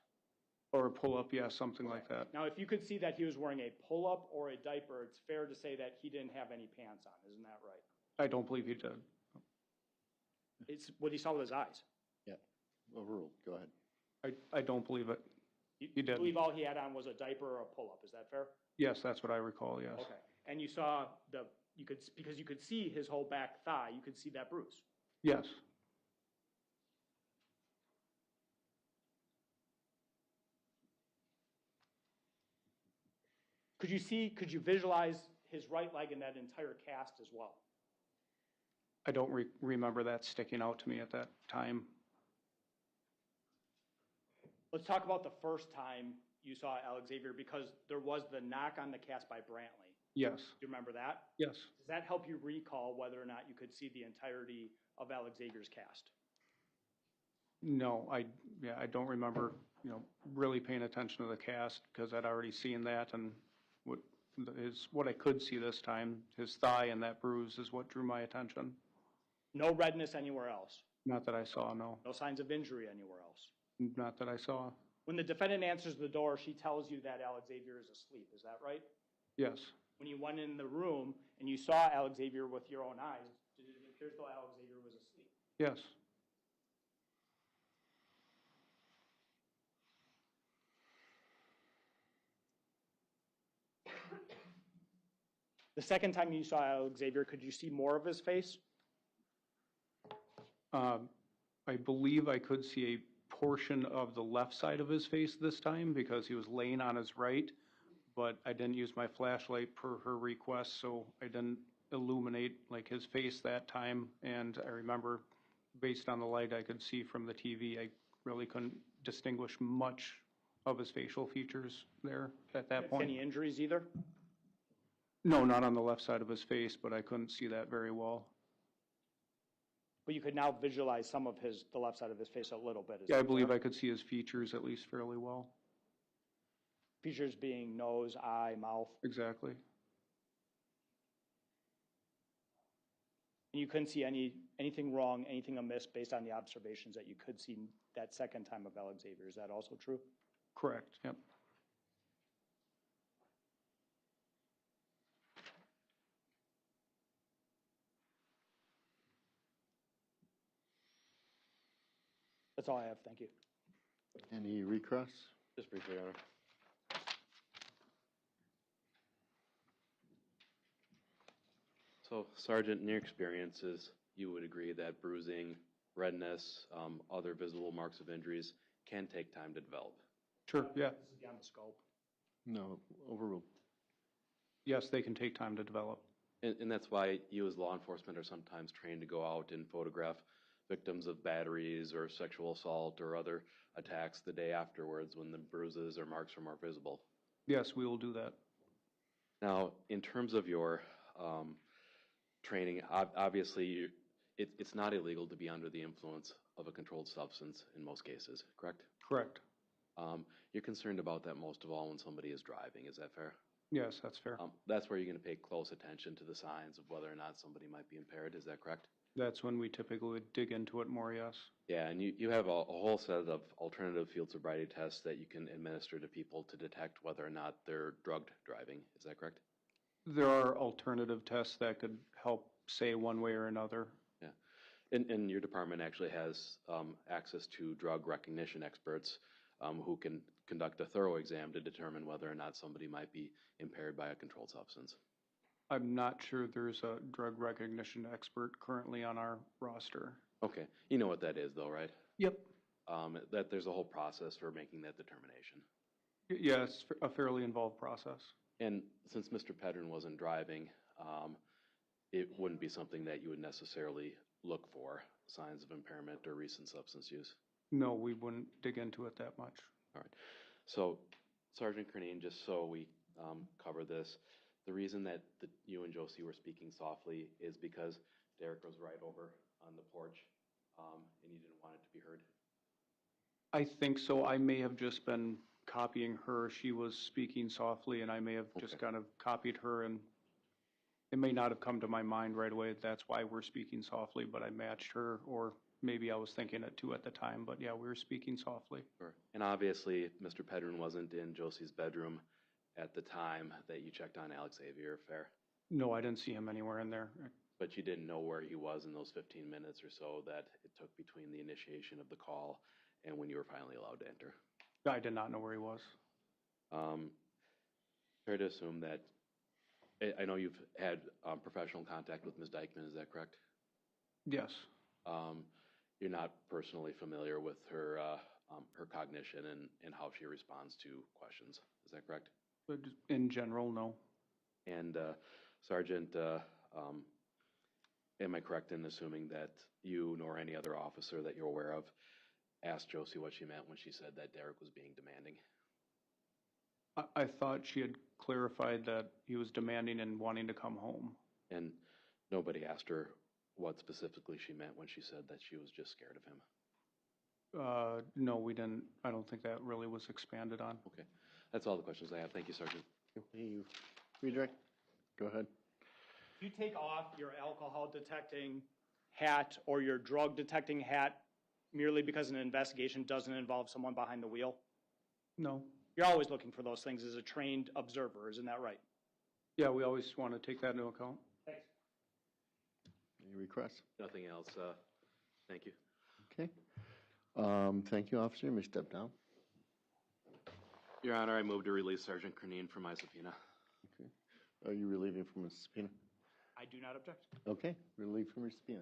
Or a pull-up, yeah, something like that. Now, if you could see that he was wearing a pull-up or a diaper, it's fair to say that he didn't have any pants on. Isn't that right? I don't believe he did. It's what he saw with his eyes. Yeah. Overruled. Go ahead. I don't believe it. You did. believe all he had on was a diaper or a pull-up. Is that fair? Yes, that's what I recall, yes. Okay. And you saw because you could see his whole back thigh, you could see that bruise. Yes. Could you visualize his right leg in that entire cast as well? I don't remember that sticking out to me at that time. Let's talk about the first time you saw Alexavier, because there was the knock on the cast by Brantley. Yes, Do you remember that? yes. Does that help you recall whether or not you could see the entirety of Alexavier's cast? No, I don't remember, really paying attention to the cast because I'd already seen that, and what I could see this time, his thigh and that bruise is what drew my attention. No redness anywhere else? Not that I saw, no. No signs of injury anywhere else? Not that I saw. When the defendant answers the door, she tells you that Alexavier is asleep. Is that right? Yes, When you went in the room and you saw Alexavier with your own eyes, did it appear as though Alexavier was asleep? yes. The second time you saw Alexavier, could you see more of his face? I believe I could see a portion of the left side of his face this time because he was laying on his right, but I didn't use my flashlight per her request, so I didn't illuminate like his face that time. And I remember, based on the light I could see from the TV, I really couldn't distinguish much of his facial features there at that point. Any injuries either? No, not on the left side of his face, but I couldn't see that very well. But you could now visualize some of the left side of his face a little bit. Yeah, I believe I could see his features at least fairly well. Features being nose, eye, mouth. Exactly. And you couldn't see anything wrong, anything amiss based on the observations that you could see that second time of Alexavier. Is that also true? Correct, yep. That's all I have. Thank you. Any recross? Just briefly, Your Honor. So, Sergeant, in your experiences, you would agree that bruising, redness, other visible marks of injuries can take time to develop? Sure, yeah. This is beyond the scope. No, overruled. Yes, they can take time to develop. And that's why you as law enforcement are sometimes trained to go out and photograph victims of batteries or sexual assault or other attacks the day afterwards when the bruises or marks are more visible. Yes, we will do that. Now, in terms of your training, obviously it's not illegal to be under the influence of a controlled substance in most cases, correct? Correct. You're concerned about that most of all when somebody is driving, is that fair? Yes, that's fair. That's where you're going to pay close attention to the signs of whether or not somebody might be impaired, is that correct? That's when we typically would dig into it more, yes. Yeah, and you have a whole set of alternative field sobriety tests that you can administer to people to detect whether or not they're drugged driving, is that correct? There are alternative tests that could help say one way or another. Yeah, and your department actually has access to drug recognition experts who can conduct a thorough exam to determine whether or not somebody might be impaired by a controlled substance. I'm not sure there's a drug recognition expert currently on our roster. Okay, you know what that is though, right? Yep. That there's a whole process for making that determination. Yeah, it's a fairly involved process. And since Mr. Pedrin wasn't driving, it wouldn't be something that you would necessarily look for, signs of impairment or recent substance use? No, we wouldn't dig into it that much. All right. So, Sergeant Cernine, just so we cover this, the reason that you and Josie were speaking softly is because Derek was right over on the porch and you didn't want it to be heard? I think so. I may have just been copying her. She was speaking softly, and I may have just kind of copied her, and it may not have come to my mind right away. That's why we're speaking softly, but I matched her, or maybe I was thinking it too at the time, but yeah, we were speaking softly. Sure. And obviously, Mr. Pedrin wasn't in Josie's bedroom at the time that you checked on Alexavier, fair? No, I didn't see him anywhere in there. But you didn't know where he was in those 15 minutes or so that it took between the initiation of the call and when you were finally allowed to enter? I did not know where he was. Fair to assume that, I know you've had professional contact with Ms. Dikeman, is that correct? Yes. You're not personally familiar with her her cognition and how she responds to questions, is that correct? But in general, no. And Sergeant, am I correct in assuming that you nor any other officer that you're aware of asked Josie what she meant when she said that Derek was being demanding? I thought she had clarified that he was demanding and wanting to come home. And nobody asked her what specifically she meant when she said that she was just scared of him? No, we didn't. I don't think that really was expanded on. Okay. That's all the questions I have. Thank you, Sergeant. You redirect? Go ahead. If you take off your alcohol detecting hat or your drug detecting hat merely because an investigation doesn't involve someone behind the wheel? No. You're always looking for those things as a trained observer, isn't that right? Yeah, we always want to take that into account. Thanks. Any requests? Nothing else. Thank you. Okay. Thank you, officer. You may step down. Your Honor, I move to release Sergeant Cronine from my subpoena. Okay. Are you relieving from a subpoena? I do not object. Okay, relieve from your subpoena.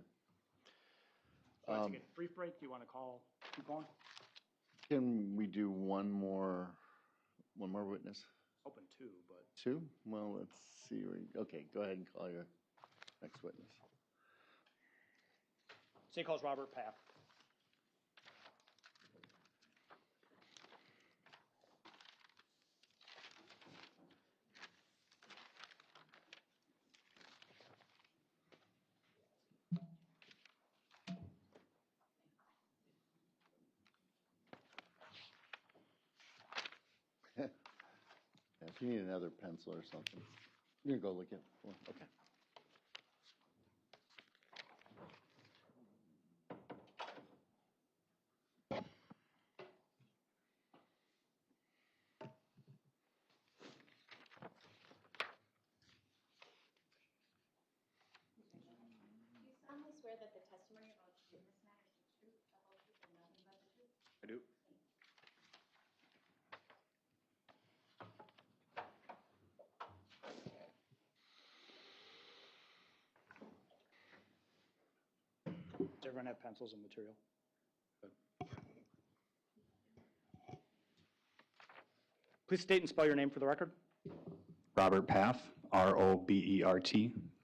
Do you want to take a brief break? Do you want to keep going? Can we do one more witness? Open two, but. Two? Well, let's see. Okay, go ahead and call your next witness. State calls Robert Paff. If you need another pencil or something, you're going to go look at one. Okay. Do you solemnly swear that the testimony about you in this matter is the truth, the whole truth, and nothing but the truth? I do. Does everyone have pencils and material? Good. Please state and spell your name for the record. Robert Paff, Robert,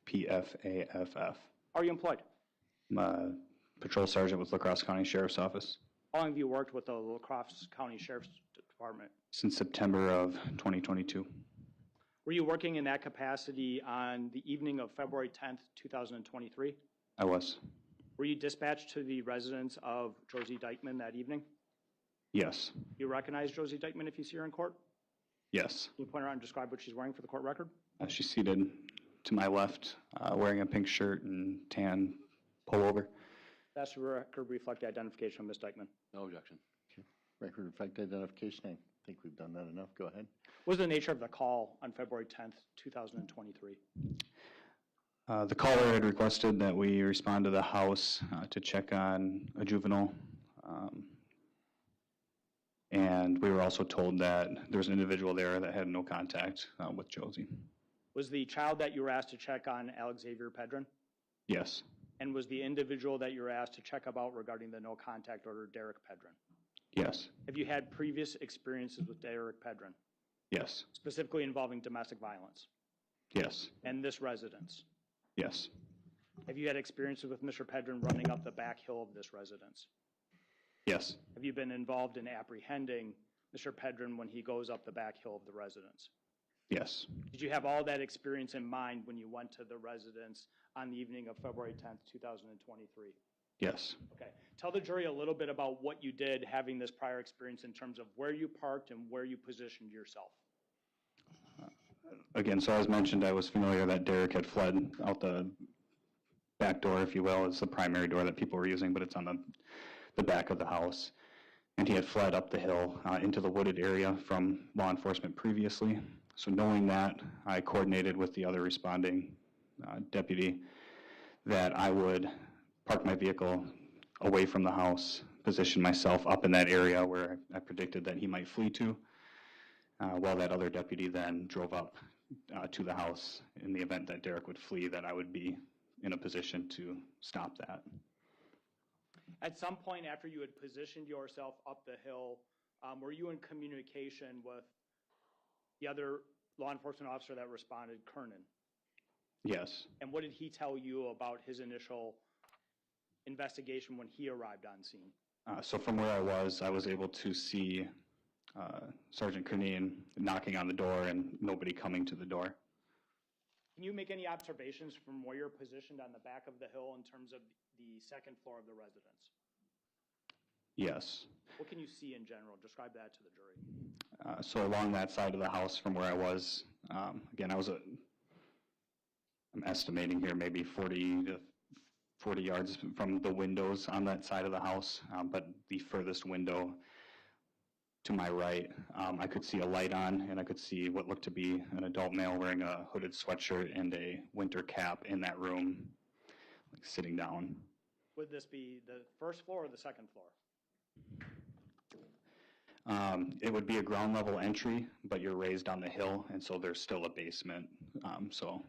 Pfaff. Are you employed? I'm a patrol sergeant with La Crosse County Sheriff's Office. How long have you worked with the La Crosse County Sheriff's Department? Since September of 2022. Were you working in that capacity on the evening of February 10th, 2023? I was. Were you dispatched to the residence of Josie Dikeman that evening? Yes. You recognize Josie Dikeman if you see her in court? Yes. Can you point around and describe what she's wearing for the court record? She's seated to my left, wearing a pink shirt and tan pullover. That's the record reflect the identification of Ms. Dikeman. No objection. Okay. Record reflect identification. I think we've done that enough. Go ahead. What was the nature of the call on February 10th, 2023? The caller had requested that we respond to the house to check on a juvenile. And we were also told that there was an individual there that had no contact with Josie. Was the child that you were asked to check on Alexavier Pedrin? Yes. And was the individual that you were asked to check about regarding the no contact order Derek Pedrin? Yes. Have you had previous experiences with Derek Pedrin? Yes. Specifically involving domestic violence? Yes. And this residence? Yes. Have you had experiences with Mr. Pedrin running up the back hill of this residence? Yes. Have you been involved in apprehending Mr. Pedrin when he goes up the back hill of the residence? Yes. Did you have all that experience in mind when you went to the residence on the evening of February 10th, 2023? Yes. Okay. Tell the jury a little bit about what you did having this prior experience in terms of where you parked and where you positioned yourself. Again, so as mentioned, I was familiar that Derek had fled out the back door, if you will. It's the primary door that people were using, but it's on the back of the house. And he had fled up the hill into the wooded area from law enforcement previously. So knowing that, I coordinated with the other responding deputy that I would park my vehicle away from the house, position myself up in that area where I predicted that he might flee to, while that other deputy then drove up to the house in the event that Derek would flee, that I would be in a position to stop that. At some point after you had positioned yourself up the hill, were you in communication with the other law enforcement officer that responded, Kernan? Yes. And what did he tell you about his initial investigation when he arrived on scene? So from where I was able to see Sergeant Cunine knocking on the door and nobody coming to the door. Can you make any observations from where you're positioned on the back of the hill in terms of the second floor of the residence? Yes. What can you see in general? Describe that to the jury. So along that side of the house from where I was, again, I'm estimating here maybe 40 yards from the windows on that side of the house, but the furthest window to my right, I could see a light on, and I could see what looked to be an adult male wearing a hooded sweatshirt and a winter cap in that room, like sitting down. Would this be the first floor or the second floor? It would be a ground level entry, but you're raised on the hill, and so there's still a basement. So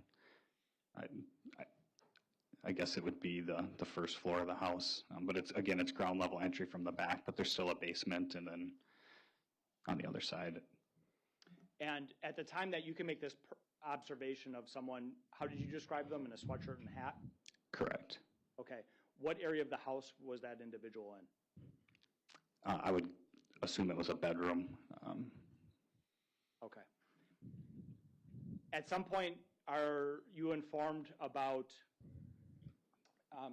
I guess it would be the first floor of the house, but it's ground level entry from the back, but there's still a basement, and then on the other side. And at the time that you can make this observation of someone, how did you describe them, in a sweatshirt and hat? Correct. Okay. What area of the house was that individual in? I would assume it was a bedroom. Okay. At some point, are you informed about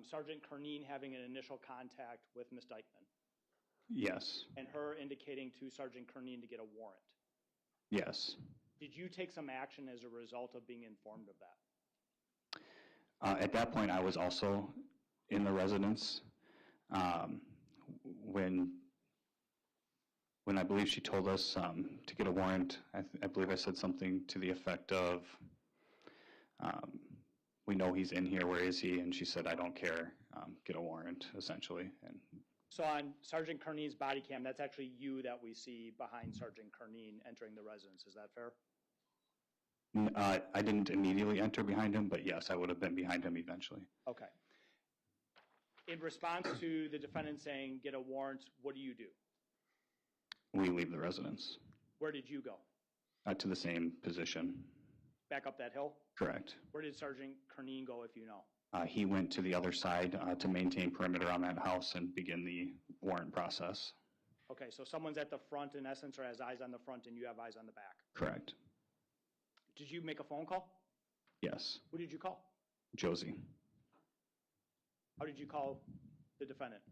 Sergeant Cunine having an initial contact with Ms. Dikeman? Yes. And her indicating to Sergeant Cunine to get a warrant? Yes. Did you take some action as a result of being informed of that? At that point, I was also in the residence. When I believe she told us to get a warrant, I believe I said something to the effect of, we know he's in here, where is he? And she said, I don't care, get a warrant, essentially. And so on Sergeant Cunine's body cam, that's actually you that we see behind Sergeant Cunine entering the residence, is that fair? I didn't immediately enter behind him, but yes, I would have been behind him eventually. Okay. In response to the defendant saying, get a warrant, what do you do? We leave the residence. Where did you go? To the same position. Back up that hill? Correct. Where did Sergeant Cunine go, if you know? He went to the other side to maintain perimeter on that house and begin the warrant process. Okay, so someone's at the front, in essence, or has eyes on the front, and you have eyes on the back? Correct. Did you make a phone call? Yes. Who did you call? Josie. How did you call the defendant?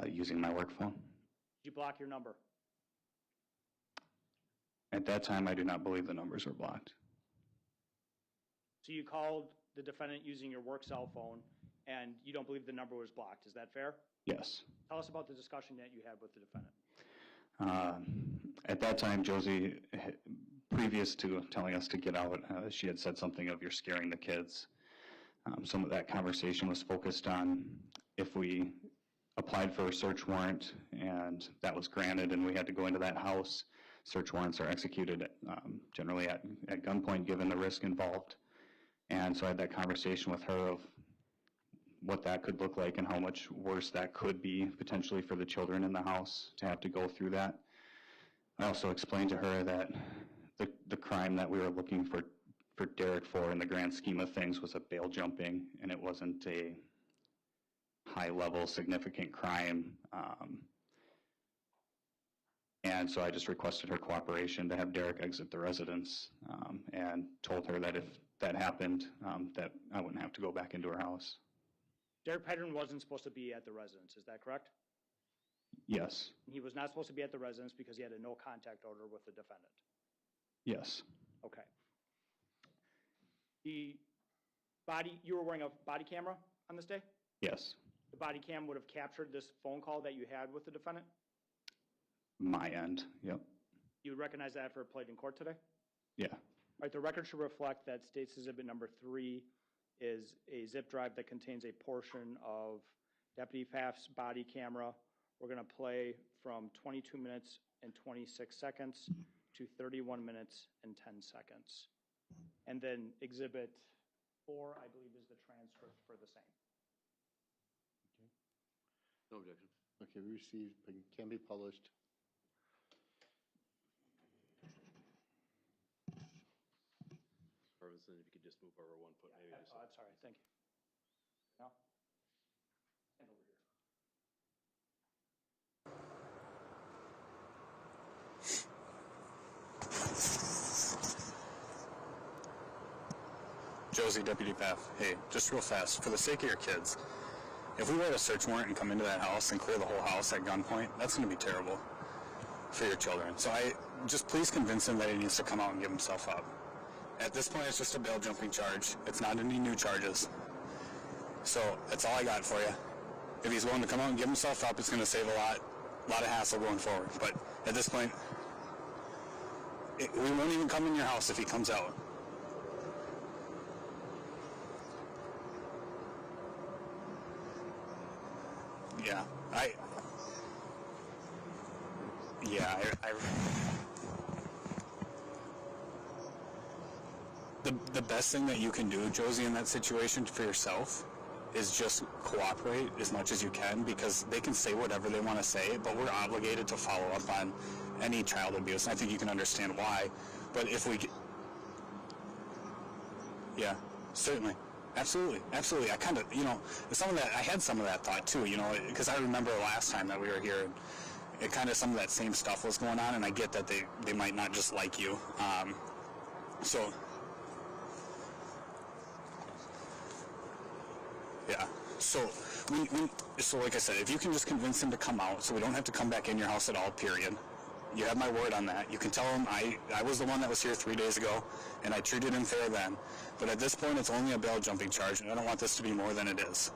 Using my work phone. Did you block your number? At that time, I do not believe the numbers were blocked. So you called the defendant using your work cell phone, and you don't believe the number was blocked. Is that fair? Yes. Tell us about the discussion that you had with the defendant. At that time, Josie, previous to telling us to get out, she had said something of, you're scaring the kids. Some of that conversation was focused on if we applied for a search warrant and that was granted and we had to go into that house, search warrants are executed generally at gunpoint given the risk involved. And so I had that conversation with her of what that could look like and how much worse that could be potentially for the children in the house to have to go through that. I also explained to her that the crime that we were looking for Derek for in the grand scheme of things was a bail jumping, and it wasn't a high-level significant crime. And so I just requested her cooperation to have Derek exit the residence, and told her that if that happened, that I wouldn't have to go back into her house. Derek Pedrin wasn't supposed to be at the residence, is that correct? Yes. He was not supposed to be at the residence because he had a no contact order with the defendant. Yes. Okay. You were wearing a body camera on this day? Yes. The body cam would have captured this phone call that you had with the defendant? My end, yep. You would recognize that for played in court today? Yeah. All right, the record should reflect that State's Exhibit number 3 is a zip drive that contains a portion of Deputy Pfaff's body camera. We're going to play from 22 minutes and 26 seconds to 31 minutes and 10 seconds. And then Exhibit 4, I believe, is the transcript for the same. Okay. No objection. Okay, received, can be published. Ferguson, if you could just move over 1 foot, maybe. Oh, I'm sorry, thank you. No? Stand over here. Josie, Deputy Path. Hey, just real fast, for the sake of your kids, if we write a search warrant and come into that house and clear the whole house at gunpoint, that's going to be terrible for your children. So just please convince him that he needs to come out and give himself up. At this point, it's just a bail jumping charge. It's not any new charges. So that's all I got for you. If he's willing to come out and give himself up, it's going to save a lot of hassle going forward. But at this point, we won't even come in your house if he comes out. Yeah, the best thing that you can do, Josie, in that situation for yourself is just cooperate as much as you can, because they can say whatever they want to say, but we're obligated to follow up on any child abuse, and I think you can understand why. But if we... Yeah, certainly. Absolutely. I kind of, I had some of that thought too, because I remember last time that we were here, and it kind of some of that same stuff was going on, and I get that they might not just like you. Yeah. So like I said, if you can just convince him to come out, so we don't have to come back in your house at all, period. You have my word on that. You can tell him I was the one that was here 3 days ago, and I treated him fair then. But at this point, it's only a bail jumping charge, and I don't want this to be more than it is.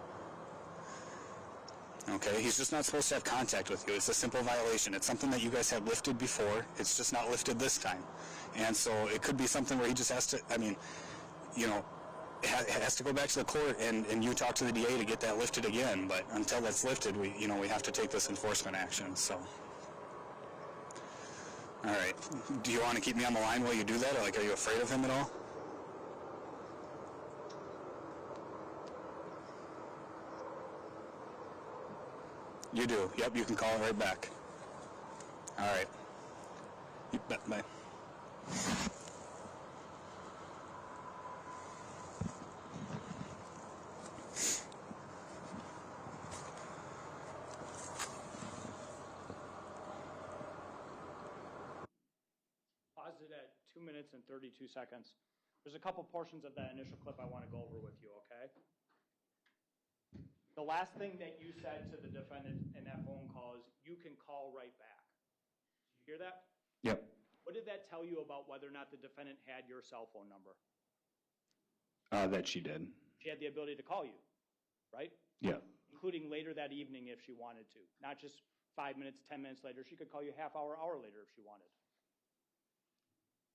Okay? He's just not supposed to have contact with you. It's a simple violation. It's something that you guys have lifted before. It's just not lifted this time. And so it could be something where he just has to, it has to go back to the court, and you talk to the DA to get that lifted again. But until that's lifted, we have to take this enforcement action, so... All right. Do you want to keep me on the line while you do that, or are you afraid of him at all? You do. Yep, you can call it right back. All right. You bet. Bye. Paused it at 2 minutes and 32 seconds. There's a couple portions of that initial clip I want to go over with you, okay? The last thing that you said to the defendant in that phone call is, you can call right back. Did you hear that? Yep. What did that tell you about whether or not the defendant had your cell phone number? That she did. She had the ability to call you, right? Yeah. Including later that evening if she wanted to. Not just 5 minutes, 10 minutes later. She could call you half hour, hour later if she wanted.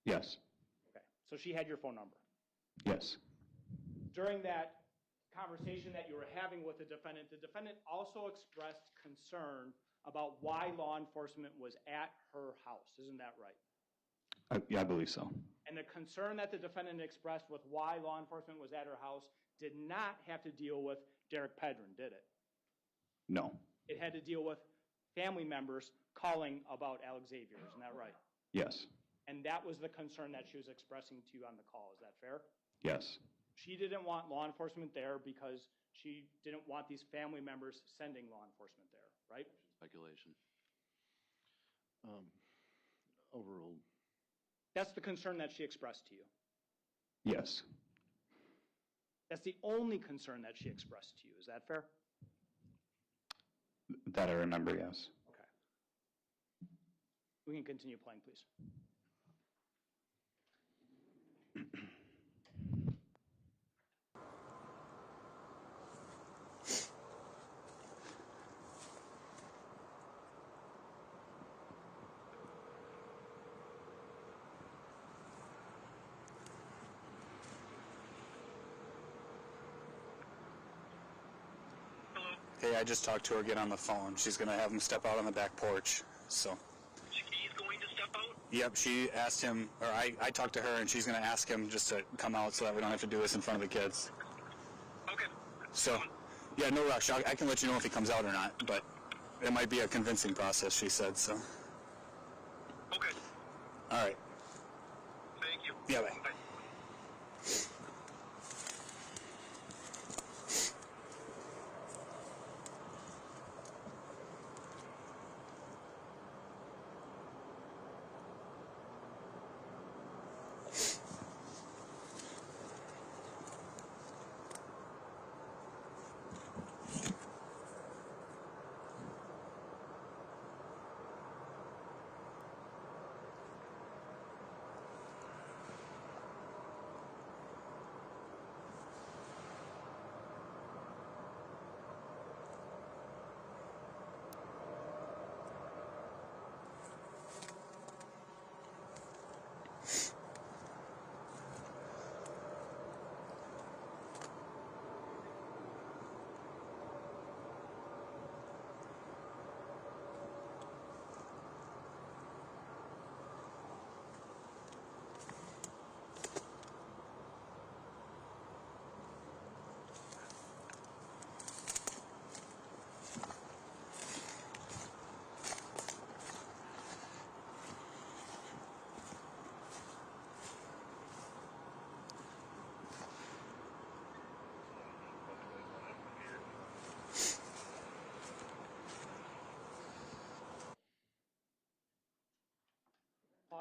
Yes. Okay. So she had your phone number. Yes. During that conversation that you were having with the defendant also expressed concern about why law enforcement was at her house. Isn't that right? Yeah, I believe so. And the concern that the defendant expressed with why law enforcement was at her house did not have to deal with Derek Pedrin, did it? No. It had to deal with family members calling about Alexavier. Isn't that right? Yes. And that was the concern that she was expressing to you on the call. Is that fair? Yes. She didn't want law enforcement there because she didn't want these family members sending law enforcement there, right? Speculation. Overruled. That's the concern that she expressed to you. Yes. That's the only concern that she expressed to you. Is that fair? That I remember, yes. Okay. We can continue playing, please. Hey, I just talked to her again on the phone. She's going to have him step out on the back porch, so. He's going to step out? Yep, she asked him, or I talked to her, and she's going to ask him just to come out so that we don't have to do this in front of the kids. Okay. So, yeah, no rush. I can let you know if he comes out or not, but it might be a convincing process, she said, so. Okay. All right. Thank you. Yeah, bye. Bye.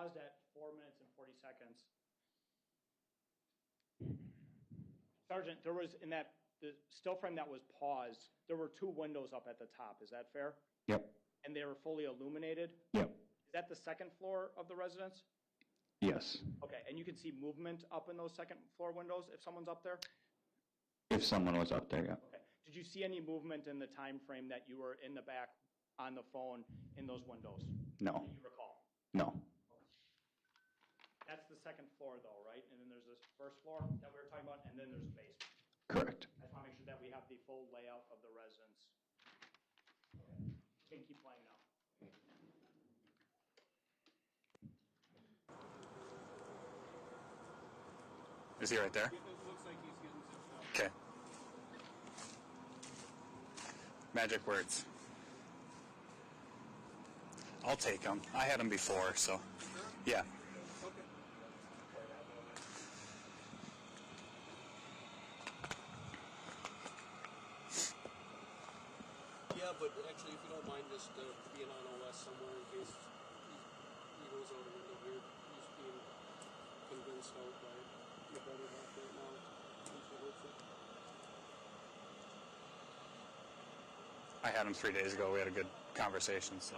paused at 4 minutes and 40 seconds. Sergeant, there was, in that, the still frame that was paused, there were 2 windows up at the top, is that fair? Yep. And they were fully illuminated? Yep. Is that the second floor of the residence? Yes. Okay, and you can see movement up in those second floor windows if someone's up there? If someone was up there, yeah. Okay. Did you see any movement in the time frame that you were in the back on the phone in those windows? No. Do you recall? No. That's the second floor though, right? And then there's this first floor that we were talking about, and then there's a basement. Correct. I just want to make sure that we have the full layout of the residence. Okay. You can keep playing now. Is he right there? Okay. Magic words. I'll take them. I had them before, so yeah. Yeah, but actually, if you don't mind just being on OS somewhere in case he goes out a window here, he's being convinced out by your better half right now. I had him 3 days ago. We had a good conversation, so.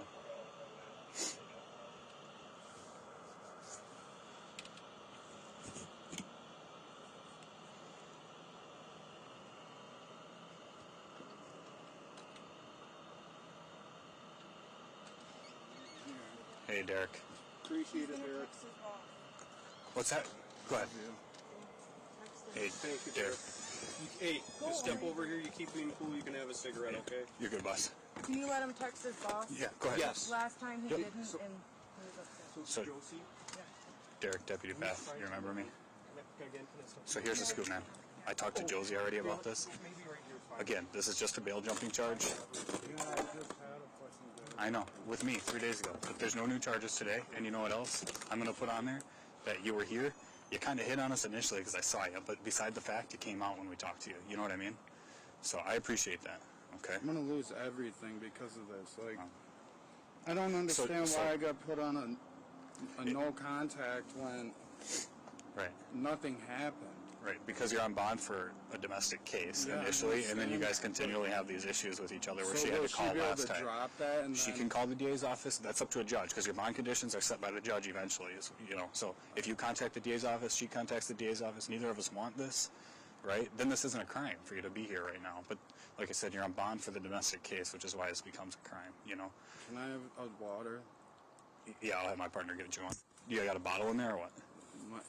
Hey, Derek. Appreciate it, Derek. What's that? Go ahead. Hey, Thank you, Derek. Hey, just step over here. You keep being cool. You can have a cigarette, okay? You're good, boss. Can you let him text his boss? Yeah, go ahead. Yes. Last time he Yep. didn't, and he was upset. So, Josie? Derek, Deputy Beth, you remember me? Again, So here's the scoop, man. I talked to Josie already about this. Again, this is just a bail jumping charge. I know, with me 3 days ago. But there's no new charges today. And you know what else I'm going to put on there? That you were here. You kind of hit on us initially because I saw you. But beside the fact, you came out when we talked to you. You know what I mean? So I appreciate that. Okay? I'm going to lose everything because of this. Like, I don't understand why I got put on a no contact when nothing happened. Right, because you're on bond for a domestic case Yeah, initially, and then you guys continually have these issues with each other where So she had will to call she be able last to time. drop that and She then- can call the DA's office. That's up to a judge because your bond conditions are set by the judge eventually. You know, so if you contact the DA's office, she contacts the DA's office. Neither of us want this, right? Then this isn't a crime for you to be here right now. But like I said, you're on bond for the domestic case, which is why this becomes a crime. You know. Can I have a water? Yeah, I'll have my partner get you one. You got a bottle in there or what?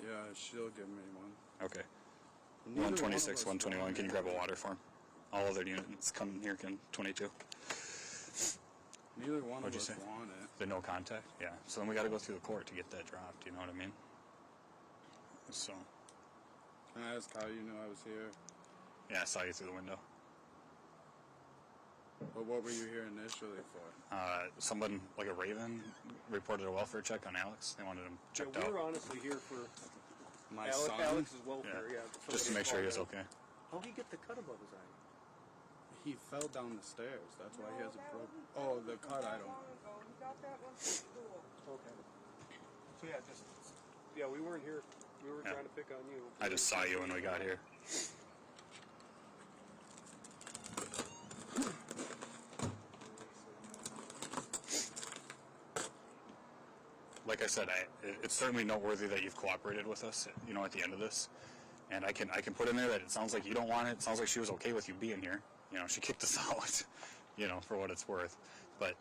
Yeah, she'll give me one. Okay. Neither one of 126, us 121. want Can you it. grab a water for him? All other units coming here can 22. Neither one What'd of you us say? want it. The no contact? Yeah. So then we got to go through the court to get that dropped. You know what I mean? So. Can I ask how you knew I was here? Yeah, I saw you through the window. But what were you here initially for? Someone, like a Raven, reported a welfare check on Alex. They wanted him checked we out. were honestly here for My Alex, son? Alex's welfare, yeah. Just to make sure he was okay. How'd he get the cut above his eye? He fell down the stairs. That's why he has a broken... Oh, the cut, I don't... He got that one from school. Okay. So yeah, we weren't here. We were trying to pick on you. I just saw you when we got here. Like I said, it's certainly noteworthy that you've cooperated with us, you know, at the end of this. And I can put in there that it sounds like you don't want it. It sounds like she was okay with you being here. You know, she kicked us out, you know, for what it's worth. But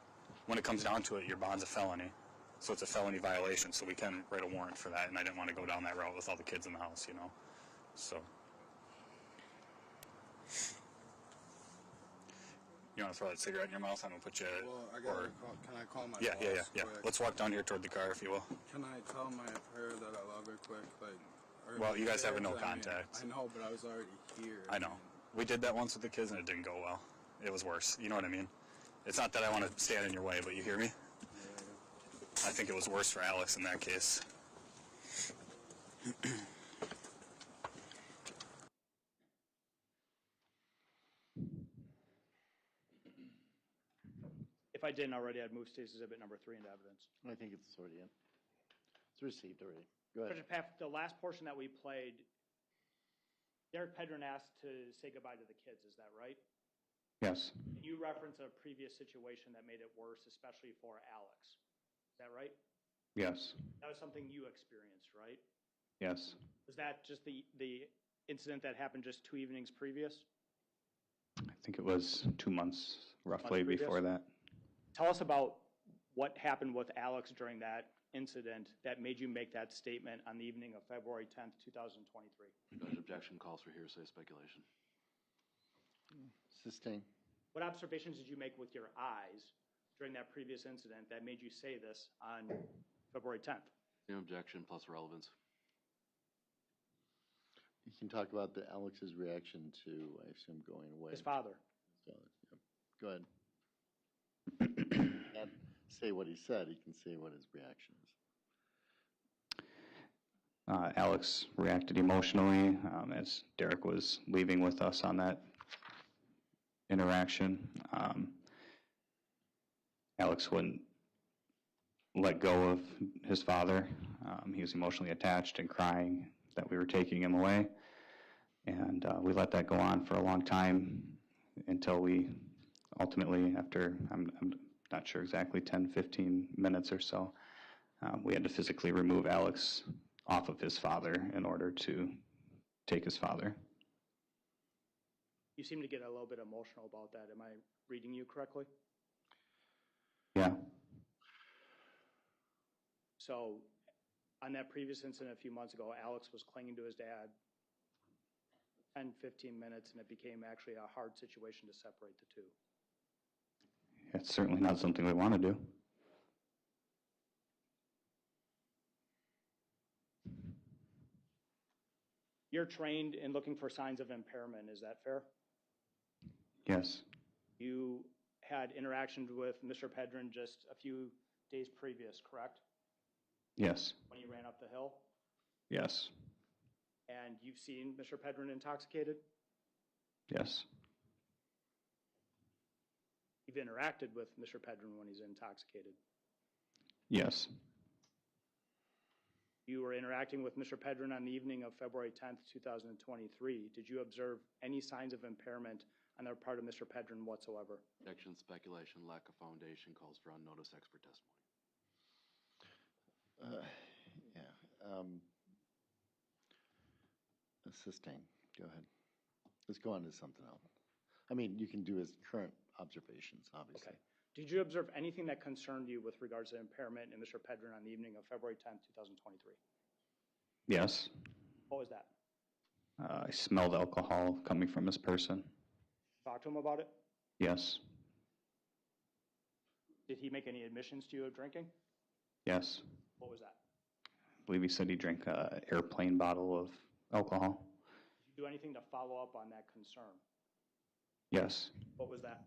when it comes down to it, your bond's a felony. So it's a felony violation, so we can write a warrant for that. And I didn't want to go down that route with all the kids in the house, you know. So. You want to throw that cigarette in your mouth? I'm going to put you... Well, I gotta call, can I call my Yeah. boss quick? Let's walk down here toward the car, if you will. Can I tell my her that I love her quick? Like, or Well, you guys have a no I mean, contact. I know, but I was already here. I know. We did that once with the kids, and it didn't go well. It was worse. You know what I mean? It's not that I want to stand in your way, but you hear me? I think it was worse for Alex in that case. If I didn't already, I'd move State's Exhibit number 3 into evidence. I think it's already in. It's received already. Go ahead. Mr. Paff, the last portion that we played, Derek Pedrin asked to say goodbye to the kids, is that right? Yes. You referenced a previous situation that made it worse, especially for Alex. Is that right? Yes. That was something you experienced, right? Yes. Was that just the incident that happened just 2 evenings previous? I think it was 2 months roughly before that. Tell us about what happened with Alex during that incident that made you make that statement on the evening of February 10th, 2023. Judge, objection calls for hearsay speculation. Sustain. What observations did you make with your eyes during that previous incident that made you say this on February 10th? No objection plus relevance. You can talk about Alex's reaction to, I assume, going away. His father. So, yeah. Go ahead. Can't say what he said. He can say what his reaction is. Alex reacted emotionally as Derek was leaving with us on that interaction. Alex wouldn't let go of his father. He was emotionally attached and crying that we were taking him away. And we let that go on for a long time until we ultimately, after, I'm not sure exactly, 10, 15 minutes or so, we had to physically remove Alex off of his father in order to take his father. You seem to get a little bit emotional about that. Am I reading you correctly? Yeah. So on that previous incident a few months ago, Alex was clinging to his dad 10, 15 minutes, and it became actually a hard situation to separate the two. It's certainly not something we want to do. You're trained in looking for signs of impairment, is that fair? Yes. You had interactions with Mr. Pedrin just a few days previous, correct? Yes. When you ran up the hill? Yes. And you've seen Mr. Pedrin intoxicated? Yes. You've interacted with Mr. Pedrin when he's intoxicated? Yes. You were interacting with Mr. Pedrin on the evening of February 10th, 2023. Did you observe any signs of impairment on the part of Mr. Pedrin whatsoever? Objection, speculation, lack of foundation calls for unnoticed expert testimony. Sustain. Go ahead. Let's go on to something else. I mean, you can do his current observations, obviously. Okay. Did you observe anything that concerned you with regards to impairment in Mr. Pedrin on the evening of February 10th, 2023? Yes. What was that? I smelled alcohol coming from his person. Talk to him about it? Yes. Did he make any admissions to you of drinking? Yes. What was that? I believe he said he drank an airplane bottle of alcohol. Did you do anything to follow up on that concern? Yes. What was that?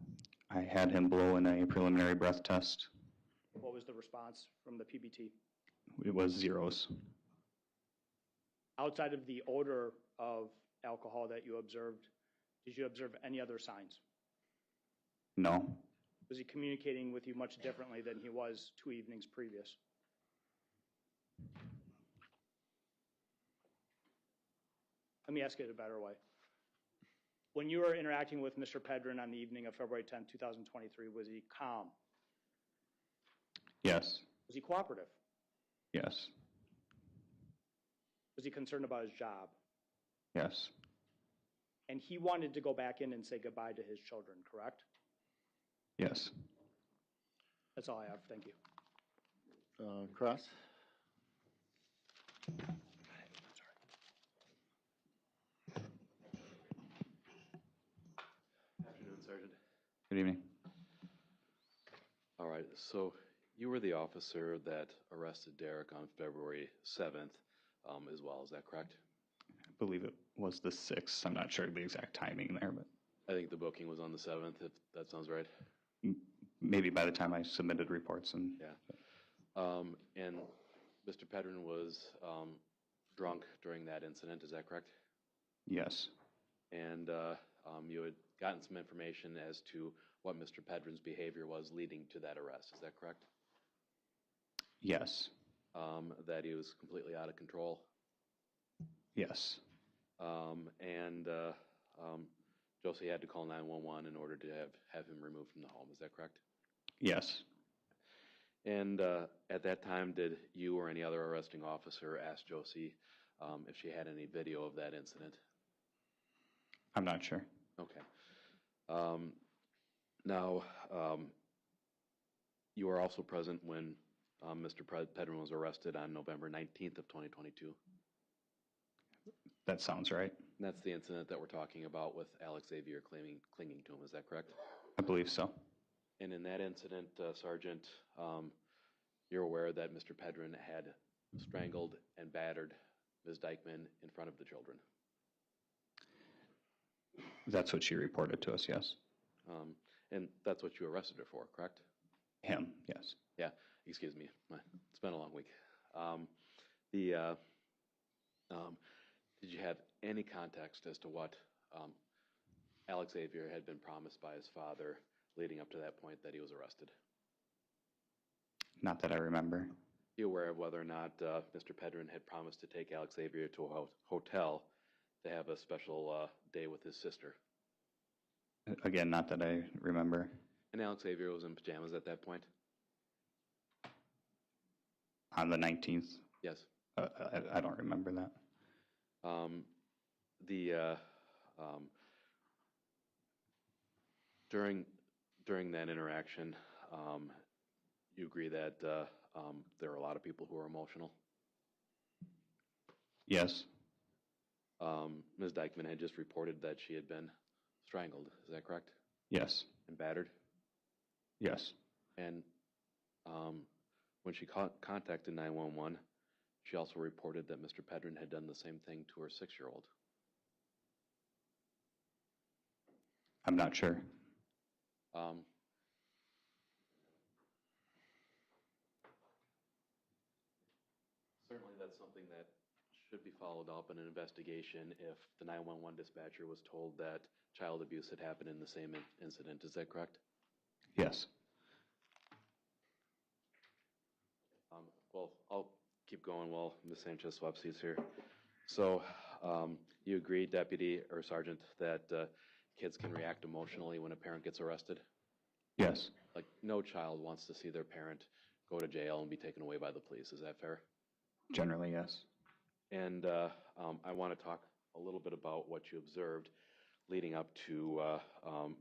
I had him blow in a preliminary breath test. What was the response from the PBT? It was zeros. Outside of the odor of alcohol that you observed, did you observe any other signs? No. Was he communicating with you much differently than he was 2 evenings previous? Let me ask it a better way. When you were interacting with Mr. Pedrin on the evening of February 10, 2023, was he calm? Yes. Was he cooperative? Yes. Was he concerned about his job? Yes. And he wanted to go back in and say goodbye to his children, correct? Yes. That's all I have. Thank you. Cross? Afternoon, Sergeant. Good evening. All right, so you were the officer that arrested Derek on February 7th as well, is that correct? I believe it was the 6th. I'm not sure the exact timing there, but I think the booking was on the 7th, if that sounds right. Maybe by the time I submitted reports. And yeah. And Mr. Pedrin was drunk during that incident, is that correct? Yes. And you had gotten some information as to what Mr. Pedrin's behavior was leading to that arrest, is that correct? Yes. that he was completely out of control. Yes. Josie had to call 911 in order to have him removed from the home. Is that correct? Yes. And at that time, did you or any other arresting officer ask Josie if she had any video of that incident? I'm not sure. Okay. Now, you were also present when Mr. Pedrin was arrested on November 19th of 2022. That sounds right. And that's the incident that we're talking about with Alexavier clinging to him. Is that correct? I believe so. And in that incident, Sergeant, you're aware that Mr. Pedrin had strangled and battered Ms. Dikeman in front of the children. That's what she reported to us, yes. And that's what you arrested her for, correct? Him, yes. Yeah, excuse me. It's been a long week. Did you have any context as to what Alexavier had been promised by his father leading up to that point that he was arrested? Not that I remember. You aware of whether or not Mr. Pedrin had promised to take Alexavier to a hotel to have a special day with his sister? Again, not that I remember. And Alexavier was in pajamas at that point? On the 19th? Yes. I don't remember that. During that interaction, you agree that there were a lot of people who were emotional? Yes. Ms. Dikeman had just reported that she had been strangled. Is that correct? Yes. And battered? Yes. And when she contacted 911, she also reported that Mr. Pedrin had done the same thing to her 6-year-old. I'm not sure. Certainly that's something that should be followed up in an investigation if the 911 dispatcher was told that child abuse had happened in the same incident. Is that correct? Yes. Well, I'll keep going while Ms. Sanchez swaps seats here. So you agree, Deputy or Sergeant, that kids can react emotionally when a parent gets arrested? Yes. Like no child wants to see their parent go to jail and be taken away by the police. Is that fair? Generally, yes. And I want to talk a little bit about what you observed leading up to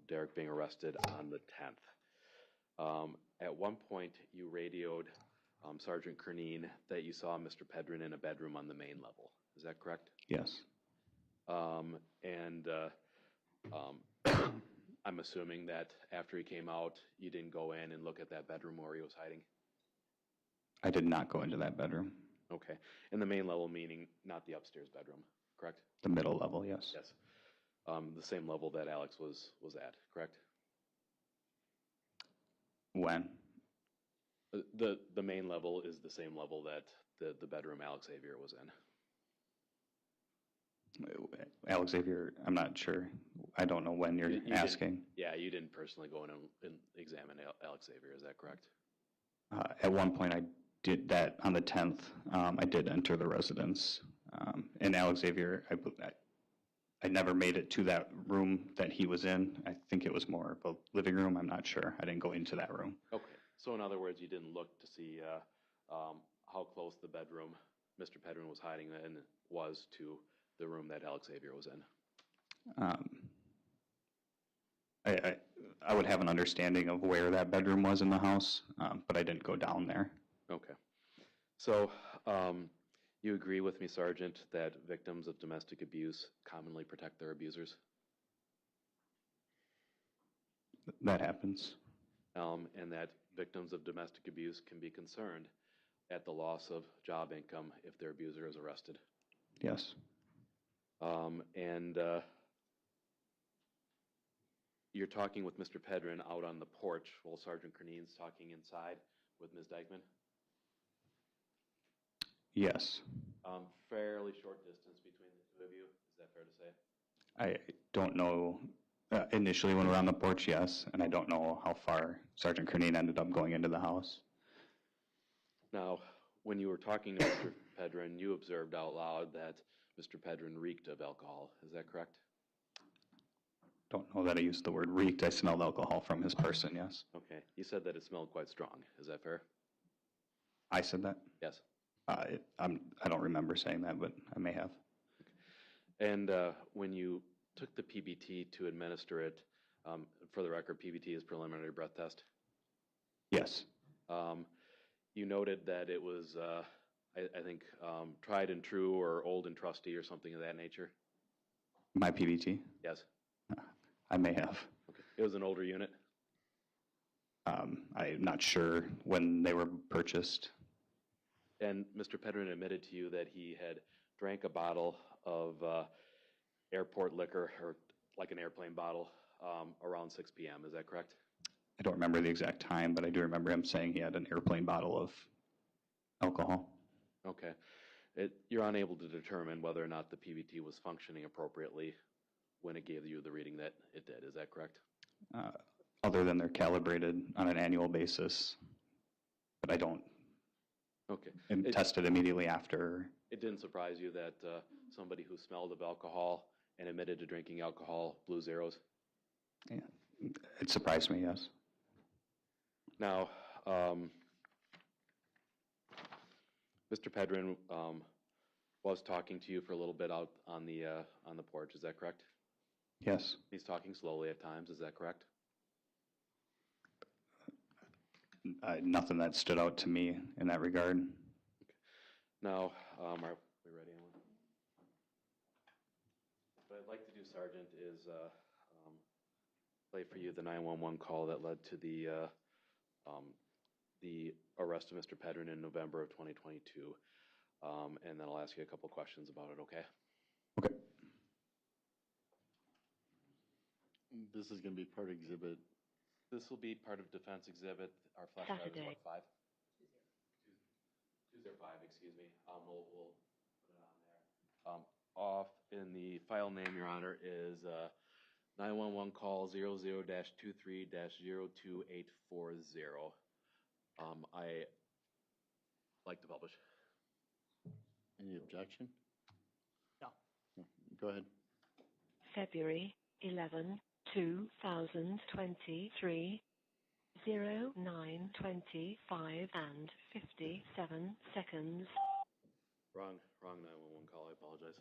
Derek being arrested on the 10th. At one point, you radioed Sergeant Kernine that you saw Mr. Pedrin in a bedroom on the main level. Is that correct? Yes. I'm assuming that after he came out, you didn't go in and look at that bedroom where he was hiding? I did not go into that bedroom. Okay. And the main level meaning not the upstairs bedroom, correct? The middle level, yes. Yes. The same level that Alex was at, correct? When? The main level is the same level that the bedroom Alexavier was in. Alexavier, I'm not sure. I don't know when you're asking. Yeah, you didn't personally go in and examine Alexavier, is that correct? At one point I did that on the 10th. I did enter the residence. And Alexavier, I never made it to that room that he was in. I think it was more of a living room. I'm not sure. I didn't go into that room. Okay. So in other words, you didn't look to see how close the bedroom Mr. Pedrin was hiding in was to the room that Alexavier was in? I would have an understanding of where that bedroom was in the house, but I didn't go down there. Okay. So you agree with me, Sergeant, that victims of domestic abuse commonly protect their abusers? That happens. And that victims of domestic abuse can be concerned at the loss of job income if their abuser is arrested? Yes. You're talking with Mr. Pedrin out on the porch while Sergeant Kernine's talking inside with Ms. Dikeman? Yes. Fairly short distance between the two of you, is that fair to say? I don't know. Initially when we were on the porch, yes, and I don't know how far Sergeant Kernine ended up going into the house. Now, when you were talking to Mr. Pedrin, you observed out loud that Mr. Pedrin reeked of alcohol. Is that correct? Don't know that I used the word reeked. I smelled alcohol from his person, yes. Okay. You said that it smelled quite strong. Is that fair? I said that? Yes. I don't remember saying that, but I may have. And when you took the PBT to administer it, for the record, PBT is preliminary breath test. Yes. You noted that it was, I think, tried and true or old and trusty or something of that nature. My PBT? Yes. I may have. Okay. It was an older unit? I'm not sure when they were purchased. And Mr. Pedrin admitted to you that he had drank a bottle of airport liquor, or like an airplane bottle, around 6 p.m. Is that correct? I don't remember the exact time, but I do remember him saying he had an airplane bottle of alcohol. Okay. You're unable to determine whether or not the PBT was functioning appropriately when it gave you the reading that it did. Is that correct? Other than they're calibrated on an annual basis, but I don't. Okay. And tested immediately after. It didn't surprise you that somebody who smelled of alcohol and admitted to drinking alcohol blew zeros? Yeah, it surprised me, yes. Now, Mr. Pedrin was talking to you for a little bit out on the porch. Is that correct? Yes. He's talking slowly at times. Is that correct? Nothing that stood out to me in that regard. Okay. Now, are we ready? What I'd like to do, Sergeant, is play for you the 911 call that led to the arrest of Mr. Pedrin in November of 2022, and then I'll ask you a couple questions about it. Okay? Okay. This is going to be part of exhibit. This will be part of defense exhibit. Our flash drive is what, 5? 205, excuse me. We'll put it on there. Off in the file name, Your Honor, is 911 call 00-23-02840. I like to publish. Any objection? No. Go ahead. February 11, 2023, 09:25 and 57 seconds. Wrong 911 call. I apologize.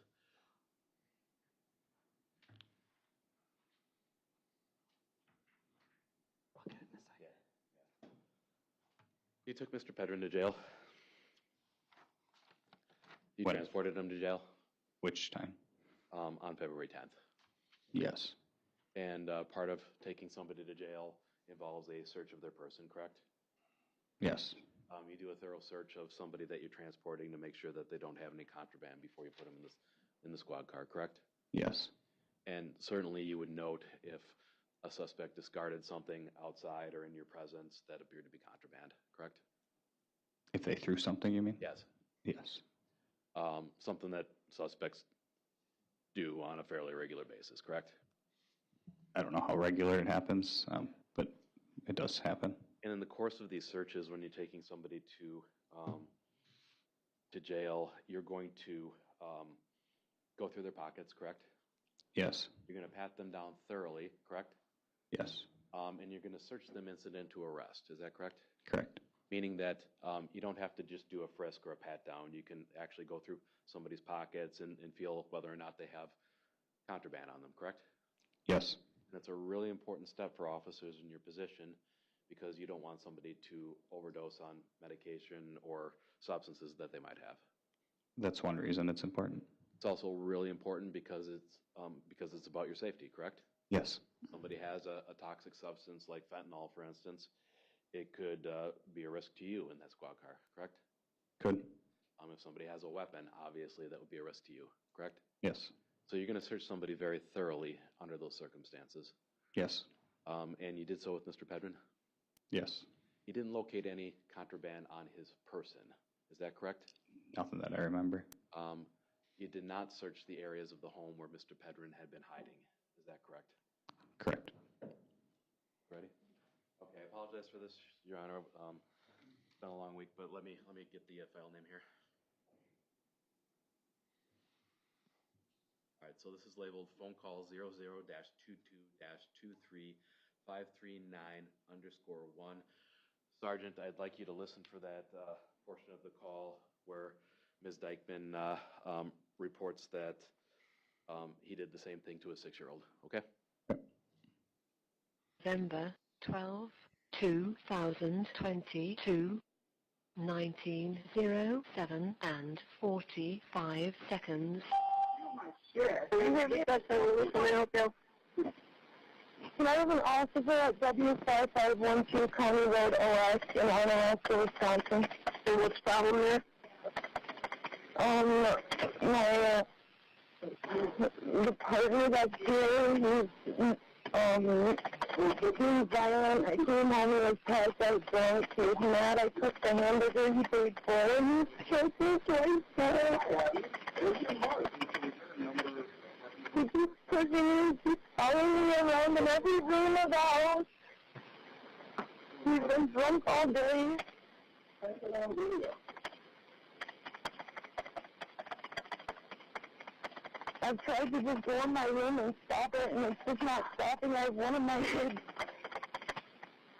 You took Mr. Pedrin to jail. You When? transported him to jail? Which time? On February 10th. Yes. And part of taking somebody to jail involves a search of their person, correct? Yes. You do a thorough search of somebody that you're transporting to make sure that they don't have any contraband before you put them in the squad car, correct? Yes. And certainly you would note if a suspect discarded something outside or in your presence that appeared to be contraband, correct? If they threw something, you mean? Yes. Yes. Something that suspects do on a fairly regular basis, correct? I don't know how regular it happens, but it does happen. And in the course of these searches, when you're taking somebody to jail, you're going to go through their pockets, correct? Yes. You're going to pat them down thoroughly, correct? Yes. And you're going to search them incident to arrest. Is that correct? Correct. Meaning that you don't have to just do a frisk or a pat down. You can actually go through somebody's pockets and feel whether or not they have contraband on them, correct? Yes. That's a really important step for officers in your position because you don't want somebody to overdose on medication or substances that they might have. That's one reason it's important. It's also really important because it's about your safety, correct? Yes. Somebody has a toxic substance like fentanyl, for instance, it could be a risk to you in that squad car, correct? Could. If somebody has a weapon, obviously that would be a risk to you, correct? Yes. So you're going to search somebody very thoroughly under those circumstances. Yes. And you did so with Mr. Pedrin? Yes. You didn't locate any contraband on his person. Is that correct? Nothing that I remember. You did not search the areas of the home where Mr. Pedrin had been hiding. Is that correct? Correct. Ready? Okay, I apologize for this, Your Honor. It's been a long week, but let me get the file name here. All right, so this is labeled phone call 00-22-23539_1. Sergeant, I'd like you to listen for that portion of the call where Ms. Dikeman reports that he did the same thing to a 6-year-old, okay? November 12, 2022, 19:07 and 45 seconds. I'm here because I help you. Can I have an officer at W5512 County Road OS in Alaska, Wisconsin? And what's the problem there? The partner that's here, he's violent. I came home and was passed out drunk. He was mad. I took the hamburger he paid for, and he choked me twice. He keeps pushing me, he keeps following me around in every room of the house. He's been drunk all day. I've tried to just go in my room and stop it, and it's just not stopping. I have one of my kids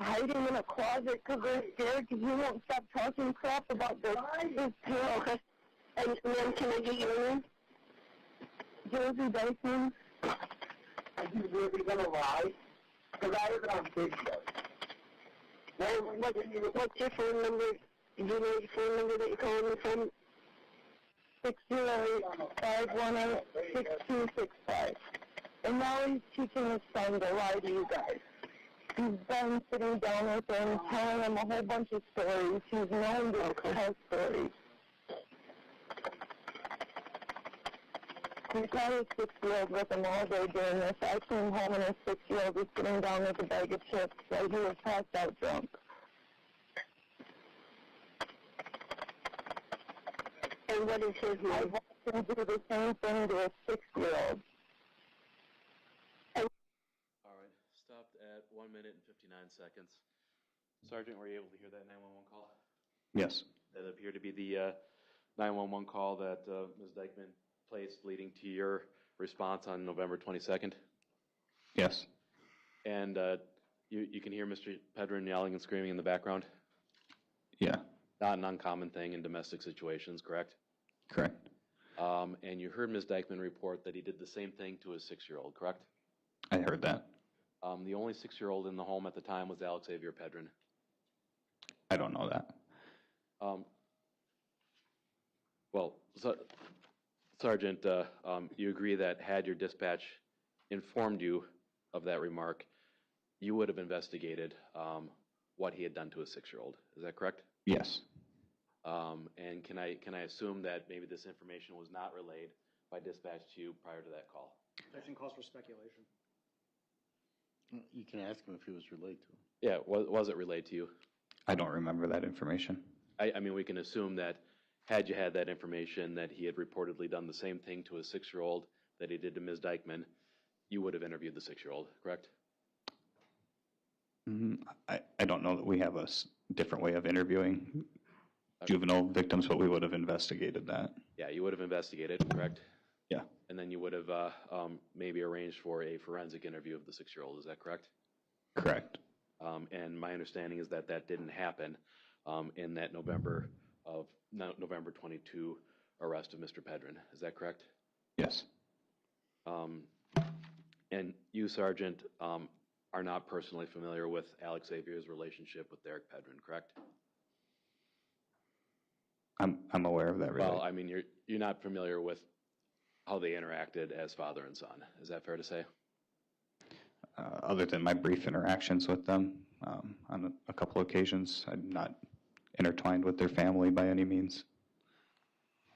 hiding in a closet because they're scared because he won't stop talking crap about his tail. Okay. And then can I get your name? Josie Dikeman. Are you really going to lie? Because I have it on video. What's your phone number? Do you know your phone number that you're calling me from? 608-518-6265. And now he's teaching his son to lie to you guys. He's been sitting down with him, telling him a whole bunch of stories. He's known to tell stories. He's got his 6-year-old with him all day doing this. I came home and his 6-year-old was sitting down with a bag of chips while he was passed out drunk. And what is his name? I watched him do the same thing to a 6-year-old. All right, stopped at 1 minute and 59 seconds. Sergeant, were you able to hear that 911 call? Yes. That appeared to be the 911 call that Ms. Dikeman placed leading to your response on November 22nd? Yes. And you can hear Mr. Pedrin yelling and screaming in the background? Yeah. Not an uncommon thing in domestic situations, correct? Correct. And you heard Ms. Dikeman report that he did the same thing to his 6-year-old, correct? I heard that. The only 6-year-old in the home at the time was Alexavier Pedrin. I don't know that. Sergeant, you agree that had your dispatch informed you of that remark, you would have investigated what he had done to a 6-year-old. Is that correct? Yes. And can I assume that maybe this information was not relayed by dispatch to you prior to that call? Section calls for speculation. You can ask him if he was relayed to him. Yeah, was it relayed to you? I don't remember that information. I mean, we can assume that had you had that information that he had reportedly done the same thing to a 6-year-old that he did to Ms. Dikeman, you would have interviewed the 6-year-old, correct? I don't know that we have a different way of interviewing juvenile victims, but we would have investigated that. Yeah, you would have investigated, correct? Yeah. And then you would have maybe arranged for a forensic interview of the 6-year-old, is that correct? Correct. And my understanding is that that didn't happen in that November 22 arrest of Mr. Pedrin. Is that correct? Yes. And you, Sergeant, are not personally familiar with Alexavier's relationship with Derek Pedrin, correct? I'm aware of that. Really. Well, I mean, you're not familiar with how they interacted as father and son. Is that fair to say? Other than my brief interactions with them on a couple occasions, I'm not intertwined with their family by any means.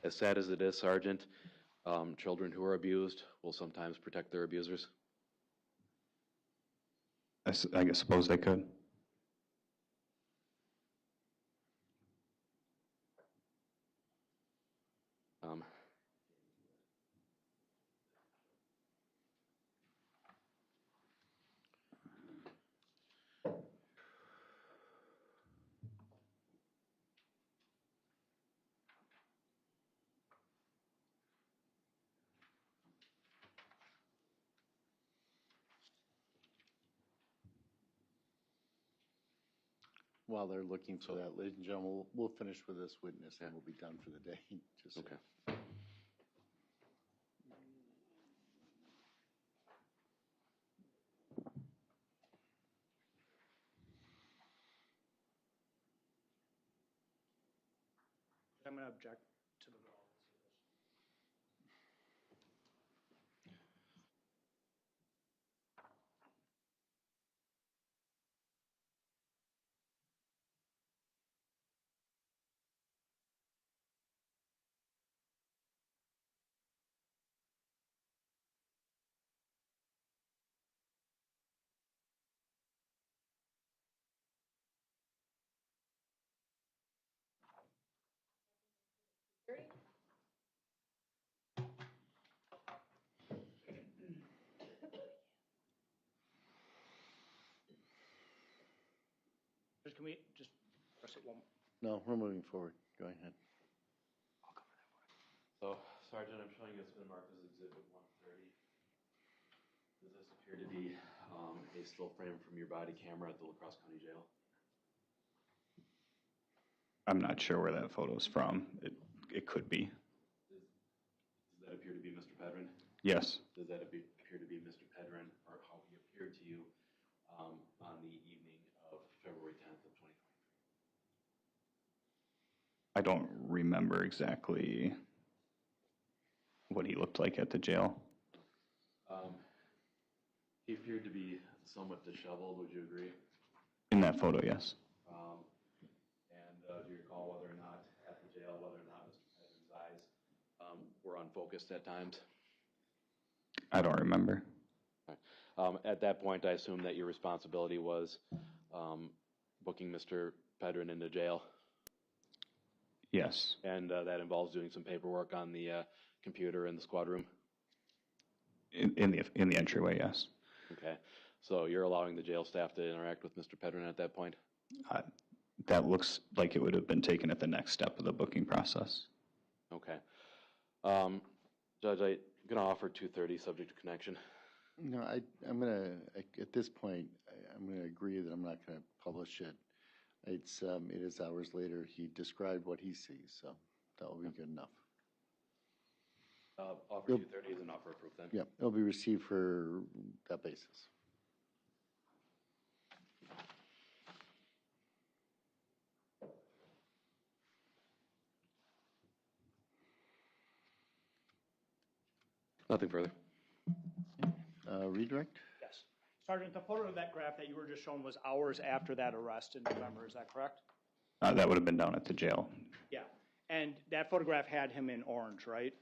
As sad as it is, Sergeant, children who are abused will sometimes protect their abusers. I suppose they could. while they're looking for that, ladies and gentlemen, we'll finish with this witness and we'll be done for the day. Just Okay. I'm going to object to the relevancy of this. Can we just press it one more? No, we're moving forward. Go ahead. So, Sergeant, I'm showing you it's been marked as Exhibit 130. Does this appear to be a still frame from your body camera at the La Crosse County Jail? I'm not sure where that photo is from. It could be. Does that appear to be Mr. Pedrin? Yes. Does that appear to be Mr. Pedrin, or how he appeared to you on the evening of February 10th of 2023? I don't remember exactly what he looked like at the jail. He appeared to be somewhat disheveled, would you agree? In that photo, yes. And do you recall whether or not at the jail, whether or not Mr. Pedrin's eyes were unfocused at times? I don't remember. At that point, I assume that your responsibility was booking Mr. Pedrin into jail? Yes. And that involves doing some paperwork on the computer in the squad room? In the entryway, yes. Okay. So you're allowing the jail staff to interact with Mr. Pedrin at that point? That looks like it would have been taken at the next step of the booking process. Okay. Judge, I'm going to offer 230 subject to connection. No, I'm going to, at this point, I'm going to agree that I'm not going to publish it. It is hours later. He described what he sees, so that will be good enough. Offer 230 is an offer of proof then? Yep, it'll be received for that basis. Nothing further. Redirect? Yes. Sergeant, the photo of that graph that you were just shown was hours after that arrest in November, is that correct? That would have been down at the jail. Yeah. And that photograph had him in orange, right?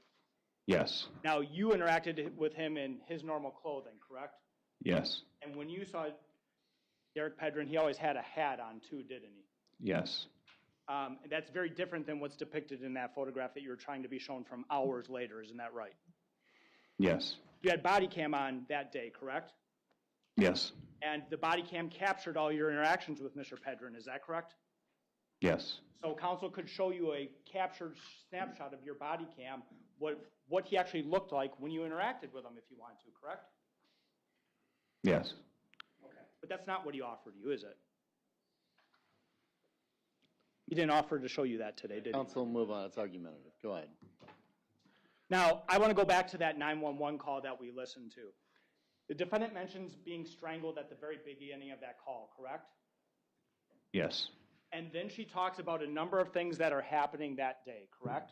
Yes. Now, you interacted with him in his normal clothing, correct? Yes. And when you saw Derek Pedrin, he always had a hat on too, didn't he? Yes. And that's very different than what's depicted in that photograph that you were trying to be shown from hours later, isn't that right? Yes. You had body cam on that day, correct? Yes. And the body cam captured all your interactions with Mr. Pedrin, is that correct? Yes. So counsel could show you a captured snapshot of your body cam, what he actually looked like when you interacted with him if you wanted to, correct? Yes. Okay. But that's not what he offered you, is it? He didn't offer to show you that today, did he? Counsel, move on. It's argumentative. Go ahead. Now, I want to go back to that 911 call that we listened to. The defendant mentions being strangled at the very beginning of that call, correct? Yes. And then she talks about a number of things that are happening that day, correct?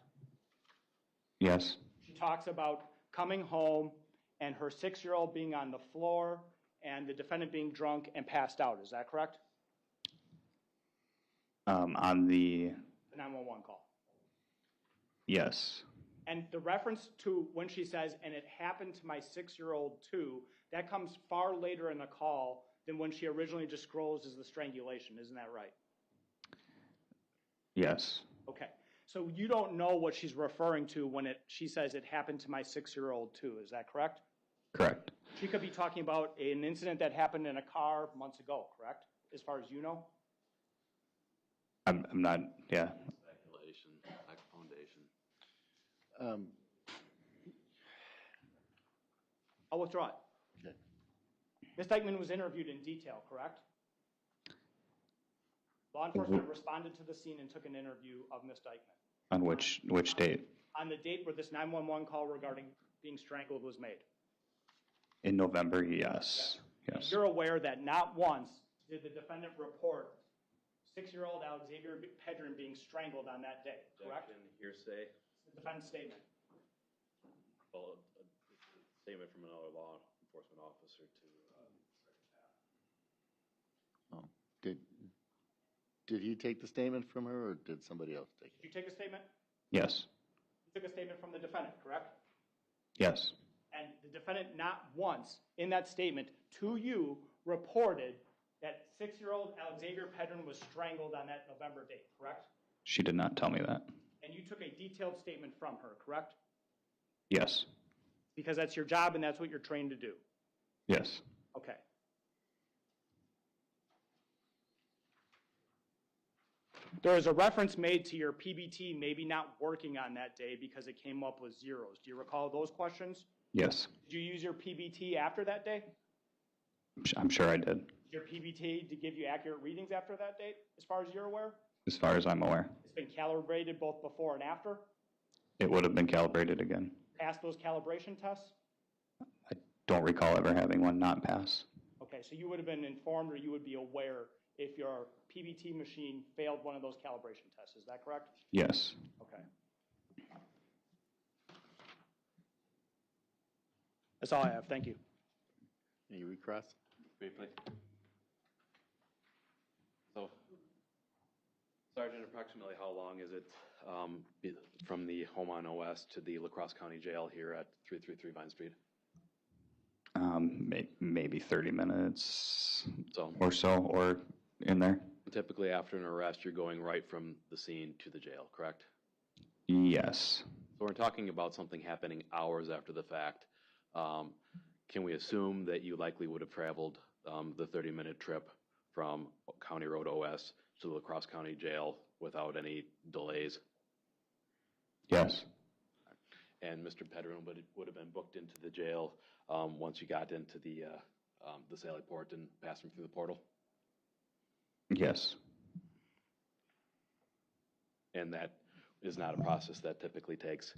Yes. She talks about coming home and her 6-year-old being on the floor and the defendant being drunk and passed out. Is that correct? On the 911 call. Yes. And the reference to when she says, and it happened to my 6-year-old too, that comes far later in the call than when she originally discloses the strangulation. Isn't that right? Yes. Okay. So you don't know what she's referring to when she says it happened to my 6-year-old too. Is that correct? Correct. She could be talking about an incident that happened in a car months ago, correct? As far as you know? I'm not, yeah. Speculation, lack of foundation. I'll withdraw it. Okay. Ms. Dikeman was interviewed in detail, correct? Law enforcement responded to the scene and took an interview of Ms. Dikeman. On which date? On the date where this 911 call regarding being strangled was made. In November, yes. Yes. You're aware that not once did the defendant report 6-year-old Alexavier Pedrin being strangled on that day, correct? Hearsay. The defendant's statement. Well, a statement from another law enforcement officer to. Did he take the statement from her, or did somebody else take it? Did you take a statement? Yes. You took a statement from the defendant, correct? Yes. And the defendant not once in that statement to you reported that 6-year-old Alexavier Pedrin was strangled on that November date, correct? She did not tell me that. And you took a detailed statement from her, correct? Yes. Because that's your job and that's what you're trained to do. Yes. Okay. There is a reference made to your PBT maybe not working on that day because it came up with zeros. Do you recall those questions? Yes. Did you use your PBT after that day? I'm sure I did. Your PBT to give you accurate readings after that date, as far as you're aware? As far as I'm aware. It's been calibrated both before and after? It would have been calibrated again. Passed those calibration tests? Don't recall ever having one not pass. Okay, so you would have been informed or you would be aware if your PBT machine failed one of those calibration tests. Is that correct? Yes. Okay. That's all I have. Thank you. Any recross? Briefly. So, Sergeant, approximately how long is it from the home on OS to the La Crosse County Jail here at 333 Vine Street? Maybe 30 minutes or so, or in there. Typically after an arrest, you're going right from the scene to the jail, correct? Yes. So we're talking about something happening hours after the fact. Can we assume that you likely would have traveled the 30-minute trip from County Road OS to the La Crosse County Jail without any delays? Yes. And Mr. Pedrin would have been booked into the jail once you got into the Sally Port and passed him through the portal? Yes. And that is not a process that typically takes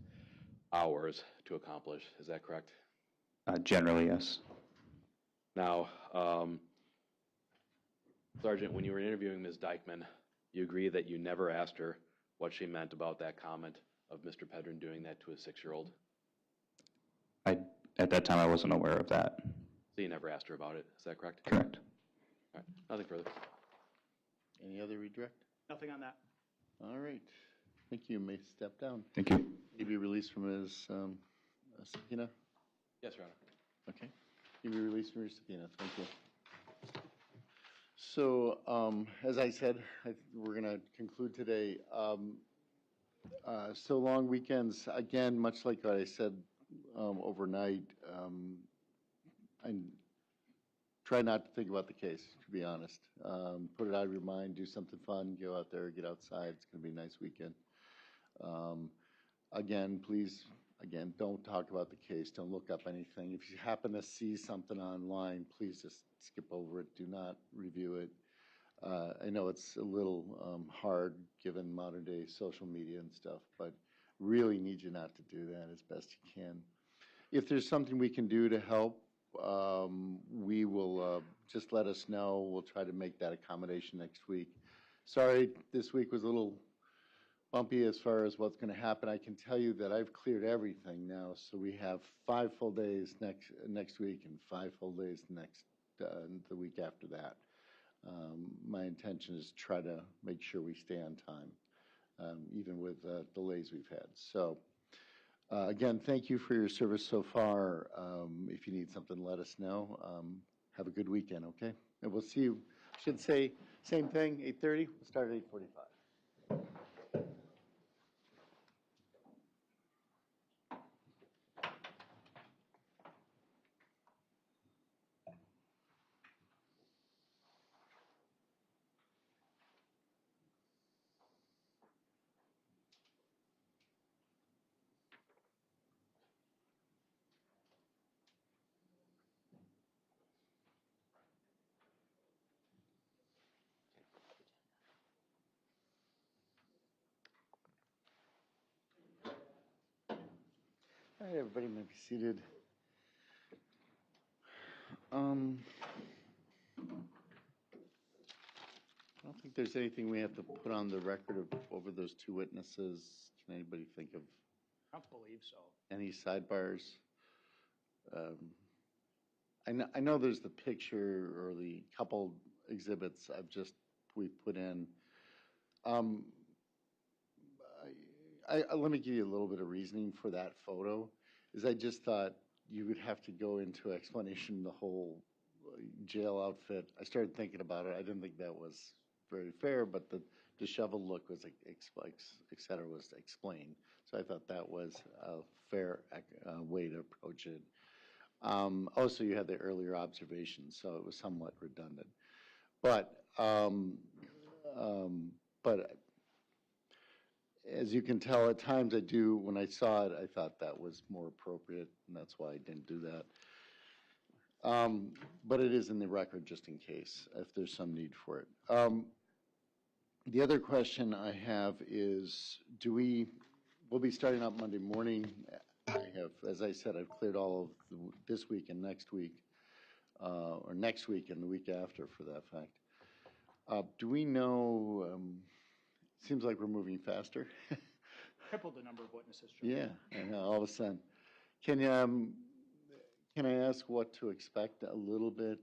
hours to accomplish. Is that correct? Generally, yes. Now, Sergeant, when you were interviewing Ms. Dikeman, you agree that you never asked her what she meant about that comment of Mr. Pedrin doing that to a 6-year-old? At that time, I wasn't aware of that. So you never asked her about it. Is that correct? Correct. All right. Nothing further. Any other redirect? Nothing on that. All right. Thank you. You may step down. Thank you. You'll be released from his subpoena? Yes, Your Honor. Okay. You'll be released from your subpoena. Thank you. So, as I said, we're going to conclude today. So long weekends, again, much like what I said overnight, I try not to think about the case, to be honest. Put it out of your mind, do something fun, go out there, get outside. It's going to be a nice weekend. Again, please, don't talk about the case. Don't look up anything. If you happen to see something online, please just skip over it. Do not review it. I know it's a little hard given modern day social media and stuff, but really need you not to do that as best you can. If there's something we can do to help, we will just let us know. We'll try to make that accommodation next week. Sorry, this week was a little bumpy as far as what's going to happen. I can tell you that I've cleared everything now, so we have 5 full days next week and 5 full days the week after that. My intention is to try to make sure we stay on time, even with delays we've had. So, again, thank you for your service so far. If you need something, let us know. Have a good weekend, okay? And we'll see you, I should say, same thing, 8:30. We'll start at 8:45. All right, everybody may be seated. I don't think there's anything we have to put on the record of over those two witnesses. Can anybody think of I don't believe so. any sidebars? I know there's the picture or the couple exhibits we put in. Let me give you a little bit of reasoning for that photo. Is I just thought you would have to go into explanation the whole jail outfit. I started thinking about it. I didn't think that was very fair, but the disheveled look was, et cetera, was explained. So I thought that was a fair way to approach it. Also, you had the earlier observations, so it was somewhat redundant. But as you can tell, at times when I saw it, I thought that was more appropriate, and that's why I didn't do that. But it is in the record just in case, if there's some need for it. The other question I have is, we'll be starting up Monday morning. As I said, I've cleared all of this week and next week, or next week and the week after for that fact. Do we know, seems like we're moving faster. Tripled the number of witnesses. Yeah, I know, all of a sudden. Can I ask what to expect a little bit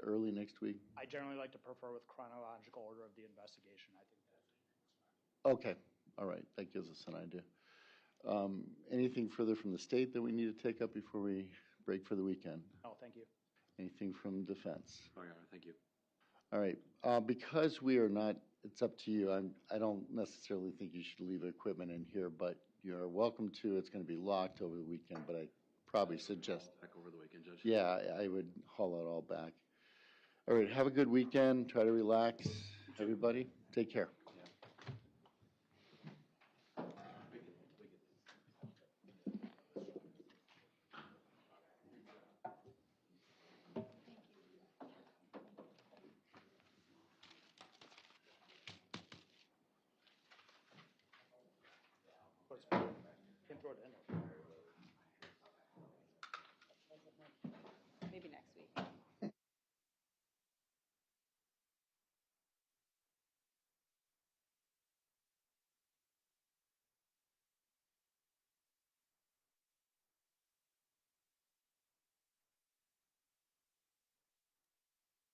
early next week? I generally like to prefer with chronological order of the investigation. I think that's Okay, all right, that gives us an idea. Anything further from the state that we need to take up before we break for the weekend? No, thank you. Anything from defense? Oh, Your Honor, thank you. All right, because we are not, it's up to you. I don't necessarily think you should leave equipment in here, but you're welcome to. It's going to be locked over the weekend, but I probably suggest. Back over the weekend, Judge. Yeah, I would haul it all back. All right, have a good weekend. Try to relax, everybody. Take care.